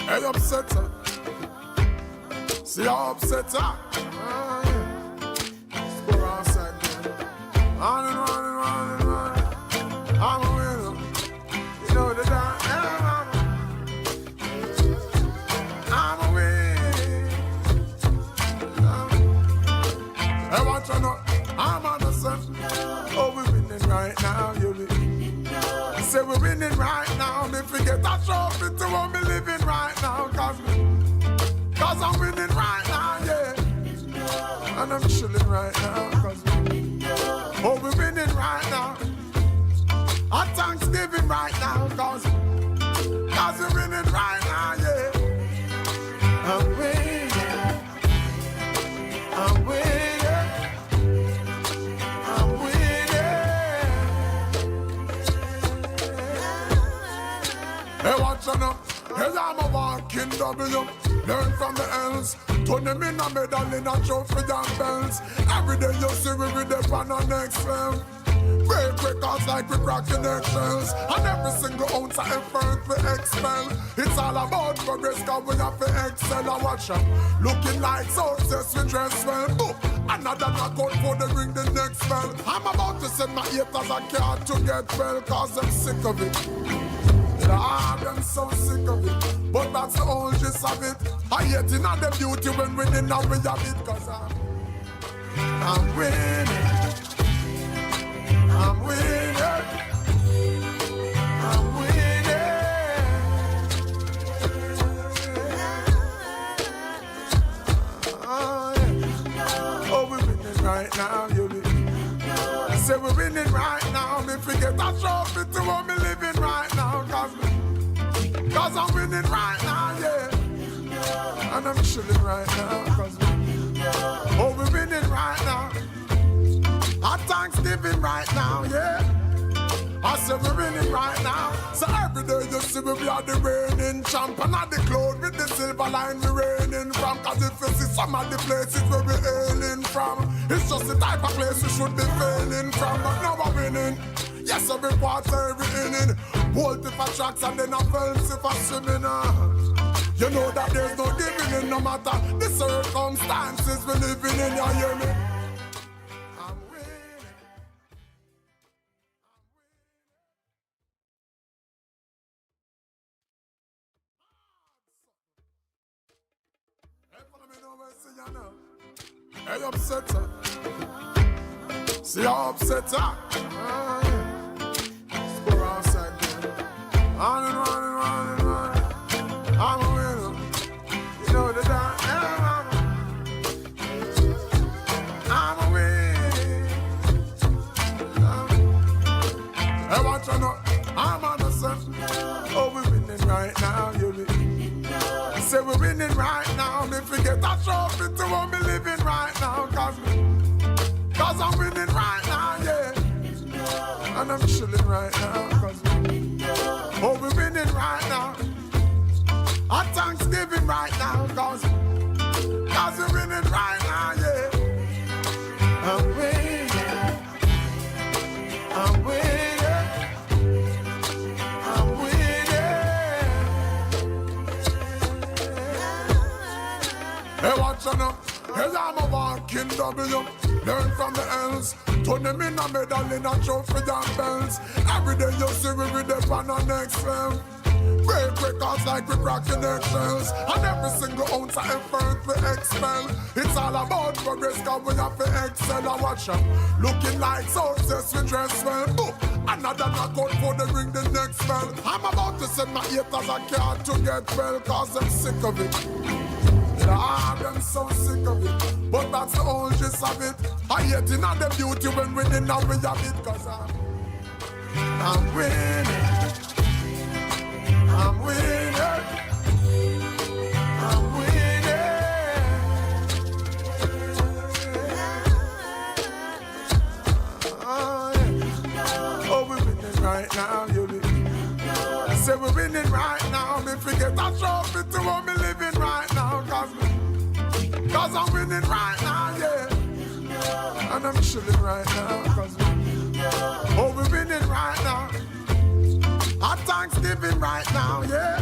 Hey, upset her. See how upset her. Score outside there. Running. I'm a winner. You know the dance. I'm a winner. Hey, watch out now. I'm on the sun. Oh, we're winning right now, you be. Say we're winning right now. Me forget a trophy to what me living right now. Cause I'm winning right now, yeah. And I'm chilling right now. Oh, we're winning right now. Our Thanksgiving right now. Cause we're winning right now, yeah. I'm winning. I'm winning. I'm winning. Hey, watch on up. Hey, I'm a walking W. Learn from the L's. Turn them in a medal in a trophy and bells. Every day you see we with the pan on next level. Break records like we cracking eggshells. And every single ounce of effort we expel. It's all about progress cause we have to excel. And watch up. Looking like success we dress well. Boom. Another knockout for the ring the next bell. I'm about to send my haters a card to get well cause I'm sick of it. Lord, I'm so sick of it. But that's the whole gist of it. I hate in the beauty when winning now we have it. Cause I'm winning. I'm winning. I'm winning. Oh, yeah. Oh, we're winning right now, you be. say we're winning right now. Me forget a trophy to what me living right now. Cause I'm winning right now, yeah. And I'm chilling right now. Oh, we're winning right now. Our Thanksgiving right now, yeah. I say we're winning right now. So every day you see we are the reigning champ. And at the cloud with the silver line we reigning from. Cause if you see some of the places where we're hailing from, it's just the type of place we should be failing from. But now we're winning. Yes, every quarter, every inning. Bolt if I tracks and then I films if I swimming. You know that there's no giving in no matter the circumstances we're living in, you hear me? Hey, upset her. See how upset her. Score outside there. On and on and on and on. I'm a winner. You know the dance. I'm a winner. Hey, watch you know. I'm on the sun. Oh, we're winning right now, you be. Say we're winning right now. Me forget a trophy to what me living right now. Cause I'm winning right now, yeah. And I'm chilling right now. Oh, we're winning right now. Our Thanksgiving right now. Cause we're winning right now, yeah. I'm winning. I'm winning. I'm winning. Hey, watch on up. Hey, I'm a walking W. Learn from the L's. Turn them in a medal in a trophy and bells. Every day you see we with the pan on next level. Break records like we cracking eggshells. And every single ounce of effort we expel. It's all about progress cause we have to excel. I watch them looking like success we dress well. Boom. Another knockout for the ring the next bell. I'm about to send my haters a card to get well. Cause I'm sick of it. I'm so sick of it, but that's the whole gist of it. I hate in all the beauty when we did not we have it. Cause I'm winning. I'm winning. I'm winning. Oh, we're winning right now, you be. Say we're winning right now. Me forget a trophy to what me living right now. Cause I'm winning right now, yeah. And I'm chilling right now. Oh, we're winning right now. Our Thanksgiving right now, yeah.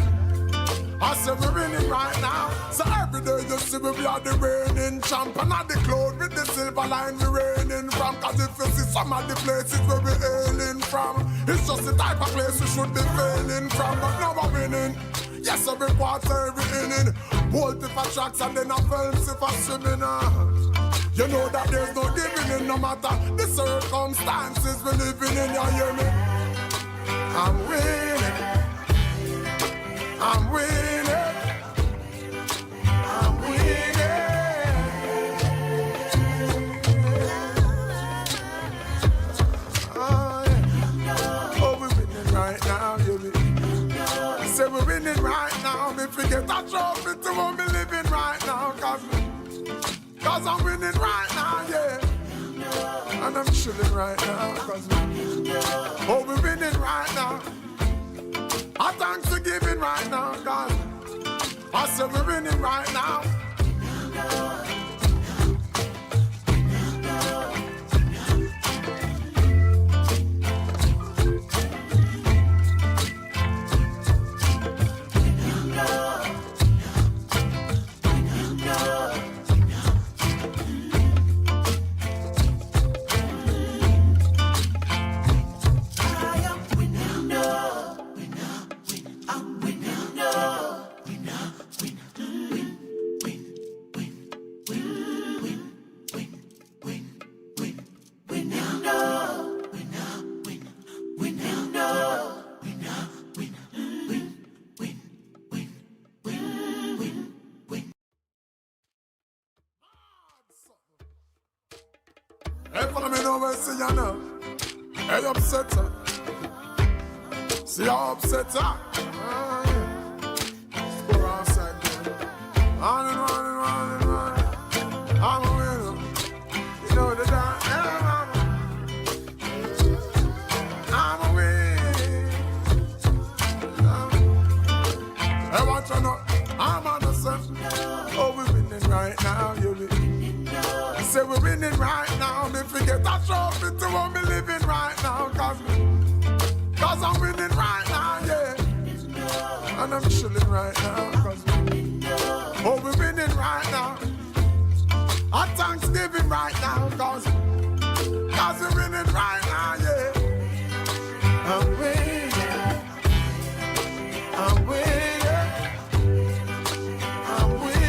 I said we're winning right now. So every day you see we are the reigning champ. And at the cloud with the silver line we reigning from. Cause if you see some of the places where we're hailing from, it's just the type of place we should be failing from. But now we're winning. Yes, every quarter, every inning. Bolt if I tracks and then I films if I swimming. You know that there's no giving in no matter the circumstances we're living in, you hear me? I'm winning. I'm winning. I'm winning. Oh, yeah. Oh, we're winning right now, you be. Say we're winning right now. Me forget a trophy to what me living right now. Cause I'm winning right now, yeah. And I'm chilling right now. Oh, we're winning right now. Our Thanksgiving right now, God. I said we're winning right now. Hey, follow me now, see you now. Hey, upset her. See how upset her? Let's go outside there. On and on and on and on. I'm a winner. You know the dance. I'm a winner. Hey, watch out now. I'm on the sun. Oh, we're winning right now, you be. Say we're winning right now. Me forget that trophy to what me living right now. Cause I'm winning right now, yeah. And I'm chilling right now. Oh, we're winning right now. At Thanksgiving right now. Cause we're winning right now, yeah. I'm winning. I'm winning. I'm winning.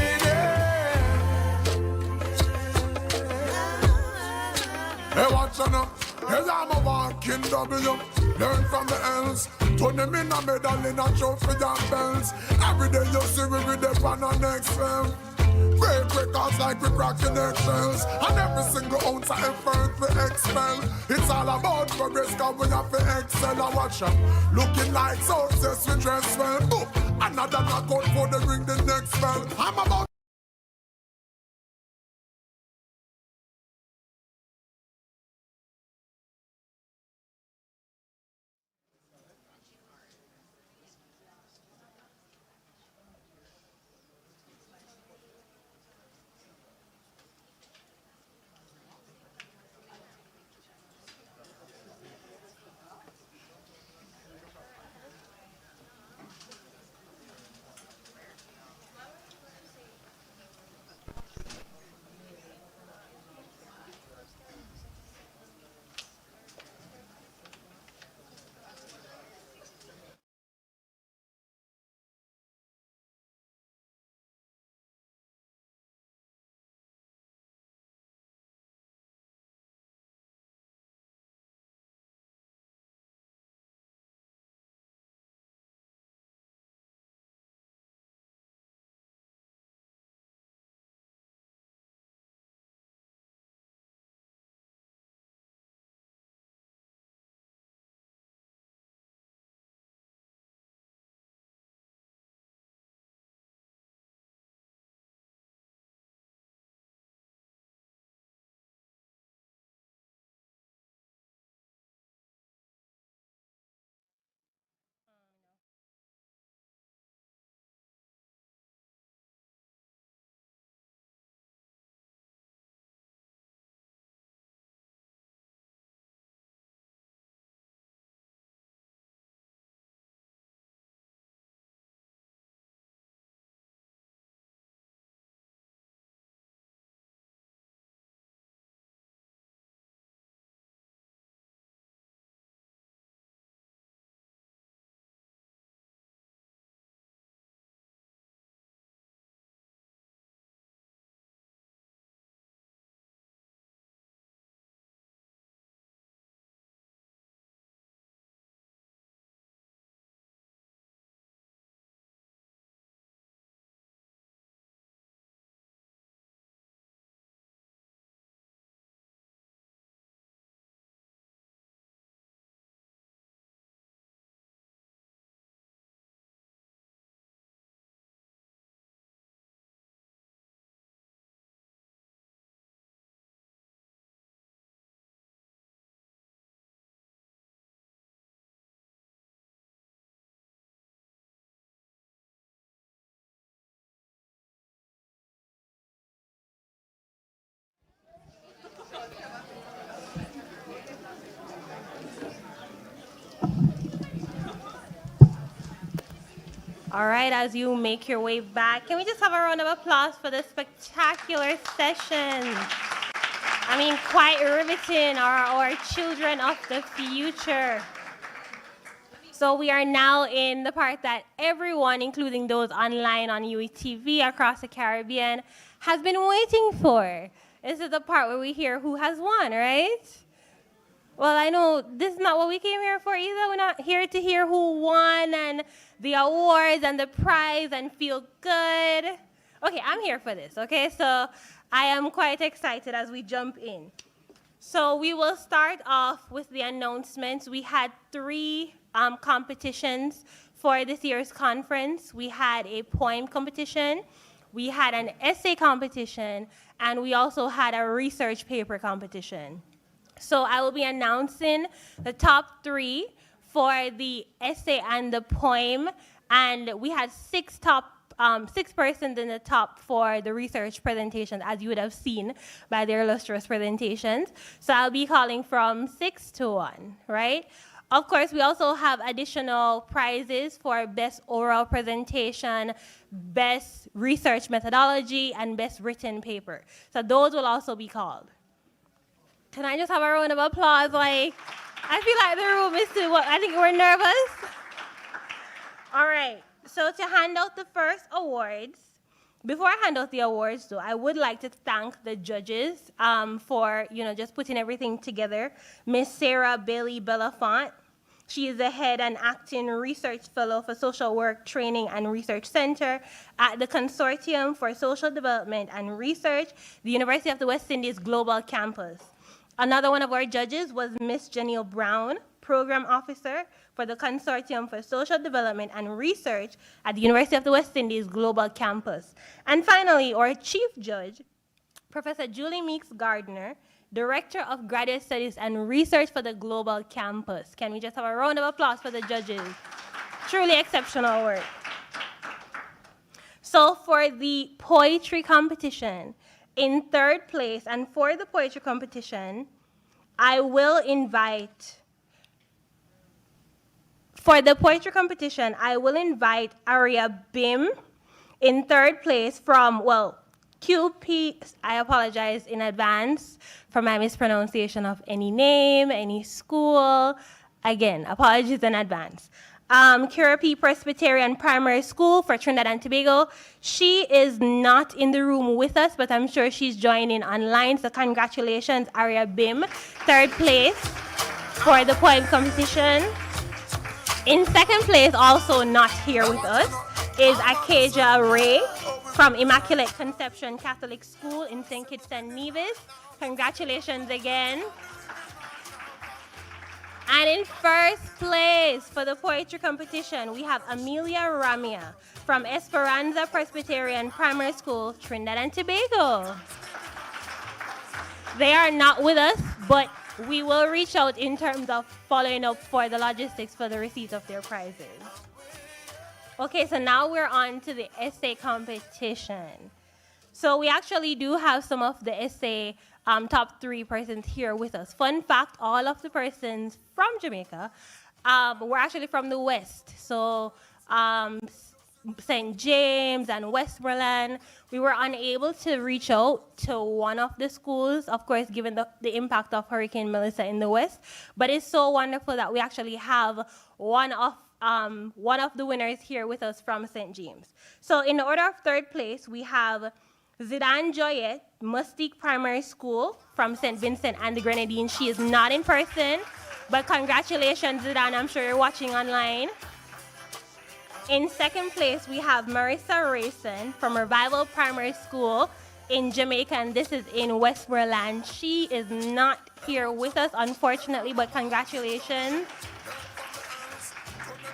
Hey, watch out now. Hey, I'm a walking W. Learn from the else. Turn them in a medal in a trophy and bells. Every day you see we with them on our next film. Break records like we cracking eggshells. And every single ounce of effort we expel. It's all about progress cause we have to excel. And watch out. Looking like success we dress well. Boop. Another knockout for the ring the next spell. I'm about All right, as you make your way back, can we just have a round of applause for this spectacular session? I mean, quite riveting, our children of the future. So we are now in the part that everyone, including those online on UWITV across the Caribbean, has been waiting for. This is the part where we hear who has won, right? Well, I know this is not what we came here for either. We're not here to hear who won and the awards and the prize and feel good. Okay, I'm here for this, okay? So I am quite excited as we jump in. So we will start off with the announcements. We had 3 competitions for this year's conference. We had a poem competition, we had an essay competition, and we also had a research paper competition. So I will be announcing the top 3 for the essay and the poem, and we had 6 persons in the top for the research presentation, as you would have seen by their illustrious presentations. So I'll be calling from 6 to 1, right? Of course, we also have additional prizes for best oral presentation, best research methodology, and best written paper. So those will also be called. Can I just have a round of applause? Like, I feel like the room is still, I think we're nervous. All right, so to hand out the first awards, before I hand out the awards though, I would like to thank the judges for, just putting everything together. Miss Sarah Bailey Belafonte. She is the head and acting research fellow for Social Work Training and Research Center at the Consortium for Social Development and Research, the University of the West Indies Global Campus. Another one of our judges was Miss Janelle Brown, Program Officer for the Consortium for Social Development and Research at the University of the West Indies Global Campus. And finally, our Chief Judge, Professor Julie Meeks Gardner, Director of Graduate Studies and Research for the Global Campus. Can we just have a round of applause for the judges? Truly exceptional work. So for the poetry competition, in 3rd place, and for the poetry competition, I will invite Aria Bim in 3rd place from, QP, I apologize in advance for my mispronunciation of any name, any school. Again, apologies in advance. Kirapi Presbyterian Primary School for Trinidad and Tobago. She is not in the room with us, but I'm sure she's joining online. So congratulations, Aria Bim. 3rd place for the poem competition. In 2nd place, also not here with us, is Akeja Ray from Immaculate Conception Catholic School in St. Kitts and Nevis. Congratulations again. And in 1st place for the poetry competition, we have Amelia Ramia from Esperanza Presbyterian Primary School, Trinidad and Tobago. They are not with us, but we will reach out in terms of following up for the logistics for the receipt of their prizes. Okay, so now we're on to the essay competition. So we actually do have some of the essay top 3 persons here with us. Fun fact, all of the persons from Jamaica were actually from the West. So St. James and Westmoreland, we were unable to reach out to one of the schools, of course, given the impact of Hurricane Melissa in the West. But it's so wonderful that we actually have one of the winners here with us from St. James. So in the order of 3rd place, we have Zidane Joyet, Mustique Primary School from St. Vincent and the Grenadines. She is not in person, but congratulations, Zidane. I'm sure you're watching online. In 2nd place, we have Marissa Rayson from Revival Primary School in Jamaica, and this is in Westmoreland. She is not here with us, unfortunately, but congratulations.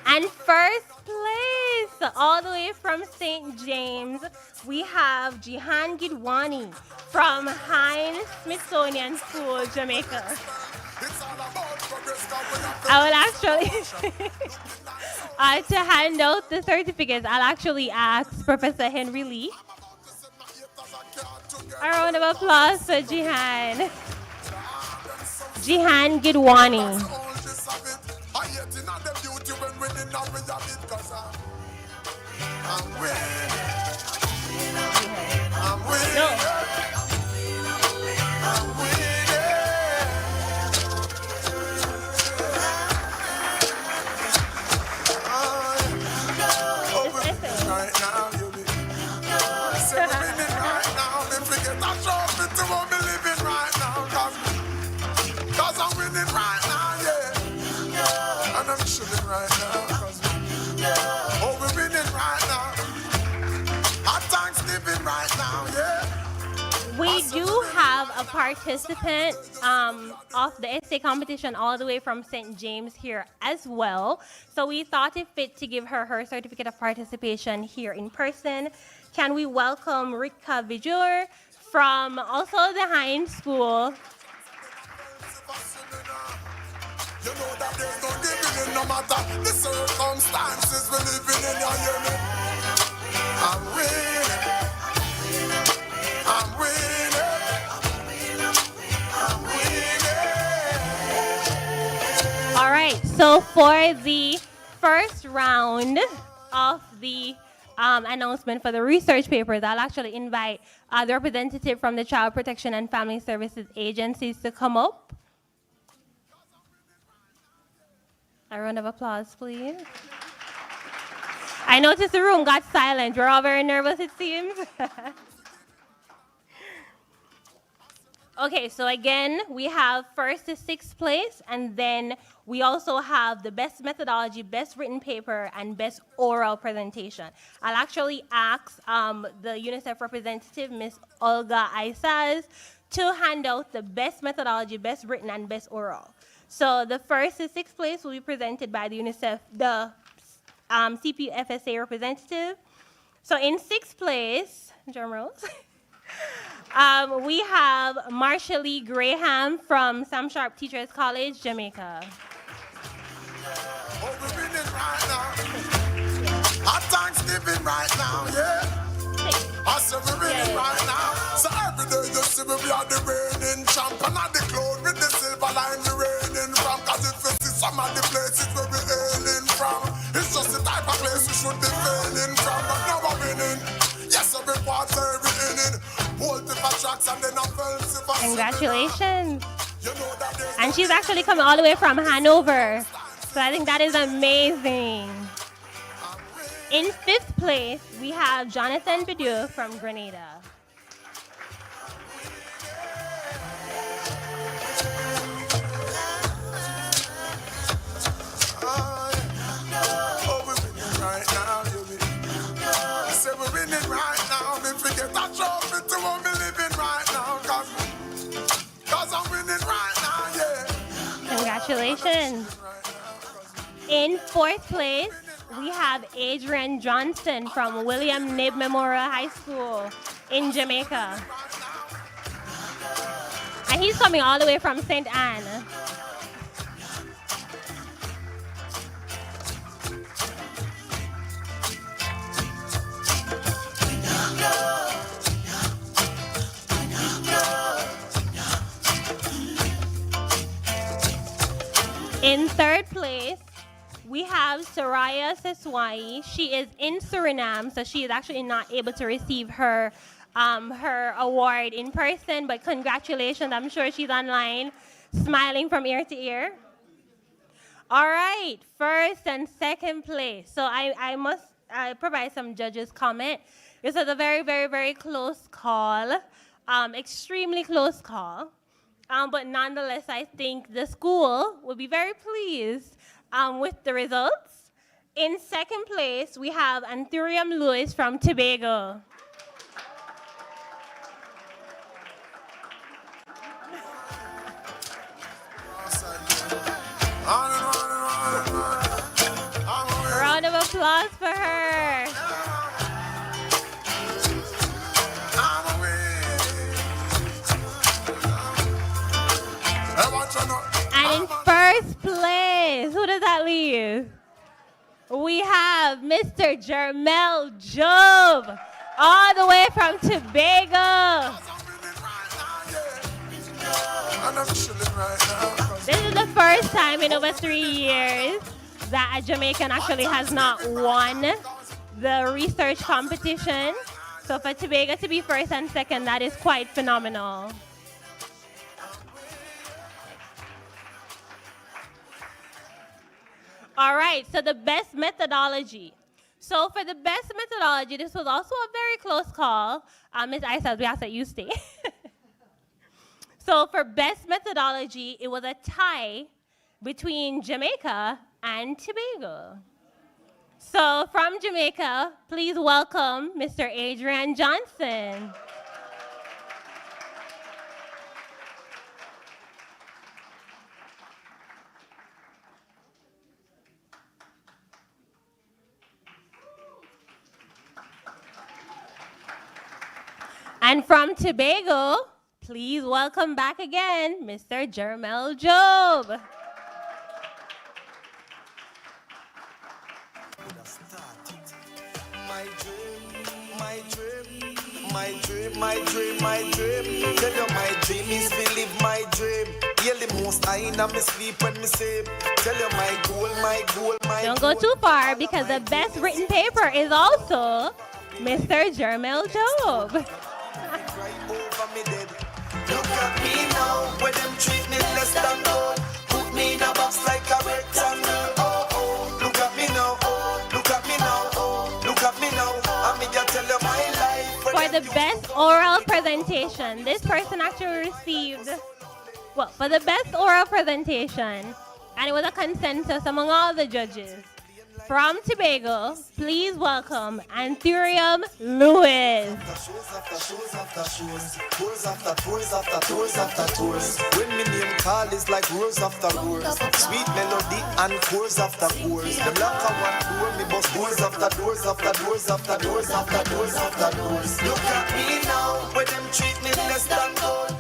And 1st place, all the way from St. James, we have Jihan Gidwani from Hines Smithsonian School, Jamaica. I will actually, to hand out the certificates, I'll actually ask Professor Henry Lee. A round of applause for Jihan. Jihan Gidwani. We do have a a participant of the essay competition all the way from St. James here as well. So we thought it fit to give her her certificate of participation here in person. Can we welcome Rika Vijur from also the Hines School. You know that there's no giving in no matter the circumstances we're living in. You hear me? I'm winning. I'm winning. I'm winning. All right, so for the first round of the announcement for the research papers, I'll actually invite the representative from the Child Protection and Family Services agencies to come up. A round of applause, please. I noticed the room got silent. We're all very nervous, it seems. Okay, so again, we have first to sixth place, and then we also have the best methodology, best written paper, and best oral presentation. I'll actually ask the UNICEF representative, Ms. Olga Isaz, to hand out the best methodology, best written, and best oral. So the first to sixth place will be presented by the UNICEF, the CPFSA representative. So in sixth place, drum rolls, we have Marsha Lee Graham from Sam Sharp Teachers College, Jamaica. Oh, we're winning right now. Our Thanksgiving right now, yeah. I said we're winning right now. So every day you see me, we are the reigning champ. And at the cloud with the silver line, we reigning from. Cause if you see some of the places where we're hailing from, it's just the type of place we should be failing from. But now we're winning. Yes, every quarter, every inning. Bolt if I tracks and then I felt if I. Congratulations. And she's actually coming all the way from Hanover. So I think that is amazing. In fifth place, we have Jonathan Bidou from Grenada. Oh, we're winning right now, I said we're winning right now. Me forget that trophy to what me living right now. Cause I'm winning right now, yeah. Congratulations. In fourth place, we have Adrian Johnson from William Knibb Memorial High School in Jamaica. And he's coming all the way from St. Anne. In third place, we have Soraya Seswai. She is in Suriname, so she is actually not able to receive her her award in person, but congratulations. I'm sure she's online, smiling from ear to ear. All right, first and second place. So I must provide some judges' comment. This was a very, very, very close call, extremely close call. But nonetheless, I think the school will be very pleased with the results. In second place, we have Anthurium Lewis from Tobago. A round of applause for her. And in first place, who does that leave? We have Mr. Jermel Job, all the way from Tobago. This is the first time in over 3 years that a Jamaican actually has not won the research competition. So for Tobago to be first and second, that is quite phenomenal. All right, so the best methodology. So for the best methodology, this was also a very close call. Ms. Isaz, we ask that you stay. So for best methodology, it was a tie between Jamaica and Tobago. So from Jamaica, please welcome Mr. Adrian Johnson. And from Tobago, please welcome back again, Mr. Jermel Job. My dream. Tell you my dream is to live my dream. Hear the most I in me sleep when me sleep. Tell you my goal. Don't go too far because the best written paper is also Mr. Jermel Job. Look at me now, where them treat me less than gold. Put me in a box like a rectangle. Oh, look at me now, look at me now, look at me now. I'm gonna tell you my life. For the best oral presentation, this person actually received, for the best oral presentation, and it was a consensus among all the judges. From Tobago, please welcome Anthurium Lewis. When my name call is like roars after roars, sweet melody and chords after chords. Them like a one door, me bust doors after doors after doors after doors after doors after doors. Look at me now, where them treat me less than gold.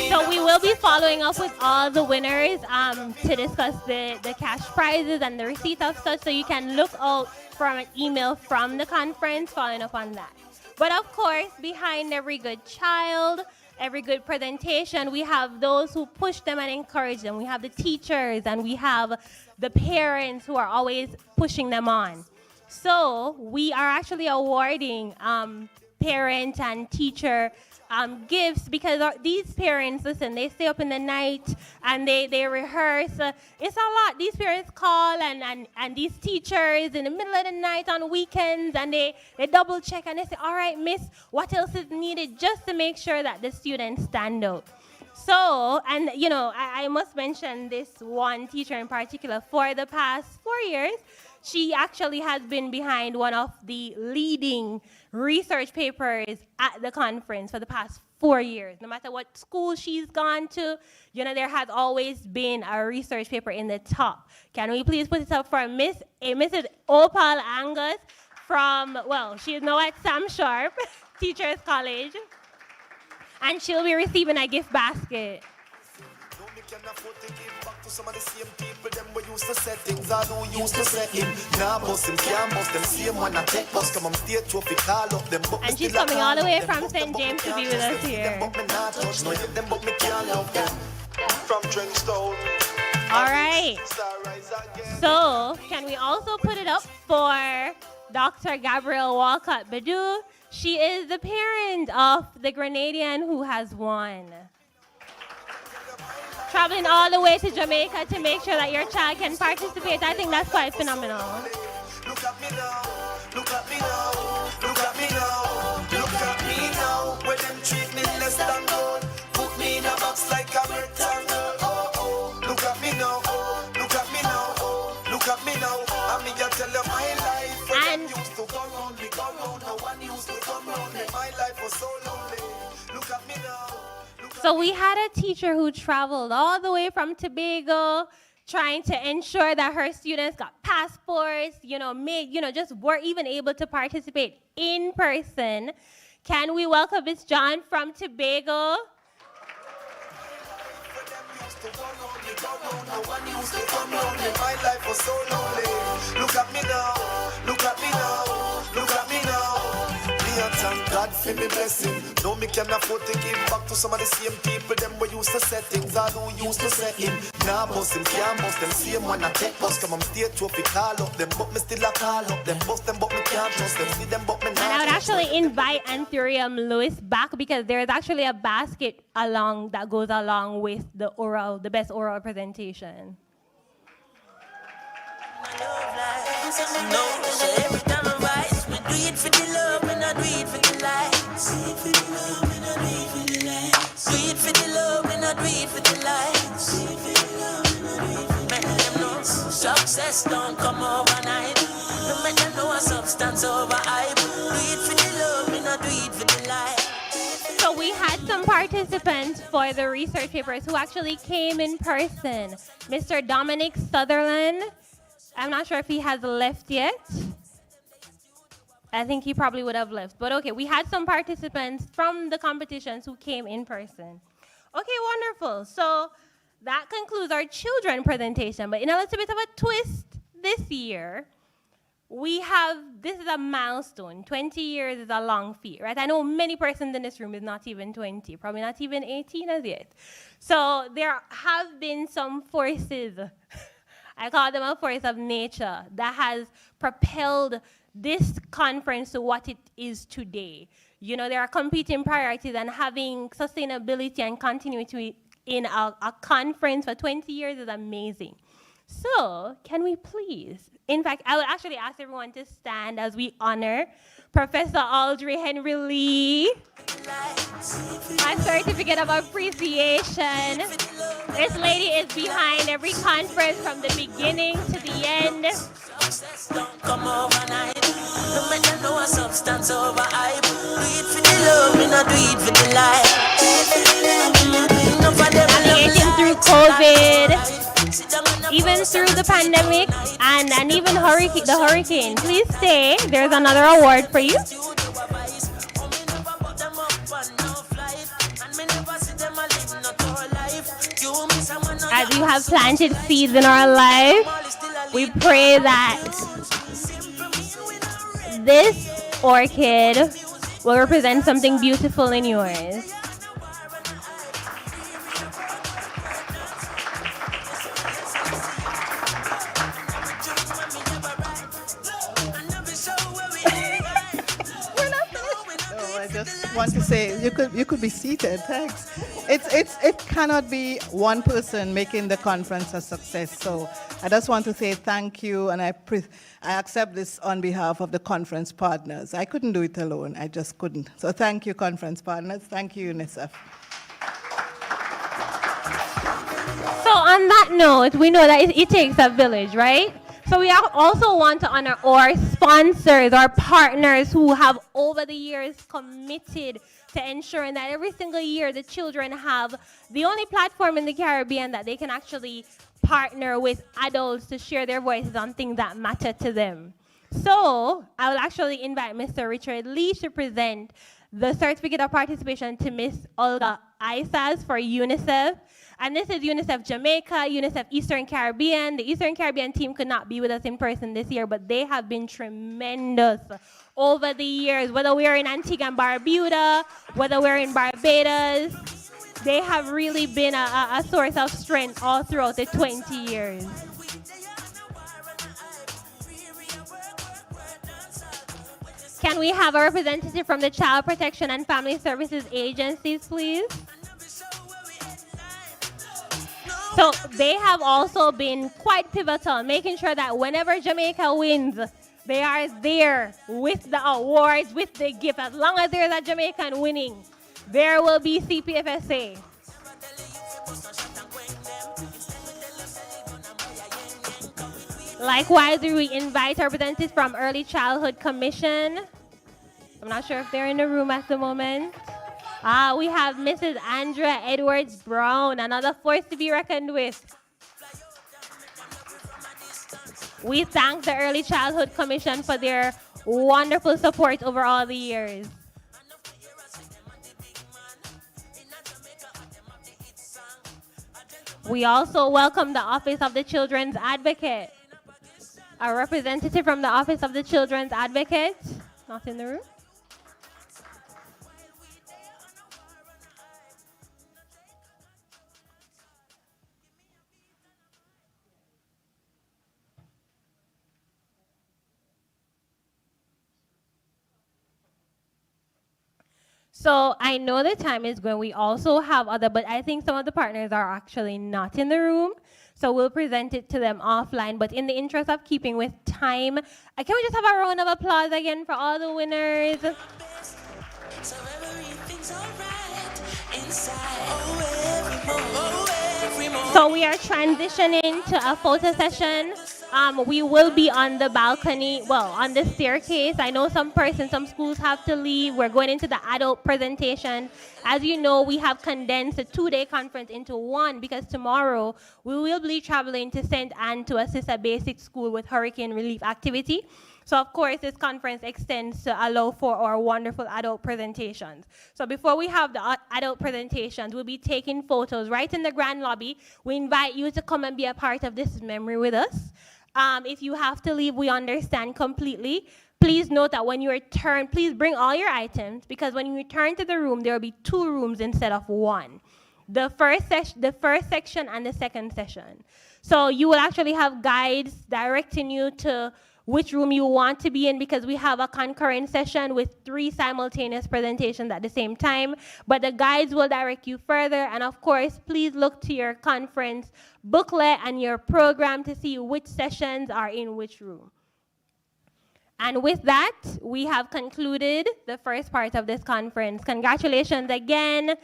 So we will be following up with all the winners to discuss the cash prizes and the receipt of such, so you can look out for an email from the conference following up on that. But of course, behind every good child, every good presentation, we have those who push them and encourage them. We have the teachers and we have the parents who are always pushing them on. So we are actually awarding parent and teacher gifts because these parents, listen, they stay up in the night and they rehearse. It's a lot. These parents call and these teachers in the middle of the night on weekends, and they double check and they say, all right, miss, what else is needed, just to make sure that the students stand out. So, and you know, I must mention this one teacher in particular. For the past 4 years, she actually has been behind one of the leading research papers at the conference for the past 4 years. No matter what school she's gone to, you know, there has always been a research paper in the top. Can we please put it up for Mrs. Opal Angus from, well, she is now at Sam Sharp Teachers College, and she'll be receiving a gift basket. Some of the same people, them we used to set things, I don't used to set him. Now bust him, can't bust them, same one I take bus, come on state trophy, call up them. And she's coming all the way from St. James to be with us here. From Trenchtown. All right. So, can we also put it up for Dr. Gabrielle Walcott Badu? She is the parent of the Grenadian who has won. Traveling all the way to Jamaica to make sure that your child can participate. I think that's quite phenomenal. Look at me now, look at me now, look at me now, look at me now, where them treat me less than gold. Put me in a box like a rectangle. Oh, look at me now, look at me now, look at me now. I'm gonna tell you my life. And used to go round me, go round. No one used to come round me. My life was so lonely. Look at me now. So we had a teacher who traveled all the way from Tobago, trying to ensure that her students got passports, were even able to participate in person. Can we welcome Miss John from Tobago? My life was so lonely. Look at me now, look at me now, look at me now. Thank God for me blessing. No, me can afford to give back to some of the same people. Them we used to set things, I don't used to set him. Now bust him, can't bust them. Same one I take bus, come on state trophy, call up them, but me still a call up them. Bust them, but me can't trust them. See them, but me not. And I would actually invite Anthurium Lewis back because there is actually a basket that goes along with the best oral presentation. Every time I rise, we do it for the love, we not do it for the likes. Do it for the love, we not do it for the likes. Do it for the love, we not do it for the likes. Do it for the love, we not do it for the likes. Make them know success don't come overnight. No make them know a substance over hype. Do it for the love, we not do it for the likes. So we had some participants for the research papers who actually came in person. Mr. Dominic Sutherland. I'm not sure if he has left yet. I think he probably would have left. But okay, we had some participants from the competitions who came in person. Okay, wonderful. So that concludes our children presentation. But in a little bit of a twist this year, this is a milestone. 20 years is a long feat, right? I know many persons in this room is not even 20, probably not even 18 as yet. So there have been some forces, I call them a force of nature, that has propelled this conference to what it is today. You know, there are competing priorities, and having sustainability and continuity in a conference for 20 years is amazing. So, can we please, in fact, I would actually ask everyone to stand as we honor Professor Audrey Henry Lee, a certificate of appreciation. This lady is behind every conference from the beginning to the end. Come overnight. No matter no substance over hype. Do it for the love, we not do it for the life. Navigating through COVID, even through the pandemic, and even the hurricane. Please stay. There's another award for you. As you have planted seeds in our life, we pray that this orchid will represent something beautiful in yours. Want to say you could be seated. Thanks. It cannot be one person making the conference a success. So I just want to say thank you, and I accept this on behalf of the conference partners. I couldn't do it alone. I just couldn't. So thank you, conference partners. Thank you, UNICEF. So on that note, we know that it takes a village, right? So we also want to honor our sponsors, our partners who have over the years committed to ensuring that every single year the children have the only platform in the Caribbean that they can actually partner with adults to share their voices on things that matter to them. So I will actually invite Mr. Richard Lee to present the certificate of participation to Miss Olga Isas for UNICEF. And this is UNICEF Jamaica, UNICEF Eastern Caribbean. The Eastern Caribbean team could not be with us in person this year, but they have been tremendous over the years. Whether we are in Antigua and Barbuda, whether we're in Barbados, they have really been a source of strength all throughout the 20 years. Can we have a representative from the Child Protection and Family Services agencies, please? So they have also been quite pivotal, making sure that whenever Jamaica wins, they are there with the awards, with the gift. As long as there's a Jamaican winning, there will be CPFSA. Likewise, we invite representatives from Early Childhood Commission. I'm not sure if they're in the room at the moment. We have Mrs. Andrea Edwards Brown, another force to be reckoned with. We thank the Early Childhood Commission for their wonderful support over all the years. We also welcome the Office of the Children's Advocate. A representative from the Office of the Children's Advocate, not in the room. So I know the time is going. We also have other, but I think some of the partners are actually not in the room. So we'll present it to them offline. But in the interest of keeping with time, can we just have a round of applause again for all the winners? So we are transitioning to a photo session. We will be on the balcony, well, on the staircase. I know some schools have to leave. We're going into the adult presentation. As you know, we have condensed a 2-day conference into one because tomorrow we will be traveling to St. Anne to assist a basic school with hurricane relief activity. So of course, this conference extends to allow for our wonderful adult presentations. So before we have the adult presentations, we'll be taking photos right in the grand lobby. We invite you to come and be a part of this memory with us. If you have to leave, we understand completely. Please note that when you return, please bring all your items, because when you return to the room, there will be 2 rooms instead of 1. The first section and the second session. So you will actually have guides directing you to which room you want to be in, because we have a concurrent session with 3 simultaneous presentations at the same time. But the guides will direct you further. And of course, please look to your conference booklet and your program to see which sessions are in which room. And with that, we have concluded the first part of this conference. Congratulations again.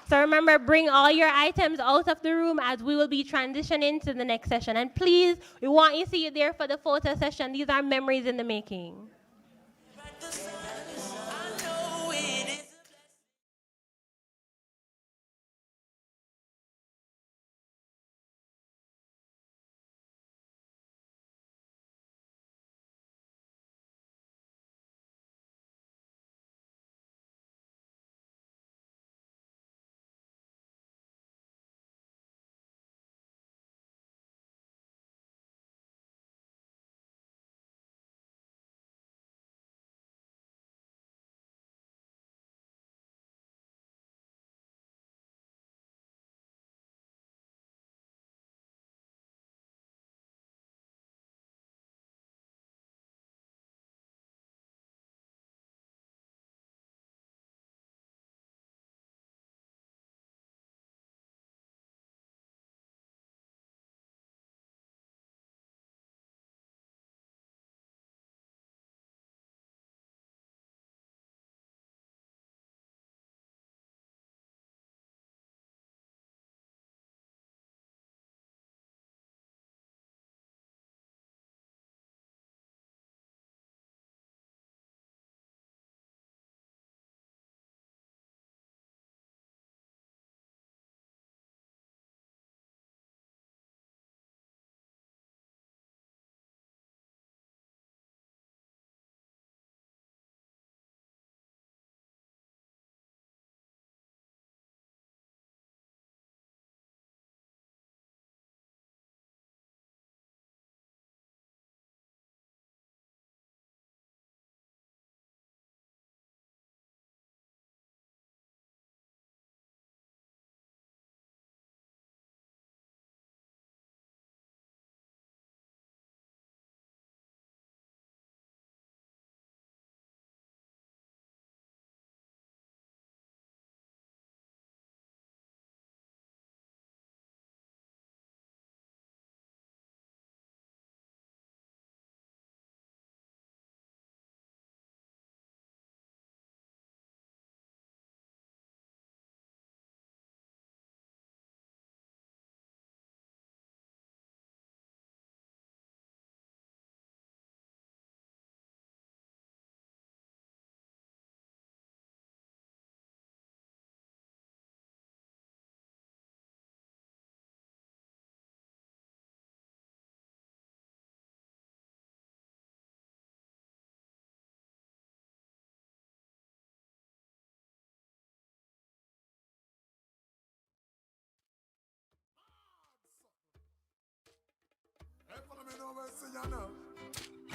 So remember, bring all your items out of the room as we will be transitioning to the next session. And please, we want you to see you there for the photo session. These are memories in the making.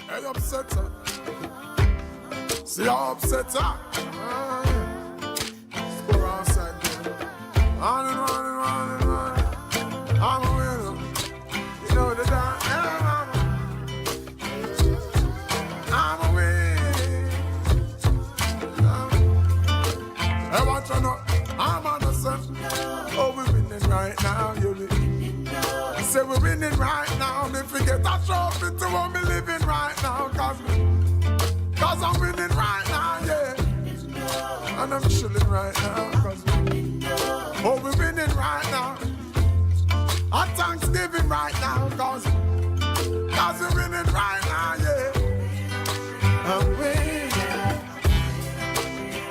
Hey, upset her. See how upset her? Go outside there. On and on and on and on. I'm a winner. You know the dance. I'm a winner. Hey, watch out now. I'm on the sun. Oh, we're winning right now, you be. Say we're winning right now. Me forget that trophy to what me living right now. Cause I'm winning right now, yeah. And I'm chilling right now. Oh, we're winning right now. I thank Thanksgiving right now, cause we're winning right now, yeah. I'm winning.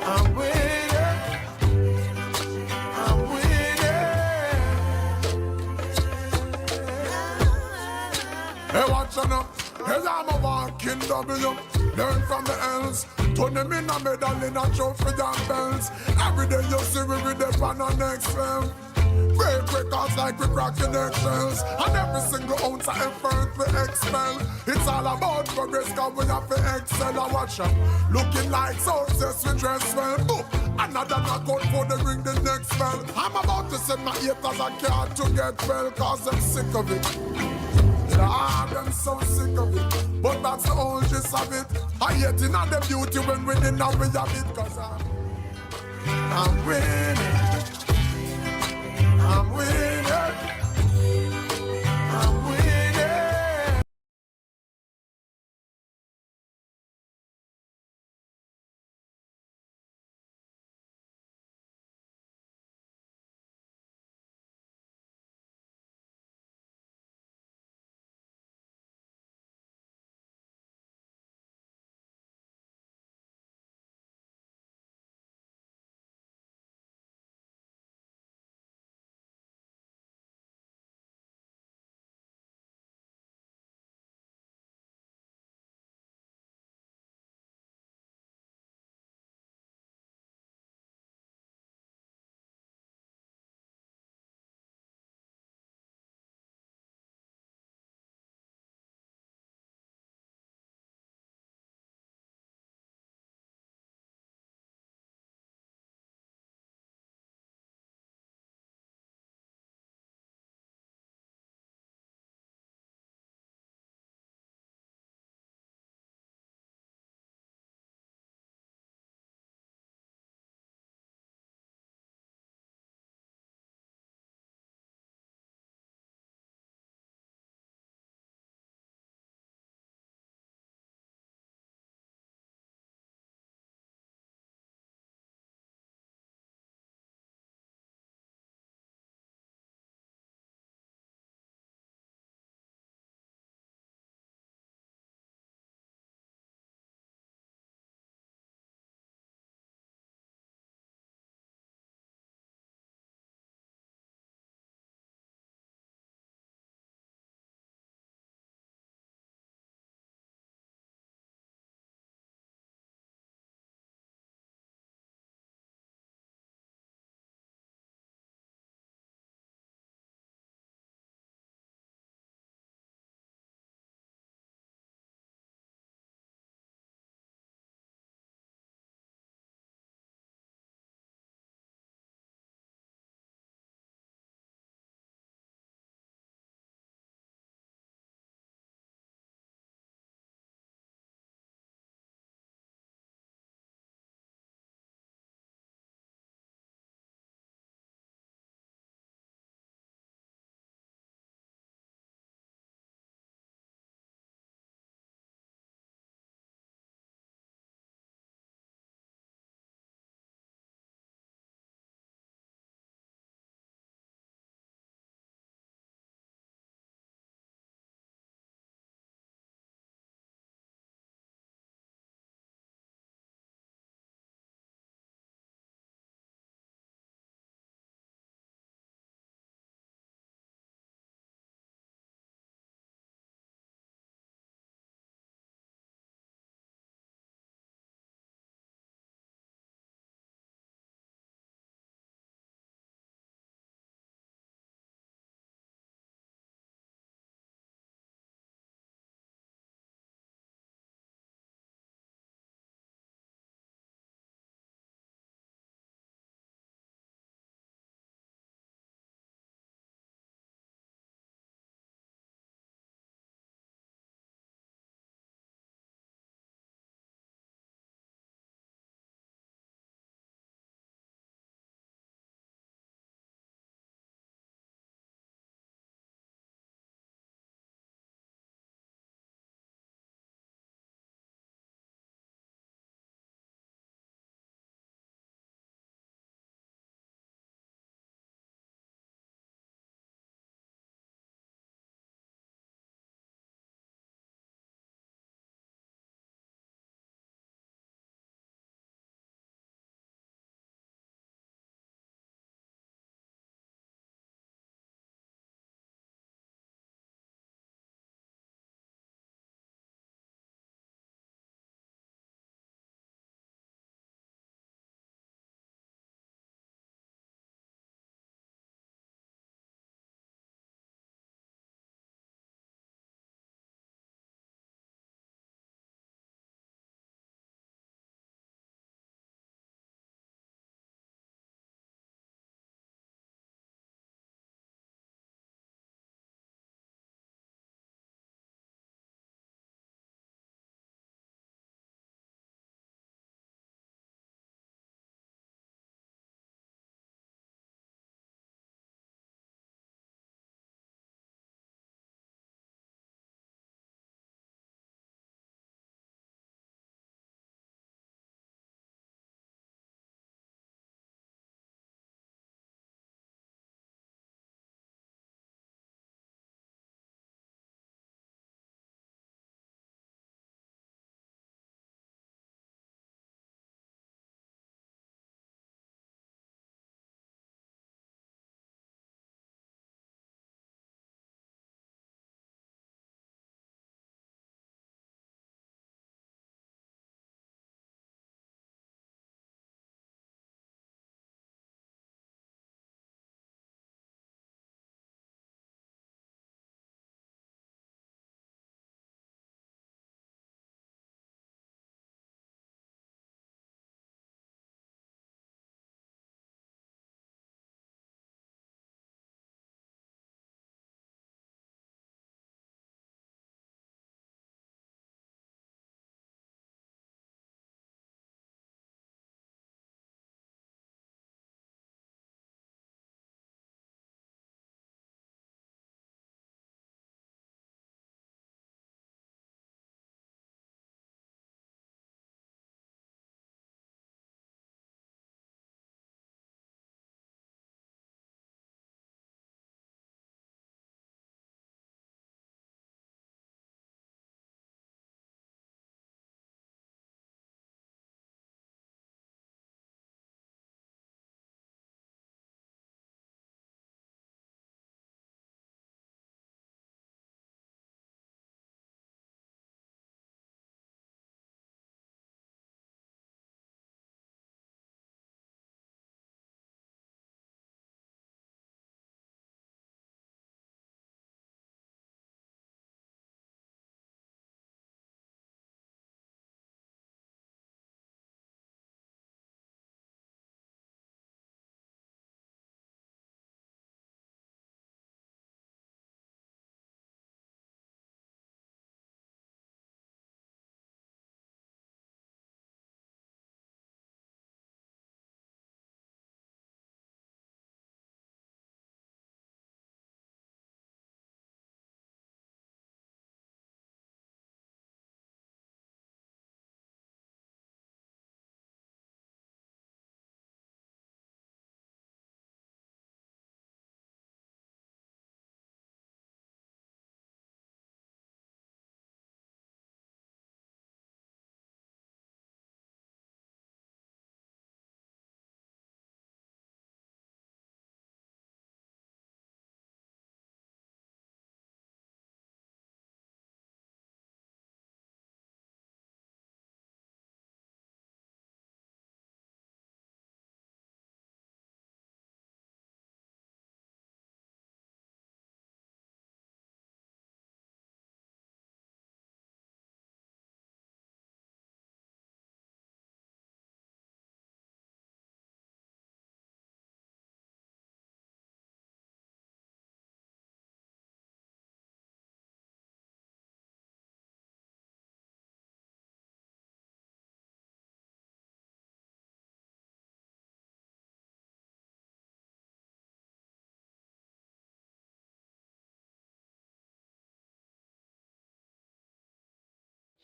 I'm winning. I'm winning. Hey, watch out now. Hey, I'm a walking W. Learn from the else. Turn them in a medal in a trophy and bells. Every day you see we with them on the next level. Break records like we cracking eggshells. And every single ounce of effort we expel. It's all about progress, cause we have to excel. I watch up, looking like success, we dress well. Boom. Another knockout for the ring, the next spell. I'm about to send my haters a card to get well, cause I'm sick of it. Lord, I'm so sick of it. But that's the whole gist of it. I hate in all the beauty when winning now we have it, cause I'm winning. I'm winning.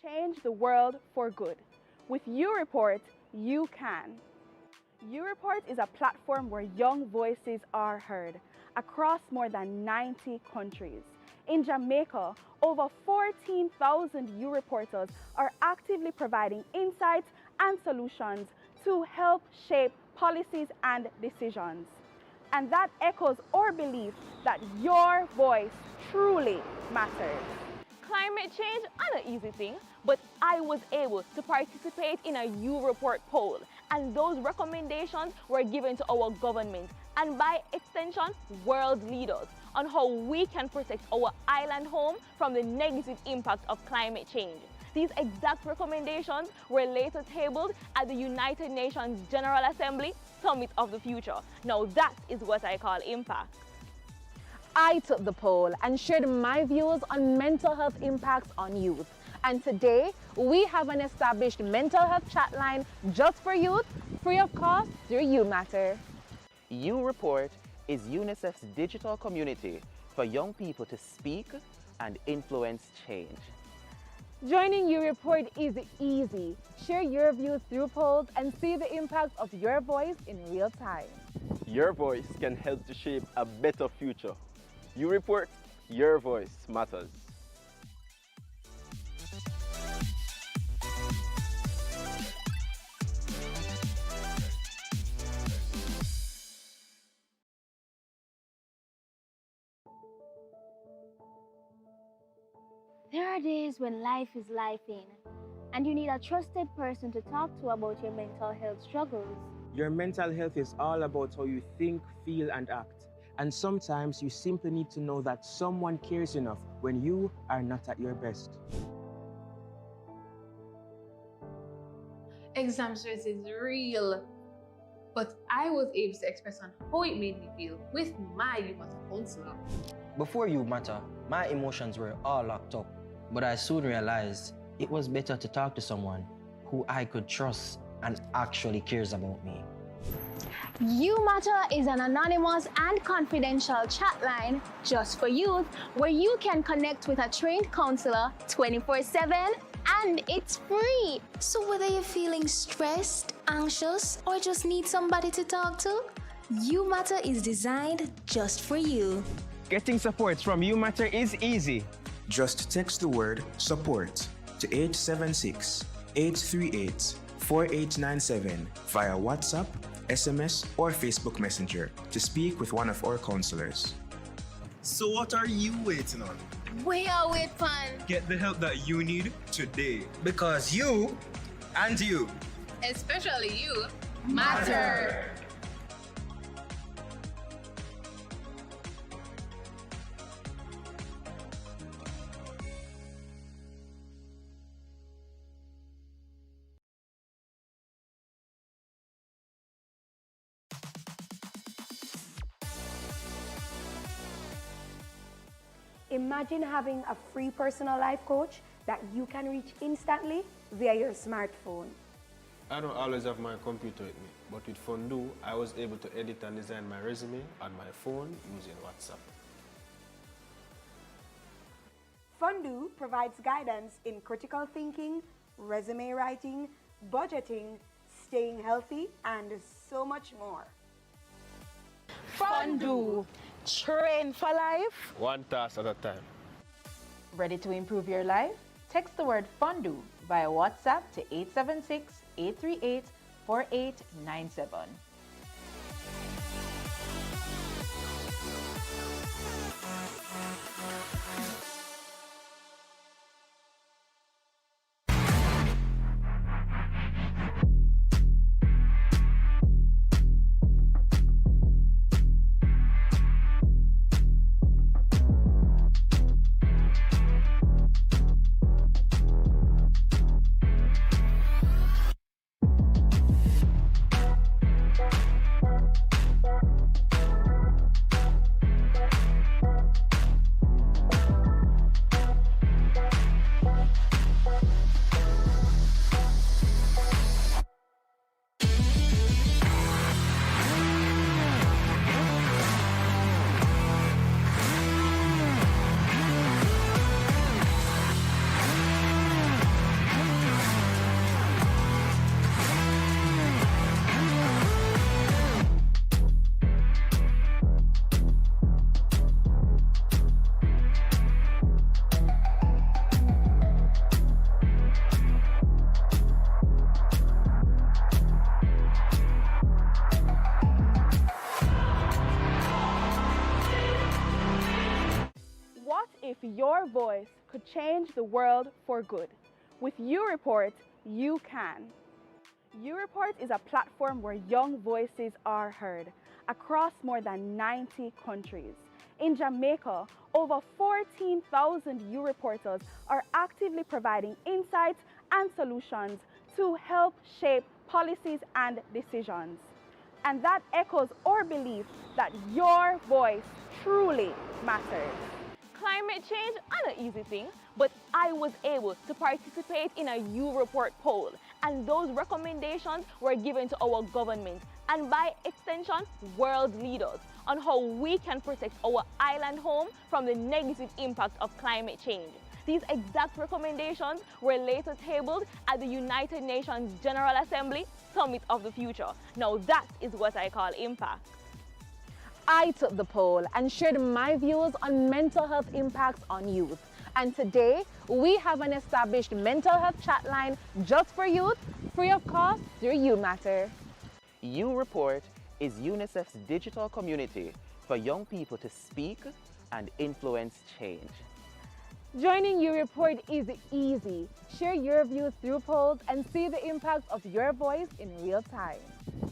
Change the world for good. With UReport, you can. UReport is a platform where young voices are heard across more than 90 countries. In Jamaica, over 14,000 UReporters are actively providing insights and solutions to help shape policies and decisions. And that echoes our belief that your voice truly matters. Climate change is an easy thing, but I was able to participate in a UReport poll, and those recommendations were given to our government and by extension, world leaders on how we can protect our island home from the negative impact of climate change. These exact recommendations were later tabled at the United Nations General Assembly Summit of the Future. Now that is what I call impact. I took the poll and shared my views on mental health impacts on youth. And today, we have an established mental health chatline just for youth, free of cost through UMatter. UReport is UNICEF's digital community for young people to speak and influence change. Joining UReport is easy. Share your views through polls and see the impact of your voice in real time. Your voice can help to shape a better future. UReport, your voice matters. There are days when life is lifing, and you need a trusted person to talk to about your mental health struggles. Your mental health is all about how you think, feel, and act. And sometimes you simply need to know that someone cares enough when you are not at your best. Exam stress is real, but I was able to express on how it made me feel with my UMatter counselor. Before UMatter, my emotions were all locked up, but I soon realized it was better to talk to someone who I could trust and actually cares about me. UMatter is an anonymous and confidential chat line just for youth where you can connect with a trained counselor 24/7 and it's free. So whether you're feeling stressed, anxious, or just need somebody to talk to, UMatter is designed just for you. Getting support from UMatter is easy. Just text the word support to 876-838-4897 via WhatsApp, SMS, or Facebook Messenger to speak with one of our counselors. So what are you waiting on? We are with fun. Get the help that you need today, because you and you, Especially you, matter. Imagine having a free personal life coach that you can reach instantly via your smartphone. I don't always have my computer with me, but with Fondue, I was able to edit and design my resume on my phone using WhatsApp. Fondue provides guidance in critical thinking, resume writing, budgeting, staying healthy, and so much more. Fondue, train for life. One task at a time. Ready to improve your life? Text the word Fondue via WhatsApp to 876-838-4897. if your voice could change the world for good. With UReport, you can. UReport is a platform where young voices are heard across more than 90 countries. In Jamaica, over 14,000 UReporters are actively providing insights and solutions to help shape policies and decisions. And that echoes our belief that your voice truly matters. Climate change is an easy thing, but I was able to participate in a UReport poll, and those recommendations were given to our government and by extension, world leaders on how we can protect our island home from the negative impact of climate change. These exact recommendations were later tabled at the United Nations General Assembly Summit of the Future. Now that is what I call impact. I took the poll and shared my views on mental health impacts on youth. And today, we have an established mental health chatline just for youth, free of cost through UMatter. UReport is UNICEF's digital community for young people to speak and influence change. Joining UReport is easy. Share your views through polls and see the impact of your voice in real time.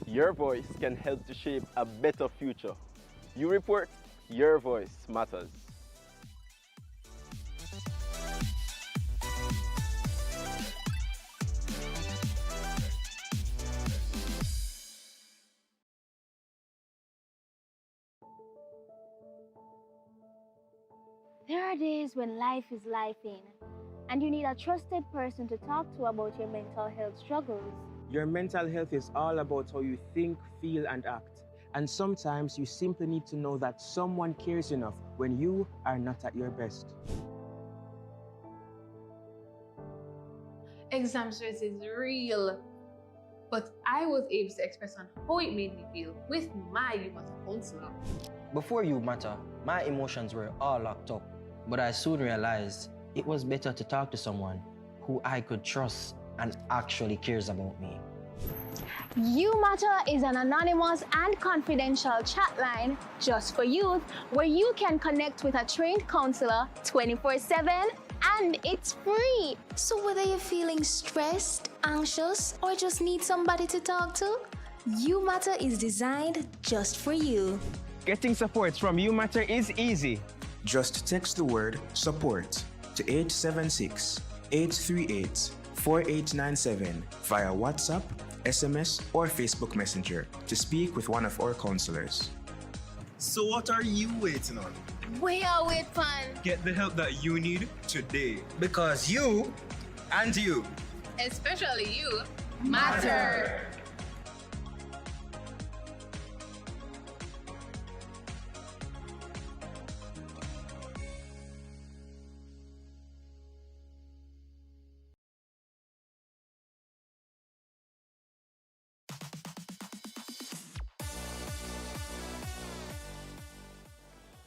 Your voice can help to shape a better future. UReport, your voice matters. There are days when life is lifing, and you need a trusted person to talk to about your mental health struggles. Your mental health is all about how you think, feel, and act. And sometimes you simply need to know that someone cares enough when you are not at your best. Exam stress is real, but I was able to express on how it made me feel with my UMatter counselor. Before UMatter, my emotions were all locked up, but I soon realized it was better to talk to someone who I could trust and actually cares about me. UMatter is an anonymous and confidential chat line just for youth where you can connect with a trained counselor 24/7 and it's free. So whether you're feeling stressed, anxious, or just need somebody to talk to, UMatter is designed just for you. Getting support from UMatter is easy. Just text the word support to 876-838-4897 via WhatsApp, SMS, or Facebook Messenger to speak with one of our counselors. So what are you waiting on? We are with fun. Get the help that you need today. Because you and you, Especially you, matter.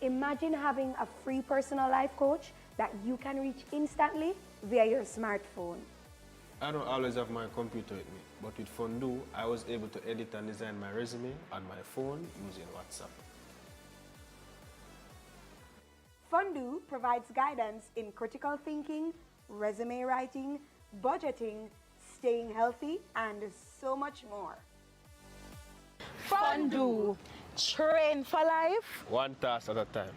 Imagine having a free personal life coach that you can reach instantly via your smartphone. I don't always have my computer with me, but with Fondue, I was able to edit and design my resume on my phone using WhatsApp. Fondue provides guidance in critical thinking, resume writing, budgeting, staying healthy, and so much more. Fondue, train for life. One task at a time.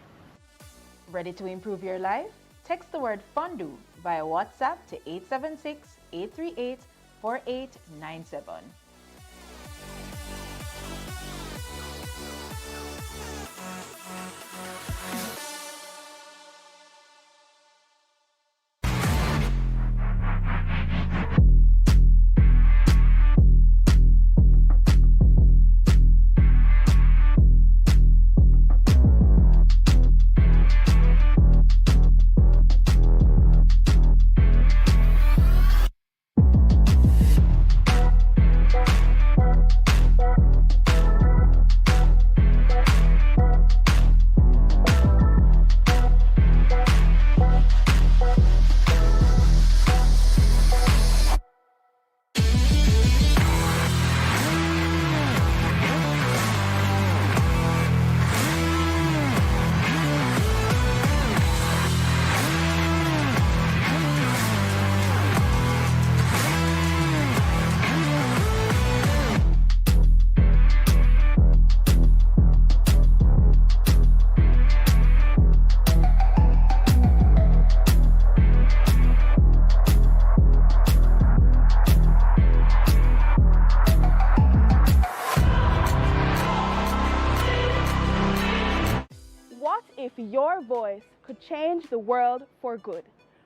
Ready to improve your life? Text the word Fondue via WhatsApp to 876-838-4897. change the world for good.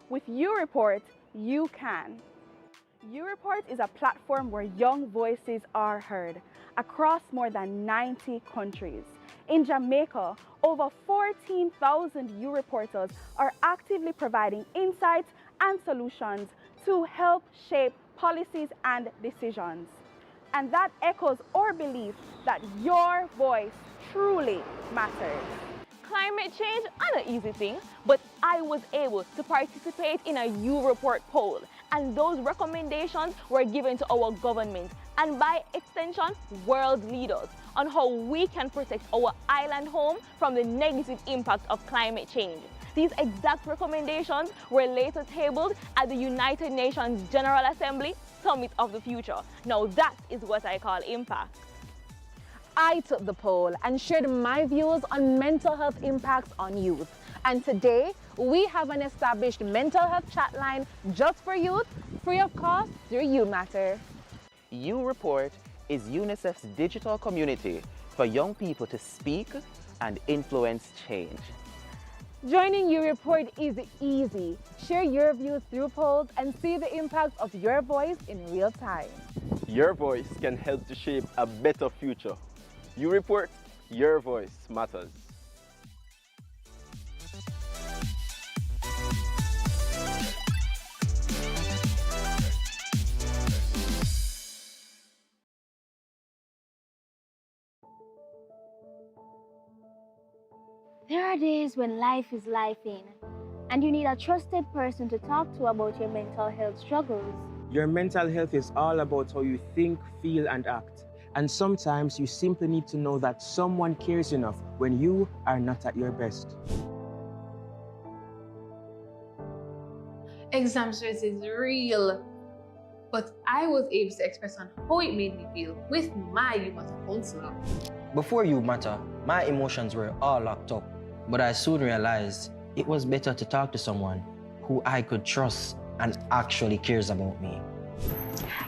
With UReport, you can. UReport is a platform where young voices are heard across more than 90 countries. In Jamaica, over 14,000 UReporters are actively providing insights and solutions to help shape policies and decisions. And that echoes our belief that your voice truly matters. Climate change is not an easy thing, but I was able to participate in a UReport poll, and those recommendations were given to our government and by extension world leaders on how we can protect our island home from the negative impact of climate change. These exact recommendations were later tabled at the United Nations General Assembly Summit of the Future. Now that is what I call impact. I took the poll and shared my views on mental health impacts on youth. And today, we have an established mental health chatline just for youth, free of cost through UMatter. UReport is UNICEF's digital community for young people to speak and influence change. Joining UReport is easy. Share your views through polls and see the impact of your voice in real time. Your voice can help to shape a better future. UReport, your voice matters. There are days when life is lifing, and you need a trusted person to talk to about your mental health struggles. Your mental health is all about how you think, feel, and act. And sometimes you simply need to know that someone cares enough when you are not at your best. Exam stress is real, but I was able to express on how it made me feel with my UMatter counselor. Before UMatter, my emotions were all locked up, but I soon realized it was better to talk to someone who I could trust and actually cares about me.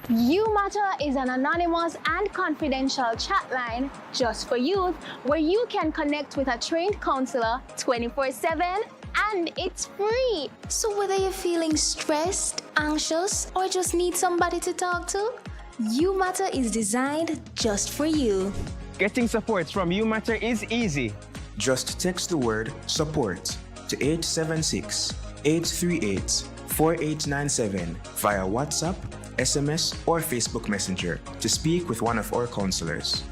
UMatter is an anonymous and confidential chat line just for youth where you can connect with a trained counselor 24/7 and it's free. So whether you're feeling stressed, anxious, or just need somebody to talk to, UMatter is designed just for you. Getting support from UMatter is easy. Just text the word support to 876-838-4897 via WhatsApp, SMS, or Facebook Messenger to speak with one of our counselors.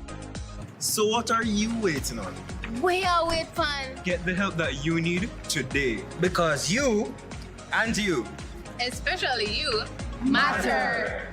So what are you waiting on? We are wait fun. Get the help that you need today. Because you and you, Especially you, matter.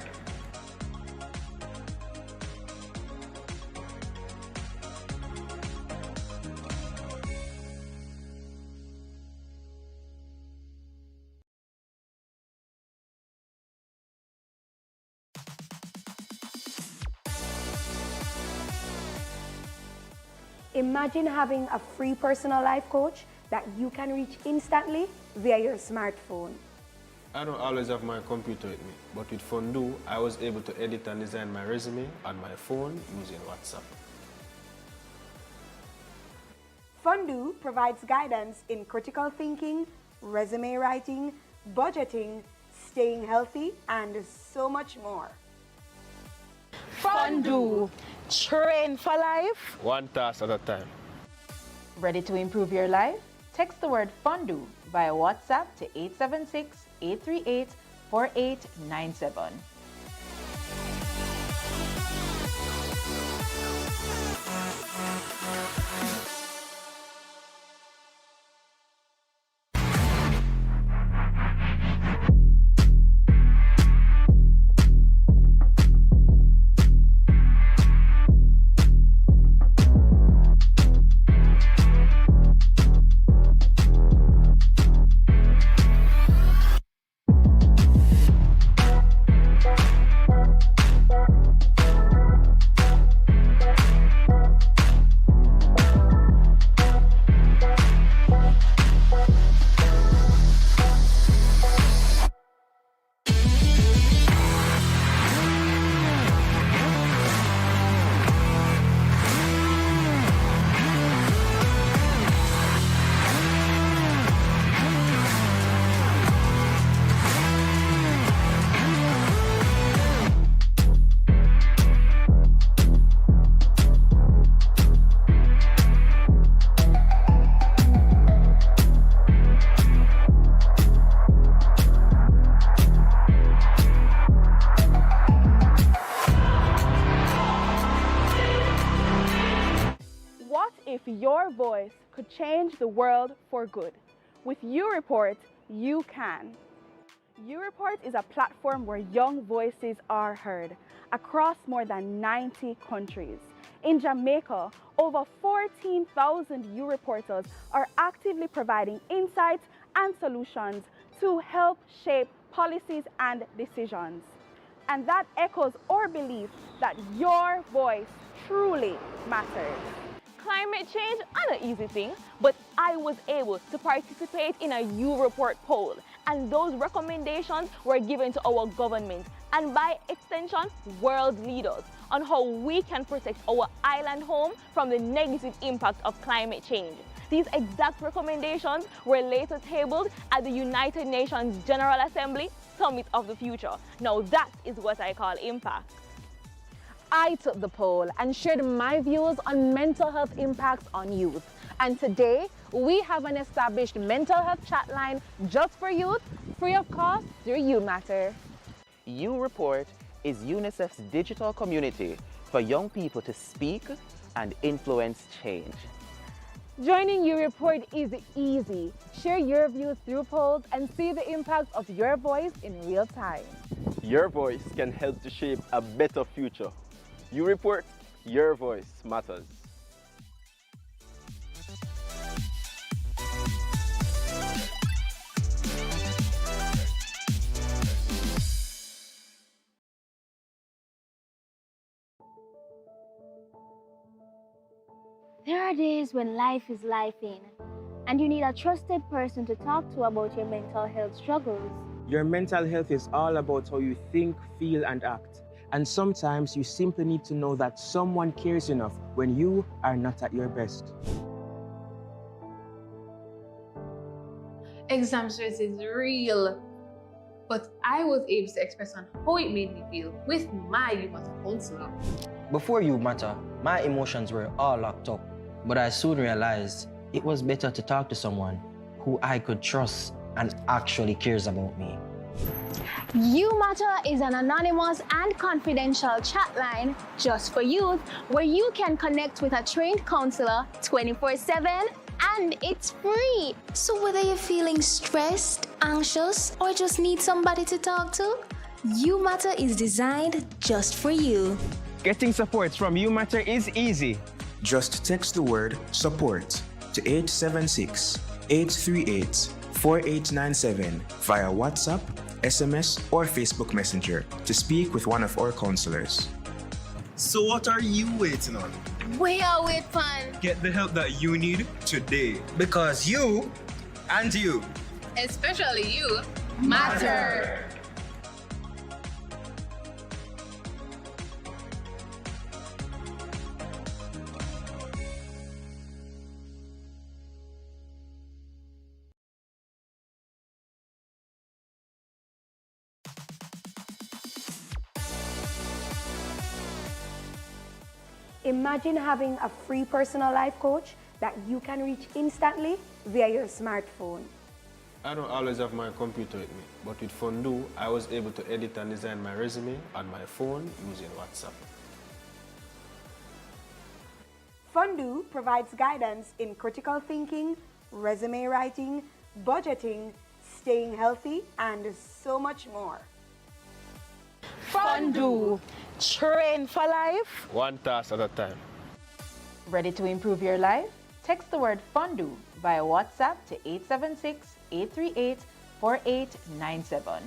Imagine having a free personal life coach that you can reach instantly via your smartphone. I don't always have my computer with me, but with Fondue, I was able to edit and design my resume on my phone using WhatsApp. Fondue provides guidance in critical thinking, resume writing, budgeting, staying healthy, and so much more. Fondue, train for life. One task at a time. Ready to improve your life? Text the word Fondue via WhatsApp to 876-838-4897. could change the world for good. With UReport, you can. UReport is a platform where young voices are heard across more than 90 countries. In Jamaica, over 14,000 UReporters are actively providing insights and solutions to help shape policies and decisions. And that echoes our belief that your voice truly matters. Climate change is an easy thing, but I was able to participate in a UReport poll, and those recommendations were given to our government and by extension world leaders on how we can protect our island home from the negative impact of climate change. These exact recommendations were later tabled at the United Nations General Assembly Summit of the Future. Now that is what I call impact. I took the poll and shared my views on mental health impacts on youth. And today, we have an established mental health chatline just for youth, free of cost through UMatter. UReport is UNICEF's digital community for young people to speak and influence change. Joining UReport is easy. Share your views through polls and see the impact of your voice in real time. Your voice can help to shape a better future. UReport, your voice matters. There are days when life is lifing, and you need a trusted person to talk to about your mental health struggles. Your mental health is all about how you think, feel, and act. And sometimes you simply need to know that someone cares enough when you are not at your best. Exam stress is real, but I was able to express on how it made me feel with my UMatter counselor. Before UMatter, my emotions were all locked up, but I soon realized it was better to talk to someone who I could trust and actually cares about me. UMatter is an anonymous and confidential chat line just for youth where you can connect with a trained counselor 24/7 and it's free. So whether you're feeling stressed, anxious, or just need somebody to talk to, UMatter is designed just for you. Getting support from UMatter is easy. Just text the word support to 876-838-4897 via WhatsApp, SMS, or Facebook Messenger to speak with one of our counselors. So what are you waiting on? We are with fun. Get the help that you need today, because you and you, Especially you, matter. Imagine having a free personal life coach that you can reach instantly via your smartphone. I don't always have my computer with me, but with Fondue, I was able to edit and design my resume on my phone using WhatsApp. Fondue provides guidance in critical thinking, resume writing, budgeting, staying healthy, and so much more. Fondue, train for life. One task at a time. Ready to improve your life? Text the word Fondue via WhatsApp to 876-838-4897.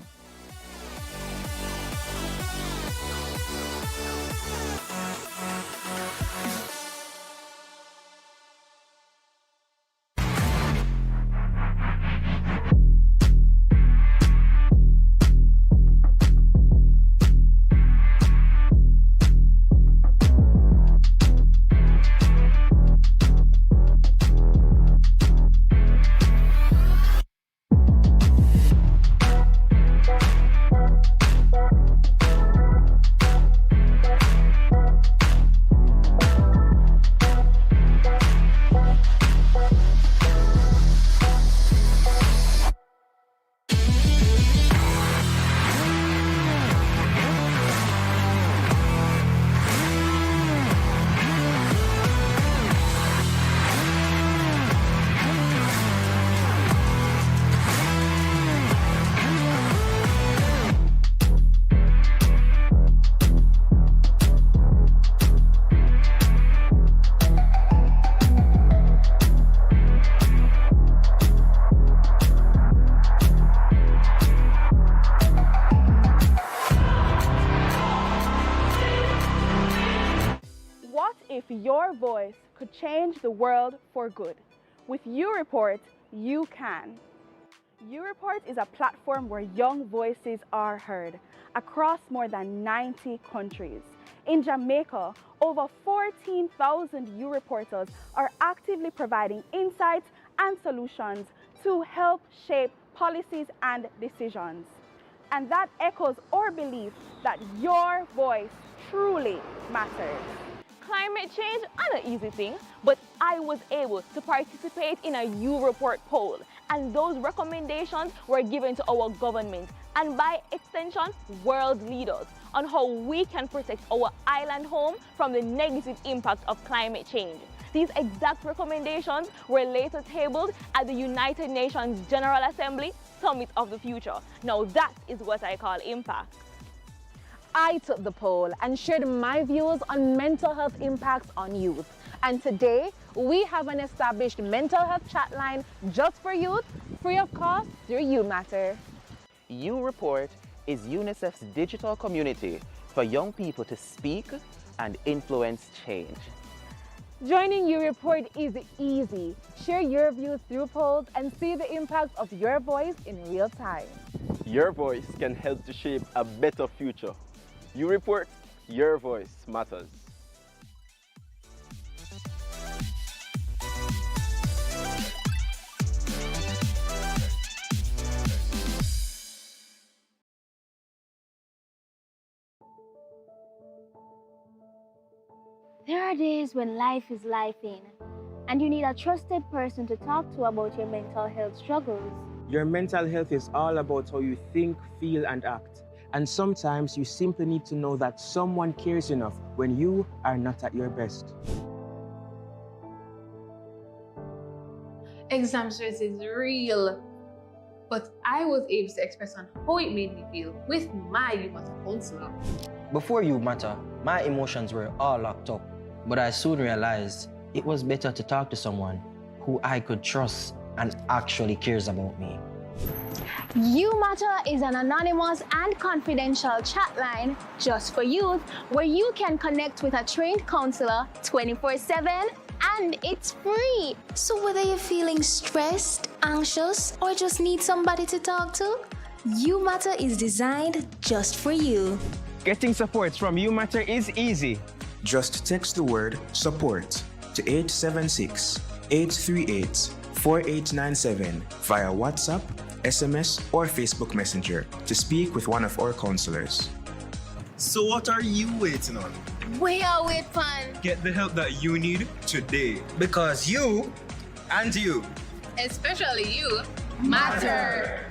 your voice could change the world for good. With You Report, you can. You Report is a platform where young voices are heard across more than 90 countries. In Jamaica, over 14,000 You Reporters are actively providing insights and solutions to help shape policies and decisions. And that echoes our belief that your voice truly matters. Climate change is an easy thing, but I was able to participate in a You Report poll, and those recommendations were given to our government and by extension, world leaders on how we can protect our island home from the negative impact of climate change. These exact recommendations were later tabled at the United Nations General Assembly Summit of the Future. Now that is what I call impact. I took the poll and shared my views on mental health impacts on youth. And today, we have an established mental health chatline just for youth, free of cost through You Matter. You Report is UNICEF's digital community for young people to speak and influence change. Joining You Report is easy. Share your views through polls and see the impact of your voice in real time. Your voice can help to shape a better future. You Report, your voice matters. There are days when life is lifing, and you need a trusted person to talk to about your mental health struggles. Your mental health is all about how you think, feel, and act. And sometimes you simply need to know that someone cares enough when you are not at your best. Exam stress is real, but I was able to express on how it made me feel with my You Matter counselor. Before You Matter, my emotions were all locked up, but I soon realized it was better to talk to someone who I could trust and actually cares about me. You Matter is an anonymous and confidential chat line just for youth where you can connect with a trained counselor 24/7 and it's free. So whether you're feeling stressed, anxious, or just need somebody to talk to, You Matter is designed just for you. Getting support from You Matter is easy. Just text the word support to 876-838-4897 via WhatsApp, SMS, or Facebook Messenger to speak with one of our counselors. So what are you waiting on? We are with fun. Get the help that you need today, because you and you, Especially you, matter.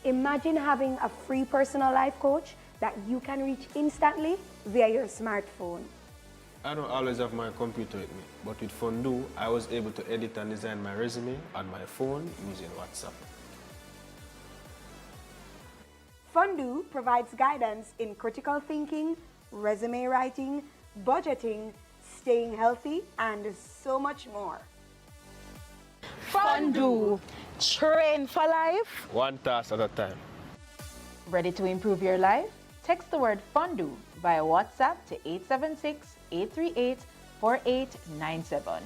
Imagine having a free personal life coach that you can reach instantly via your smartphone. I don't always have my computer with me, but with Fondue, I was able to edit and design my resume on my phone using WhatsApp. Fondue provides guidance in critical thinking, resume writing, budgeting, staying healthy, and so much more. Fondue, train for life. One task at a time. Ready to improve your life? Text the word Fondue via WhatsApp to 876-838-4897.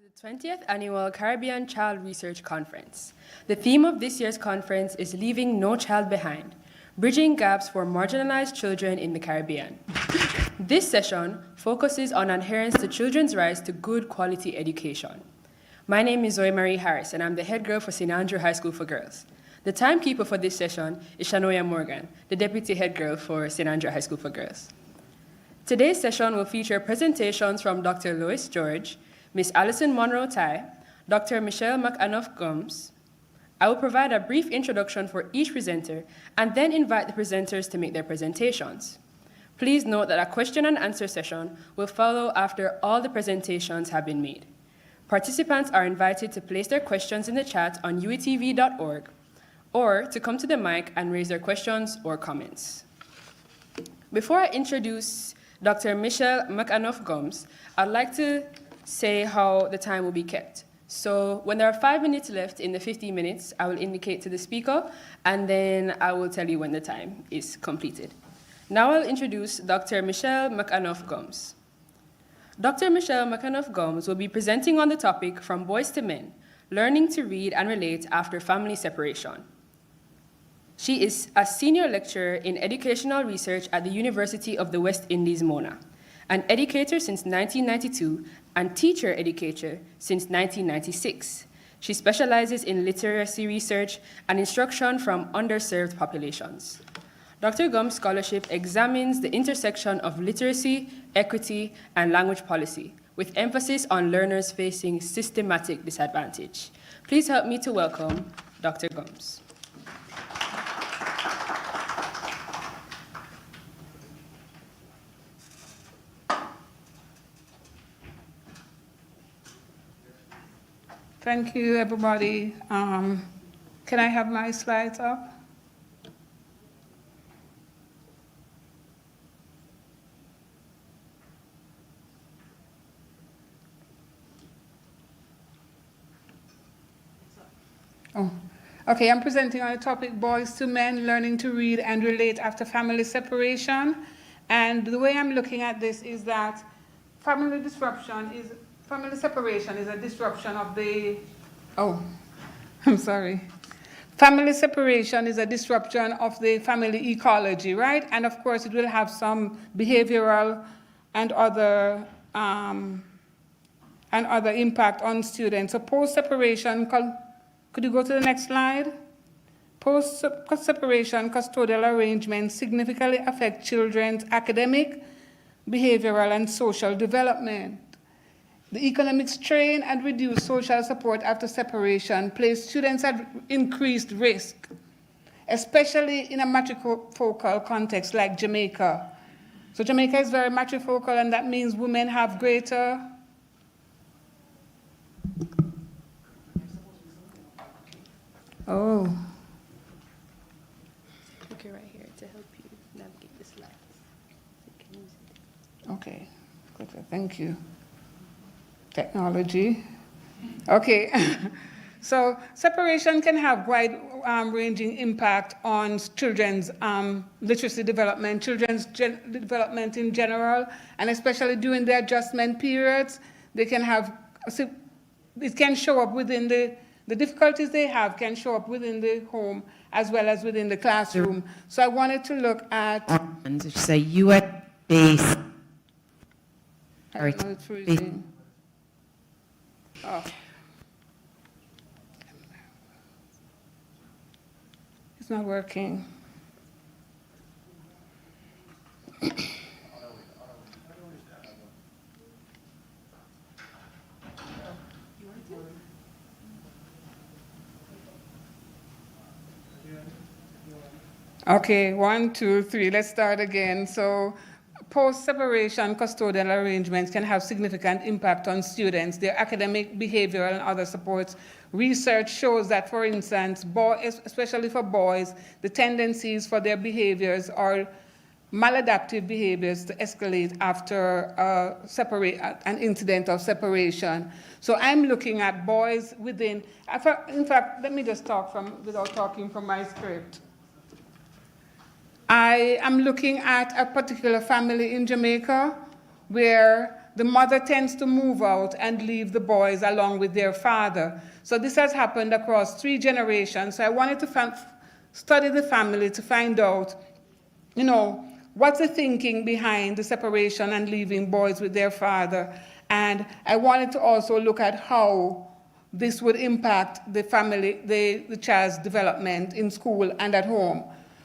The 20th Annual Caribbean Child Research Conference. The theme of this year's conference is Leaving No Child Behind, Bridging Gaps for Marginalized Children in the Caribbean. This session focuses on adherence to children's rights to good quality education. My name is Zoe Marie Harris, and I'm the head girl for St. Andrew High School for Girls. The timekeeper for this session is Shanoya Morgan, the deputy head girl for St. Andrew High School for Girls. Today's session will feature presentations from Dr. Lois George, Ms. Alison Monroe-Tai, Dr. Michelle McAnuff-Gomes. I will provide a brief introduction for each presenter and then invite the presenters to make their presentations. Please note that a question and answer session will follow after all the presentations have been made. Participants are invited to place their questions in the chat on uwitv.org or to come to the mic and raise their questions or comments. Before I introduce Dr. Michelle McAnuff-Gomes, I'd like to say how the time will be kept. So when there are 5 minutes left in the 15 minutes, I will indicate to the speaker, and then I will tell you when the time is completed. Now I'll introduce Dr. Michelle McAnuff-Gomes. Dr. Michelle McAnuff-Gomes will be presenting on the topic From Boys to Men, Learning to Read and Relate After Family Separation. She is a senior lecturer in educational research at the University of the West Indies, Mona, an educator since 1992 and teacher educator since 1996. She specializes in literacy research and instruction from underserved populations. Dr. Gomes' scholarship examines the intersection of literacy, equity, and language policy, with emphasis on learners facing systematic disadvantage. Please help me to welcome Dr. Gomes. Thank you, everybody. Can I have my slides up? Oh, okay, I'm presenting on the topic Boys to Men, Learning to Read and Relate After Family Separation. And the way I'm looking at this is that family separation is a disruption of the, Family separation is a disruption of the family ecology, right? And of course, it will have some behavioral and other impact on students. So post-separation, could you go to the next slide? Post-separation custodial arrangements significantly affect children's academic, behavioral, and social development. The economic strain and reduced social support after separation place students at increased risk, especially in a matrifocal context like Jamaica. So Jamaica is very matrifocal, and that means women have greater Okay, right here to help you navigate the slides. Okay, good, thank you. Technology. Okay, so separation can have wide-ranging impact on children's literacy development, children's development in general, and especially during the adjustment periods. They can have, it can show up within the difficulties they have can show up within the home as well as within the classroom. So I wanted to look at... Which is a US-based... It's not working. Okay, 1, 2, 3, let's start again. So post-separation custodial arrangements can have significant impact on students, their academic, behavioral, and other supports. Research shows that, for instance, especially for boys, the tendencies for their behaviors are maladaptive behaviors to escalate after an incident of separation. So I'm looking at boys within, in fact, let me just talk without talking from my script. I am looking at a particular family in Jamaica where the mother tends to move out and leave the boys along with their father. So this has happened across 3 generations. So I wanted to study the family to find out, you know, what's the thinking behind the separation and leaving boys with their father. And I wanted to also look at how this would impact the family, the child's development in school and at home.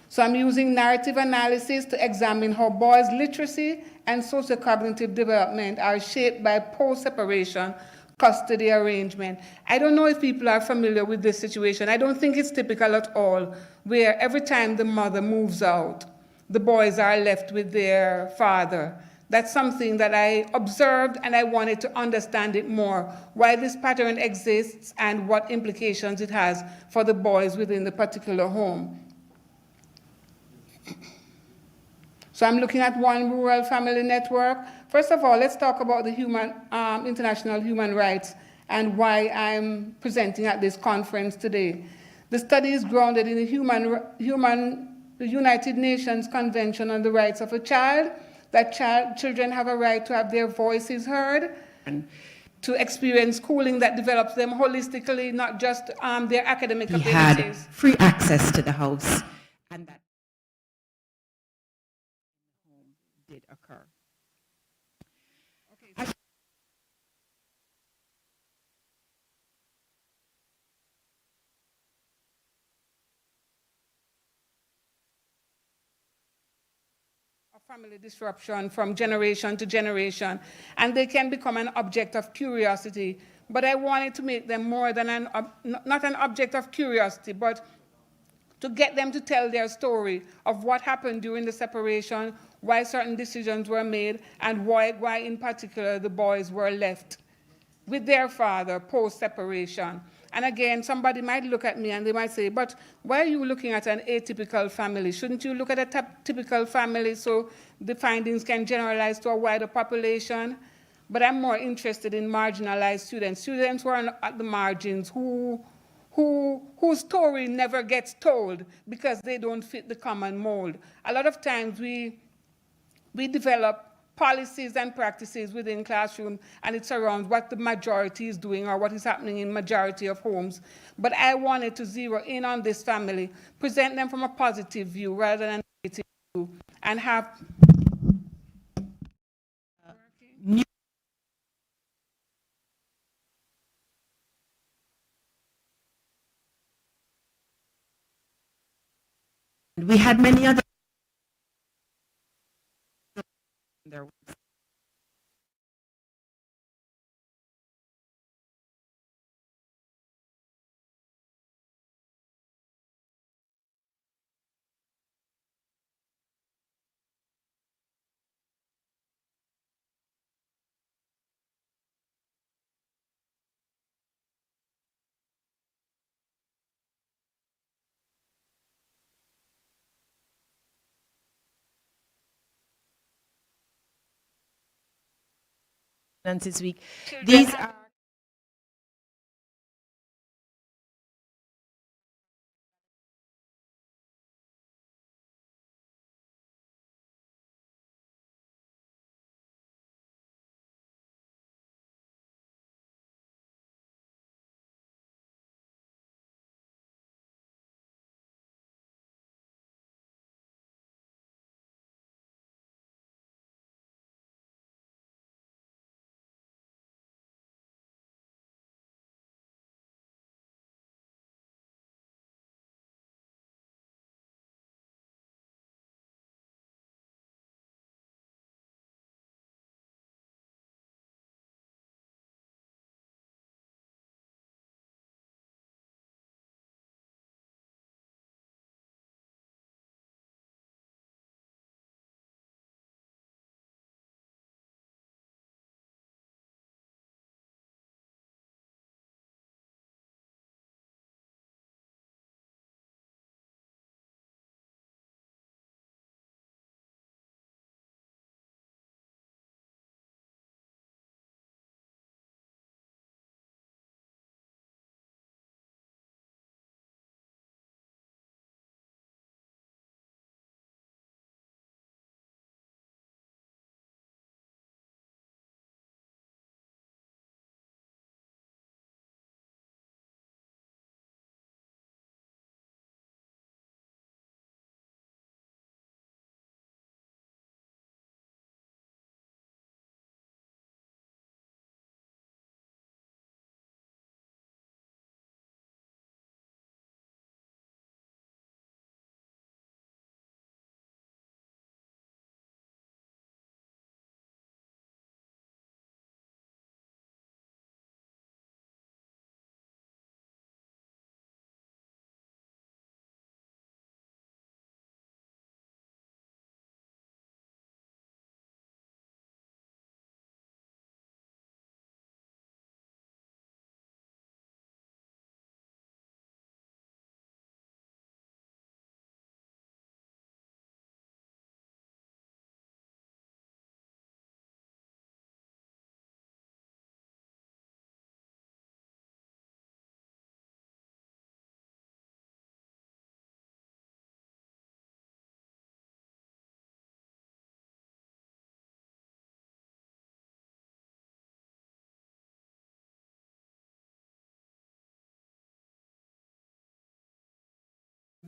So I'm using narrative analysis to examine how boys' literacy and socio-cognitive development are shaped by post-separation custody arrangement. I don't know if people are familiar with this situation. I don't think it's typical at all, where every time the mother moves out, the boys are left with their father. That's something that I observed, and I wanted to understand it more, why this pattern exists and what implications it has for the boys within the particular home. So I'm looking at one rural family network. First of all, let's talk about the international human rights and why I'm presenting at this conference today. The study is grounded in the United Nations Convention on the Rights of a Child, that children have a right to have their voices heard, and to experience schooling that develops them holistically, not just their academic He abilities. had free access to the house, and that did occur. Family disruption from generation to generation, and they can become an object of curiosity. But I wanted to make them more than not an object of curiosity, but to get them to tell their story of what happened during the separation, why certain decisions were made, and why in particular the boys were left with their father post-separation. And again, somebody might look at me and they might say, but why are you looking at an atypical family? Shouldn't you look at a typical family so the findings can generalize to a wider population? But I'm more interested in marginalized students who are at the margins, whose story never gets told because they don't fit the common mold. A lot of times we develop policies and practices within classroom, and it's around what the majority is doing or what is happening in majority of homes. But I wanted to zero in on this family, present them from a positive view rather than a negative view, and have we had many other there this week. These are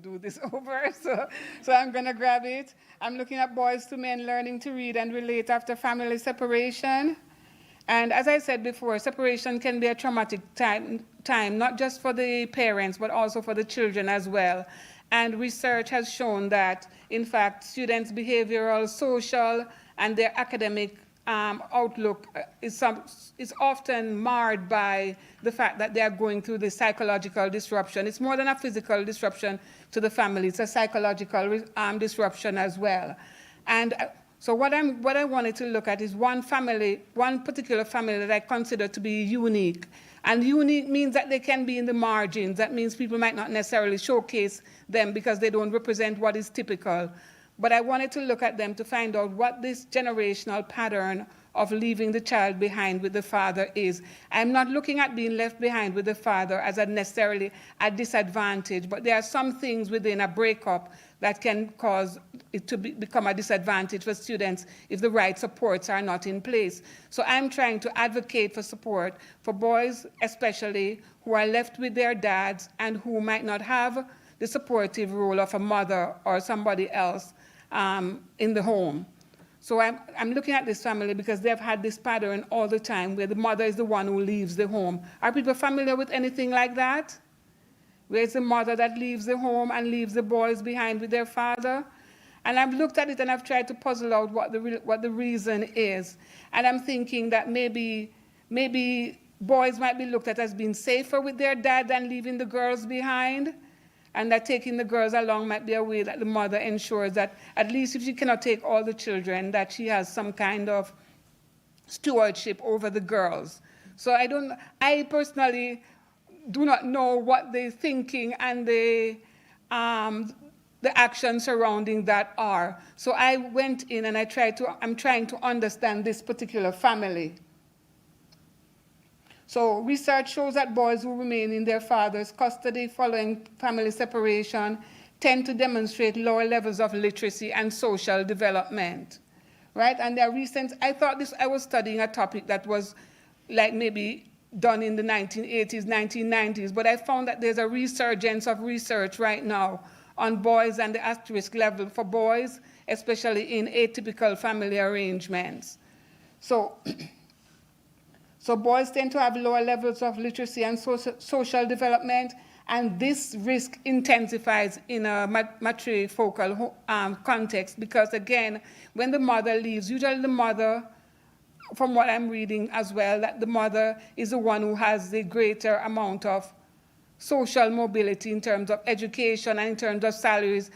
do this over, so I'm going to grab it. I'm looking at boys to men learning to read and relate after family separation. And as I said before, separation can be a traumatic time, not just for the parents, but also for the children as well. And research has shown that, in fact, students' behavioral, social, and their academic outlook is often marred by the fact that they are going through this psychological disruption. It's more than a physical disruption to the family. It's a psychological disruption as well. And so what I wanted to look at is one particular family that I consider to be unique. And unique means that they can be in the margins. That means people might not necessarily showcase them because they don't represent what is typical. But I wanted to look at them to find out what this generational pattern of leaving the child behind with the father is. I'm not looking at being left behind with the father as necessarily a disadvantage, but there are some things within a breakup that can cause it to become a disadvantage for students if the right supports are not in place. So I'm trying to advocate for support for boys, especially who are left with their dads and who might not have the supportive role of a mother or somebody else in the home. So I'm looking at this family because they've had this pattern all the time where the mother is the one who leaves the home. Are people familiar with anything like that? Where it's the mother that leaves the home and leaves the boys behind with their father? And I've looked at it and I've tried to puzzle out what the reason is. And I'm thinking that maybe boys might be looked at as being safer with their dad than leaving the girls behind. And that taking the girls along might be a way that the mother ensures that at least if she cannot take all the children, that she has some kind of stewardship over the girls. So I personally do not know what the thinking and the actions surrounding that are. So I went in and I'm trying to understand this particular family. So research shows that boys who remain in their father's custody following family separation tend to demonstrate lower levels of literacy and social development, right? And there are I was studying a topic that was like maybe done in the 1980s, 1990s, but I found that there's a resurgence of research right now on boys and the at-risk level for boys, especially in atypical family arrangements. So boys tend to have lower levels of literacy and social development, and this risk intensifies in a matrifocal context because, again, when the mother leaves, usually the mother, from what I'm reading as well, that the mother is the one who has the greater amount of social mobility in terms of education and in terms of salaries,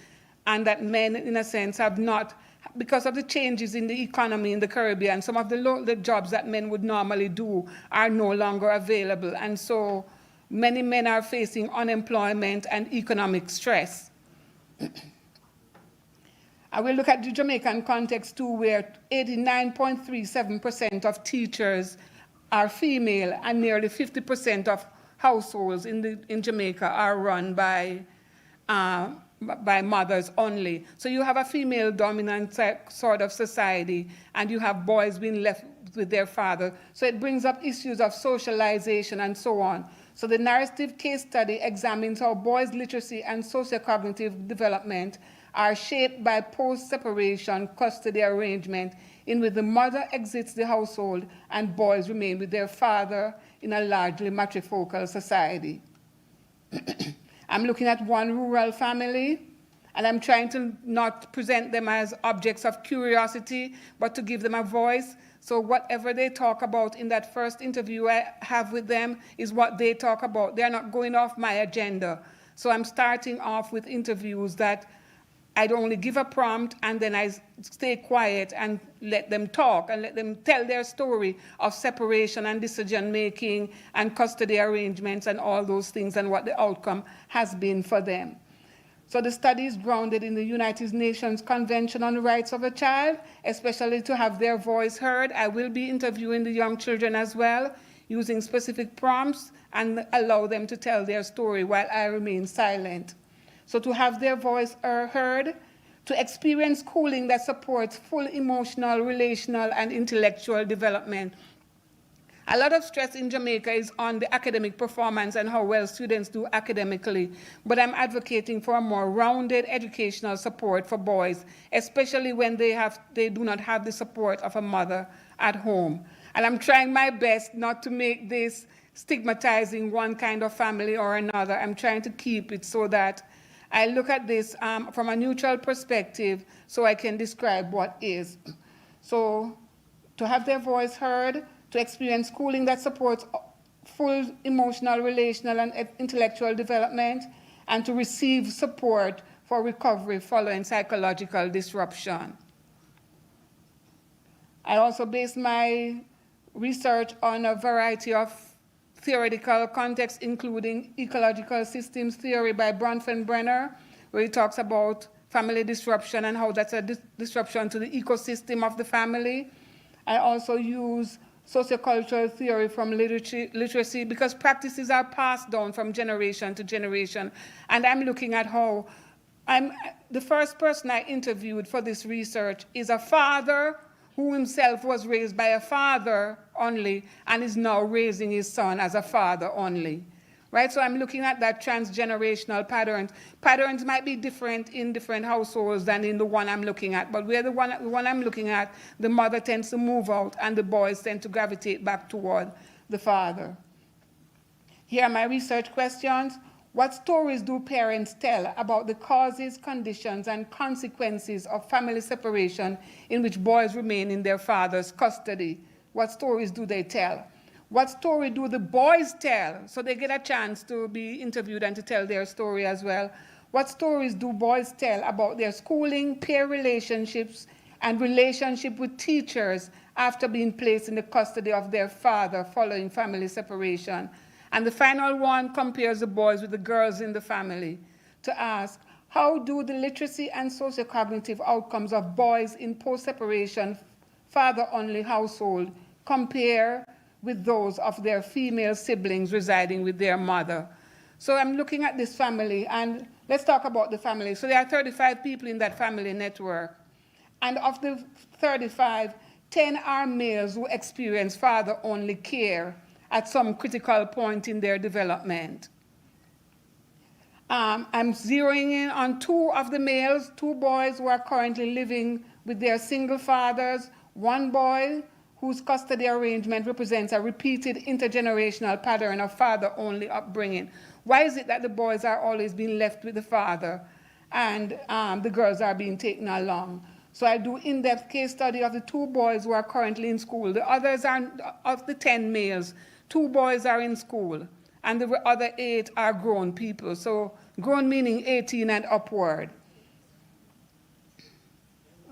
and that men, in a sense, have not, because of the changes in the economy in the Caribbean, some of the jobs that men would normally do are no longer available. And so many men are facing unemployment and economic stress. I will look at the Jamaican context too, where 89.37% of teachers are female and nearly 50% of households in Jamaica are run by mothers only. So you have a female-dominant sort of society, and you have boys being left with their father. So it brings up issues of socialization and so on. So the narrative case study examines how boys' literacy and socio-cognitive development are shaped by post-separation custody arrangement in which the mother exits the household and boys remain with their father in a largely matrifocal society. I'm looking at one rural family, and I'm trying to not present them as objects of curiosity, but to give them a voice. So whatever they talk about in that first interview I have with them is what they talk about. They're not going off my agenda. So I'm starting off with interviews that I'd only give a prompt and then I stay quiet and let them talk and let them tell their story of separation and decision-making and custody arrangements and all those things and what the outcome has been for them. So the study is grounded in the United Nations Convention on the Rights of a Child, especially to have their voice heard. I will be interviewing the young children as well, using specific prompts and allow them to tell their story while I remain silent. So to have their voice heard, to experience schooling that supports full emotional, relational, and intellectual development. A lot of stress in Jamaica is on the academic performance and how well students do academically, but I'm advocating for a more rounded educational support for boys, especially when they do not have the support of a mother at home. And I'm trying my best not to make this stigmatizing one kind of family or another. I'm trying to keep it so that I look at this from a neutral perspective so I can describe what is. So to have their voice heard, to experience schooling that supports full emotional, relational, and intellectual development, and to receive support for recovery following psychological disruption. I also based my research on a variety of theoretical contexts, including ecological systems theory by Bronfenbrenner, where he talks about family disruption and how that's a disruption to the ecosystem of the family. I also use sociocultural theory from literacy because practices are passed down from generation to generation. And I'm looking at how the first person I interviewed for this research is a father who himself was raised by a father only and is now raising his son as a father only. Right? So I'm looking at that transgenerational patterns. Patterns might be different in different households than in the one I'm looking at, but where the one I'm looking at, the mother tends to move out and the boys tend to gravitate back toward the father. Here are my research questions. What stories do parents tell about the causes, conditions, and consequences of family separation in which boys remain in their father's custody? What stories do they tell? What story do the boys tell? So they get a chance to be interviewed and to tell their story as well. What stories do boys tell about their schooling, peer relationships, and relationship with teachers after being placed in the custody of their father following family separation? And the final one compares the boys with the girls in the family to ask, how do the literacy and sociocognitive outcomes of boys in post-separation, father-only household compare with those of their female siblings residing with their mother? So I'm looking at this family, and let's talk about the family. So there are 35 people in that family network. And of the 35, 10 are males who experience father-only care at some critical point in their development. I'm zeroing in on 2 of the males, 2 boys who are currently living with their single fathers, 1 boy whose custody arrangement represents a repeated intergenerational pattern of father-only upbringing. Why is it that the boys are always being left with the father and the girls are being taken along? So I do in-depth case study of the 2 boys who are currently in school. The others are, of the 10 males, 2 boys are in school, and the other 8 are grown people. So grown meaning 18 and upward.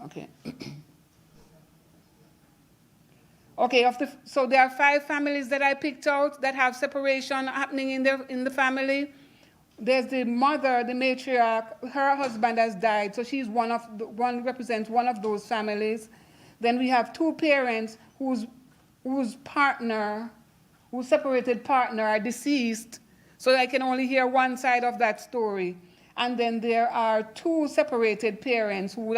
Okay. Okay, so there are 5 families that I picked out that have separation happening in the family. There's the mother, the matriarch, her husband has died, so she's represents one of those families. Then we have 2 parents whose separated partner are deceased, so I can only hear one side of that story. And then there are 2 separated parents who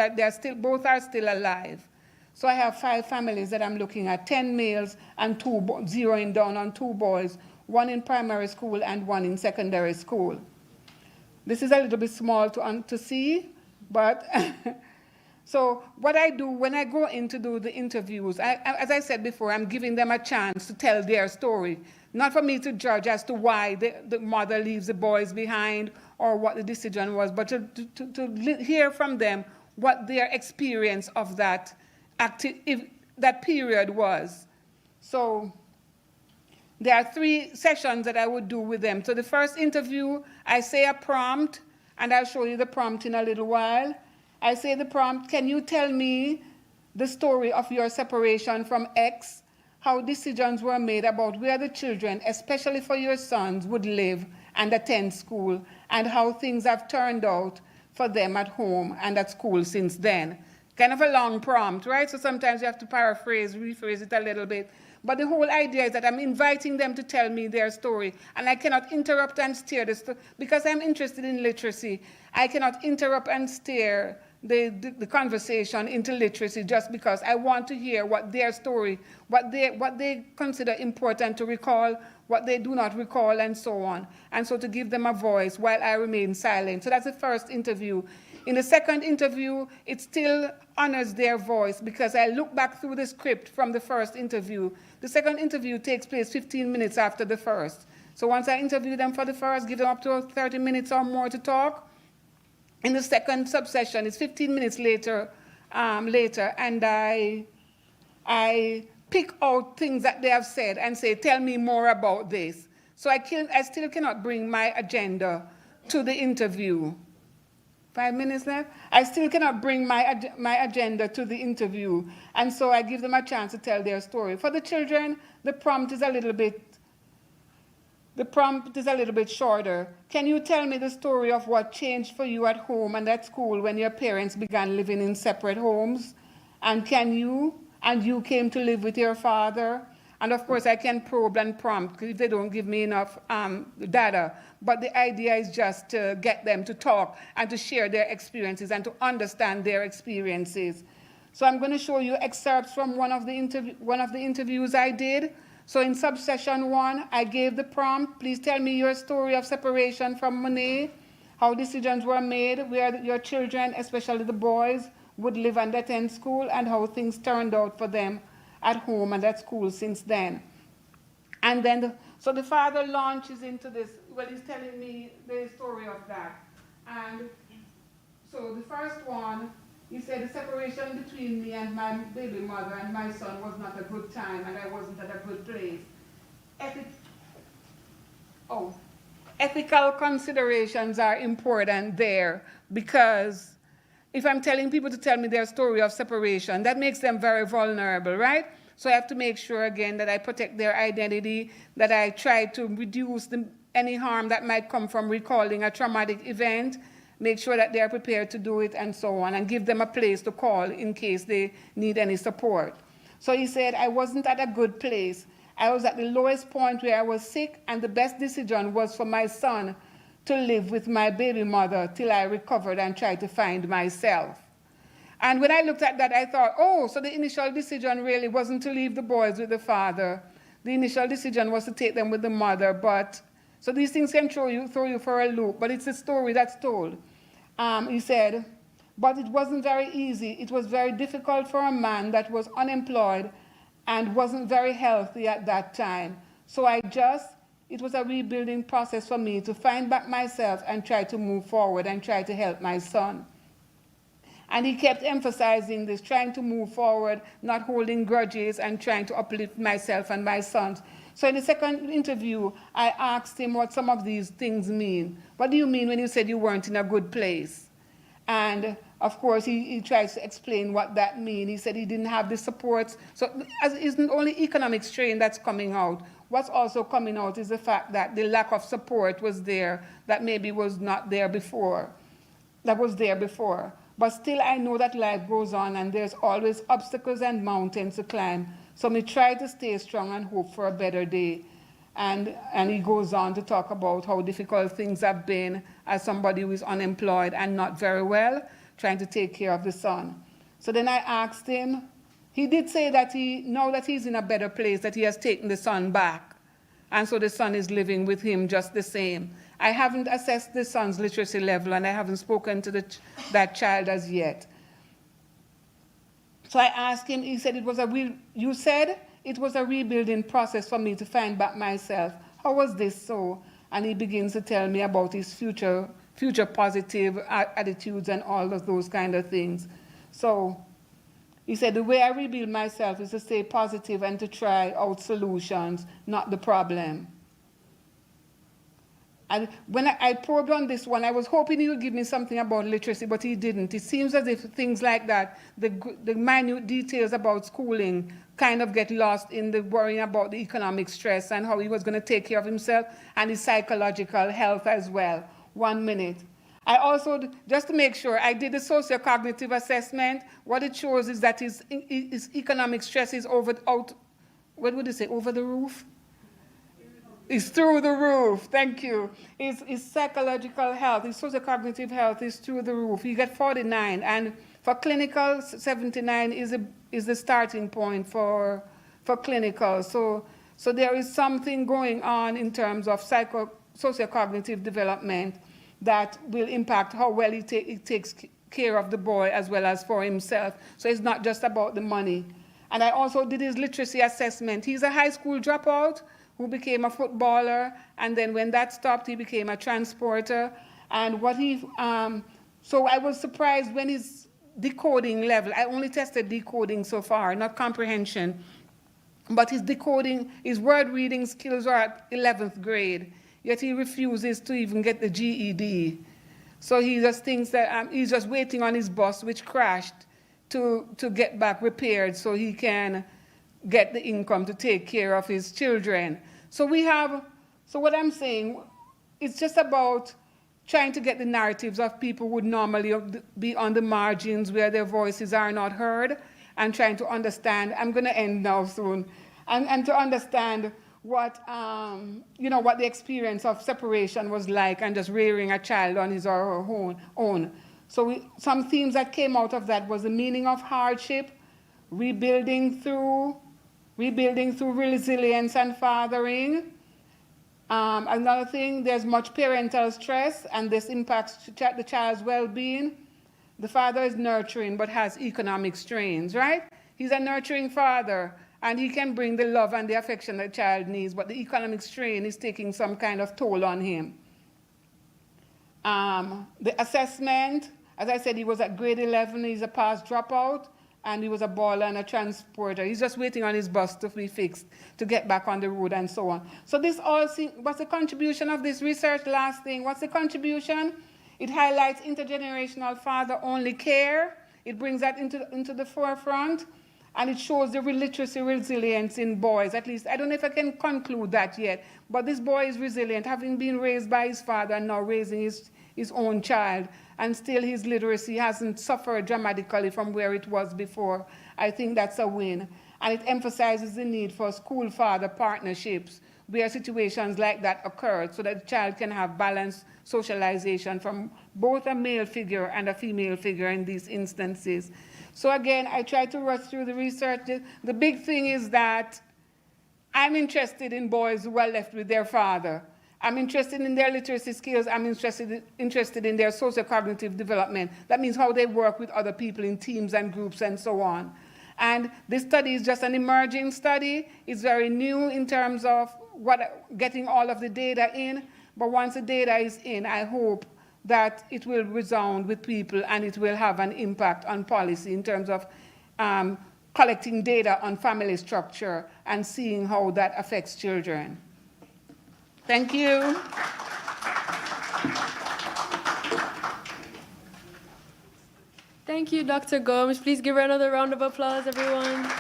both are still alive. So I have 5 families that I'm looking at, 10 males and 2 zeroing down on 2 boys, 1 in primary school and 1 in secondary school. This is a little bit small to see, but so what I do when I go in to do the interviews, as I said before, I'm giving them a chance to tell their story, not for me to judge as to why the mother leaves the boys behind or what the decision was, but to hear from them what their experience of that period was. So there are 3 sessions that I would do with them. So the first interview, I say a prompt, and I'll show you the prompt in a little while. I say the prompt, can you tell me the story of your separation from X, how decisions were made about where the children, especially for your sons, would live and attend school, and how things have turned out for them at home and at school since then. Kind of a long prompt, right? So sometimes you have to rephrase it a little bit. But the whole idea is that I'm inviting them to tell me their story, and I cannot interrupt and steer this, because I'm interested in literacy. I cannot interrupt and steer the conversation into literacy just because I want to hear what their story, what they consider important to recall, what they do not recall, and so on. And so to give them a voice while I remain silent. So that's the first interview. In the second interview, it still honors their voice because I look back through the script from the first interview. The second interview takes place 15 minutes after the first. So once I interview them for the first, give them up to 30 minutes or more to talk. In the second subsession, it's 15 minutes later, and I pick out things that they have said and say, tell me more about this. So I still cannot bring my agenda to the interview. 5 minutes left? I still cannot bring my agenda to the interview. And so I give them a chance to tell their story. For the children, the prompt is a little bit shorter. Can you tell me the story of what changed for you at home and at school when your parents began living in separate homes? And you came to live with your father? And of course, I can probe and prompt if they don't give me enough data. But the idea is just to get them to talk and to share their experiences and to understand their experiences. So I'm going to show you excerpts from one of the interviews I did. So in subsession 1, I gave the prompt, please tell me your story of separation from Monet, how decisions were made, where your children, especially the boys, would live and attend school, and how things turned out for them at home and at school since then. And then, so the father launches into this, well, he's telling me the story of that. And so the first one, he said the separation between me and my baby mother and my son was not a good time, and I wasn't at a good place. Ethical considerations are important there, because if I'm telling people to tell me their story of separation, that makes them very vulnerable, right? So I have to make sure, again, that I protect their identity, that I try to reduce any harm that might come from recalling a traumatic event, make sure that they are prepared to do it, and so on, and give them a place to call in case they need any support. So he said, I wasn't at a good place. I was at the lowest point where I was sick, and the best decision was for my son to live with my baby mother till I recovered and tried to find myself. And when I looked at that, I thought, oh, so the initial decision really wasn't to leave the boys with the father. The initial decision was to take them with the mother. But so these things can throw you for a loop, but it's a story that's told. He said, but it wasn't very easy. It was very difficult for a man that was unemployed and wasn't very healthy at that time. So it was a rebuilding process for me to find back myself and try to move forward and try to help my son. And he kept emphasizing this, trying to move forward, not holding grudges, and trying to uplift myself and my sons. So in the second interview, I asked him what some of these things mean. What do you mean when you said you weren't in a good place? And of course, he tries to explain what that means. He said he didn't have the supports. So it isn't only economic strain that's coming out. What's also coming out is the fact that the lack of support was there that maybe was not there before, that was there before. But still, I know that life goes on and there's always obstacles and mountains to climb. So we try to stay strong and hope for a better day. And he goes on to talk about how difficult things have been as somebody who is unemployed and not very well, trying to take care of the son. So then I asked him, he did say that now that he's in a better place, that he has taken the son back. And so the son is living with him just the same. I haven't assessed the son's literacy level, and I haven't spoken to that child as yet. So I asked him, he said you said it was a rebuilding process for me to find back myself. How was this so? And he begins to tell me about his future positive attitudes and all of those kind of things. So he said, the way I rebuild myself is to stay positive and to try out solutions, not the problem. And when I probed on this one, I was hoping he would give me something about literacy, but he didn't. It seems as if things like that, the minute details about schooling, kind of get lost in the worrying about the economic stress and how he was going to take care of himself and his psychological health as well. 1 minute. I also, just to make sure, I did a socio-cognitive assessment. What it shows is that his economic stress is over the roof? is through the roof. Thank you. His psychological health, his socio-cognitive health is through the roof. He got 49, and for clinical, 79 is the starting point for clinical. So there is something going on in terms of socio-cognitive development that will impact how well he takes care of the boy as well as for himself. So it's not just about the money. And I also did his literacy assessment. He's a high school dropout who became a footballer, and then when that stopped, he became a transporter. And so I was surprised when his decoding level, I only tested decoding so far, not comprehension, but his decoding, his word reading skills are at 11th grade, yet he refuses to even get the GED. So he just thinks that he's just waiting on his bus, which crashed, to get back repaired so he can get the income to take care of his children. So what I'm saying, it's just about trying to get the narratives of people who would normally be on the margins where their voices are not heard, and trying to understand, I'm going to end now soon, and to understand what the experience of separation was like and just rearing a child on his or her own. So some themes that came out of that was the meaning of hardship, rebuilding through resilience and fathering. Another thing, there's much parental stress, and this impacts the child's well-being. The father is nurturing but has economic strains, right? He's a nurturing father, and he can bring the love and the affection the child needs, but the economic strain is taking some kind of toll on him. The assessment, as I said, he was at grade 11, he's a past dropout, and he was a baller and a transporter. He's just waiting on his bus to be fixed, to get back on the road and so on. So this all, what's the contribution of this research? Last thing, what's the contribution? It highlights intergenerational father-only care. It brings that into the forefront, and it shows the literacy resilience in boys. At least, I don't know if I can conclude that yet, but this boy is resilient, having been raised by his father and now raising his own child, and still his literacy hasn't suffered dramatically from where it was before. I think that's a win. And it emphasizes the need for school-father partnerships where situations like that occur, so that the child can have balanced socialization from both a male figure and a female figure in these instances. So again, I tried to rush through the research. The big thing is that I'm interested in boys who are left with their father. I'm interested in their literacy skills. I'm interested in their socio-cognitive development. That means how they work with other people in teams and groups and so on. And this study is just an emerging study. It's very new in terms of getting all of the data in. But once the data is in, I hope that it will resound with people and it will have an impact on policy in terms of collecting data on family structure and seeing how that affects children. Thank you. Thank you, Dr. Gomes. Please give her another round of applause, everyone.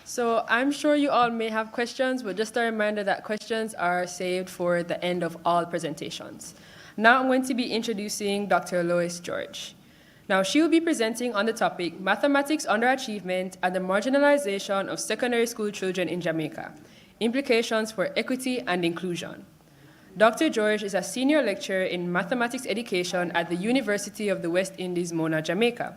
So I'm sure you all may have questions, but just a reminder that questions are saved for the end of all presentations. Now I'm going to be introducing Dr. Lois George. Now she will be presenting on the topic, Mathematics Underachievement and the Marginalization of Secondary School Children in Jamaica, Implications for Equity and Inclusion. Dr. George is a senior lecturer in mathematics education at the University of the West Indies, Mona, Jamaica.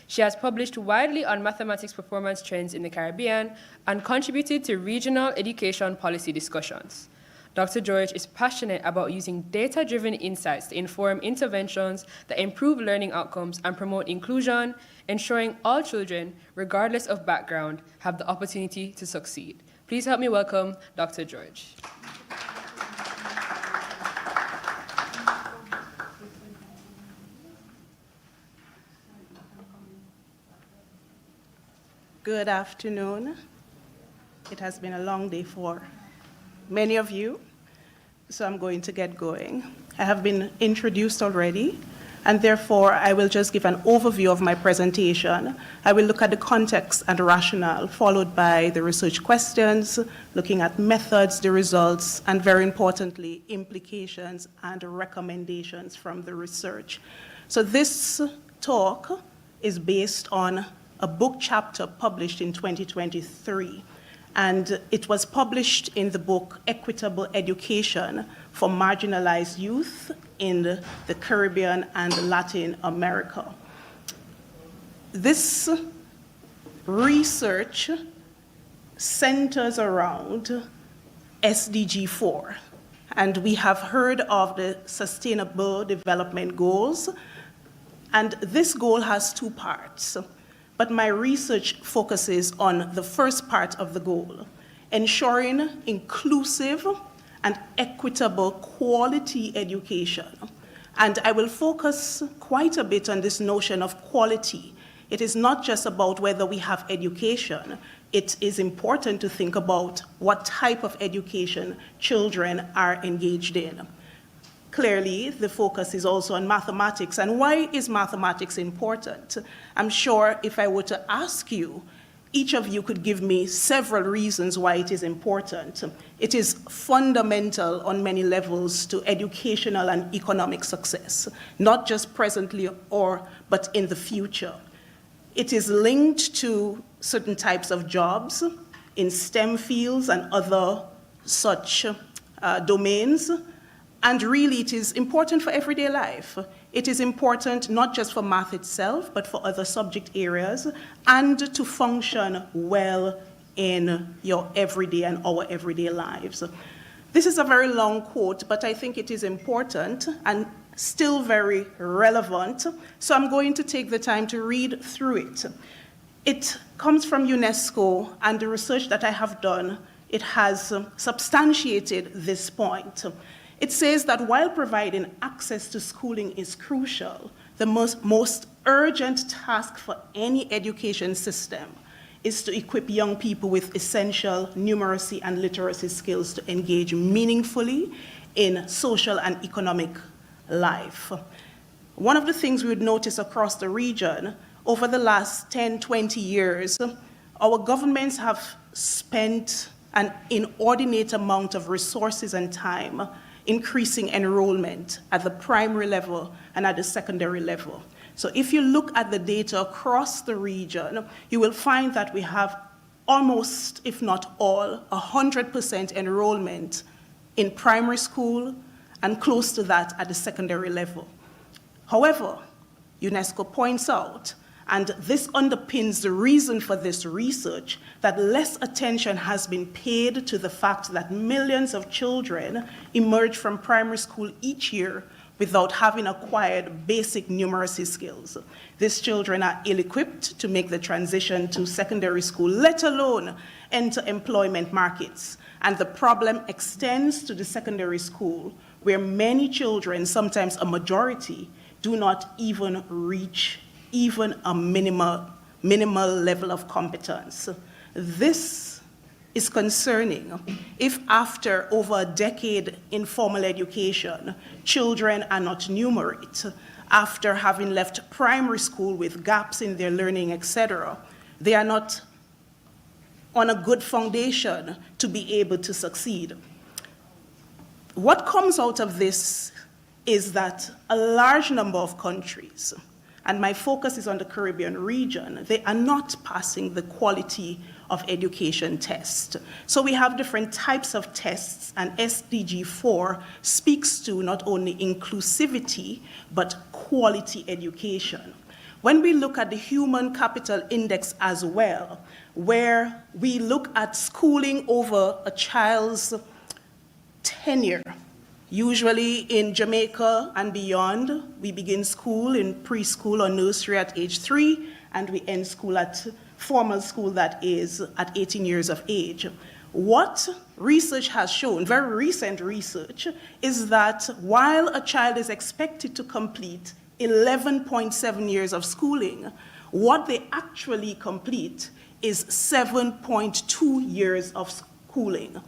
She has published widely on mathematics performance trends in the Caribbean and contributed to regional education policy discussions. Dr. George is passionate about using data-driven insights to inform interventions that improve learning outcomes and promote inclusion, ensuring all children, regardless of background, have the opportunity to succeed. Please help me welcome Dr. George. Good afternoon. It has been a long day for many of you, so I'm going to get going. I have been introduced already, and therefore I will just give an overview of my presentation. I will look at the context and rationale, followed by the research questions, looking at methods, the results, and very importantly, implications and recommendations from the research. So this talk is based on a book chapter published in 2023. and it was published in the book Equitable Education for Marginalized Youth in the Caribbean and Latin America. This research centers around SDG 4, and we have heard of the Sustainable Development Goals, and this goal has two parts, but my research focuses on the first part of the goal, ensuring inclusive and equitable quality education. And I will focus quite a bit on this notion of quality. It is not just about whether we have education. It is important to think about what type of education children are engaged in. Clearly, the focus is also on mathematics. And why is mathematics important? I'm sure if I were to ask you, each of you could give me several reasons why it is important. It is fundamental on many levels to educational and economic success, not just presently but in the future. It is linked to certain types of jobs in STEM fields and other such domains. And really, it is important for everyday life. It is important not just for math itself, but for other subject areas, and to function well in your everyday and our everyday lives. This is a very long quote, but I think it is important and still very relevant, so I'm going to take the time to read through it. It comes from UNESCO, and the research that I have done, it has substantiated this point. It says that while providing access to schooling is crucial, the most urgent task for any education system is to equip young people with essential numeracy and literacy skills to engage meaningfully in social and economic life. One of the things we would notice across the region, over the last 10, 20 years, our governments have spent an inordinate amount of resources and time increasing enrollment at the primary level and at the secondary level. So if you look at the data across the region, you will find that we have almost, if not all, 100% enrollment in primary school and close to that at the secondary level. However, UNESCO points out, and this underpins the reason for this research, that less attention has been paid to the fact that millions of children emerge from primary school each year without having acquired basic numeracy skills. These children are ill-equipped to make the transition to secondary school, let alone enter employment markets. And the problem extends to the secondary school, where many children, sometimes a majority, do not even reach even a minimal level of competence. This is concerning if after over a decade in formal education, children are not numerate, after having left primary school with gaps in their learning, etc., they are not on a good foundation to be able to succeed. What comes out of this is that a large number of countries, and my focus is on the Caribbean region, they are not passing the quality of education test. So we have different types of tests, and SDG 4 speaks to not only inclusivity, but quality education. When we look at the Human Capital Index as well, where we look at schooling over a child's tenure, usually in Jamaica and beyond, we begin school in preschool or nursery at age 3, and we end school at formal school, that is at 18 years of age. What research has shown, very recent research, is that while a child is expected to complete 11.7 years of schooling, what they actually complete is 7.2 years of schooling.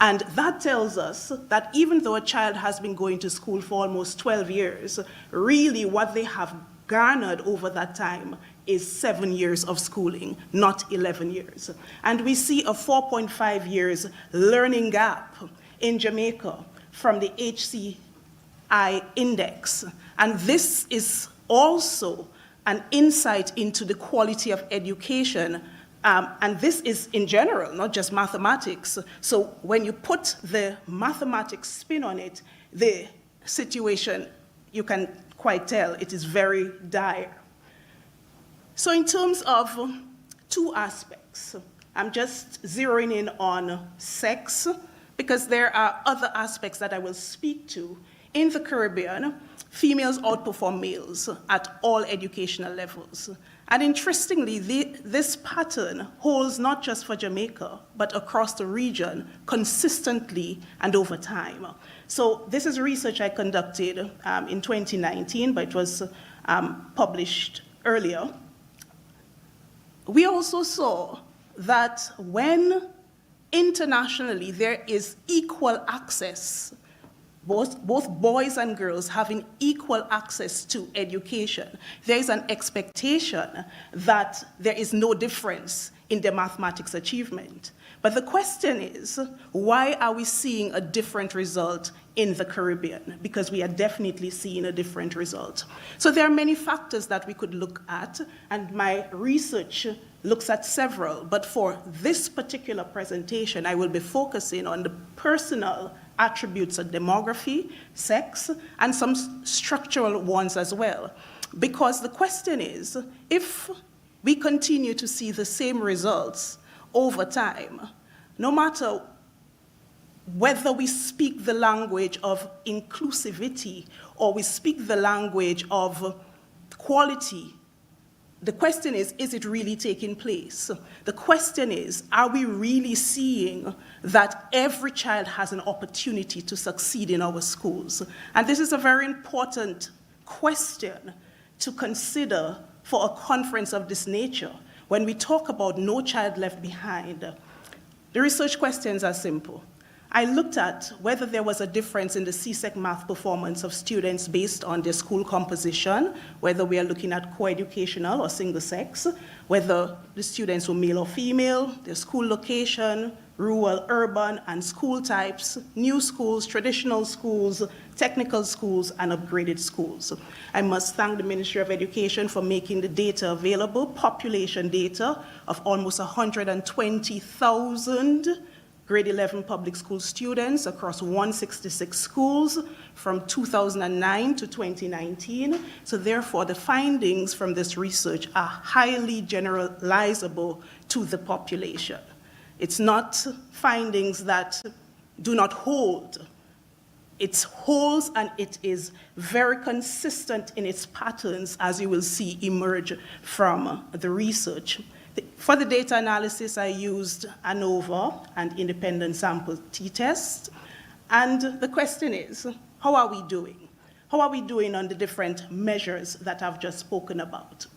And that tells us that even though a child has been going to school for almost 12 years, really what they have garnered over that time is 7 years of schooling, not 11 years. And we see a 4.5 years learning gap in Jamaica from the HCI index. And this is also an insight into the quality of education And this is in general, not just mathematics. So when you put the mathematics spin on it, the situation, you can quite tell, it is very dire. So in terms of two aspects, I'm just zeroing in on sex, because there are other aspects that I will speak to. In the Caribbean, females outperform males at all educational levels. And interestingly, this pattern holds not just for Jamaica, but across the region consistently and over time. So this is research I conducted in 2019, but it was published earlier. We also saw that when internationally there is equal access, both boys and girls having equal access to education, there is an expectation that there is no difference in their mathematics achievement. But the question is, why are we seeing a different result in the Caribbean? Because we are definitely seeing a different result. So there are many factors that we could look at, and my research looks at several, but for this particular presentation, I will be focusing on the personal attributes of demography, sex, and some structural ones as well. Because the question is, if we continue to see the same results over time, no matter whether we speak the language of inclusivity or we speak the language of quality, the question is it really taking place? The question is, are we really seeing that every child has an opportunity to succeed in our schools? And this is a very important question to consider for a conference of this nature. When we talk about no child left behind, the research questions are simple. I looked at whether there was a difference in the CSEC math performance of students based on their school composition, whether we are looking at co-educational or single sex, whether the students were male or female, their school location, rural, urban, and school types, new schools, traditional schools, technical schools, and upgraded schools. I must thank the Ministry of Education for making the data available, population data of almost 120,000 grade 11 public school students across 166 schools from 2009 to 2019. So therefore, the findings from this research are highly generalizable to the population. It's not findings that do not hold. It holds, and it is very consistent in its patterns, as you will see emerge from the research. For the data analysis, I used ANOVA and independent sample t-test. And the question is, how are we doing? How are we doing on the different measures that I've just spoken about?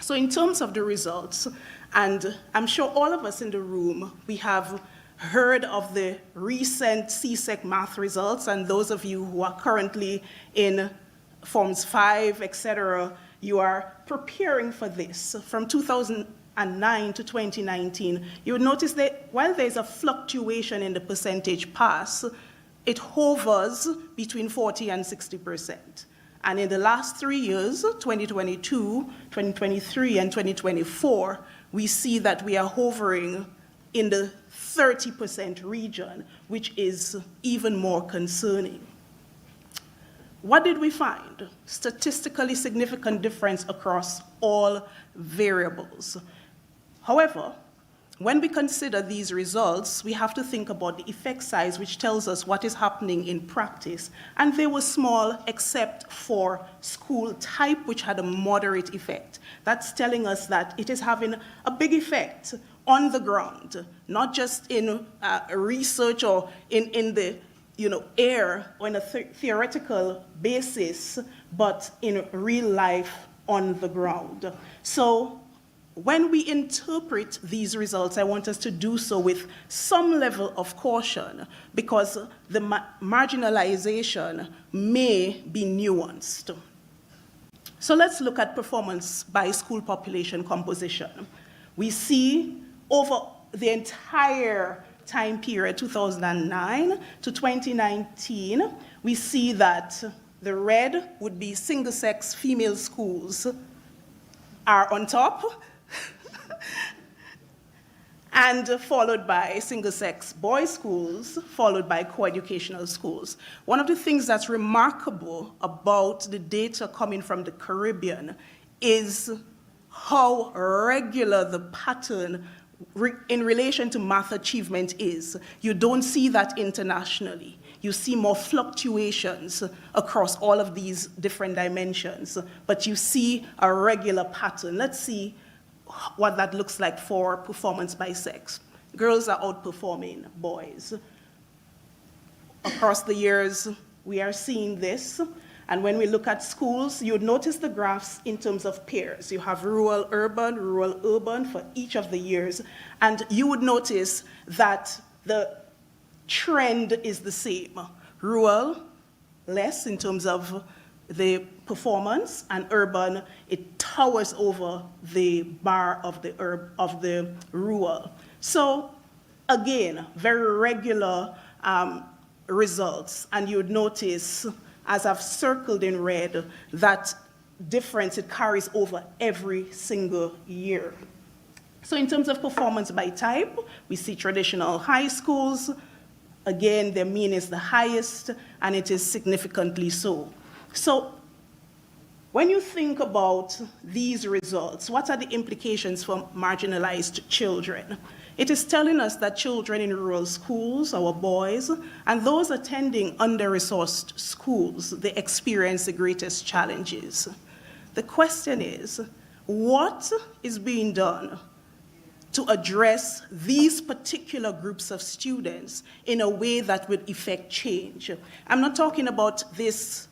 So in terms of the results, and I'm sure all of us in the room, we have heard of the recent CSEC math results, and those of you who are currently in Forms 5, etc., you are preparing for this. From 2009 to 2019, you would notice that while there's a fluctuation in the percentage pass, it hovers between 40 and 60%. And in the last 3 years, 2022, 2023, and 2024, we see that we are hovering in the 30% region, which is even more concerning. What did we find? Statistically significant difference across all variables. However, when we consider these results, we have to think about the effect size, which tells us what is happening in practice. And they were small, except for school type, which had a moderate effect. That's telling us that it is having a big effect on the ground, not just in research or in the air or in a theoretical basis, but in real life on the ground. So when we interpret these results, I want us to do so with some level of caution, because the marginalization may be nuanced. So let's look at performance by school population composition. We see over the entire time period, 2009 to 2019, we see that the red would be single-sex female schools are on top. and followed by single-sex boys' schools, followed by co-educational schools. One of the things that's remarkable about the data coming from the Caribbean is how regular the pattern in relation to math achievement is. You don't see that internationally. You see more fluctuations across all of these different dimensions, but you see a regular pattern. Let's see what that looks like for performance by sex. Girls are outperforming boys. Across the years, we are seeing this. And when we look at schools, you'd notice the graphs in terms of pairs. You have rural, urban for each of the years. And you would notice that the trend is the same. Rural, less in terms of the performance, and urban, it towers over the bar of the rural. So again, very regular results. And you would notice, as I've circled in red, that difference, it carries over every single year. So in terms of performance by type, we see traditional high schools. Again, their mean is the highest, and it is significantly so. So when you think about these results, what are the implications for marginalized children? It is telling us that children in rural schools, our boys, and those attending under-resourced schools, they experience the greatest challenges. The question is, what is being done to address these particular groups of students in a way that would effect change? I'm not talking about this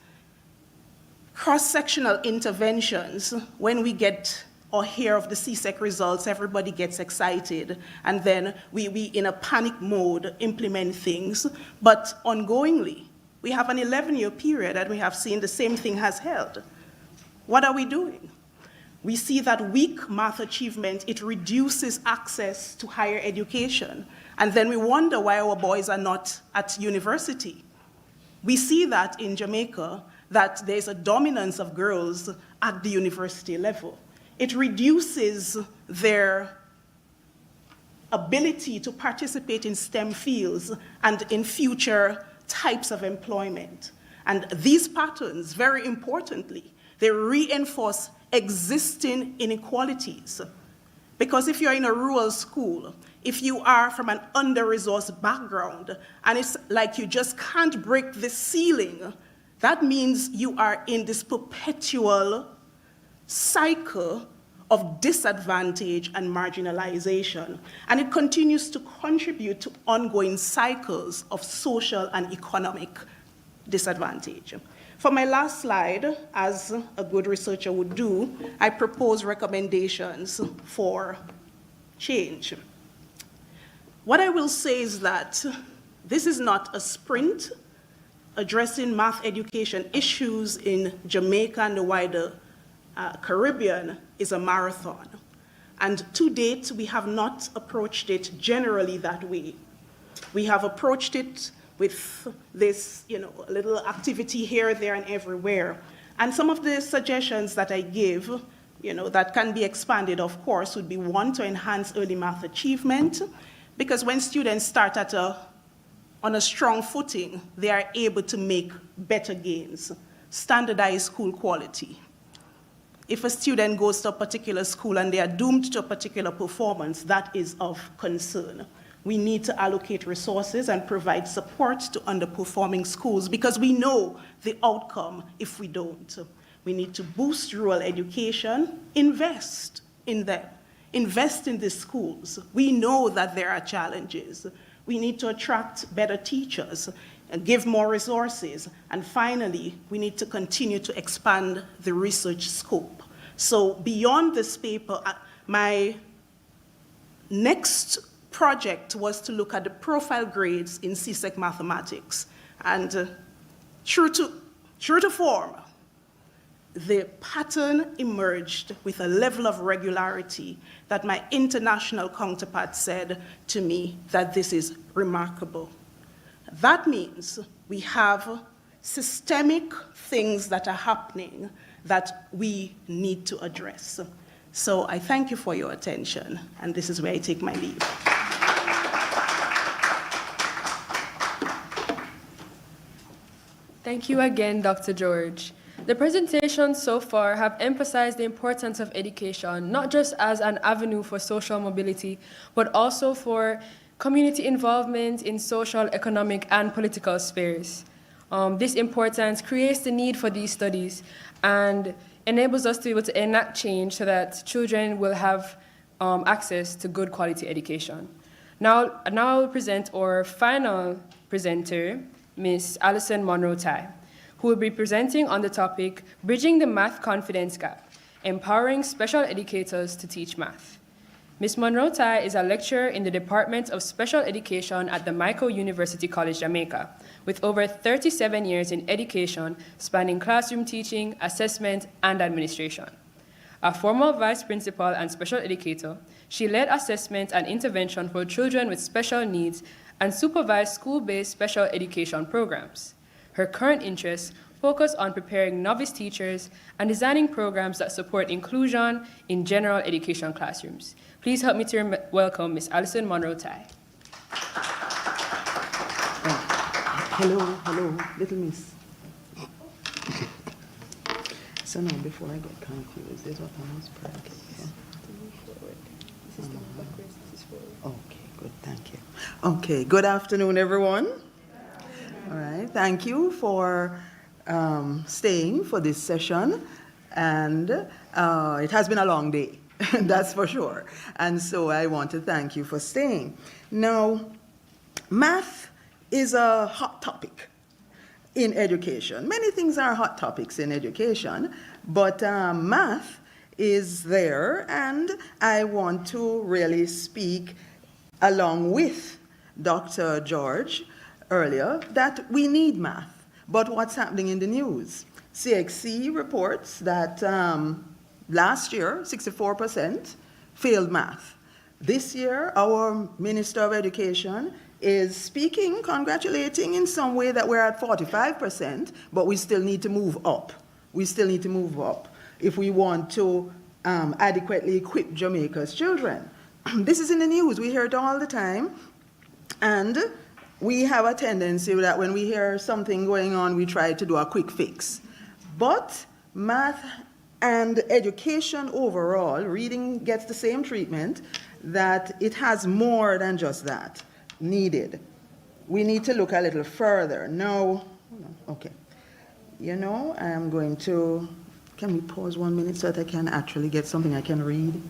cross-sectional interventions. When we get or hear of the CSEC results, everybody gets excited, and then we in a panic mode, implement things. But ongoingly, we have an 11-year period, and we have seen the same thing has held. What are we doing? We see that weak math achievement, it reduces access to higher education. And then we wonder why our boys are not at university. We see that in Jamaica, that there's a dominance of girls at the university level. It reduces their ability to participate in STEM fields and in future types of employment. And these patterns, very importantly, they reinforce existing inequalities. Because if you're in a rural school, if you are from an under-resourced background, and it's like you just can't break the ceiling, that means you are in this perpetual cycle of disadvantage and marginalization. And it continues to contribute to ongoing cycles of social and economic disadvantage. For my last slide, as a good researcher would do, I propose recommendations for change. What I will say is that this is not a sprint. Addressing math education issues in Jamaica and the wider Caribbean is a marathon. And to date, we have not approached it generally that way. We have approached it with this, a little activity here, there, and everywhere. And some of the suggestions that I give, that can be expanded, of course, would be one, to enhance early math achievement, because when students start on a strong footing, they are able to make better gains. Standardized school quality. If a student goes to a particular school and they are doomed to a particular performance, that is of concern. We need to allocate resources and provide support to underperforming schools, because we know the outcome if we don't. We need to boost rural education, invest in them, invest in the schools. We know that there are challenges. We need to attract better teachers and give more resources. And finally, we need to continue to expand the research scope. So beyond this paper, my next project was to look at the profile grades in CSEC mathematics. And true to form, the pattern emerged with a level of regularity that my international counterpart said to me that this is remarkable. That means we have systemic things that are happening that we need to address. So I thank you for your attention, and this is where I take my leave. Thank you again, Dr. George. The presentations so far have emphasized the importance of education, not just as an avenue for social mobility, but also for community involvement in social, economic, and political spheres. This importance creates the need for these studies and enables us to be able to enact change so that children will have access to good quality education. Now I'll present our final presenter, Ms. Alison Monroe-Tai, who will be presenting on the topic, Bridging the Math Confidence Gap, Empowering Special Educators to Teach Math. Ms. Monroe-Tai is a lecturer in the Department of Special Education at the Michael University College, Jamaica, with over 37 years in education spanning classroom teaching, assessment, and administration. A former vice principal and special educator, she led assessment and intervention for children with special needs and supervised school-based special education programs. Her current interests focus on preparing novice teachers and designing programs that support inclusion in general education classrooms. Please help me to welcome Ms. Alison Monroe-Tai. Hello, little miss. So now, before I get confused, is what I was praying. Okay, good, thank you. Okay, good afternoon, everyone. All right, thank you for staying for this session. And it has been a long day, that's for sure. And so I want to thank you for staying. Now, math is a hot topic in education. Many things are hot topics in education, but math is there, and I want to really speak along with Dr. George earlier that we need math. But what's happening in the news? CXC reports that last year, 64% failed math. This year, our Minister of Education is speaking, congratulating in some way that we're at 45%, but we still need to move up. We still need to move up if we want to adequately equip Jamaica's children. This is in the news. We hear it all the time. And we have a tendency that when we hear something going on, we try to do a quick fix. But math and education overall, reading gets the same treatment, that it has more than just that needed. We need to look a little further. Now, okay. You know, I am going to, can we pause 1 minute so that I can actually get something I can read?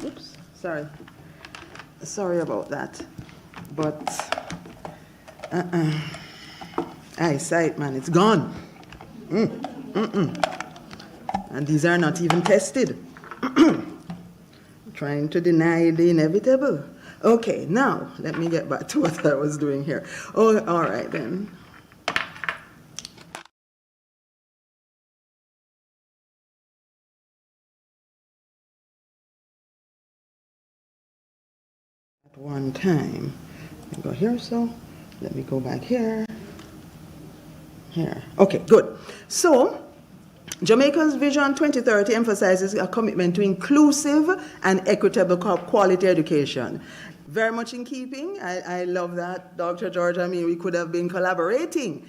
Oops, sorry about that, but eyesight, man, it's gone. And these are not even tested. Trying to deny the inevitable. Okay, now let me get back to what I was doing here. Oh, all right then. At one time, let me go here, so let me go back here. Here. Okay, good. So, Jamaica's Vision 2030 emphasizes a commitment to inclusive and equitable quality education. Very much in keeping. I love that, Dr. George. I mean, we could have been collaborating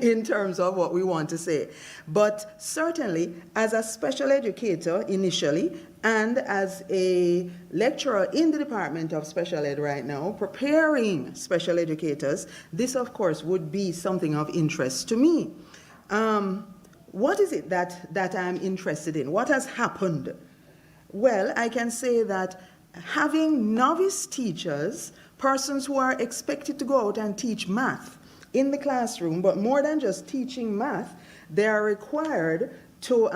in terms of what we want to say. But certainly, as a special educator initially, and as a lecturer in the Department of Special Ed right now, preparing special educators, this, of course, would be something of interest to me. What is it that I'm interested in? What has happened? Well, I can say that having novice teachers, persons who are expected to go out and teach math in the classroom, but more than just teaching math, they are required to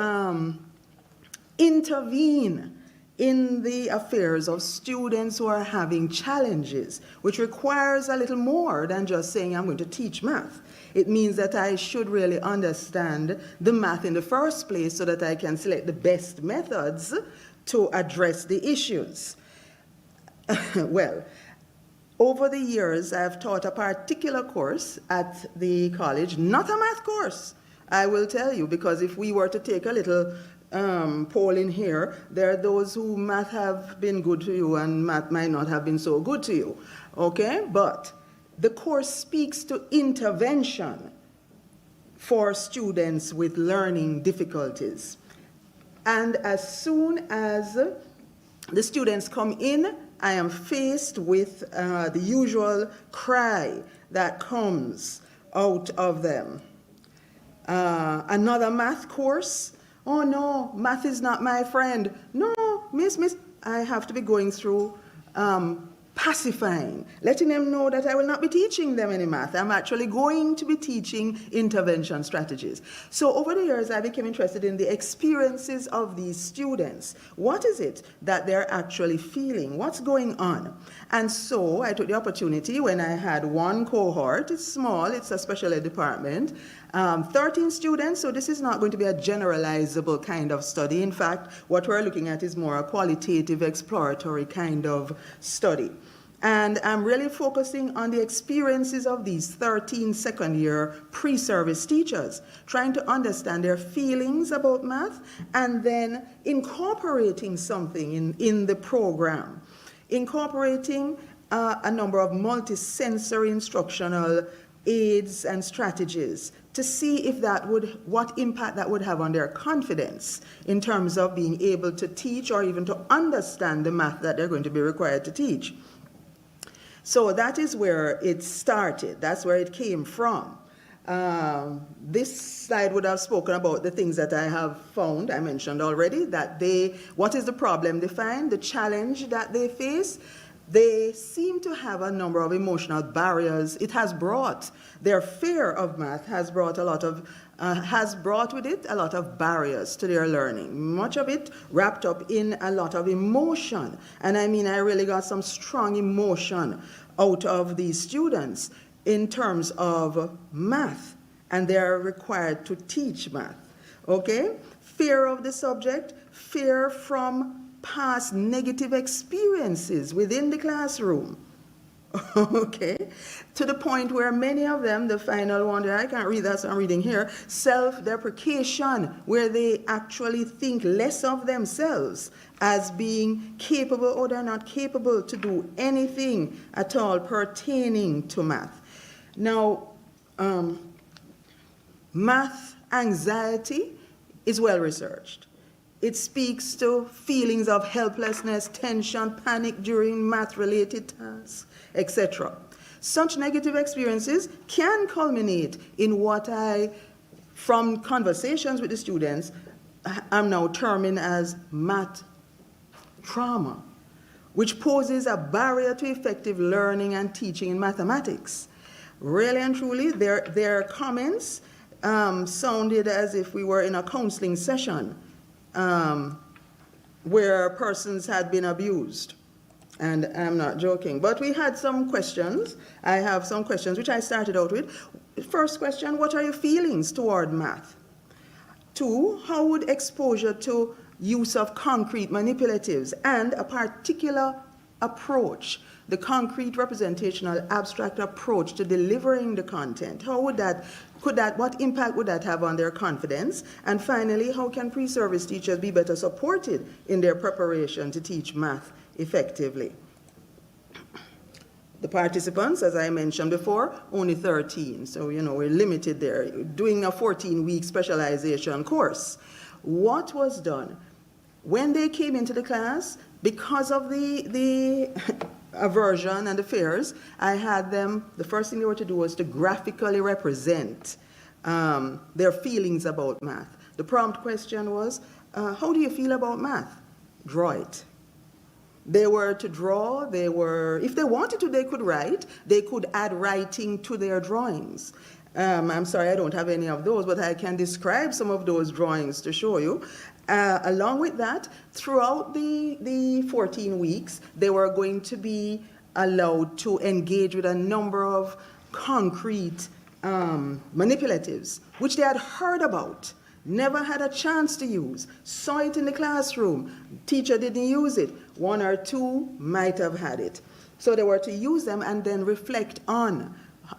intervene in the affairs of students who are having challenges, which requires a little more than just saying, I'm going to teach math. It means that I should really understand the math in the first place so that I can select the best methods to address the issues. Well, over the years, I've taught a particular course at the college, not a math course, I will tell you, because if we were to take a little poll in here, there are those who math have been good to you and math might not have been so good to you, okay? But the course speaks to intervention for students with learning difficulties. And as soon as the students come in, I am faced with the usual cry that comes out of them. Another math course? Oh no, math is not my friend. No, miss, I have to be going through pacifying, letting them know that I will not be teaching them any math. I'm actually going to be teaching intervention strategies. So over the years, I became interested in the experiences of these students. What is it that they're actually feeling? What's going on? And so I took the opportunity when I had one cohort. It's small, it's a special ed department, 13 students, so this is not going to be a generalizable kind of study. In fact, what we're looking at is more a qualitative, exploratory kind of study. And I'm really focusing on the experiences of these 13 second-year pre-service teachers, trying to understand their feelings about math and then incorporating something in the program, incorporating a number of multisensory instructional aids and strategies to see if that what impact that would have on their confidence in terms of being able to teach or even to understand the math that they're going to be required to teach. So that is where it started. That's where it came from. This slide would have spoken about the things that I have found. I mentioned already that what is the problem they find, the challenge that they face. They seem to have a number of emotional barriers. It has brought, their fear of math has brought with it a lot of barriers to their learning. Much of it wrapped up in a lot of emotion. And I mean, I really got some strong emotion out of these students in terms of math, and they're required to teach math, okay? Fear of the subject, fear from past negative experiences within the classroom, okay? To the point where many of them, the final one there, I can't read that, so I'm reading here, self-deprecation, where they actually think less of themselves as being capable or they're not capable to do anything at all pertaining to math. Now, math anxiety is well researched. It speaks to feelings of helplessness, tension, panic during math-related tasks, etc. Such negative experiences can culminate in what I, from conversations with the students, I'm now terming as math trauma, which poses a barrier to effective learning and teaching in mathematics. Really and truly, their comments sounded as if we were in a counseling session where persons had been abused. And I'm not joking. But we had some questions. I have some questions which I started out with. First question, what are your feelings toward math? 2, how would exposure to use of concrete manipulatives and a particular approach, the concrete representational abstract approach to delivering the content, how would what impact would that have on their confidence? And finally, how can pre-service teachers be better supported in their preparation to teach math effectively? The participants, as I mentioned before, only 13, so we're limited there, doing a 14-week specialization course. What was done? When they came into the class, because of the aversion and the fears, I had them, the first thing they were to do was to graphically represent their feelings about math. The prompt question was, how do you feel about math? Draw it. They were to draw, if they wanted to, they could write. They could add writing to their drawings. I'm sorry, I don't have any of those, but I can describe some of those drawings to show you. Along with that, throughout the 14 weeks, they were going to be allowed to engage with a number of concrete manipulatives, which they had heard about, never had a chance to use, saw it in the classroom, teacher didn't use it, 1 or 2 might have had it. So they were to use them and then reflect on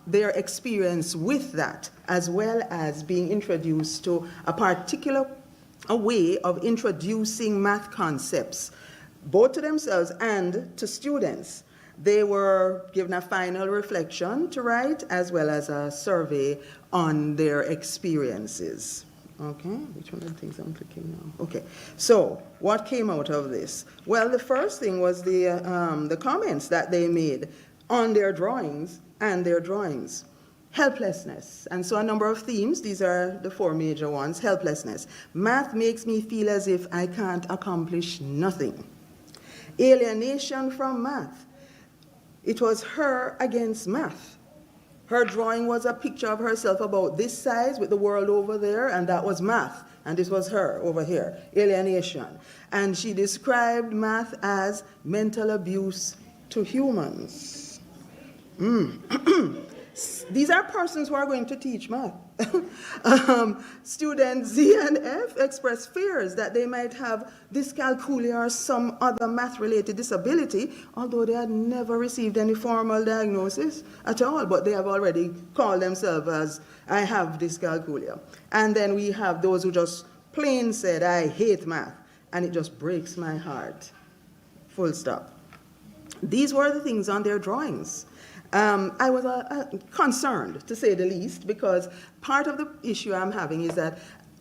their experience with that, as well as being introduced to a particular way of introducing math concepts, both to themselves and to students. They were given a final reflection to write, as well as a survey on their experiences. Okay, which one of the things I'm clicking now? Okay, so what came out of this? Well, the first thing was the comments that they made on their drawings and their drawings. Helplessness. And so a number of themes, these are the four major ones. Helplessness. Math makes me feel as if I can't accomplish nothing. Alienation from math. It was her against math. Her drawing was a picture of herself about this size with the world over there, and that was math. And this was her over here, alienation. And she described math as mental abuse to humans. These are persons who are going to teach math. Students Z and F express fears that they might have dyscalculia or some other math-related disability, although they had never received any formal diagnosis at all, but they have already called themselves as, I have dyscalculia. And then we have those who just plain said, I hate math, and it just breaks my heart. Full stop. These were the things on their drawings. I was concerned, to say the least, because part of the issue I'm having is that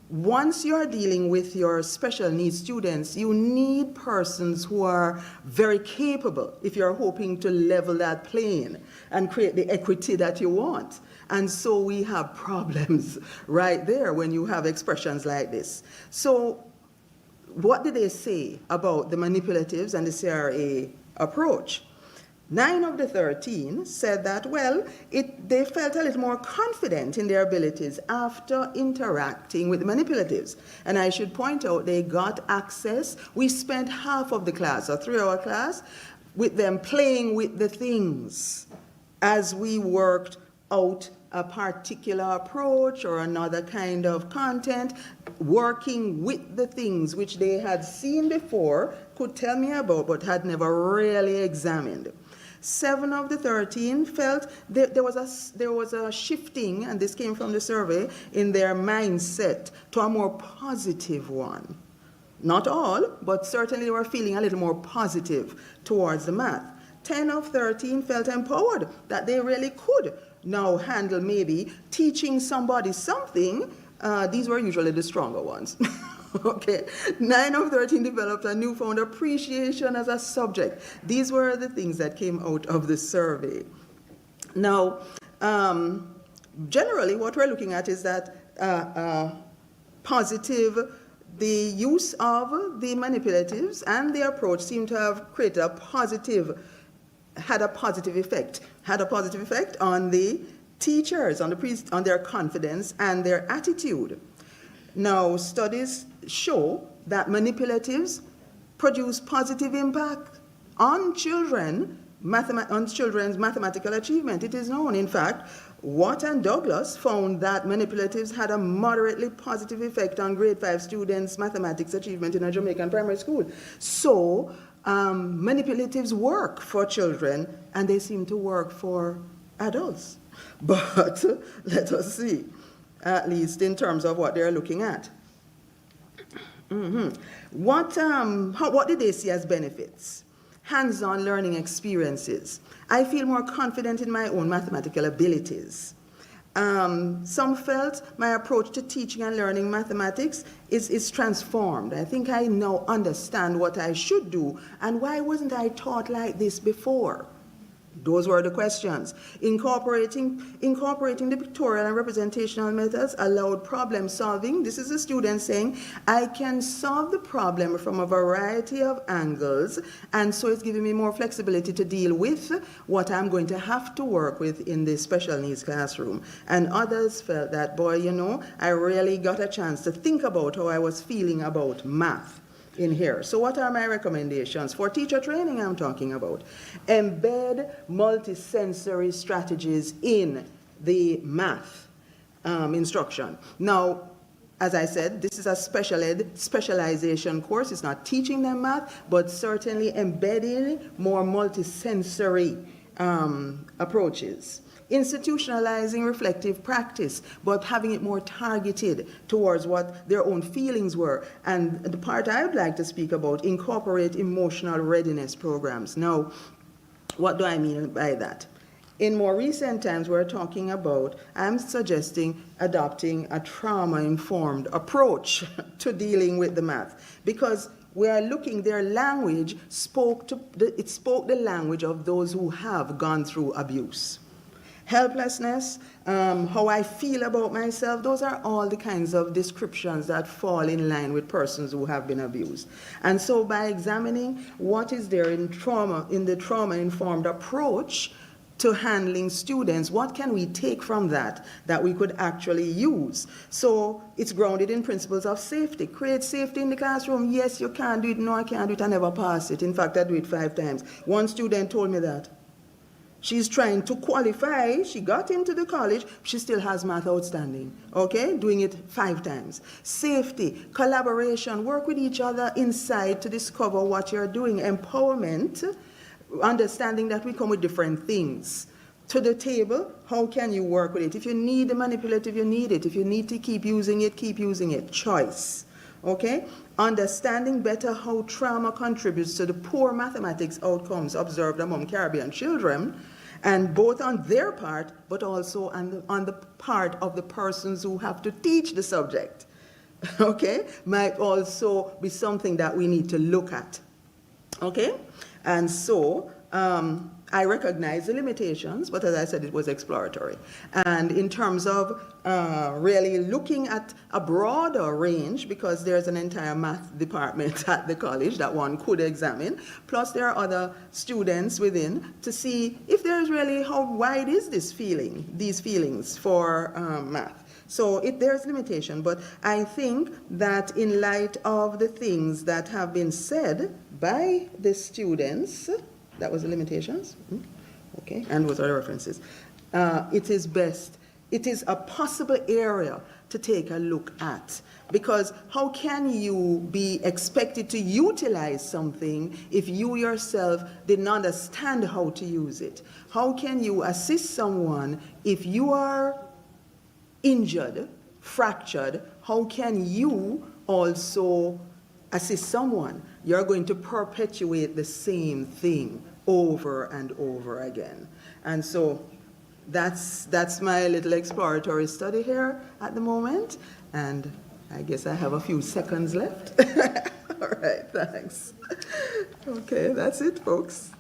once you're dealing with your special needs students, you need persons who are very capable if you're hoping to level that plane and create the equity that you want. And so we have problems right there when you have expressions like this. So what did they say about the manipulatives and the CRA approach? 9 of the 13 said that, well, they felt a little more confident in their abilities after interacting with the manipulatives. And I should point out they got access. We spent half of the class, a 3-hour class, with them playing with the things as we worked out a particular approach or another kind of content, working with the things which they had seen before, could tell me about, but had never really examined. 7 of the 13 felt there was a shifting, and this came from the survey, in their mindset to a more positive one. Not all, but certainly they were feeling a little more positive towards the math. 10 of 13 felt empowered, that they really could now handle maybe teaching somebody something. These were usually the stronger ones. Okay, 9 of 13 developed a newfound appreciation as a subject. These were the things that came out of the survey. Now, generally what we're looking at is that the use of the manipulatives and the approach seem to have created had a positive effect on the teachers, on their confidence and their attitude. Now, studies show that manipulatives produce positive impact on children's mathematical achievement. It is known, in fact, Watt and Douglas found that manipulatives had a moderately positive effect on grade 5 students' mathematics achievement in a Jamaican primary school. So, manipulatives work for children, and they seem to work for adults. But let us see, at least in terms of what they're looking at. What did they see as benefits? Hands-on learning experiences. I feel more confident in my own mathematical abilities. Some felt my approach to teaching and learning mathematics is transformed. I think I now understand what I should do, and why wasn't I taught like this before? Those were the questions. Incorporating the pictorial and representational methods allowed problem solving. This is a student saying, I can solve the problem from a variety of angles, and so it's giving me more flexibility to deal with what I'm going to have to work with in the special needs classroom. And others felt that, boy, you know, I really got a chance to think about how I was feeling about math in here. So what are my recommendations? For teacher training, I'm talking about. Embed multisensory strategies in the math instruction. Now, as I said, this is a special ed specialization course. It's not teaching them math, but certainly embedding more multisensory approaches. Institutionalizing reflective practice, but having it more targeted towards what their own feelings were. And the part I would like to speak about, incorporate emotional readiness programs. Now, what do I mean by that? In more recent times, we're talking about, I'm suggesting adopting a trauma-informed approach to dealing with the math, because we are looking, their language spoke the language of those who have gone through abuse. Helplessness, how I feel about myself, those are all the kinds of descriptions that fall in line with persons who have been abused. And so by examining what is there in the trauma-informed approach to handling students, what can we take from that we could actually use? So it's grounded in principles of safety. Create safety in the classroom. Yes, you can do it. No, I can't do it. I never pass it. In fact, I do it 5 times. One student told me that. She's trying to qualify. She got into the college. She still has math outstanding. Okay? Doing it 5 times. Safety, collaboration, work with each other inside to discover what you're doing. Empowerment, understanding that we come with different things to the table. How can you work with it? If you need the manipulative, you need it. If you need to keep using it, keep using it. Choice. Okay? Understanding better how trauma contributes to the poor mathematics outcomes observed among Caribbean children, and both on their part, but also on the part of the persons who have to teach the subject. Okay? Might also be something that we need to look at. Okay? And so, I recognize the limitations, but as I said, it was exploratory. And in terms of really looking at a broader range, because there's an entire math department at the college that one could examine, plus there are other students within to see if there's really, how wide is these feelings for math. So there's limitation, but I think that in light of the things that have been said by the students, that was the limitations, okay, and what are the references? It is a possible area to take a look at, because how can you be expected to utilize something if you yourself didn't understand how to use it? How can you assist someone if you are injured, fractured? How can you also assist someone? You're going to perpetuate the same thing over and over again. And so that's my little exploratory study here at the moment, and I guess I have a few seconds left. All right, thanks. Okay, that's it, folks.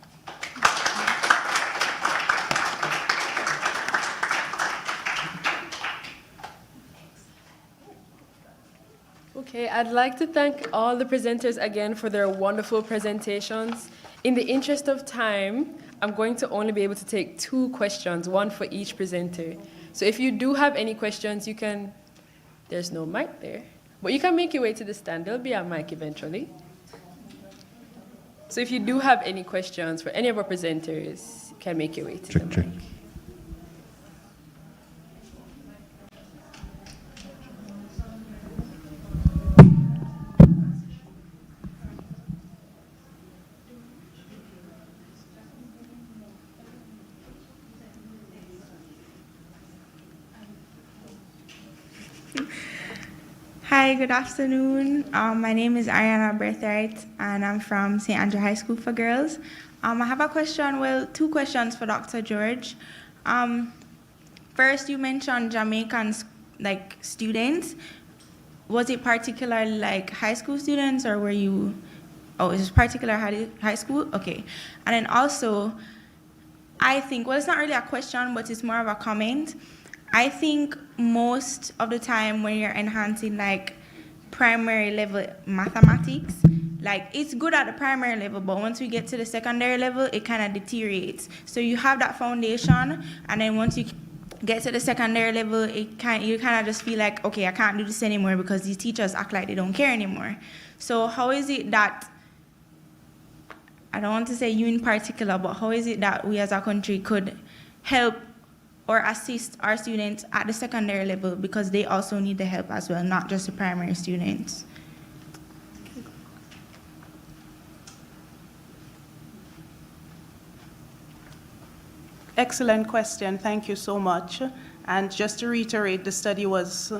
Okay, I'd like to thank all the presenters again for their wonderful presentations. In the interest of time, I'm going to only be able to take 2 questions, one for each presenter. So if you do have any questions, you can, there's no mic there, but you can make your way to the stand. There'll be a mic eventually. So if you do have any questions for any of our presenters, you can make your way to the mic. Hi, good afternoon. My name is Ariana Birthright, and I'm from St. Andrew High School for Girls. I have a question, 2 questions for Dr. George. First, you mentioned Jamaican students. Was it particularly high school students, or were you, it was particular high school? Okay. And then also, I think, it's not really a question, but it's more of a comment. I think most of the time when you're enhancing primary level mathematics, it's good at the primary level, but once we get to the secondary level, it kind of deteriorates. So you have that foundation, and then once you get to the secondary level, you kind of just feel like, okay, I can't do this anymore because these teachers act like they don't care anymore. So how is it that, I don't want to say you in particular, but how is it that we as a country could help or assist our students at the secondary level because they also need the help as well, not just the primary students? Excellent question. Thank you so much. And just to reiterate, the study was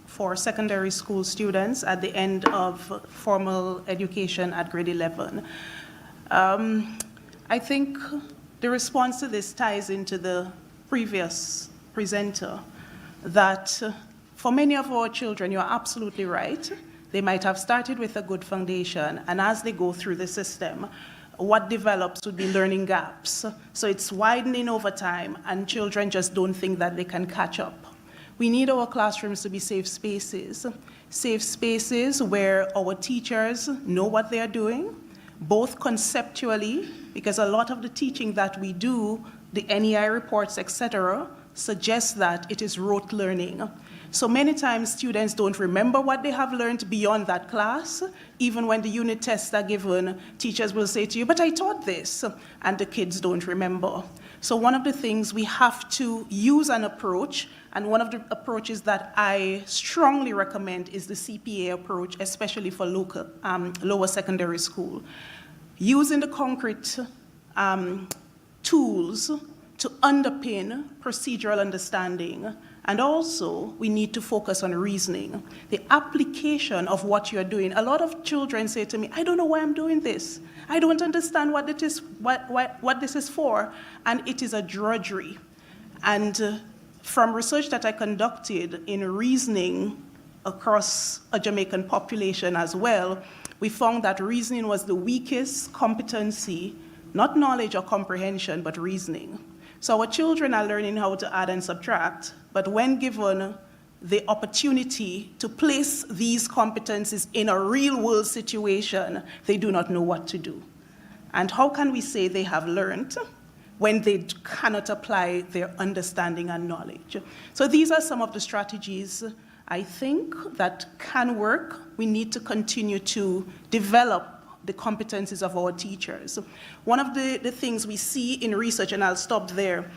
for secondary school students at the end of formal education at grade 11. I think the response to this ties into the previous presenter, that for many of our children, you're absolutely right. They might have started with a good foundation, and as they go through the system, what develops would be learning gaps. So it's widening over time, and children just don't think that they can catch up. We need our classrooms to be safe spaces where our teachers know what they are doing, both conceptually, because a lot of the teaching that we do, the NEI reports, etc., suggests that it is rote learning. So many times students don't remember what they have learned beyond that class. Even when the unit tests are given, teachers will say to you, but I taught this, and the kids don't remember. So one of the things we have to use an approach, and one of the approaches that I strongly recommend is the CPA approach, especially for lower secondary school. Using the concrete tools to underpin procedural understanding. And also, we need to focus on reasoning, the application of what you're doing. A lot of children say to me, I don't know why I'm doing this. I don't understand what this is for. And it is a drudgery. And from research that I conducted in reasoning across a Jamaican population as well, we found that reasoning was the weakest competency, not knowledge or comprehension, but reasoning. So our children are learning how to add and subtract, but when given the opportunity to place these competencies in a real-world situation, they do not know what to do. And how can we say they have learned when they cannot apply their understanding and knowledge? So these are some of the strategies I think that can work. We need to continue to develop the competencies of our teachers. One of the things we see in research, and I'll stop there,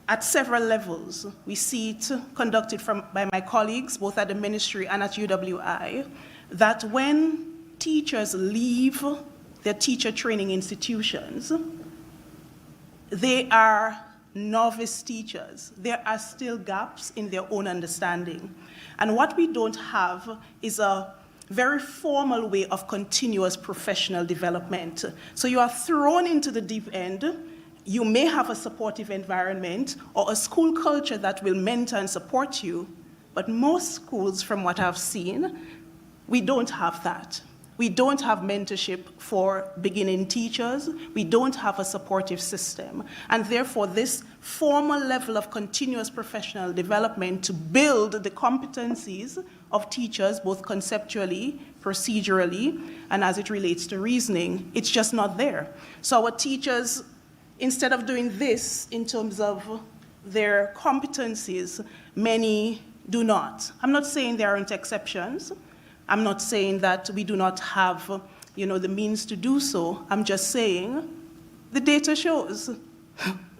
at several levels, we see it conducted by my colleagues, both at the ministry and at UWI, that when teachers leave their teacher training institutions, they are novice teachers. There are still gaps in their own understanding. And what we don't have is a very formal way of continuous professional development. So you are thrown into the deep end. You may have a supportive environment or a school culture that will mentor and support you, but most schools, from what I've seen, we don't have that. We don't have mentorship for beginning teachers. We don't have a supportive system. And therefore, this formal level of continuous professional development to build the competencies of teachers, both conceptually, procedurally, and as it relates to reasoning, it's just not there. So our teachers, instead of doing this in terms of their competencies, many do not. I'm not saying there aren't exceptions. I'm not saying that we do not have, the means to do so. I'm just saying the data shows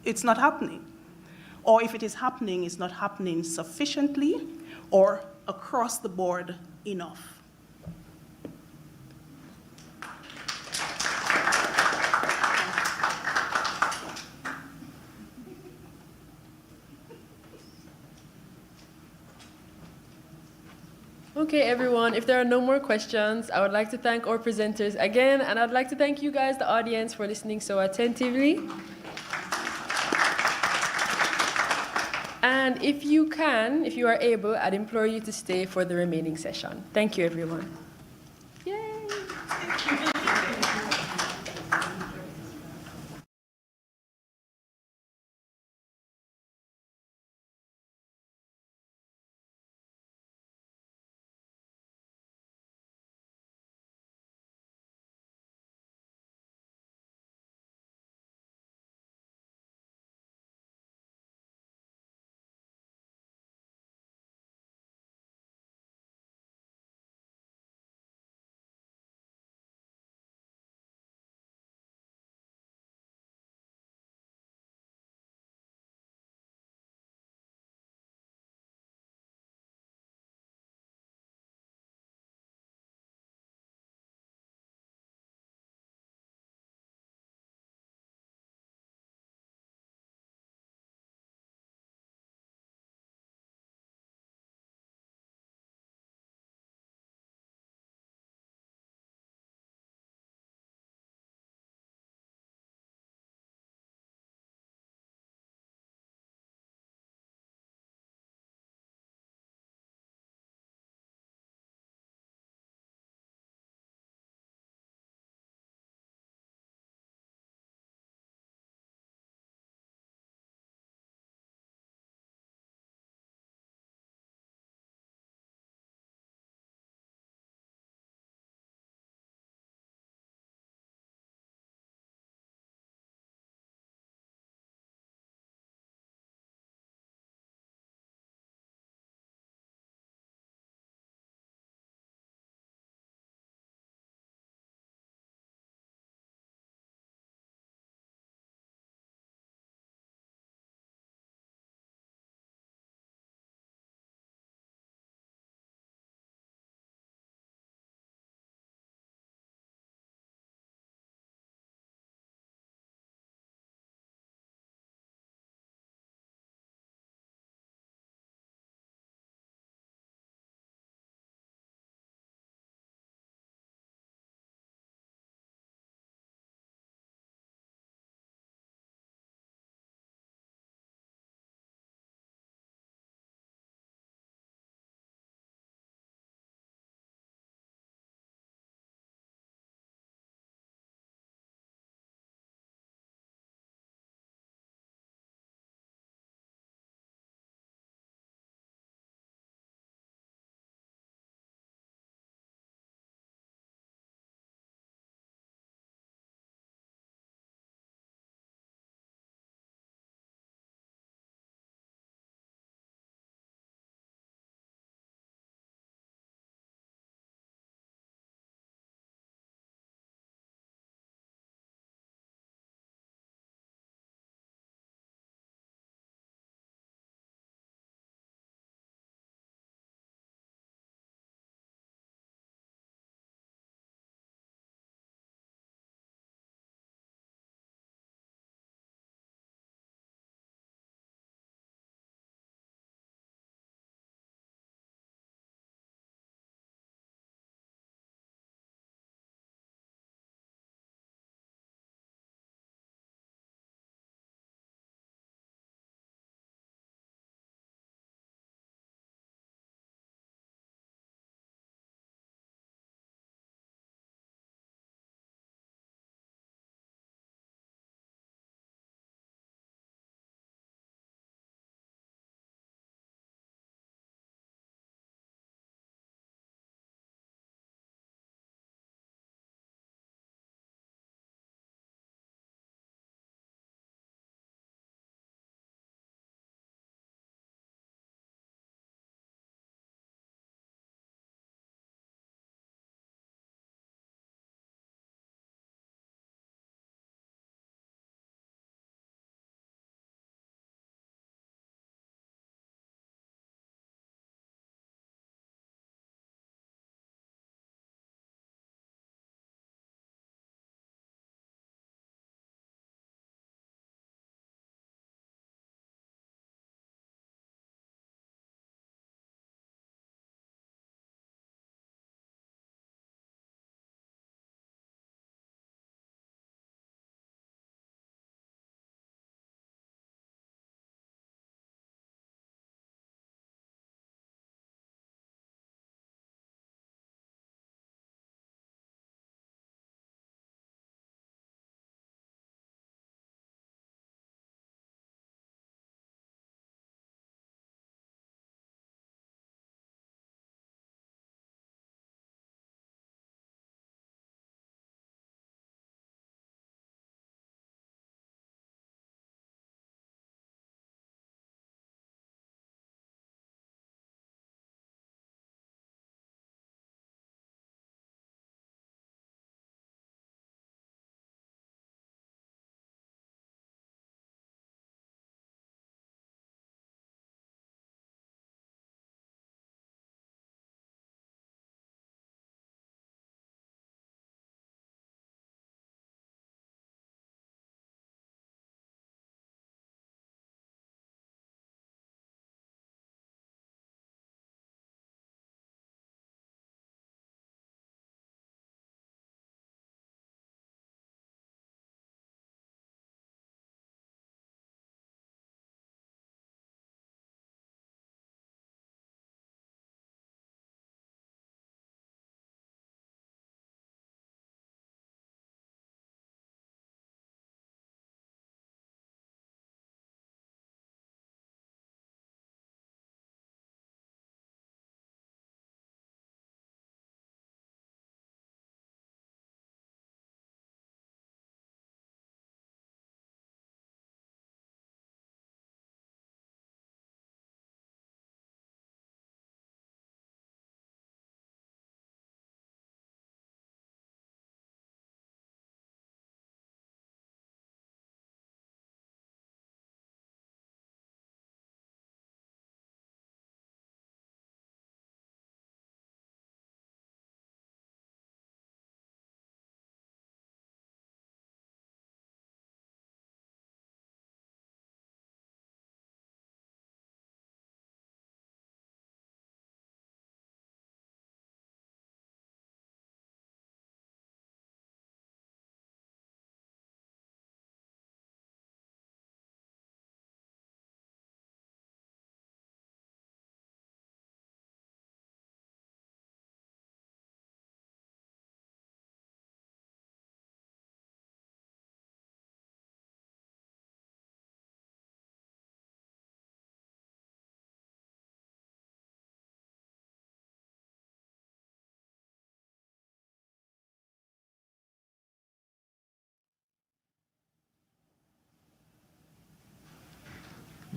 it's not happening. Or if it is happening, it's not happening sufficiently or across the board enough. Okay, everyone, if there are no more questions, I would like to thank our presenters again, and I'd like to thank you guys, the audience, for listening so attentively. And if you are able, I'd implore you to stay for the remaining session. Thank you, everyone. Yay!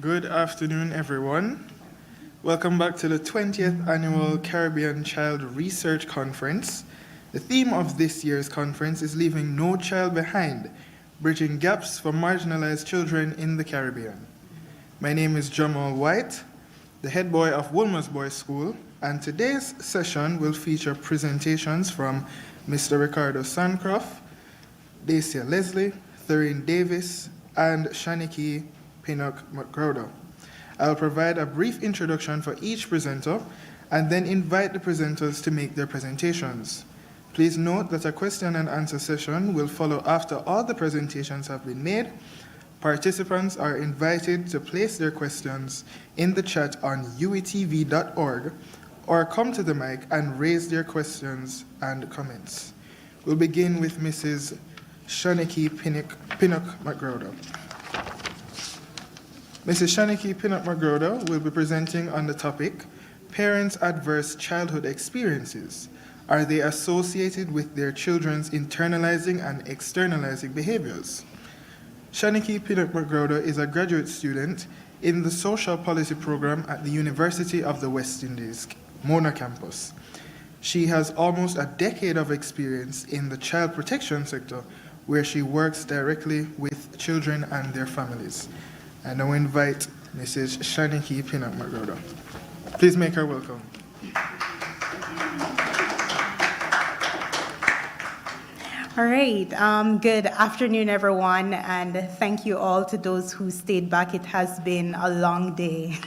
Good afternoon, everyone. Welcome back to the 20th Annual Caribbean Child Research Conference. The theme of this year's conference is Leaving No Child Behind, Bridging Gaps for Marginalized Children in the Caribbean. My name is Jamal White, the head boy of Wolmer's Boys School, and today's session will feature presentations from Mr. Ricardo Sancroft, Dacia Leslie, Thurine Davis, and Shaniki Pinnock McGrowder. I'll provide a brief introduction for each presenter and then invite the presenters to make their presentations. Please note that a question and answer session will follow after all the presentations have been made. Participants are invited to place their questions in the chat on uwitv.org or come to the mic and raise their questions and comments. We'll begin with Mrs. Shaniki Pinnock McGrowder. Mrs. Shaniki Pinnock McGrowder will be presenting on the topic, Parents' Adverse Childhood Experiences. Are they associated with their children's internalizing and externalizing behaviors? Shaniki Pinnock McGrowder is a graduate student in the Social Policy Program at the University of the West Indies, Mona campus. She has almost a decade of experience in the child protection sector, where she works directly with children and their families. I now invite Mrs. Shaniki Pinnock McGrowder. Please make her welcome. All right. Good afternoon, everyone, and thank you all to those who stayed back. It has been a long day.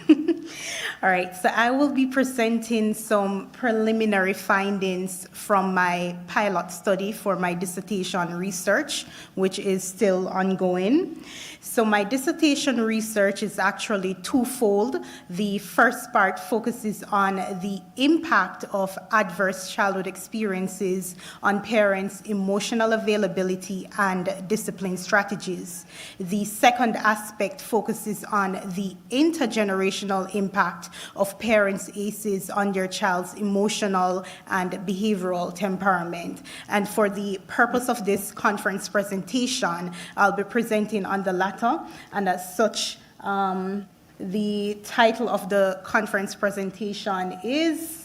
All right, so I will be presenting some preliminary findings from my pilot study for my dissertation research, which is still ongoing. So my dissertation research is actually twofold. The first part focuses on the impact of adverse childhood experiences on parents' emotional availability and discipline strategies. The second aspect focuses on the intergenerational impact of parents' ACEs on their child's emotional and behavioral temperament. And for the purpose of this conference presentation, I'll be presenting on the latter, and as such, the title of the conference presentation is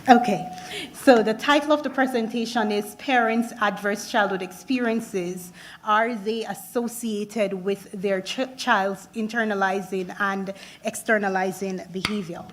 Okay, so the title of the presentation is Parents' Adverse Childhood Experiences. Are they associated with their child's internalizing and externalizing behavior?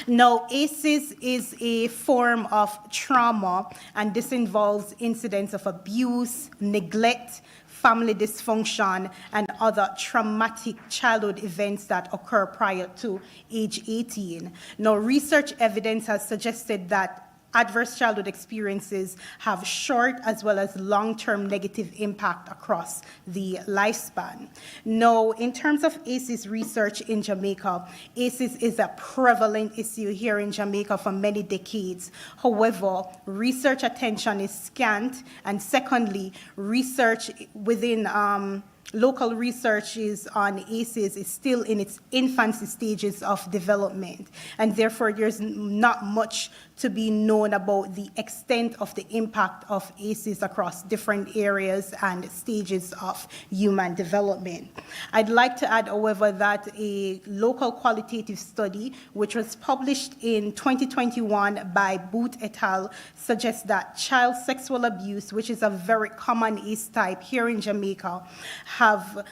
Now, ACEs is a form of trauma, and this involves incidents of abuse, neglect, family dysfunction, and other traumatic childhood events that occur prior to age 18. Now, research evidence has suggested that adverse childhood experiences have short as well as long-term negative impact across the lifespan. Now, in terms of ACEs research in Jamaica, ACEs is a prevalent issue here in Jamaica for many decades. However, research attention is scant, and secondly, research within local research on ACEs is still in its infancy stages of development, and therefore there's not much to be known about the extent of the impact of ACEs across different areas and stages of human development. I'd like to add, however, that a local qualitative study, which was published in 2021 by Booth et al., suggests that child sexual abuse, which is a very common ACE type here in Jamaica, have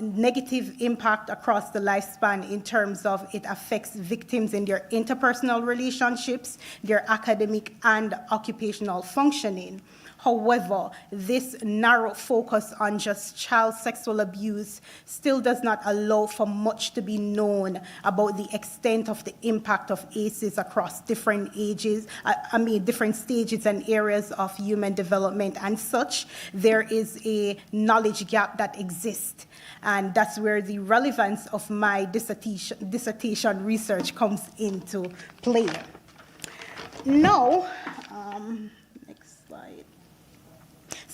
negative impact across the lifespan in terms of it affects victims in their interpersonal relationships, their academic and occupational functioning. However, this narrow focus on just child sexual abuse still does not allow for much to be known about the extent of the impact of ACEs across different ages, different stages and areas of human development and such. There is a knowledge gap that exists, and that's where the relevance of my dissertation research comes into play. Now, next slide.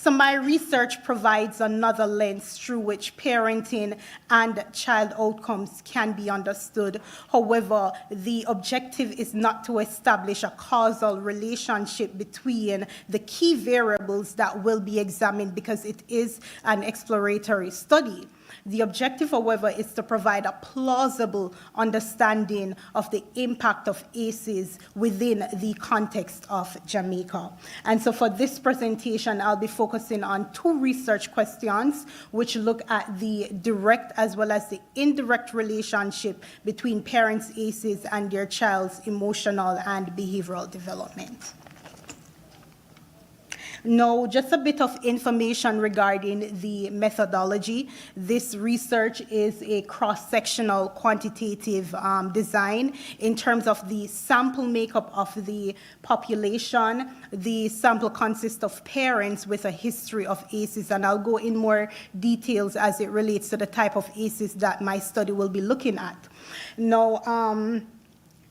So my research provides another lens through which parenting and child outcomes can be understood. However, the objective is not to establish a causal relationship between the key variables that will be examined because it is an exploratory study. The objective, however, is to provide a plausible understanding of the impact of ACEs within the context of Jamaica. And so for this presentation, I'll be focusing on two research questions which look at the direct as well as the indirect relationship between parents' ACEs and their child's emotional and behavioral development. Now, just a bit of information regarding the methodology. This research is a cross-sectional quantitative design in terms of the sample makeup of the population. The sample consists of parents with a history of ACEs, and I'll go in more details as it relates to the type of ACEs that my study will be looking at. Now,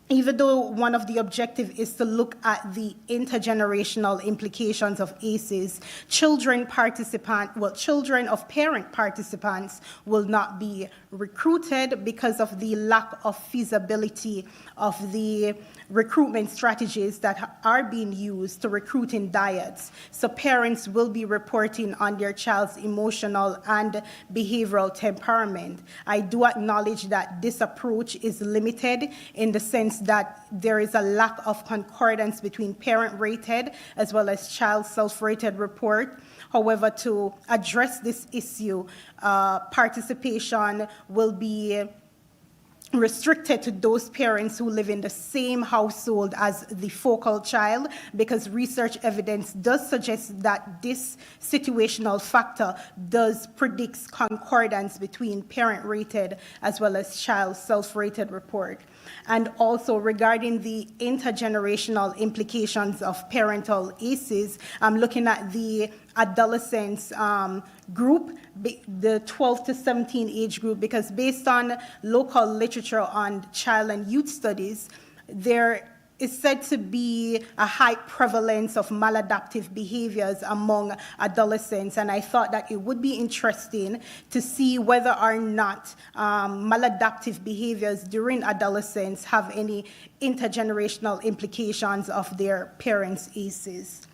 even though one of the objectives is to look at the intergenerational implications of ACEs, children of parent participants will not be recruited because of the lack of feasibility of the recruitment strategies that are being used to recruit in dyads. So parents will be reporting on their child's emotional and behavioral temperament. I do acknowledge that this approach is limited in the sense that there is a lack of concordance between parent-rated as well as child self-rated report. However, to address this issue, participation will be restricted to those parents who live in the same household as the focal child, because research evidence does suggest that this situational factor does predict concordance between parent-rated as well as child self-rated report. And also regarding the intergenerational implications of parental ACEs, I'm looking at the adolescents group, the 12 to 17 age group, because based on local literature on child and youth studies, there is said to be a high prevalence of maladaptive behaviors among adolescents, and I thought that it would be interesting to see whether or not maladaptive behaviors during adolescence have any intergenerational implications of their parents' ACEs.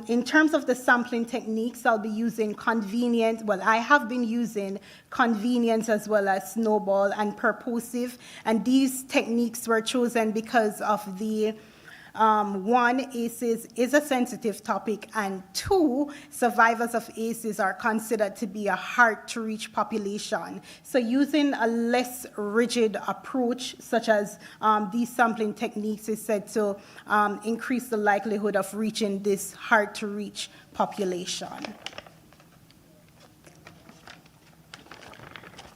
In terms of the sampling techniques, I'll be using I have been using convenience as well as snowball and purposive, and these techniques were chosen because of the one, ACEs is a sensitive topic, and two, survivors of ACEs are considered to be a hard-to-reach population. So using a less rigid approach, such as these sampling techniques, is said to increase the likelihood of reaching this hard-to-reach population.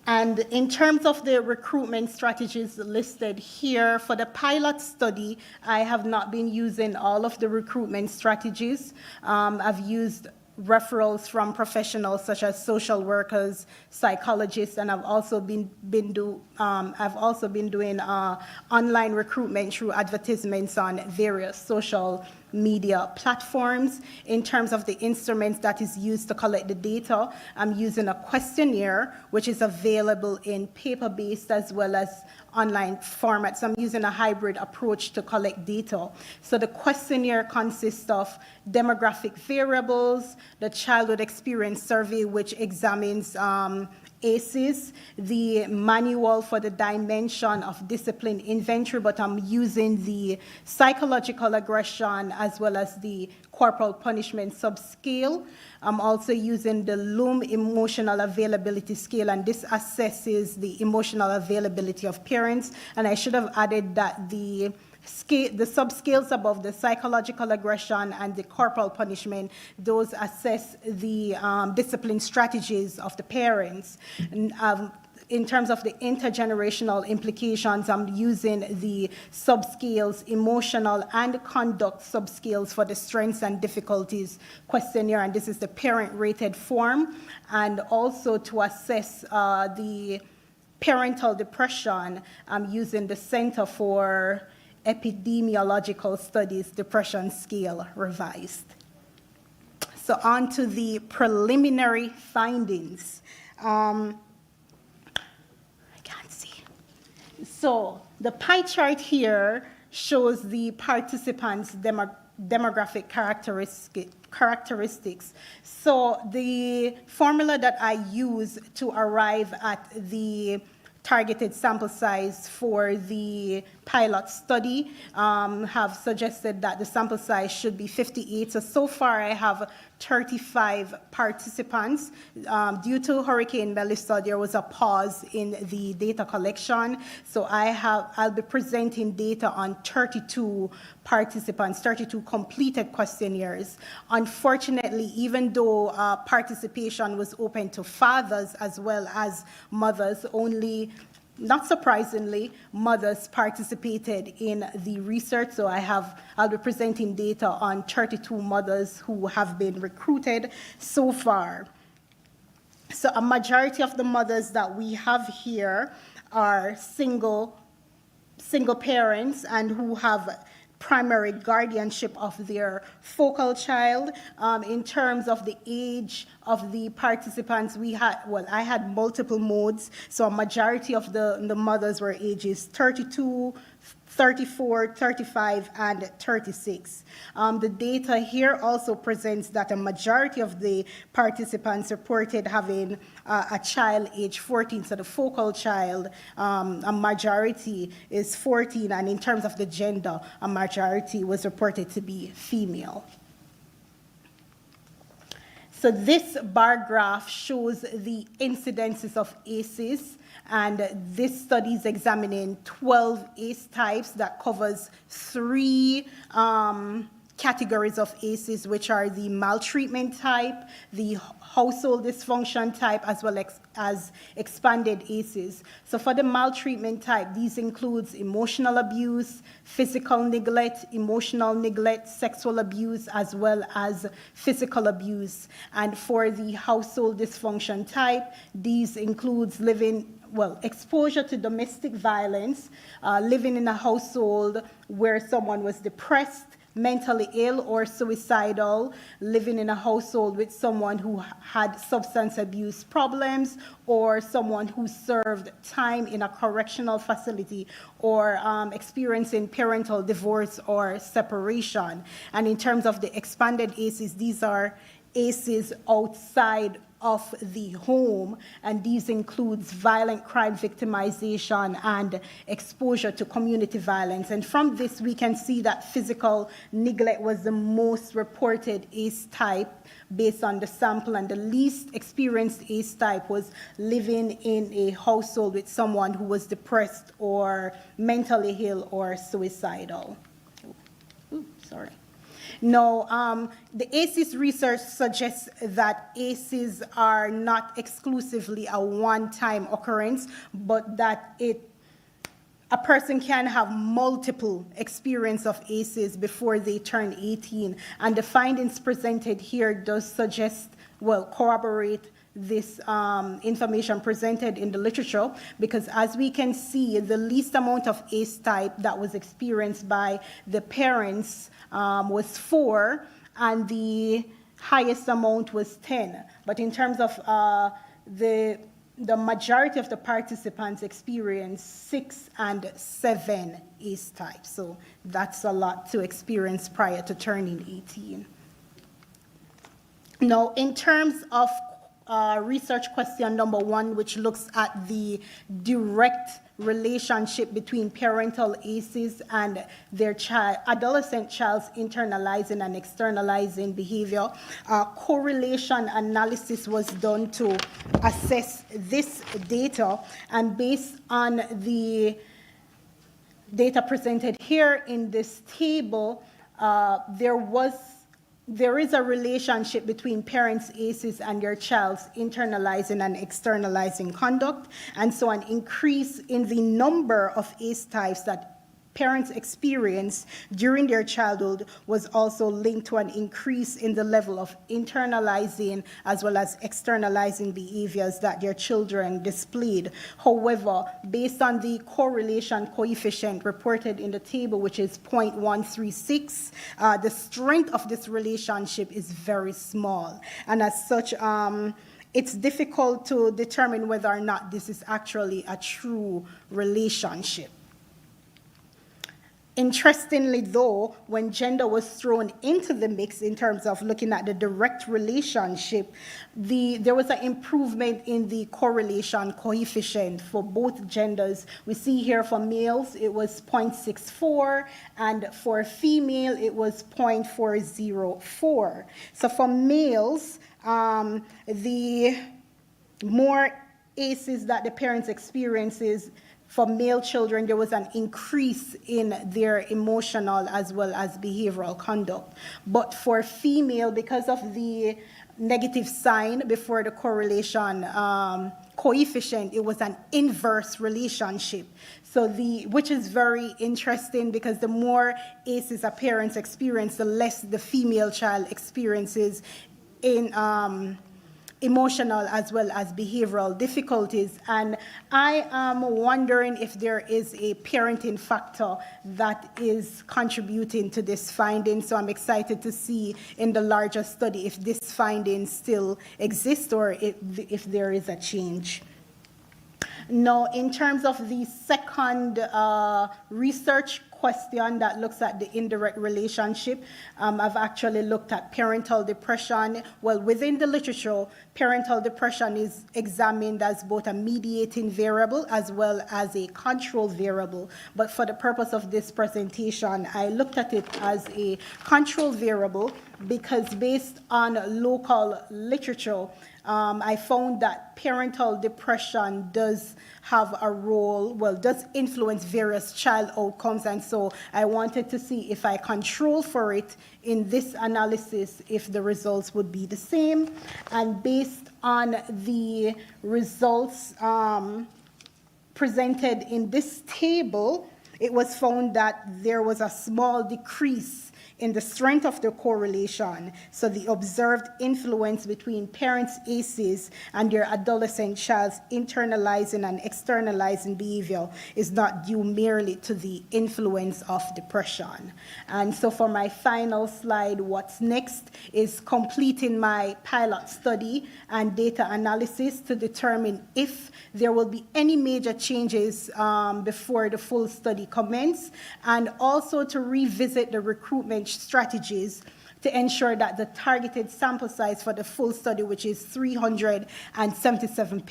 And in terms of the recruitment strategies listed here, for the pilot study, I have not been using all of the recruitment strategies. I've used referrals from professionals such as social workers, psychologists, and I've also been doing online recruitment through advertisements on various social media platforms. In terms of the instruments that is used to collect the data, I'm using a questionnaire, which is available in paper-based as well as online formats. So I'm using a hybrid approach to collect data. So the questionnaire consists of demographic variables, the childhood experience survey, which examines ACEs, the manual for the dimension of discipline inventory, but I'm using the psychological aggression as well as the corporal punishment subscale. I'm also using the Loom emotional availability scale, and this assesses the emotional availability of parents. And I should have added that the subscales above the psychological aggression and the corporal punishment, those assess the discipline strategies of the parents. And, in terms of the intergenerational implications, I'm using the subscales, emotional and conduct subscales for the strengths and difficulties questionnaire, and this is the parent-rated form. And also to assess the parental depression, I'm using the Center for Epidemiological Studies Depression Scale Revised. So So on to the preliminary findings. I can't see. So the pie chart here shows the participants' demographic characteristics. So the formula that I use to arrive at the targeted sample size for the pilot study have suggested that the sample size should be 58. So far I have 35 participants. Due to Hurricane Melissa, there was a pause in the data collection. So I'll be presenting data on 32 participants, 32 completed questionnaires. Unfortunately, even though participation was open to fathers as well as mothers, only, not surprisingly, mothers participated in the research. So I'll be presenting data on 32 mothers who have been recruited so far. So a majority of the mothers that we have here are single parents and who have primary guardianship of their focal child. In terms of the age of the participants, I had multiple modes, so a majority of the mothers were ages 32, 34, 35, and 36. The data here also presents that a majority of the participants reported having a child age 14, so the focal child, a majority is 14, and in terms of the gender, a majority was reported to be female. So this bar graph shows the incidences of ACEs, and this study is examining 12 ACE types that covers 3 categories of ACEs, which are the maltreatment type, the household dysfunction type, as well as expanded ACEs. So for the maltreatment type, these includes emotional abuse, physical neglect, emotional neglect, sexual abuse, as well as physical abuse. And for the household dysfunction type, these includes exposure to domestic violence, living in a household where someone was depressed, mentally ill, or suicidal, living in a household with someone who had substance abuse problems, or someone who served time in a correctional facility, or experiencing parental divorce or separation. And in terms of the expanded ACEs, these are ACEs outside of the home, and these includes violent crime victimization and exposure to community violence. And from this, we can see that physical neglect was the most reported ACE type based on the sample, and the least experienced ACE type was living in a household with someone who was depressed or mentally ill or suicidal. Now, the ACEs research suggests that ACEs are not exclusively a one-time occurrence, but that a person can have multiple experience of ACEs before they turn 18. And the findings presented here does suggest, corroborate this information presented in the literature, because as we can see, the least amount of ACE type that was experienced by the parents was 4, and the highest amount was 10. But in terms of the majority of the participants experienced 6 and 7 ACE types. So that's a lot to experience prior to turning 18. Now, in terms of research question number 1, which looks at the direct relationship between parental ACEs and their adolescent child's internalizing and externalizing behavior. Correlation analysis was done to assess this data, and based on the data presented here in this table, there is a relationship between parents' ACEs and their child's internalizing and externalizing conduct, and so an increase in the number of ACE types that parents experienced during their childhood was also linked to an increase in the level of internalizing as well as externalizing behaviors that their children displayed. However, based on the correlation coefficient reported in the table, which is 0.136, the strength of this relationship is very small. And as such, it's difficult to determine whether or not this is actually a true relationship. Interestingly, though, when gender was thrown into the mix in terms of looking at the direct relationship, there was an improvement in the correlation coefficient for both genders. We see here for males, it was 0.64, and for female, it was 0.404. So for males, the more ACEs that the parents experiences, for male children, there was an increase in their emotional as well as behavioral conduct. But for female, because of the negative sign before the correlation coefficient, it was an inverse relationship. So which is very interesting, because the more ACEs a parents experience, the less the female child experiences in emotional as well as behavioral difficulties. And I am wondering if there is a parenting factor that is contributing to this finding. So I'm excited to see in the larger study if this finding still exists or if there is a change. Now, in terms of the second research question that looks at the indirect relationship, I've actually looked at parental depression. Well, within the literature, parental depression is examined as both a mediating variable as well as a control variable. But for the purpose of this presentation, I looked at it as a control variable because based on local literature, I found that parental depression does have a role, does influence various child outcomes. And so I wanted to see if I control for it in this analysis, if the results would be the same. And based on the results presented in this table, it was found that there was a small decrease in the strength of the correlation. So the observed influence between parents' ACEs and their adolescent child's internalizing and externalizing behavior is not due merely to the influence of depression. And so for my final slide, what's next is completing my pilot study and data analysis to determine if there will be any major changes before the full study commences, and also to revisit the recruitment strategies to ensure that the targeted sample size for the full study, which is 377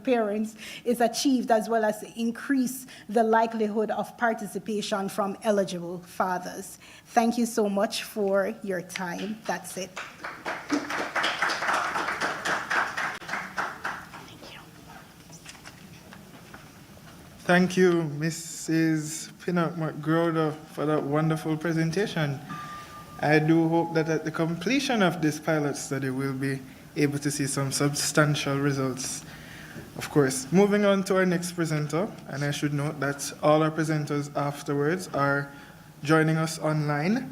parents, is achieved, as well as increase the likelihood of participation from eligible fathers. Thank you so much for your time. That's it. Thank you, Mrs. Pinnock McGrowder, for that wonderful presentation. I do hope that at the completion of this pilot study, we'll be able to see some substantial results. Of course, moving on to our next presenter, and I should note that all our presenters afterwards are joining us online.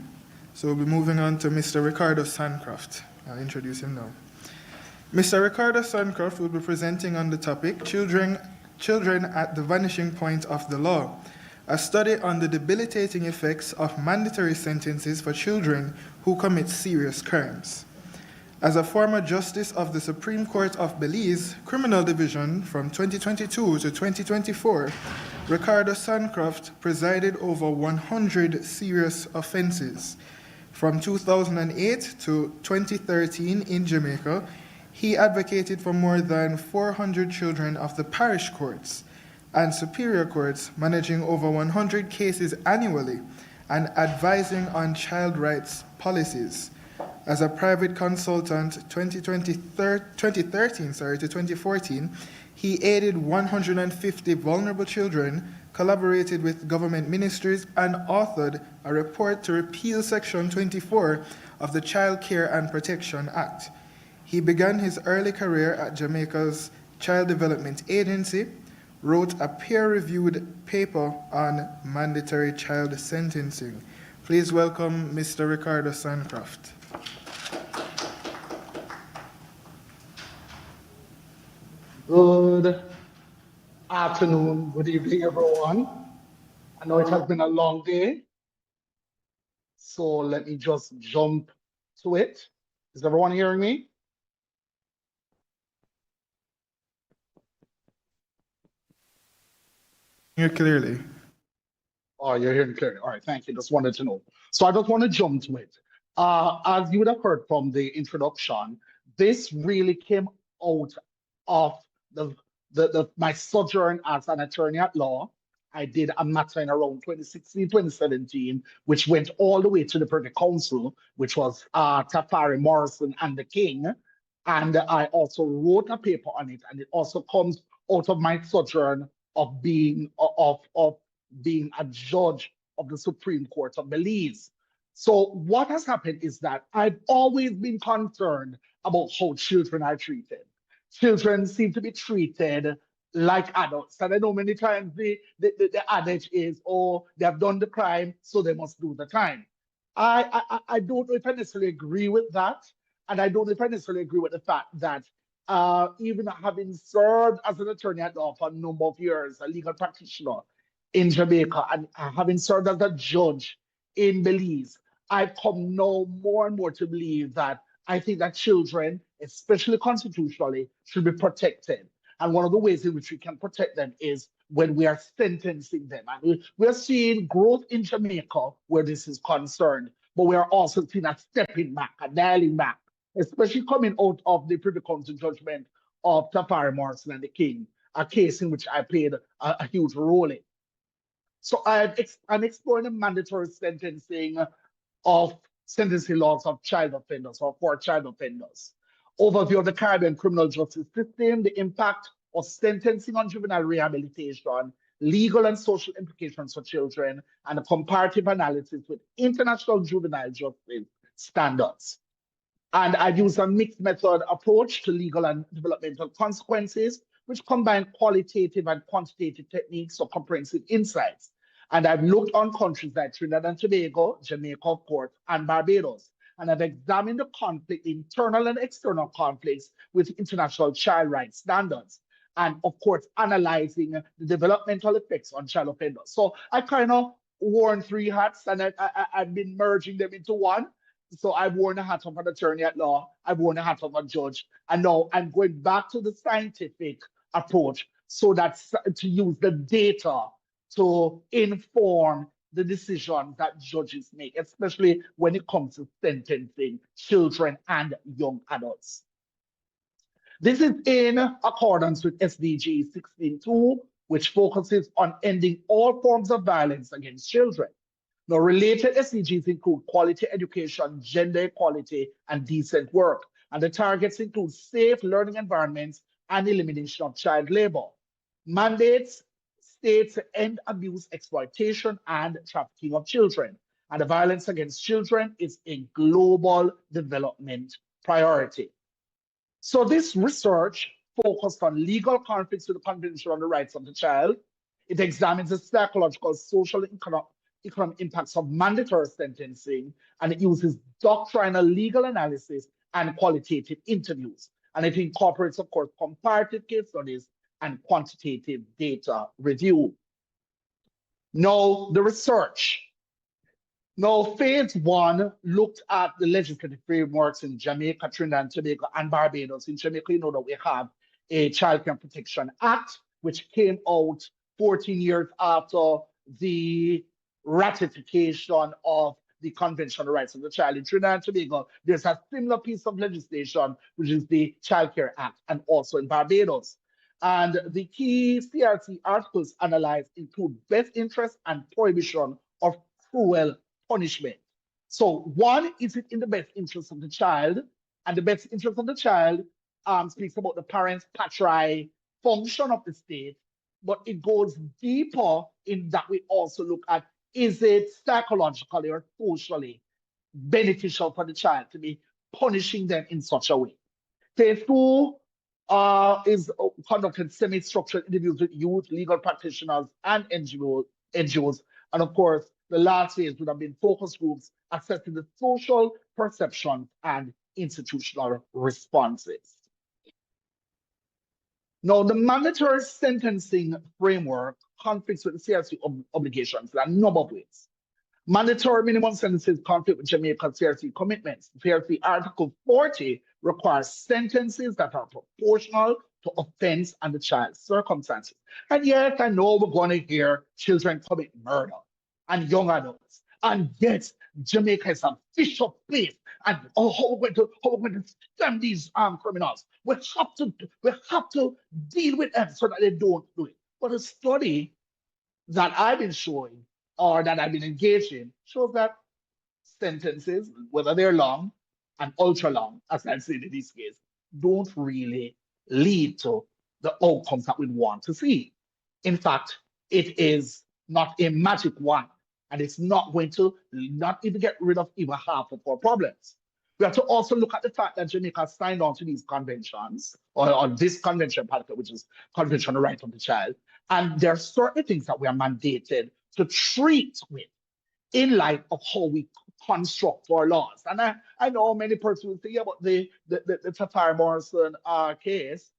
So we'll be moving on to Mr. Ricardo Sancroft. I'll introduce him now. Mr. Ricardo Sancroft will be presenting on the topic, Children at the Vanishing Point of the Law, a study on the debilitating effects of mandatory sentences for children who commit serious crimes. As a former justice of the Supreme Court of Belize Criminal Division from 2022 to 2024, Ricardo Sancroft presided over 100 serious offenses. From 2008 to 2013 in Jamaica, he advocated for more than 400 children of the parish courts and superior courts, managing over 100 cases annually and advising on child rights policies. As a private consultant 2013 to 2014, he aided 150 vulnerable children, collaborated with government ministries, and authored a report to repeal Section 24 of the Child Care and Protection Act. He began his early career at Jamaica's Child Development Agency, wrote a peer-reviewed paper on mandatory child sentencing. Please welcome Mr. Ricardo Sancroft. Good afternoon, good evening, everyone. I know it has been a long day, so let me just jump to it. Is everyone hearing me? Hear clearly. Oh, you're hearing clearly. All right, thank you. Just wanted to know. So I just want to jump to it. As you would have heard from the introduction, this really came out of my sojourn as an attorney at law. I did a matter in around 2016, 2017, which went all the way to the Privy Council, which was Tafari Morrison and the King. And I also wrote a paper on it, and it also comes out of my sojourn of being being a judge of the Supreme Court of Belize. So what has happened is that I've always been concerned about how children are treated. Children seem to be treated like adults. And I know many times the adage is, oh, they have done the crime, so they must do the time. I don't know if I necessarily agree with that. And I don't know if I necessarily agree with the fact that even having served as an attorney at law for a number of years, a legal practitioner in Jamaica, and having served as a judge in Belize, I've come now more and more to believe that I think that children, especially constitutionally, should be protected. And one of the ways in which we can protect them is when we are sentencing them. And we are seeing growth in Jamaica where this is concerned, but we are also seeing a stepping back, a dialing back, especially coming out of the Privy Council judgment of Tafari Morrison and the King, a case in which I played a huge role in. So I'm exploring the mandatory sentencing of sentencing laws of child offenders or for child offenders. Overview of the Caribbean criminal justice system, the impact of sentencing on juvenile rehabilitation, legal and social implications for children, and a comparative analysis with international juvenile justice standards. And I've used a mixed method approach to legal and developmental consequences, which combine qualitative and quantitative techniques or comprehensive insights. And I've looked on countries like Trinidad and Tobago, Jamaica, of course, and Barbados. And I've examined the conflict, internal and external conflicts with international child rights standards. And of course, analyzing the developmental effects on child offenders. So I kind of worn three hats, and I've been merging them into one. So I've worn a hat of an attorney at law, I've worn a hat of a judge, and now I'm going back to the scientific approach so that to use the data to inform the decisions that judges make, especially when it comes to sentencing children and young adults. This is in accordance with SDG 16.2, which focuses on ending all forms of violence against children. Now, related SDGs include quality education, gender equality, and decent work. And the targets include safe learning environments and elimination of child labor. Mandates states to end abuse, exploitation, and trafficking of children. And the violence against children is a global development priority. So this research focused on legal conflicts with the Convention on the Rights of the Child. It examines the psychological, social, and economic impacts of mandatory sentencing, and it uses doctrinal legal analysis and qualitative interviews. And it incorporates, of course, comparative case studies and quantitative data review. Now, the research. Now, phase one looked at the legislative frameworks in Jamaica, Trinidad and Tobago, and Barbados. In Jamaica, you know that we have a Child Care Protection Act, which came out 14 years after the ratification of the Convention on the Rights of the Child. In Trinidad and Tobago, there's a similar piece of legislation, which is the Child Care Act, and also in Barbados. And the key CRC articles analyzed include best interest and prohibition of cruel punishment. So one, is it in the best interest of the child? And the best interest of the child speaks about the parents' patriae function of the state, but it goes deeper in that we also look at, is it psychologically or socially beneficial for the child to be punishing them in such a way? Phase two is conducted semi-structured interviews with youth, legal practitioners, and NGOs. And of course, the last phase would have been focus groups assessing the social perceptions and institutional responses. Now, the mandatory sentencing framework conflicts with the CRC obligations in a number of ways. Mandatory minimum sentences conflict with Jamaica's CRC commitments. CRC Article 40 requires sentences that are proportional to offense and the child's circumstances. And yet, I know we're going to hear children commit murder and young adults. And yet, Jamaica is a fish-up place. And how we're going to stem these criminals. We have to deal with them so that they don't do it. But a study that I've been showing or that I've been engaged in shows that sentences, whether they're long and ultra long, as I've seen in this case, don't really lead to the outcomes that we want to see. In fact, it is not a magic one, and it's not going to not even get rid of even half of our problems. We have to also look at the fact that Jamaica signed on to these conventions, or on this convention, which is Convention on the Right of the Child, and there are certain things that we are mandated to treat with in light of how we construct our laws. And I know many persons will say, yeah, but the Tafari Morrison case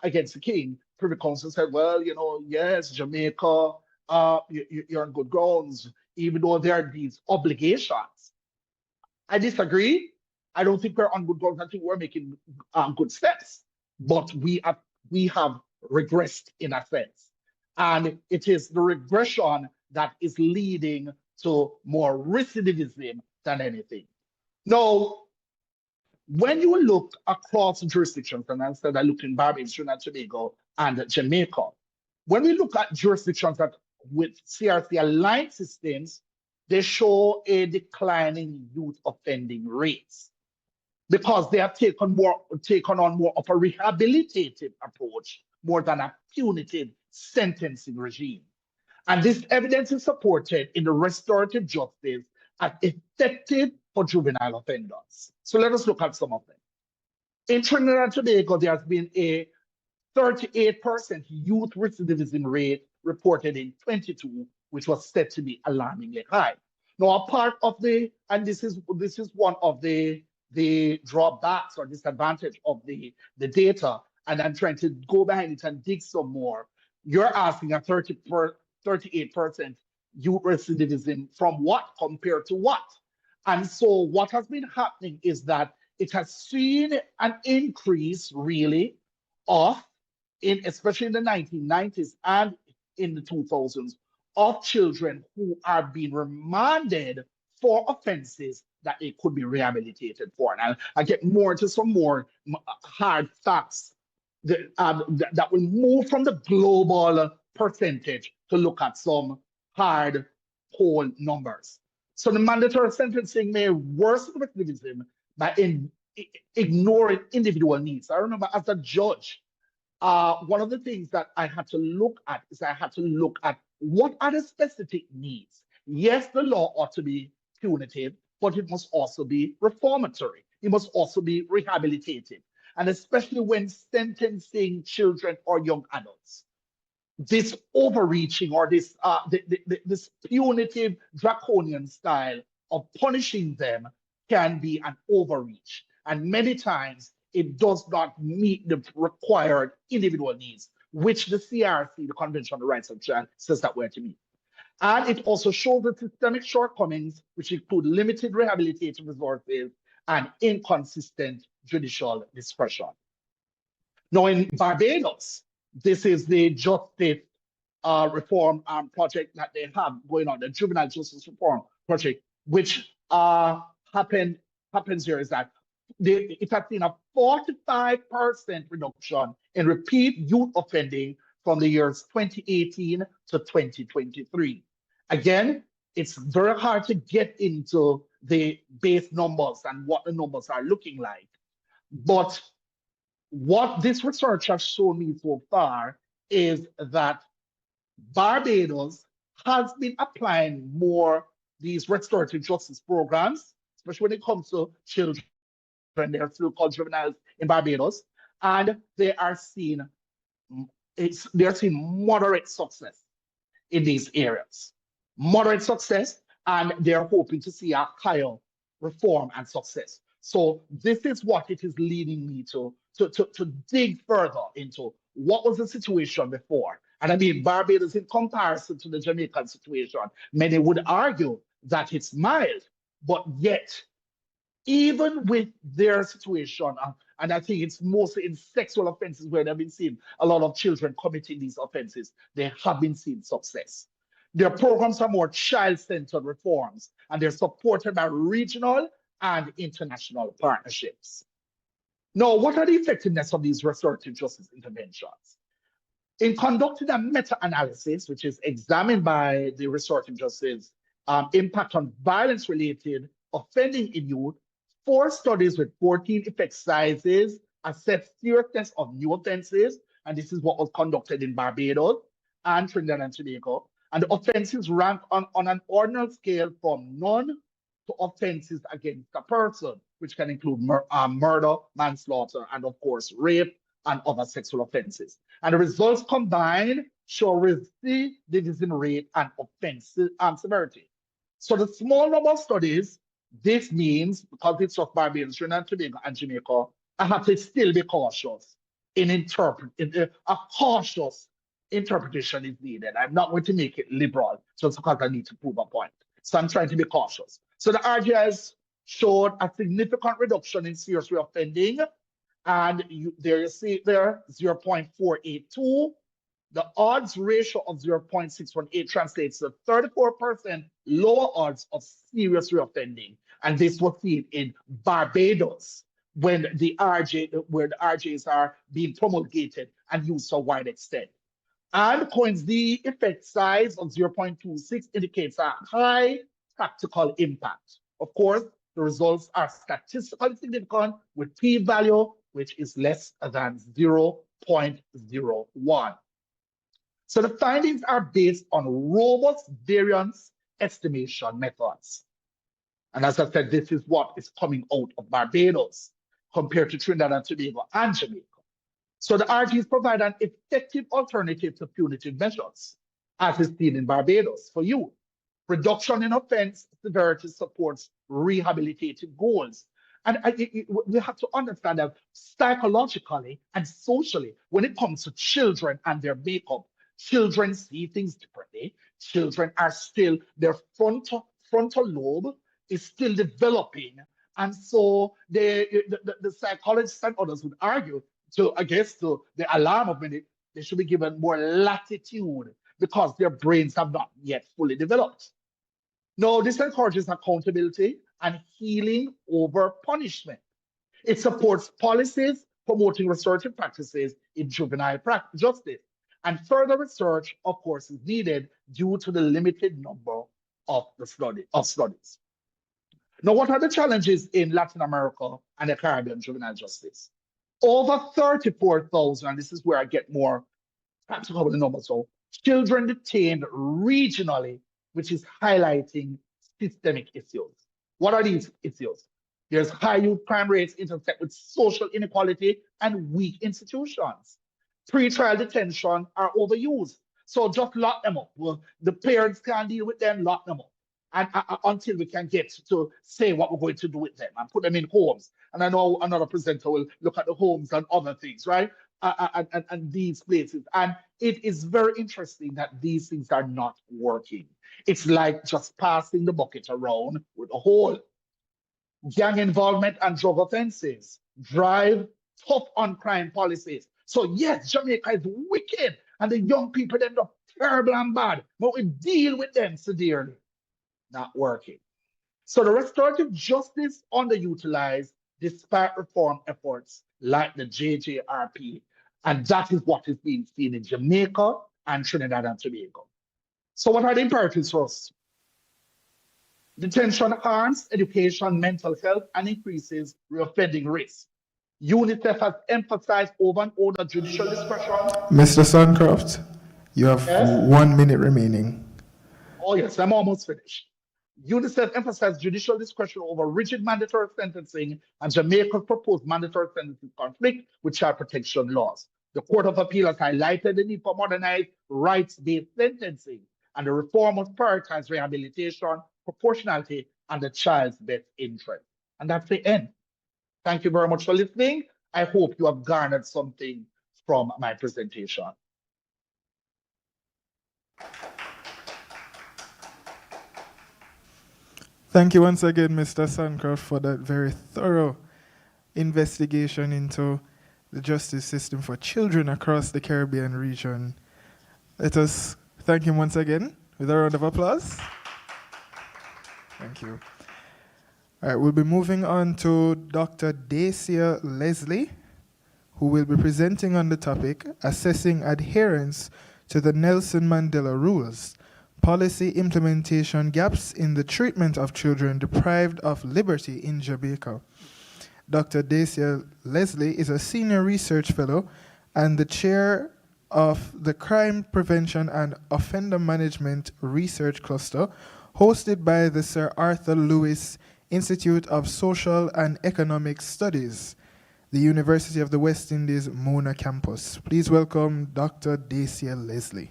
against the King, Privy Council said, well, you know, yes, Jamaica, you're on good grounds, even though there are these obligations. I disagree. I don't think we're on good grounds. I think we're making good steps, but we have regressed in a sense. And it is the regression that is leading to more recidivism than anything. Now, when you look across jurisdictions, and I said I look in Barbados, Trinidad and Tobago, and Jamaica, when we look at jurisdictions that with CRC aligned systems, they show a decline in youth offending rates because they have taken on more of a rehabilitative approach more than a punitive sentencing regime. And this evidence is supported in the restorative justice as effective for juvenile offenders. So let us look at some of them. In Trinidad and Tobago, there has been a 38% youth recidivism rate reported in 22, which was said to be alarmingly high. Now, a part of and this is one of the drawbacks or disadvantage of the data, and I'm trying to go behind it and dig some more. You're asking a 38% youth recidivism from what compared to what? And so what has been happening is that it has seen an increase really of, especially in the 1990s and in the 2000s, of children who are being remanded for offenses that they could be rehabilitated for. And I'll get more into some more hard facts that will move from the global percentage to look at some hard whole numbers. So the mandatory sentencing may worsen recidivism by ignoring individual needs. I remember as a judge, one of the things that I had to look at is I had to look at what are the specific needs. Yes, the law ought to be punitive, but it must also be reformatory. It must also be rehabilitative. And especially when sentencing children or young adults, this overreaching or this punitive draconian style of punishing them can be an overreach. And many times it does not meet the required individual needs, which the CRC, the Convention on the Rights of the Child, says that we're to meet. And it also shows the systemic shortcomings, which include limited rehabilitative resources and inconsistent judicial discretion. Now in Barbados, this is the justice reform project that they have going on, the juvenile justice reform project, which happens here is that it has seen a 45% reduction in repeat youth offending from the years 2018 to 2023. Again, it's very hard to get into the base numbers and what the numbers are looking like. But what this research has shown me so far is that Barbados has been applying more these restorative justice programs, especially when it comes to children. They're still called juveniles in Barbados. and they are seeing moderate success in these areas. Moderate success, and they're hoping to see a higher reform and success. So this is what it is leading me to dig further into what was the situation before. And I mean, Barbados, in comparison to the Jamaican situation, many would argue that it's mild, but yet, even with their situation, and I think it's mostly in sexual offenses where they've been seeing a lot of children committing these offenses, they have been seeing success. Their programs are more child-centered reforms, and they're supported by regional and international partnerships. Now, what are the effectiveness of these restorative justice interventions? In conducting a meta-analysis, which is examined by the restorative justice impact on violence-related offending in youth, 4 studies with 14 effect sizes assessed seriousness of new offenses, and this is what was conducted in Barbados and Trinidad and Tobago. And the offenses rank on an ordinal scale from none to offenses against a person, which can include murder, manslaughter, and of course, rape and other sexual offenses. And the results combined show recidivism rate and offense severity. So the small number of studies, this means, because it's just Barbados, Trinidad and Tobago, and Jamaica, I have to still be cautious in a cautious interpretation is needed. I'm not going to make it liberal just because I need to prove a point. So I'm trying to be cautious. So the RGS showed a significant reduction in serious reoffending, and there you see there 0.482. The odds ratio of 0.618 translates to 34% lower odds of serious reoffending. And this was seen in Barbados when where the RJs are being promulgated and used to a wide extent. And coins the effect size of 0.26 indicates a high practical impact. Of course, the results are statistically significant with p-value, which is less than 0.01. So the findings are based on robust variance estimation methods. And as I said, this is what is coming out of Barbados compared to Trinidad and Tobago and Jamaica. So the RGs provide an effective alternative to punitive measures, as is seen in Barbados for youth. Reduction in offense severity supports rehabilitative goals. And we have to understand that psychologically and socially, when it comes to children and their makeup, children see things differently. Children are still, their frontal lobe is still developing. And so the psychologists and others would argue to the alarm of many, they should be given more latitude because their brains have not yet fully developed. Now, this encourages accountability and healing over punishment. It supports policies promoting restorative practices in juvenile justice. And further research, of course, is needed due to the limited number of studies. Now, what are the challenges in Latin America and the Caribbean juvenile justice? Over 34,000, and this is where I get more practical with the numbers, so children detained regionally, which is highlighting systemic issues. What are these issues? There's high youth crime rates intersect with social inequality and weak institutions. Pre-trial detention are overused. So just lock them up. Well, the parents can't deal with them, lock them up. And until we can get to say what we're going to do with them and put them in homes. And I know another presenter will look at the homes and other things, right? And these places. And it is very interesting that these things are not working. It's like just passing the bucket around with a hole. Gang involvement and drug offenses drive tough on crime policies. So yes, Jamaica is wicked and the young people end up terrible and bad, but we deal with them severely. Not working. So the restorative justice underutilized despite reform efforts like the JJRP. And that is what is being seen in Jamaica and Trinidad and Tobago. So what are the imperatives for us? Detention harms education, mental health, and increases reoffending risk. UNICEF has emphasized over and over judicial discretion. Mr. Suncroft, you have 1 minute remaining. Oh yes, I'm almost finished. UNICEF emphasized judicial discretion over rigid mandatory sentencing, and Jamaica's proposed mandatory sentencing conflict with child protection laws. The Court of Appeal has highlighted the need for modernized rights-based sentencing, and the reform must prioritize rehabilitation, proportionality, and the child's best interest. And that's the end. Thank you very much for listening. I hope you have garnered something from my presentation. Thank you once again, Mr. Sancroft, for that very thorough investigation into the justice system for children across the Caribbean region. Let us thank him once again with a round of applause. Thank you. All right, we'll be moving on to Dr. Dacia Leslie, who will be presenting on the topic, Assessing Adherence to the Nelson Mandela Rules, Policy Implementation Gaps in the Treatment of Children Deprived of Liberty in Jamaica. Dr. Dacia Leslie is a Senior Research Fellow and the Chair of the Crime Prevention and Offender Management Research Cluster, hosted by the Sir Arthur Lewis Institute of Social and Economic Studies, the University of the West Indies, Mona campus. Please welcome Dr. Dacia Leslie.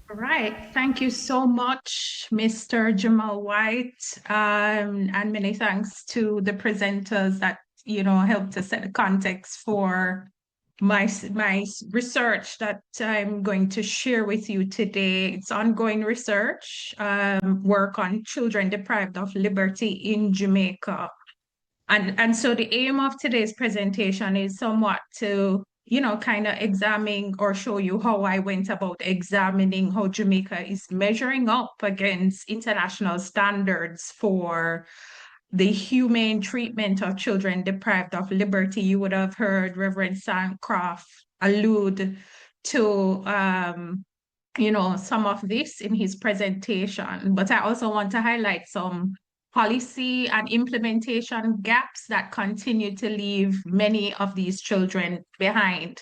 All right, thank you so much, Mr. Jamal White, and many thanks to the presenters that helped to set the context for my research that I'm going to share with you today. It's ongoing research, work on children deprived of liberty in Jamaica. And so the aim of today's presentation is somewhat to kind of examine or show you how I went about examining how Jamaica is measuring up against international standards for the humane treatment of children deprived of liberty. You would have heard Reverend Sancroft allude to some of this in his presentation, but I also want to highlight some policy and implementation gaps that continue to leave many of these children behind.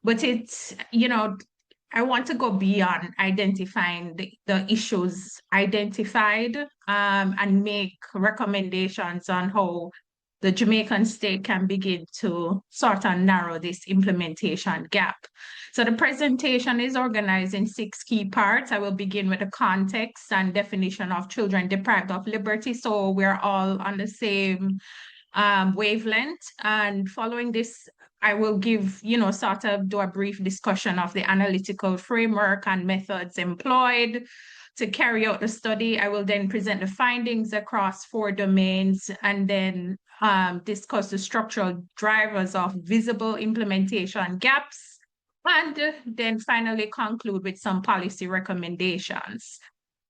But I want to go beyond identifying the issues identified and make recommendations on how the Jamaican state can begin to sort of narrow this implementation gap. So the presentation is organized in 6 key parts. I will begin with the context and definition of children deprived of liberty, so we're all on the same wavelength. And following this, I will give, sort of do a brief discussion of the analytical framework and methods employed to carry out the study. I will then present the findings across 4 domains and then discuss the structural drivers of visible implementation gaps, and then finally conclude with some policy recommendations.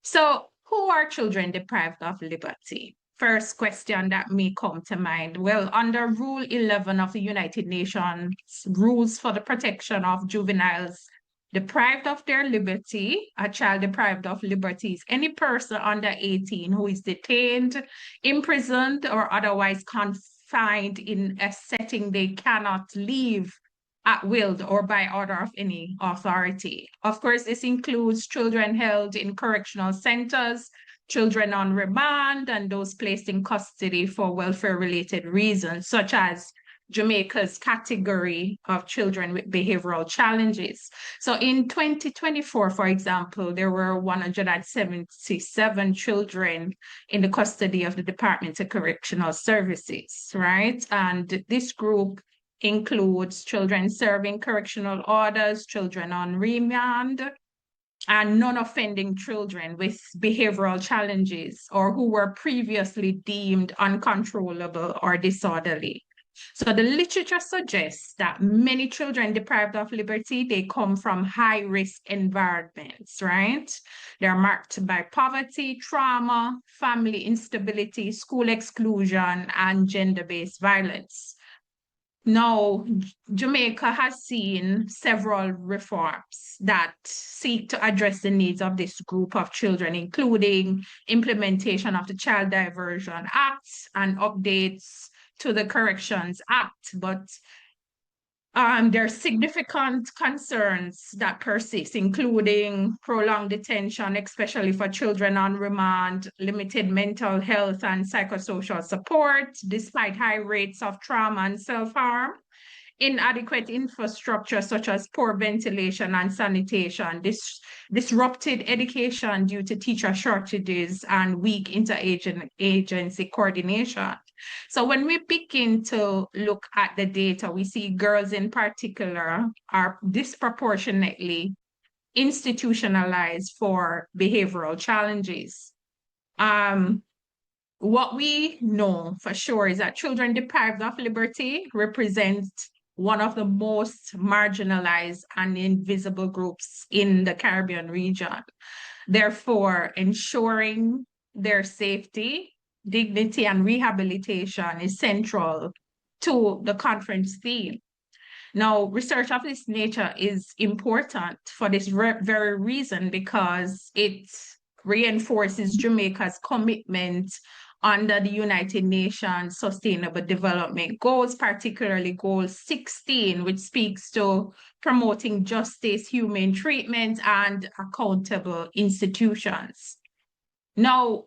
So, who are children deprived of liberty? First question that may come to mind. Well, under Rule 11 of the United Nations Rules for the Protection of Juveniles deprived of their liberty, a child deprived of liberty is any person under 18 who is detained, imprisoned, or otherwise confined in a setting they cannot leave at will or by order of any authority. Of course, this includes children held in correctional centers, children on remand, and those placed in custody for welfare-related reasons, such as Jamaica's category of children with behavioral challenges. So in 2024, for example, there were 177 children in the custody of the Department of Correctional Services, right? And this group includes children serving correctional orders, children on remand, and non-offending children with behavioral challenges or who were previously deemed uncontrollable or disorderly. So the literature suggests that many children deprived of liberty, they come from high-risk environments, right? They're marked by poverty, trauma, family instability, school exclusion, and gender-based violence. Now, Jamaica has seen several reforms that seek to address the needs of this group of children, including implementation of the Child Diversion Act and updates to the Corrections Act. But There are significant concerns that persist, including prolonged detention, especially for children on remand, limited mental health and psychosocial support, despite high rates of trauma and self-harm, inadequate infrastructure such as poor ventilation and sanitation, disrupted education due to teacher shortages and weak interagency coordination. So when we begin to look at the data, we see girls in particular are disproportionately institutionalized for behavioral challenges. What we know for sure is that children deprived of liberty represent one of the most marginalized and invisible groups in the Caribbean region. Therefore, ensuring their safety, dignity, and rehabilitation is central to the conference theme. Now, research of this nature is important for this very reason, because it reinforces Jamaica's commitment under the United Nations Sustainable Development Goals, particularly Goal 16, which speaks to promoting justice, humane treatment, and accountable institutions. Now,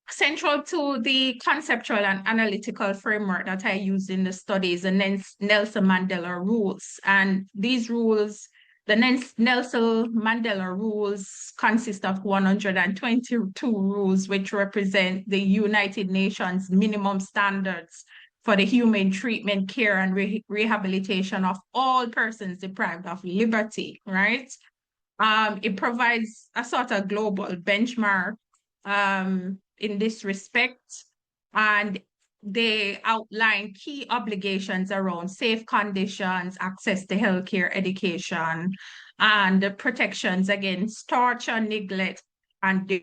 central to the conceptual and analytical framework that I used in the study is the Nelson Mandela rules. And these rules, the Nelson Mandela rules, consist of 122 rules, which represent the United Nations minimum standards for the humane treatment, care, and rehabilitation of all persons deprived of liberty, right? It provides a sort of global benchmark in this respect, and they outline key obligations around safe conditions, access to healthcare, education, and the protections against torture, neglect, and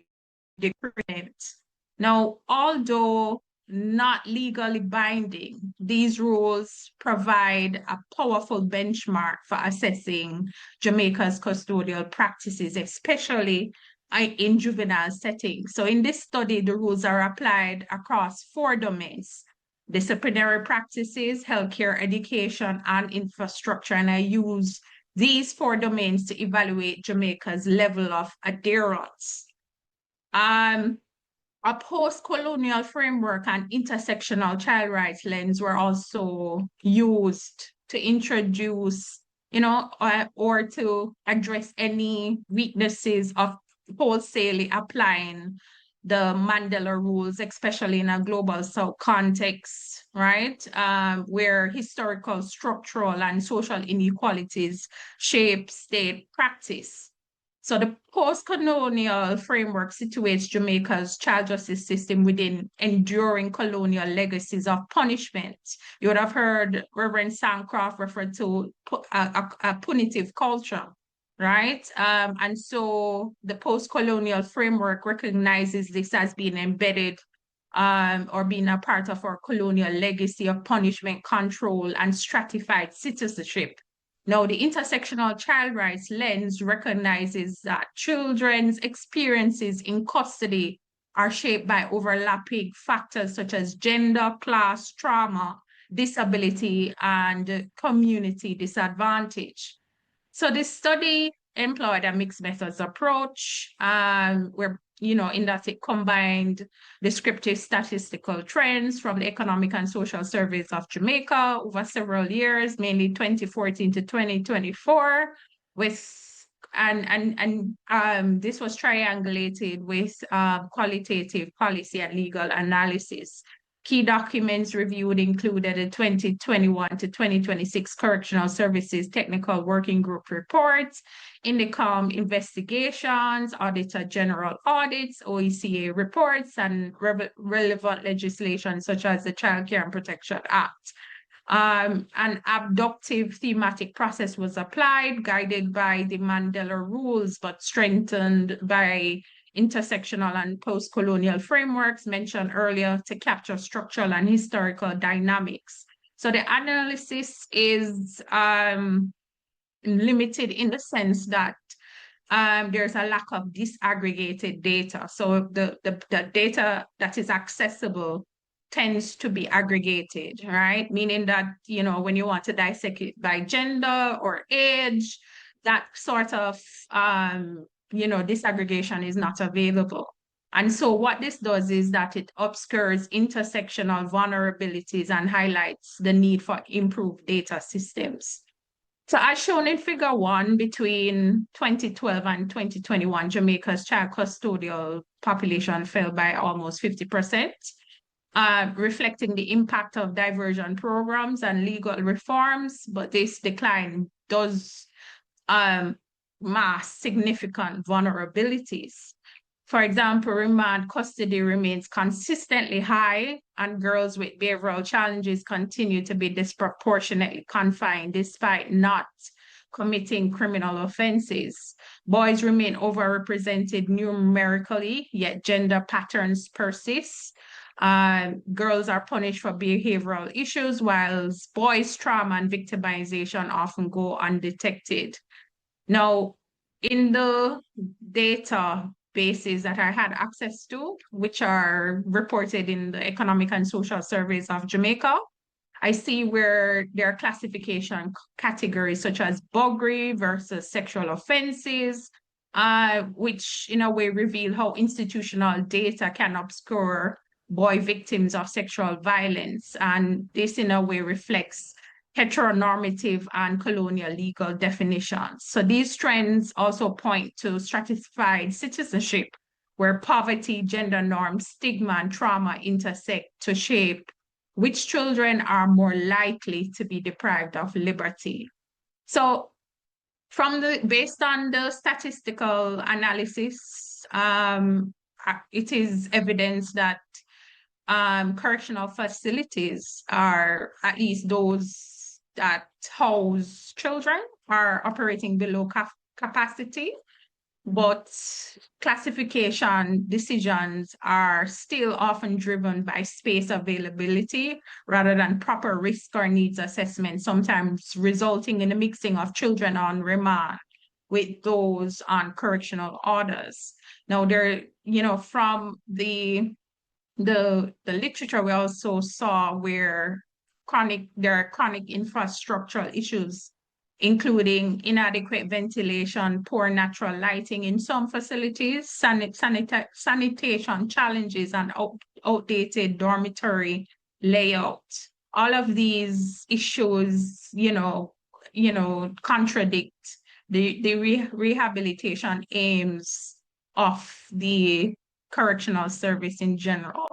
degradation. Now, although not legally binding, these rules provide a powerful benchmark for assessing Jamaica's custodial practices, especially in juvenile settings. So in this study, the rules are applied across 4 domains: disciplinary practices, healthcare, education, and infrastructure. And I use these 4 domains to evaluate Jamaica's level of adherence. A post-colonial framework and intersectional child rights lens were also used to introduce, or to address any weaknesses of wholesalely applying the Mandela rules, especially in a global South context, right? Where historical, structural, and social inequalities shape state practice. So the post-colonial framework situates Jamaica's child justice system within enduring colonial legacies of punishment. You would have heard Reverend Sancroft refer to a punitive culture, right? And so the post-colonial framework recognizes this as being embedded or being a part of our colonial legacy of punishment, control, and stratified citizenship. Now, the intersectional child rights lens recognizes that children's experiences in custody are shaped by overlapping factors such as gender, class, trauma, disability, and community disadvantage. So this study employed a mixed methods approach, where, in that it combined descriptive statistical trends from the Economic and Social Surveys of Jamaica over several years, mainly 2014 to 2024, and this was triangulated with qualitative policy and legal analysis. Key documents reviewed included the 2021 to 2026 Correctional Services Technical Working Group reports, INDECOM investigations, Auditor General audits, OECA reports, and relevant legislation such as the Child Care and Protection Act. An abductive thematic process was applied, guided by the Mandela rules, but strengthened by intersectional and post-colonial frameworks mentioned earlier to capture structural and historical dynamics. So the analysis is limited in the sense that there's a lack of disaggregated data. So the data that is accessible tends to be aggregated, right? Meaning that, when you want to dissect it by gender or age, that sort of, disaggregation is not available. And so what this does is that it obscures intersectional vulnerabilities and highlights the need for improved data systems. So as shown in figure 1, between 2012 and 2021, Jamaica's child custodial population fell by almost 50%, reflecting the impact of diversion programs and legal reforms. But this decline does mask significant vulnerabilities. For example, remand custody remains consistently high, and girls with behavioral challenges continue to be disproportionately confined despite not committing criminal offenses. Boys remain overrepresented numerically, yet gender patterns persist. Girls are punished for behavioral issues, while boys' trauma and victimization often go undetected. Now, in the data bases that I had access to, which are reported in the Economic and Social Surveys of Jamaica, I see where there are classification categories such as buggery versus sexual offenses, which in a way reveal how institutional data can obscure boy victims of sexual violence. And this in a way reflects heteronormative and colonial legal definitions. So these trends also point to stratified citizenship, where poverty, gender norms, stigma, and trauma intersect to shape which children are more likely to be deprived of liberty. So based on the statistical analysis, it is evidence that correctional facilities are, at least those that house children, are operating below capacity, but classification decisions are still often driven by space availability rather than proper risk or needs assessment, sometimes resulting in a mixing of children on remand with those on correctional orders. Now, from the literature, we also saw where there are chronic infrastructural issues, including inadequate ventilation, poor natural lighting in some facilities, sanitation challenges, and outdated dormitory layout. All of these issues, contradict the rehabilitation aims of the correctional service in general.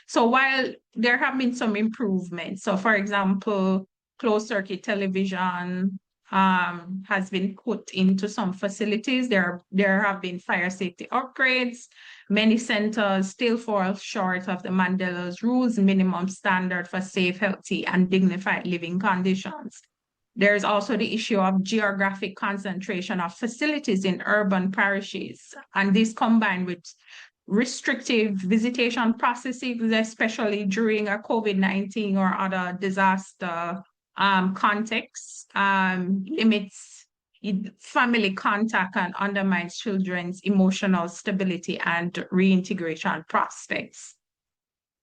So while there have been some improvements, so for example, closed circuit television has been put into some facilities. There have been fire safety upgrades. Many centers still fall short of the Mandela's rules minimum standard for safe, healthy, and dignified living conditions. There's also the issue of geographic concentration of facilities in urban parishes, and this combined with restrictive visitation processes, especially during a COVID-19 or other disaster contexts, limits family contact and undermines children's emotional stability and reintegration prospects.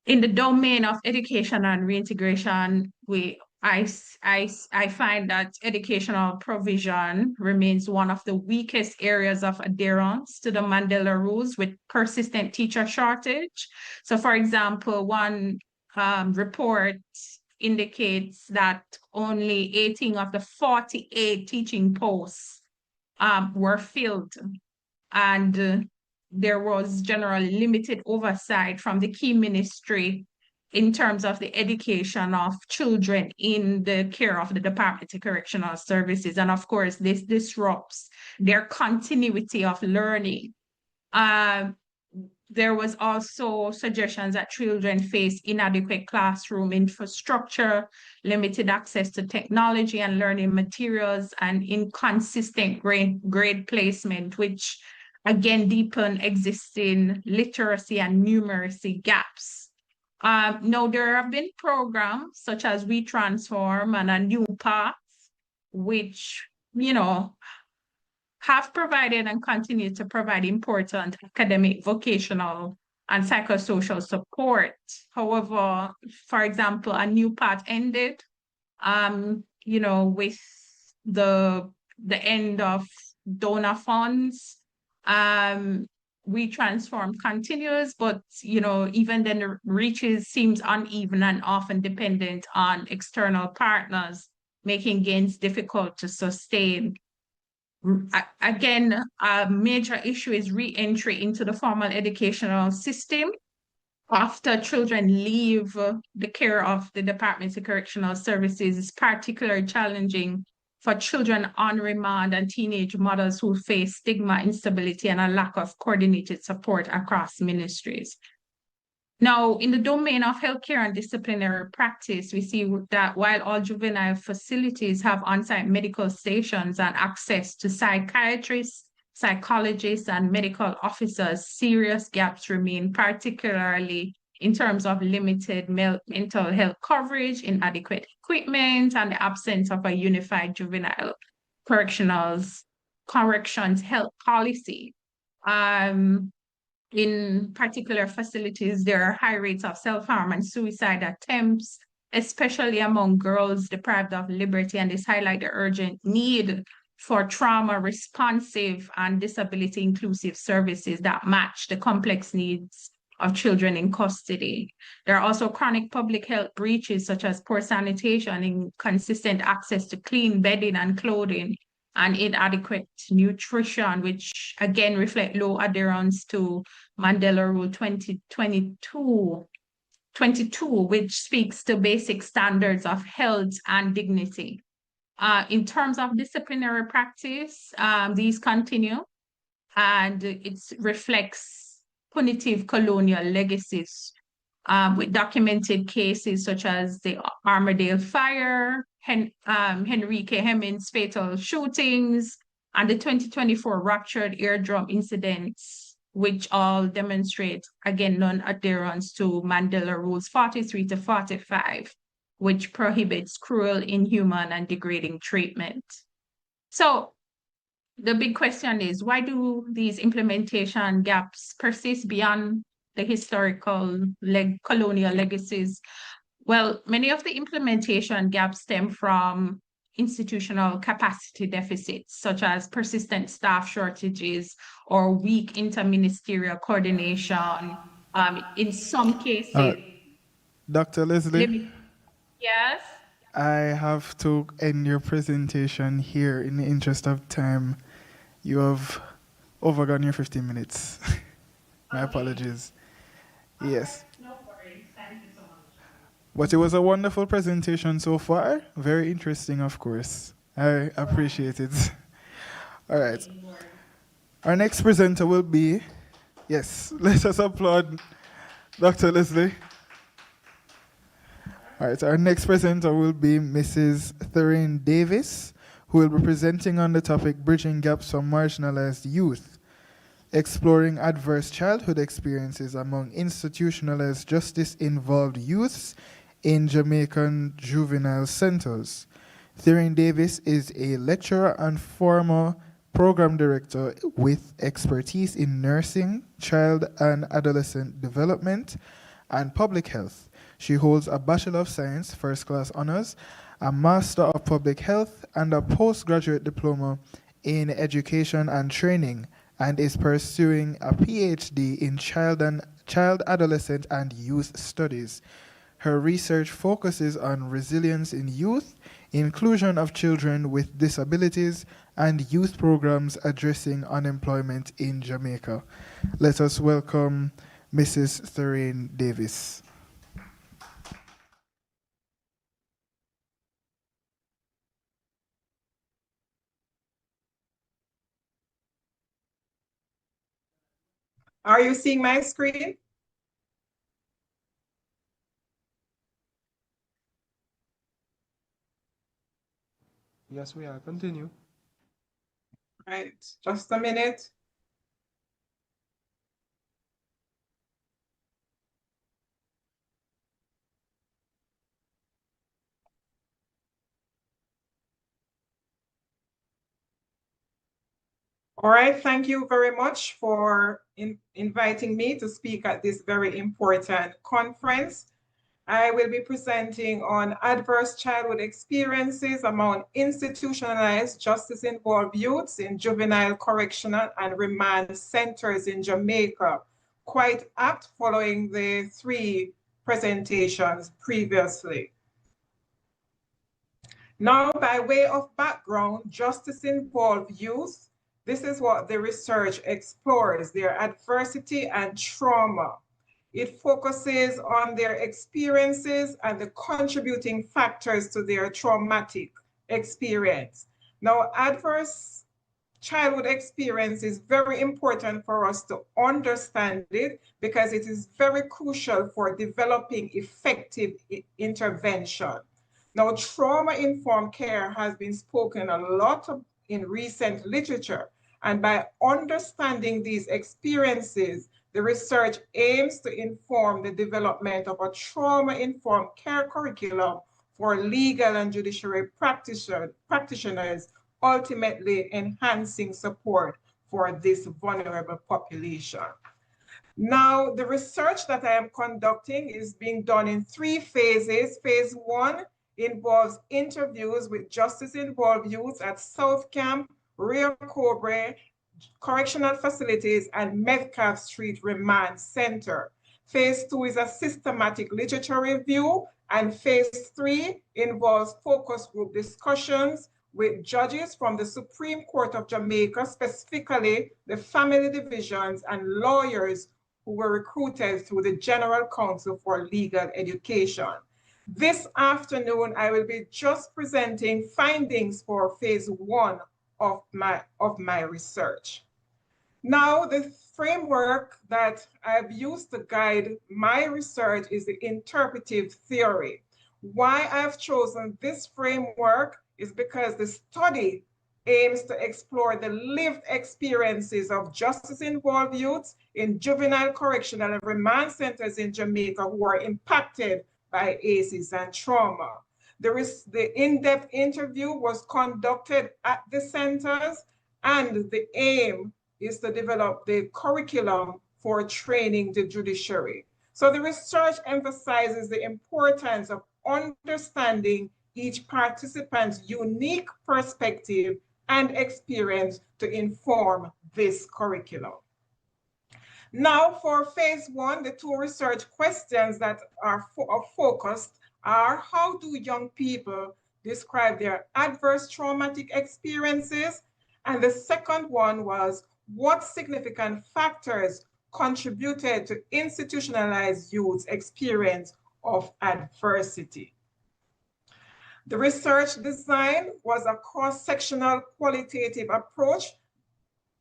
In the domain of education and reintegration, I find that educational provision remains one of the weakest areas of adherence to the Mandela rules, with persistent teacher shortage. So for example, one report indicates that only 18 of the 48 teaching posts were filled, and there was generally limited oversight from the key ministry in terms of the education of children in the care of the Department of Correctional Services. And of course, this disrupts their continuity of learning. There was also suggestions that children face inadequate classroom infrastructure, limited access to technology and learning materials, and inconsistent grade placement, which again deepen existing literacy and numeracy gaps. Now, there have been programs such as We Transform and A New Path, which, have provided and continue to provide important academic, vocational, and psychosocial support. However, for example, a new part ended, with the end of donor funds. We transform continues, but even then the reaches seems uneven and often dependent on external partners, making gains difficult to sustain. Again, a major issue is re-entry into the formal educational system after children leave the care of the Department of Correctional Services. Is particularly challenging for children on remand and teenage mothers who face stigma, instability, and a lack of coordinated support across ministries. Now, in the domain of healthcare and disciplinary practice, we see that while all juvenile facilities have on-site medical stations and access to psychiatrists, psychologists, and medical officers, serious gaps remain, particularly in terms of limited mental health coverage, inadequate equipment, and the absence of a unified juvenile corrections health policy. In particular facilities, there are high rates of self-harm and suicide attempts, especially among girls deprived of liberty, and this highlights the urgent need for trauma-responsive and disability-inclusive services that match the complex needs of children in custody. There are also chronic public health breaches such as poor sanitation, inconsistent access to clean bedding and clothing, and inadequate nutrition, which again reflect low adherence to Mandela Rule 22, which speaks to basic standards of health and dignity. In terms of disciplinary practice, these continue, and it reflects punitive colonial legacies with documented cases such as the Armadale Fire, Henrique Hemmings fatal shootings, and the 2024 ruptured eardrum incidents, which all demonstrate, again, non-adherence to Mandela Rules 43 to 45, which prohibits cruel, inhuman, and degrading treatment. So the big question is, why do these implementation gaps persist beyond the historical colonial legacies? Well, many of the implementation gaps stem from institutional capacity deficits, such as persistent staff shortages or weak interministerial coordination. In some cases, Dr. Leslie, yes? I have to end your presentation here in the interest of time. You have overgone your 15 minutes. My apologies. Yes. No worries. Thank you so much. But it was a wonderful presentation so far. Very interesting, of course. I appreciate it. All right. Our next presenter will be, yes, let us applaud Dr. Leslie. All right, our next presenter will be Mrs. Thoreen Davis, who will be presenting on the topic Bridging Gaps for Marginalized Youth, exploring adverse childhood experiences among institutionalized justice-involved youths in Jamaican juvenile centers. Thoreen Davis is a lecturer and former program director with expertise in nursing, child and adolescent development, and public health. She holds a Bachelor of Science, First Class Honors, a Master of Public Health, and a postgraduate diploma in Education and Training, and is pursuing a PhD in child, adolescent, and youth studies. Her research focuses on resilience in youth, inclusion of children with disabilities, and youth programs addressing unemployment in Jamaica. Let us welcome Mrs. Thoreen Davis. Are you seeing my screen? Yes, we are. Continue. Right, just a minute. All right, thank you very much for inviting me to speak at this very important conference. I will be presenting on adverse childhood experiences among institutionalized justice-involved youths in juvenile correctional and remand centers in Jamaica, quite apt following the 3 presentations previously. Now, by way of background, justice-involved youth, this is what the research explores, their adversity and trauma. It focuses on their experiences and the contributing factors to their traumatic experience. Now, adverse childhood experience is very important for us to understand it because it is very crucial for developing effective intervention. Now, trauma-informed care has been spoken a lot in recent literature, and by understanding these experiences, the research aims to inform the development of a trauma-informed care curriculum for legal and judiciary practitioners, ultimately enhancing support for this vulnerable population. Now, the research that I am conducting is being done in 3 phases. Phase 1 involves interviews with justice-involved youths at South Camp, Rio Cobre, correctional facilities, and Metcalf Street Remand Center. Phase 2 is a systematic literature review, and phase 3 involves focus group discussions with judges from the Supreme Court of Jamaica, specifically the family divisions and lawyers who were recruited through the General Council for Legal Education. This afternoon, I will be just presenting findings for phase 1 of my research. Now, the framework that I've used to guide my research is the interpretive theory. Why I've chosen this framework is because the study aims to explore the lived experiences of justice-involved youths in juvenile correctional and remand centers in Jamaica who are impacted by ACEs and trauma. The in-depth interview was conducted at the centers, and the aim is to develop the curriculum for training the judiciary. So the research emphasizes the importance of understanding each participant's unique perspective and experience to inform this curriculum. Now, for phase 1, the 2 research questions that are focused are: how do young people describe their adverse traumatic experiences? And the second one was, what significant factors contributed to institutionalized youth's experience of adversity? The research design was a cross-sectional qualitative approach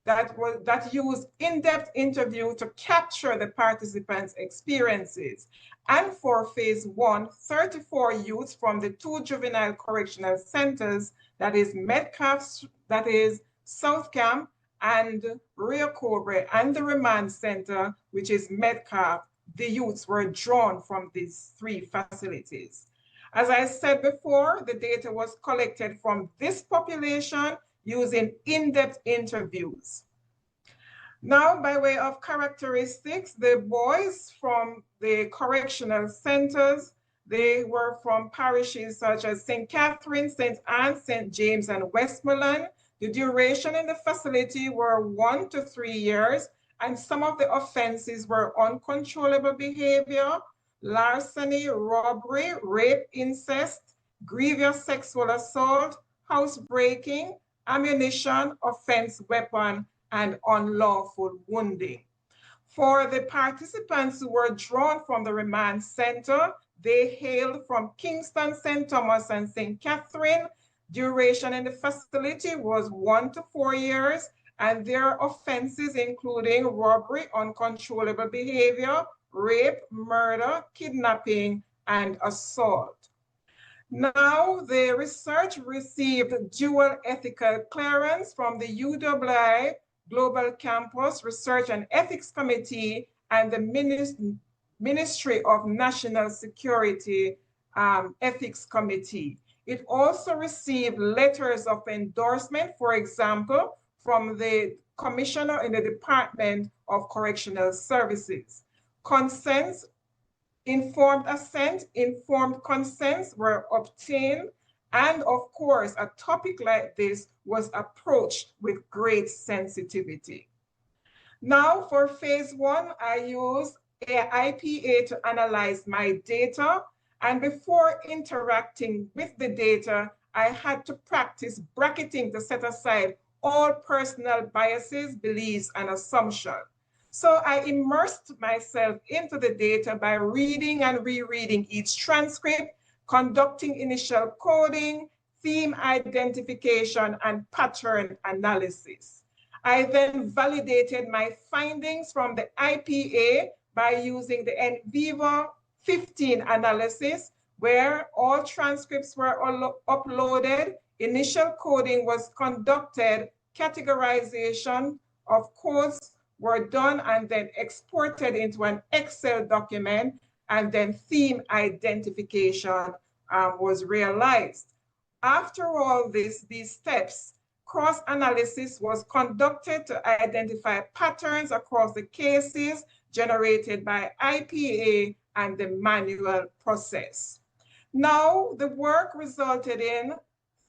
that used in-depth interview to capture the participants' experiences. And for phase 1, 34 youths from the 2 juvenile correctional centers, that is Metcalf, that is South Camp and Rio Cobre, and the remand center, which is Metcalf, the youths were drawn from these 3 facilities. As I said before, the data was collected from this population using in-depth interviews. Now, by way of characteristics, the boys from the correctional centers, they were from parishes such as St. Catherine, St. Anne, St. James, and Westmoreland. The duration in the facility were 1 to 3 years, and some of the offenses were uncontrollable behavior, larceny, robbery, rape, incest, grievous sexual assault, housebreaking, ammunition, offense weapon, and unlawful wounding. For the participants who were drawn from the remand center, they hailed from Kingston, St. Thomas, and St. Catherine. Duration in the facility was 1 to 4 years, and their offenses including robbery, uncontrollable behavior, rape, murder, kidnapping, and assault. Now, the research received dual ethical clearance from the UWI Global Campus Research and Ethics Committee and the Ministry of National Security Ethics Committee. It also received letters of endorsement, for example, from the commissioner in the Department of Correctional Services. Consents, informed assent, informed consents were obtained, and of course, a topic like this was approached with great sensitivity. Now for phase one, I used IPA to analyze my data, and before interacting with the data, I had to practice bracketing to set aside all personal biases, beliefs, and assumptions. So I immersed myself into the data by reading and rereading each transcript, conducting initial coding, theme identification, and pattern analysis. I then validated my findings from the IPA by using the NViva 15 analysis, where all transcripts were uploaded, initial coding was conducted, categorization of codes were done and then exported into an Excel document, and then theme identification was realized. After all these steps, cross-analysis was conducted to identify patterns across the cases generated by IPA and the manual process. Now, the work resulted in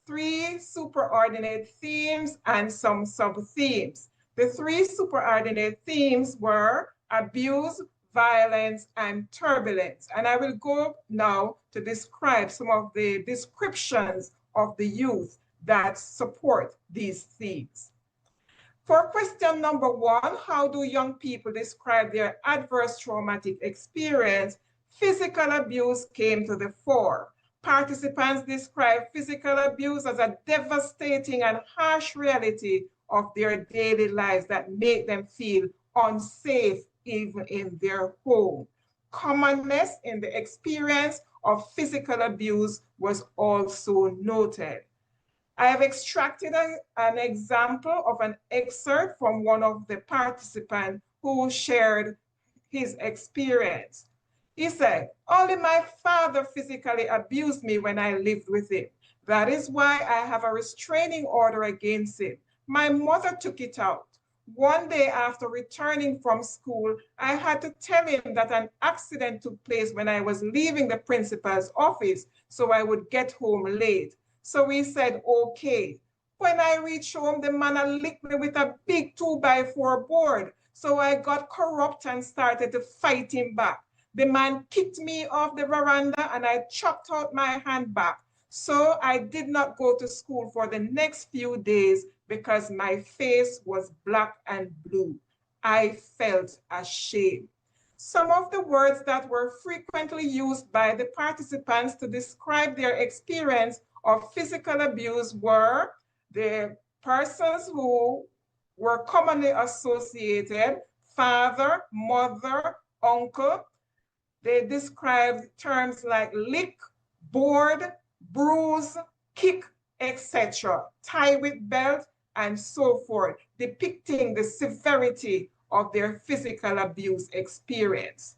3 superordinate themes and some sub-themes. The 3 superordinate themes were abuse, violence, and turbulence. And I will go now to describe some of the descriptions of the youth that support these themes. For question number 1, how do young people describe their adverse traumatic experience? Physical abuse came to the fore. Participants describe physical abuse as a devastating and harsh reality of their daily lives that make them feel unsafe even in their home. Commonness in the experience of physical abuse was also noted. I have extracted an example of an excerpt from one of the participants who shared his experience. He said, "Only my father physically abused me when I lived with him. That is why I have a restraining order against him. My mother took it out. One day after returning from school, I had to tell him that an accident took place when I was leaving the principal's office, so I would get home late. So he said, okay. When I reached home, the man licked me with a big 2x4 board. So I got corrupt and started to fight him back. The man kicked me off the veranda and I chopped out my hand back. So I did not go to school for the next few days because my face was black and blue. I felt ashamed." Some of the words that were frequently used by the participants to describe their experience of physical abuse were the persons who were commonly associated: father, mother, uncle. They described terms like lick, board, bruise, kick, etc., tie with belt, and so forth, depicting the severity of their physical abuse experience.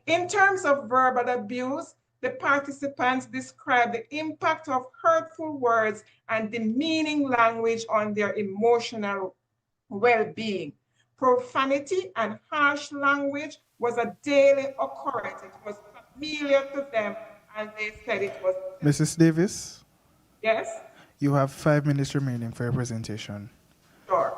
In terms of verbal abuse, the participants described the impact of hurtful words and demeaning language on their emotional well-being. Profanity and harsh language was a daily occurrence. It was familiar to them, and they said it was... Mrs. Davis? Yes? You have 5 minutes remaining for your presentation. Sure.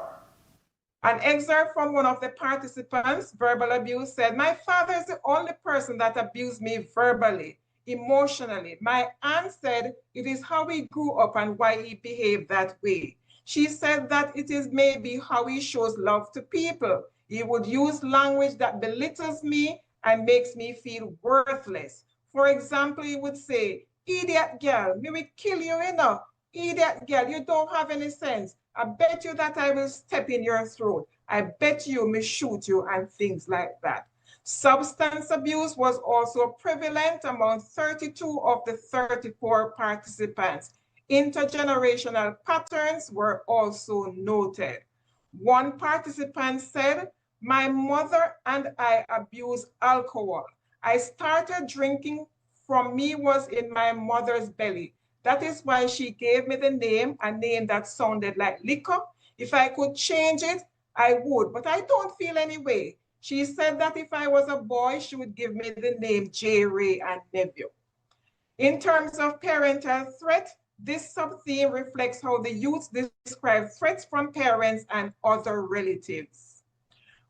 An excerpt from one of the participants, verbal abuse, said, "My father is the only person that abused me verbally, emotionally. My aunt said it is how he grew up and why he behaved that way. She said that it is maybe how he shows love to people. He would use language that belittles me and makes me feel worthless. For example, he would say, 'Idiot girl, me will kill you, you know. Idiot girl, you don't have any sense. I bet you that I will step in your throat. I bet you me shoot you,' and things like that." Substance abuse was also prevalent among 32 of the 34 participants. Intergenerational patterns were also noted. One participant said, "My mother and I abused alcohol. I started drinking from me was in my mother's belly. That is why she gave me the name, a name that sounded like liquor. If I could change it, I would, but I don't feel any way. She said that if I was a boy, she would give me the name J. Ray and nephew. In terms of parental threat, this sub-theme reflects how the youth describe threats from parents and other relatives.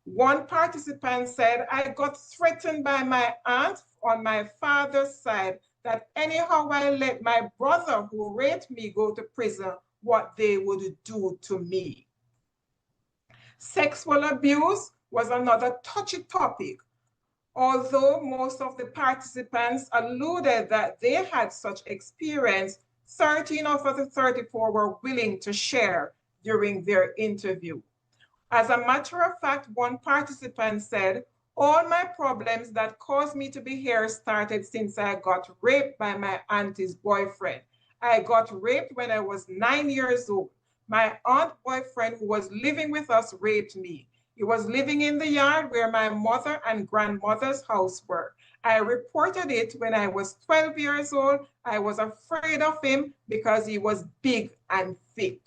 One participant said, I got threatened by my aunt on my father's side that anyhow I let my brother who raped me go to prison, what they would do to me. Sexual abuse was another touchy topic. Although most of the participants alluded that they had such experience, 13 of the 34 were willing to share during their interview. As a matter of fact, one participant said, all my problems that caused me to be here started since I got raped by my auntie's boyfriend. I got raped when I was 9 years old. My aunt boyfriend who was living with us raped me. He was living in the yard where my mother and grandmother's house were. I reported it when I was 12 years old. I was afraid of him because he was big and thick.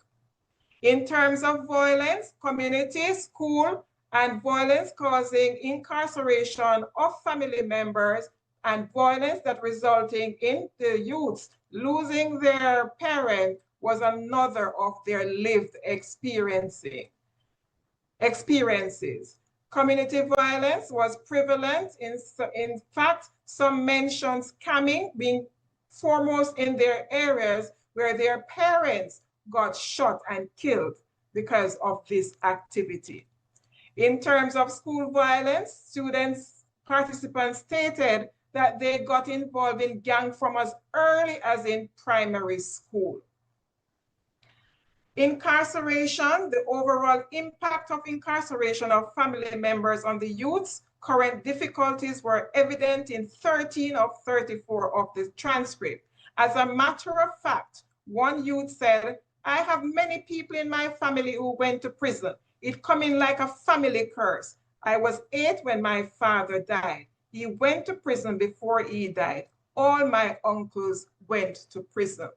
In terms of violence, community, school, and violence causing incarceration of family members and violence that resulting in the youths losing their parent was another of their lived experiences. Community violence was prevalent. In fact, some mentioned scamming being foremost in their areas where their parents got shot and killed because of this activity. In terms of school violence, participants stated that they got involved in gang from as early as in primary school. Incarceration, the overall impact of incarceration of family members on the youth's current difficulties were evident in 13 of 34 of the transcript. As a matter of fact, one youth said, I have many people in my family who went to prison. It come in like a family curse. I was 8 when my father died. He went to prison before he died. All my uncles went to prison.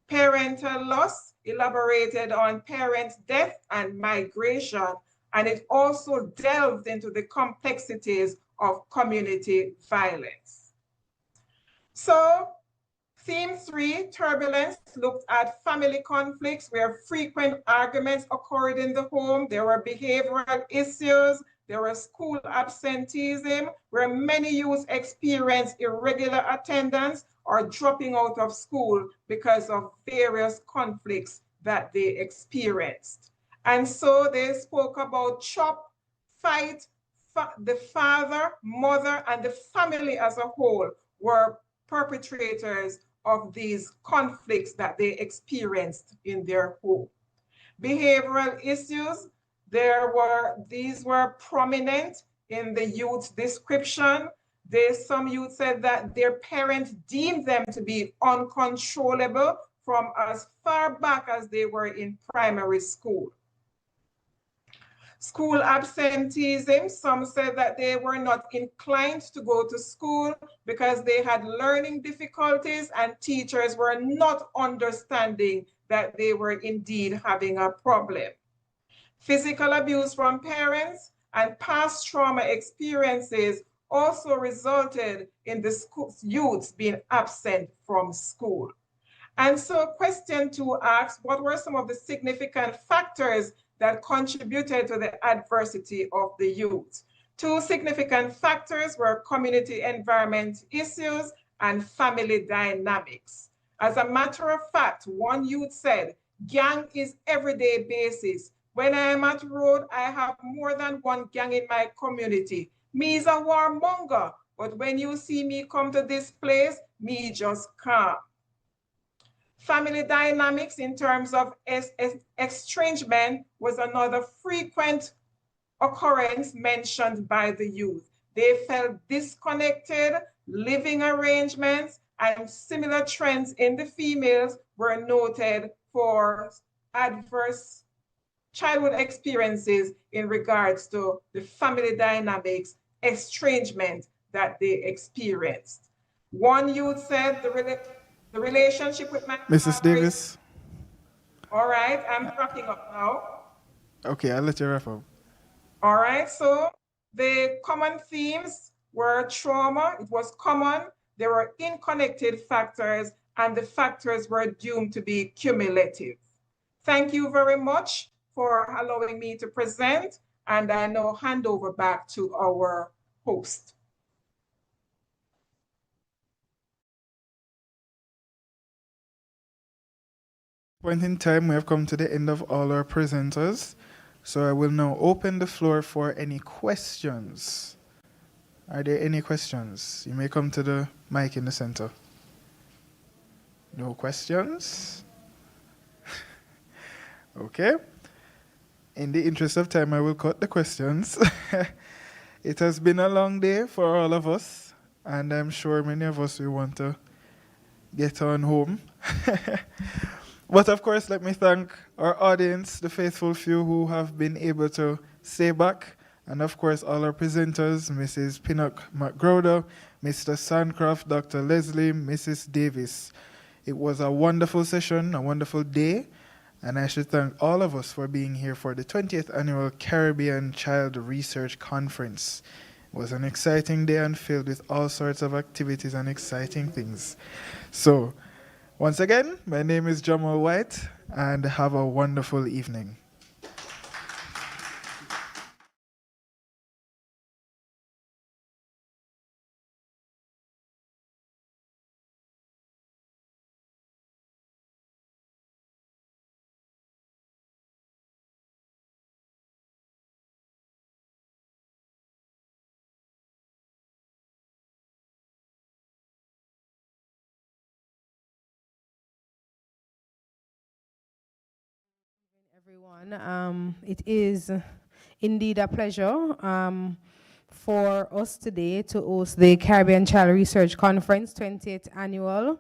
Parental loss elaborated on parents' death and migration, and it also delved into the complexities of community violence. So, Theme 3, turbulence, looked at family conflicts where frequent arguments occurred in the home. There were behavioral issues. There was school absenteeism, where many youths experienced irregular attendance or dropping out of school because of various conflicts that they experienced. And so they spoke about chop, fight, the father, mother, and the family as a whole were perpetrators of these conflicts that they experienced in their home. Behavioral issues, these were prominent in the youth's description. Some youth said that their parents deemed them to be uncontrollable from as far back as they were in primary school. School absenteeism, some said that they were not inclined to go to school because they had learning difficulties and teachers were not understanding that they were indeed having a problem. Physical abuse from parents and past trauma experiences also resulted in the youths being absent from school. And so question 2 asks, what were some of the significant factors that contributed to the adversity of the youth? 2 significant factors were community environment issues and family dynamics. As a matter of fact, one youth said, gang is everyday basis. When I am at road, I have more than one gang in my community. Me is a warmonger, but when you see me come to this place, me just calm. Family dynamics in terms of estrangement was another frequent occurrence mentioned by the youth. They felt disconnected, living arrangements, and similar trends in the females were noted for adverse childhood experiences in regards to the family dynamics, estrangement that they experienced. One youth said the relationship with my Mrs. father Davis. all right, I'm wrapping up now. Okay, I'll let you wrap up. All right, so the common themes were trauma, it was common, there were interconnected factors, and the factors were doomed to be cumulative. Thank you very much for allowing me to present, and I now hand over back to our host. Point in time, we have come to the end of all our presenters. So I will now open the floor for any questions. Are there any questions? You may come to the mic in the center. No questions? Okay. In the interest of time, I will cut the questions. It has been a long day for all of us, and I'm sure many of us will want to get on home. But of course, let me thank our audience, the faithful few who have been able to stay back, and of course, all our presenters, Mrs. Pinnock McGrowder, Mr. Sancroft, Dr. Leslie, Mrs. Davis. It was a wonderful session, a wonderful day, and I should thank all of us for being here for the 20th Annual Caribbean Child Research Conference. It was an exciting day and filled with all sorts of activities and exciting things. So, once again, my name is Jamal White, and have a wonderful evening. Everyone, it is indeed a pleasure for us today to host the Caribbean Child Research Conference 20th Annual,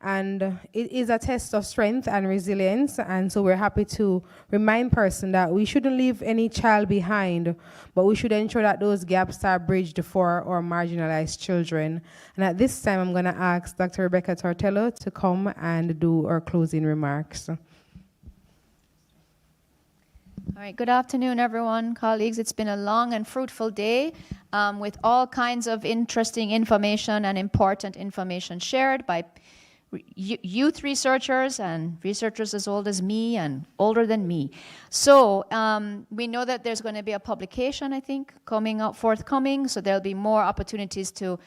and it is a test of strength and resilience, and so we're happy to remind persons that we shouldn't leave any child behind, but we should ensure that those gaps are bridged for our marginalized children. And at this time, I'm going to ask Dr. Rebecca Tortello to come and do our closing remarks. All right, good afternoon, everyone, colleagues. It's been a long and fruitful day with all kinds of interesting information and important information shared by youth researchers and researchers as old as me and older than me. So we know that there's going to be a publication, I think, coming out forthcoming. So there'll be more opportunities to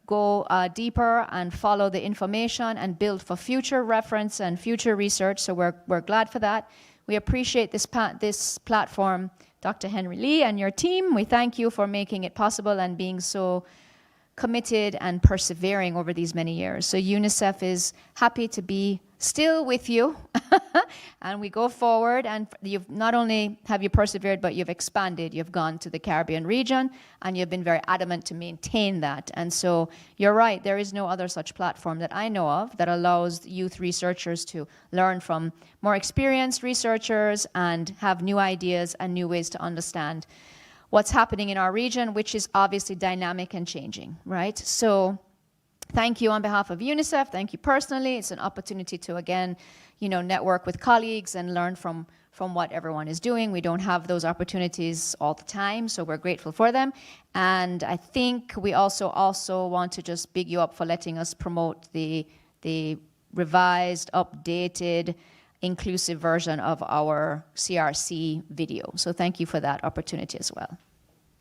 go deeper and follow the information and build for future reference and future research. So we're glad for that. We appreciate this platform, Dr. Henry Lee and your team. We thank you for making it possible and being so committed and persevering over these many years. So UNICEF is happy to be still with you and we go forward, and you've not only have you persevered, but you've expanded. You've gone to the Caribbean region and you've been very adamant to maintain that. And so you're right, there is no other such platform that I know of that allows youth researchers to learn from more experienced researchers and have new ideas and new ways to understand what's happening in our region, which is obviously dynamic and changing, right? So thank you on behalf of UNICEF. Thank you personally. It's an opportunity to, again, network with colleagues and learn from what everyone is doing. We don't have those opportunities all the time, so we're grateful for them. And I think we also want to just big you up for letting us promote the revised, updated, inclusive version of our CRC video. So thank you for that opportunity as well.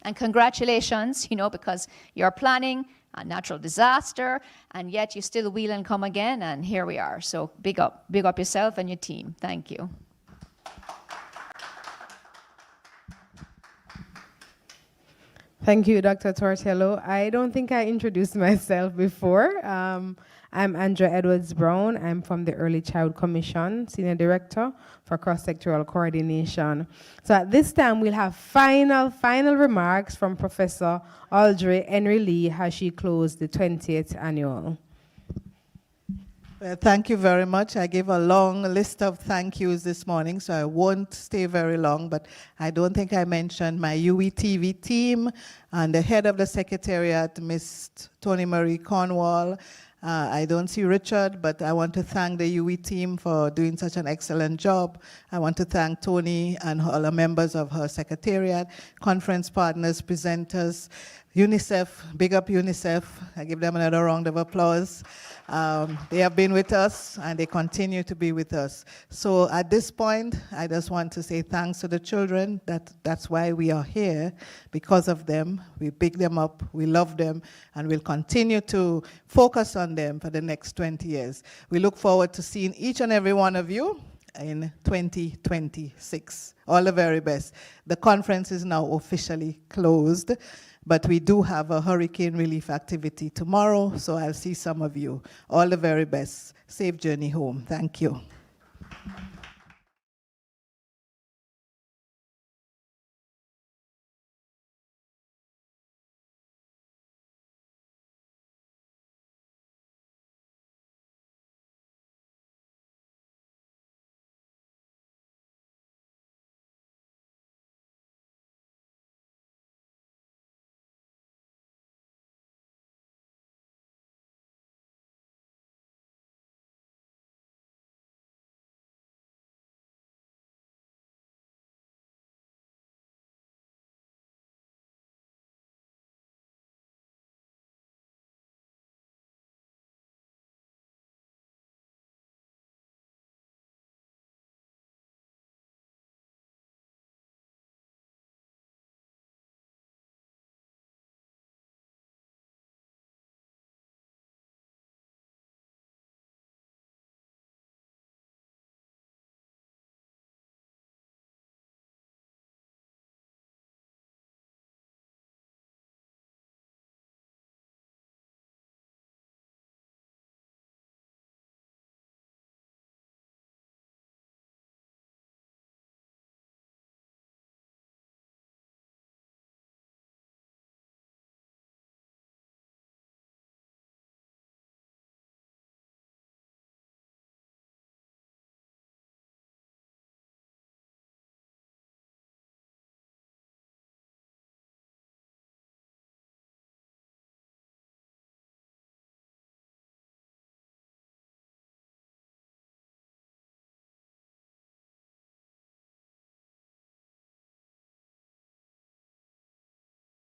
And congratulations, because you're planning a natural disaster, and yet you still wheel and come again, and here we are. So big up yourself and your team. Thank you. Thank you, Dr. Tortello. I don't think I introduced myself before. I'm Andrea Edwards-Brown. I'm from the Early Child Commission, Senior Director for Cross-Sectoral Coordination. So at this time, we'll have final remarks from Professor Audrey Henry Lee as she closed the 20th Annual. Well, thank you very much. I gave a long list of thank yous this morning, so I won't stay very long, but I don't think I mentioned my UWITV team and the head of the Secretariat, Ms. Tony Marie Cornwall, I don't see Richard, but I want to thank the UE team for doing such an excellent job. I want to thank Tony and all the members of her secretariat, conference partners, presenters, UNICEF, big up UNICEF. I give them another round of applause. They have been with us and they continue to be with us. So at this point, I just want to say thanks to the children. That's why we are here, because of them. We pick them up, we love them, and we'll continue to focus on them for the next 20 years. We look forward to seeing each and every one of you in 2026. All the very best. The conference is now officially closed, but we do have a hurricane relief activity tomorrow, so I'll see some of you. All the very best. Safe journey home. Thank you.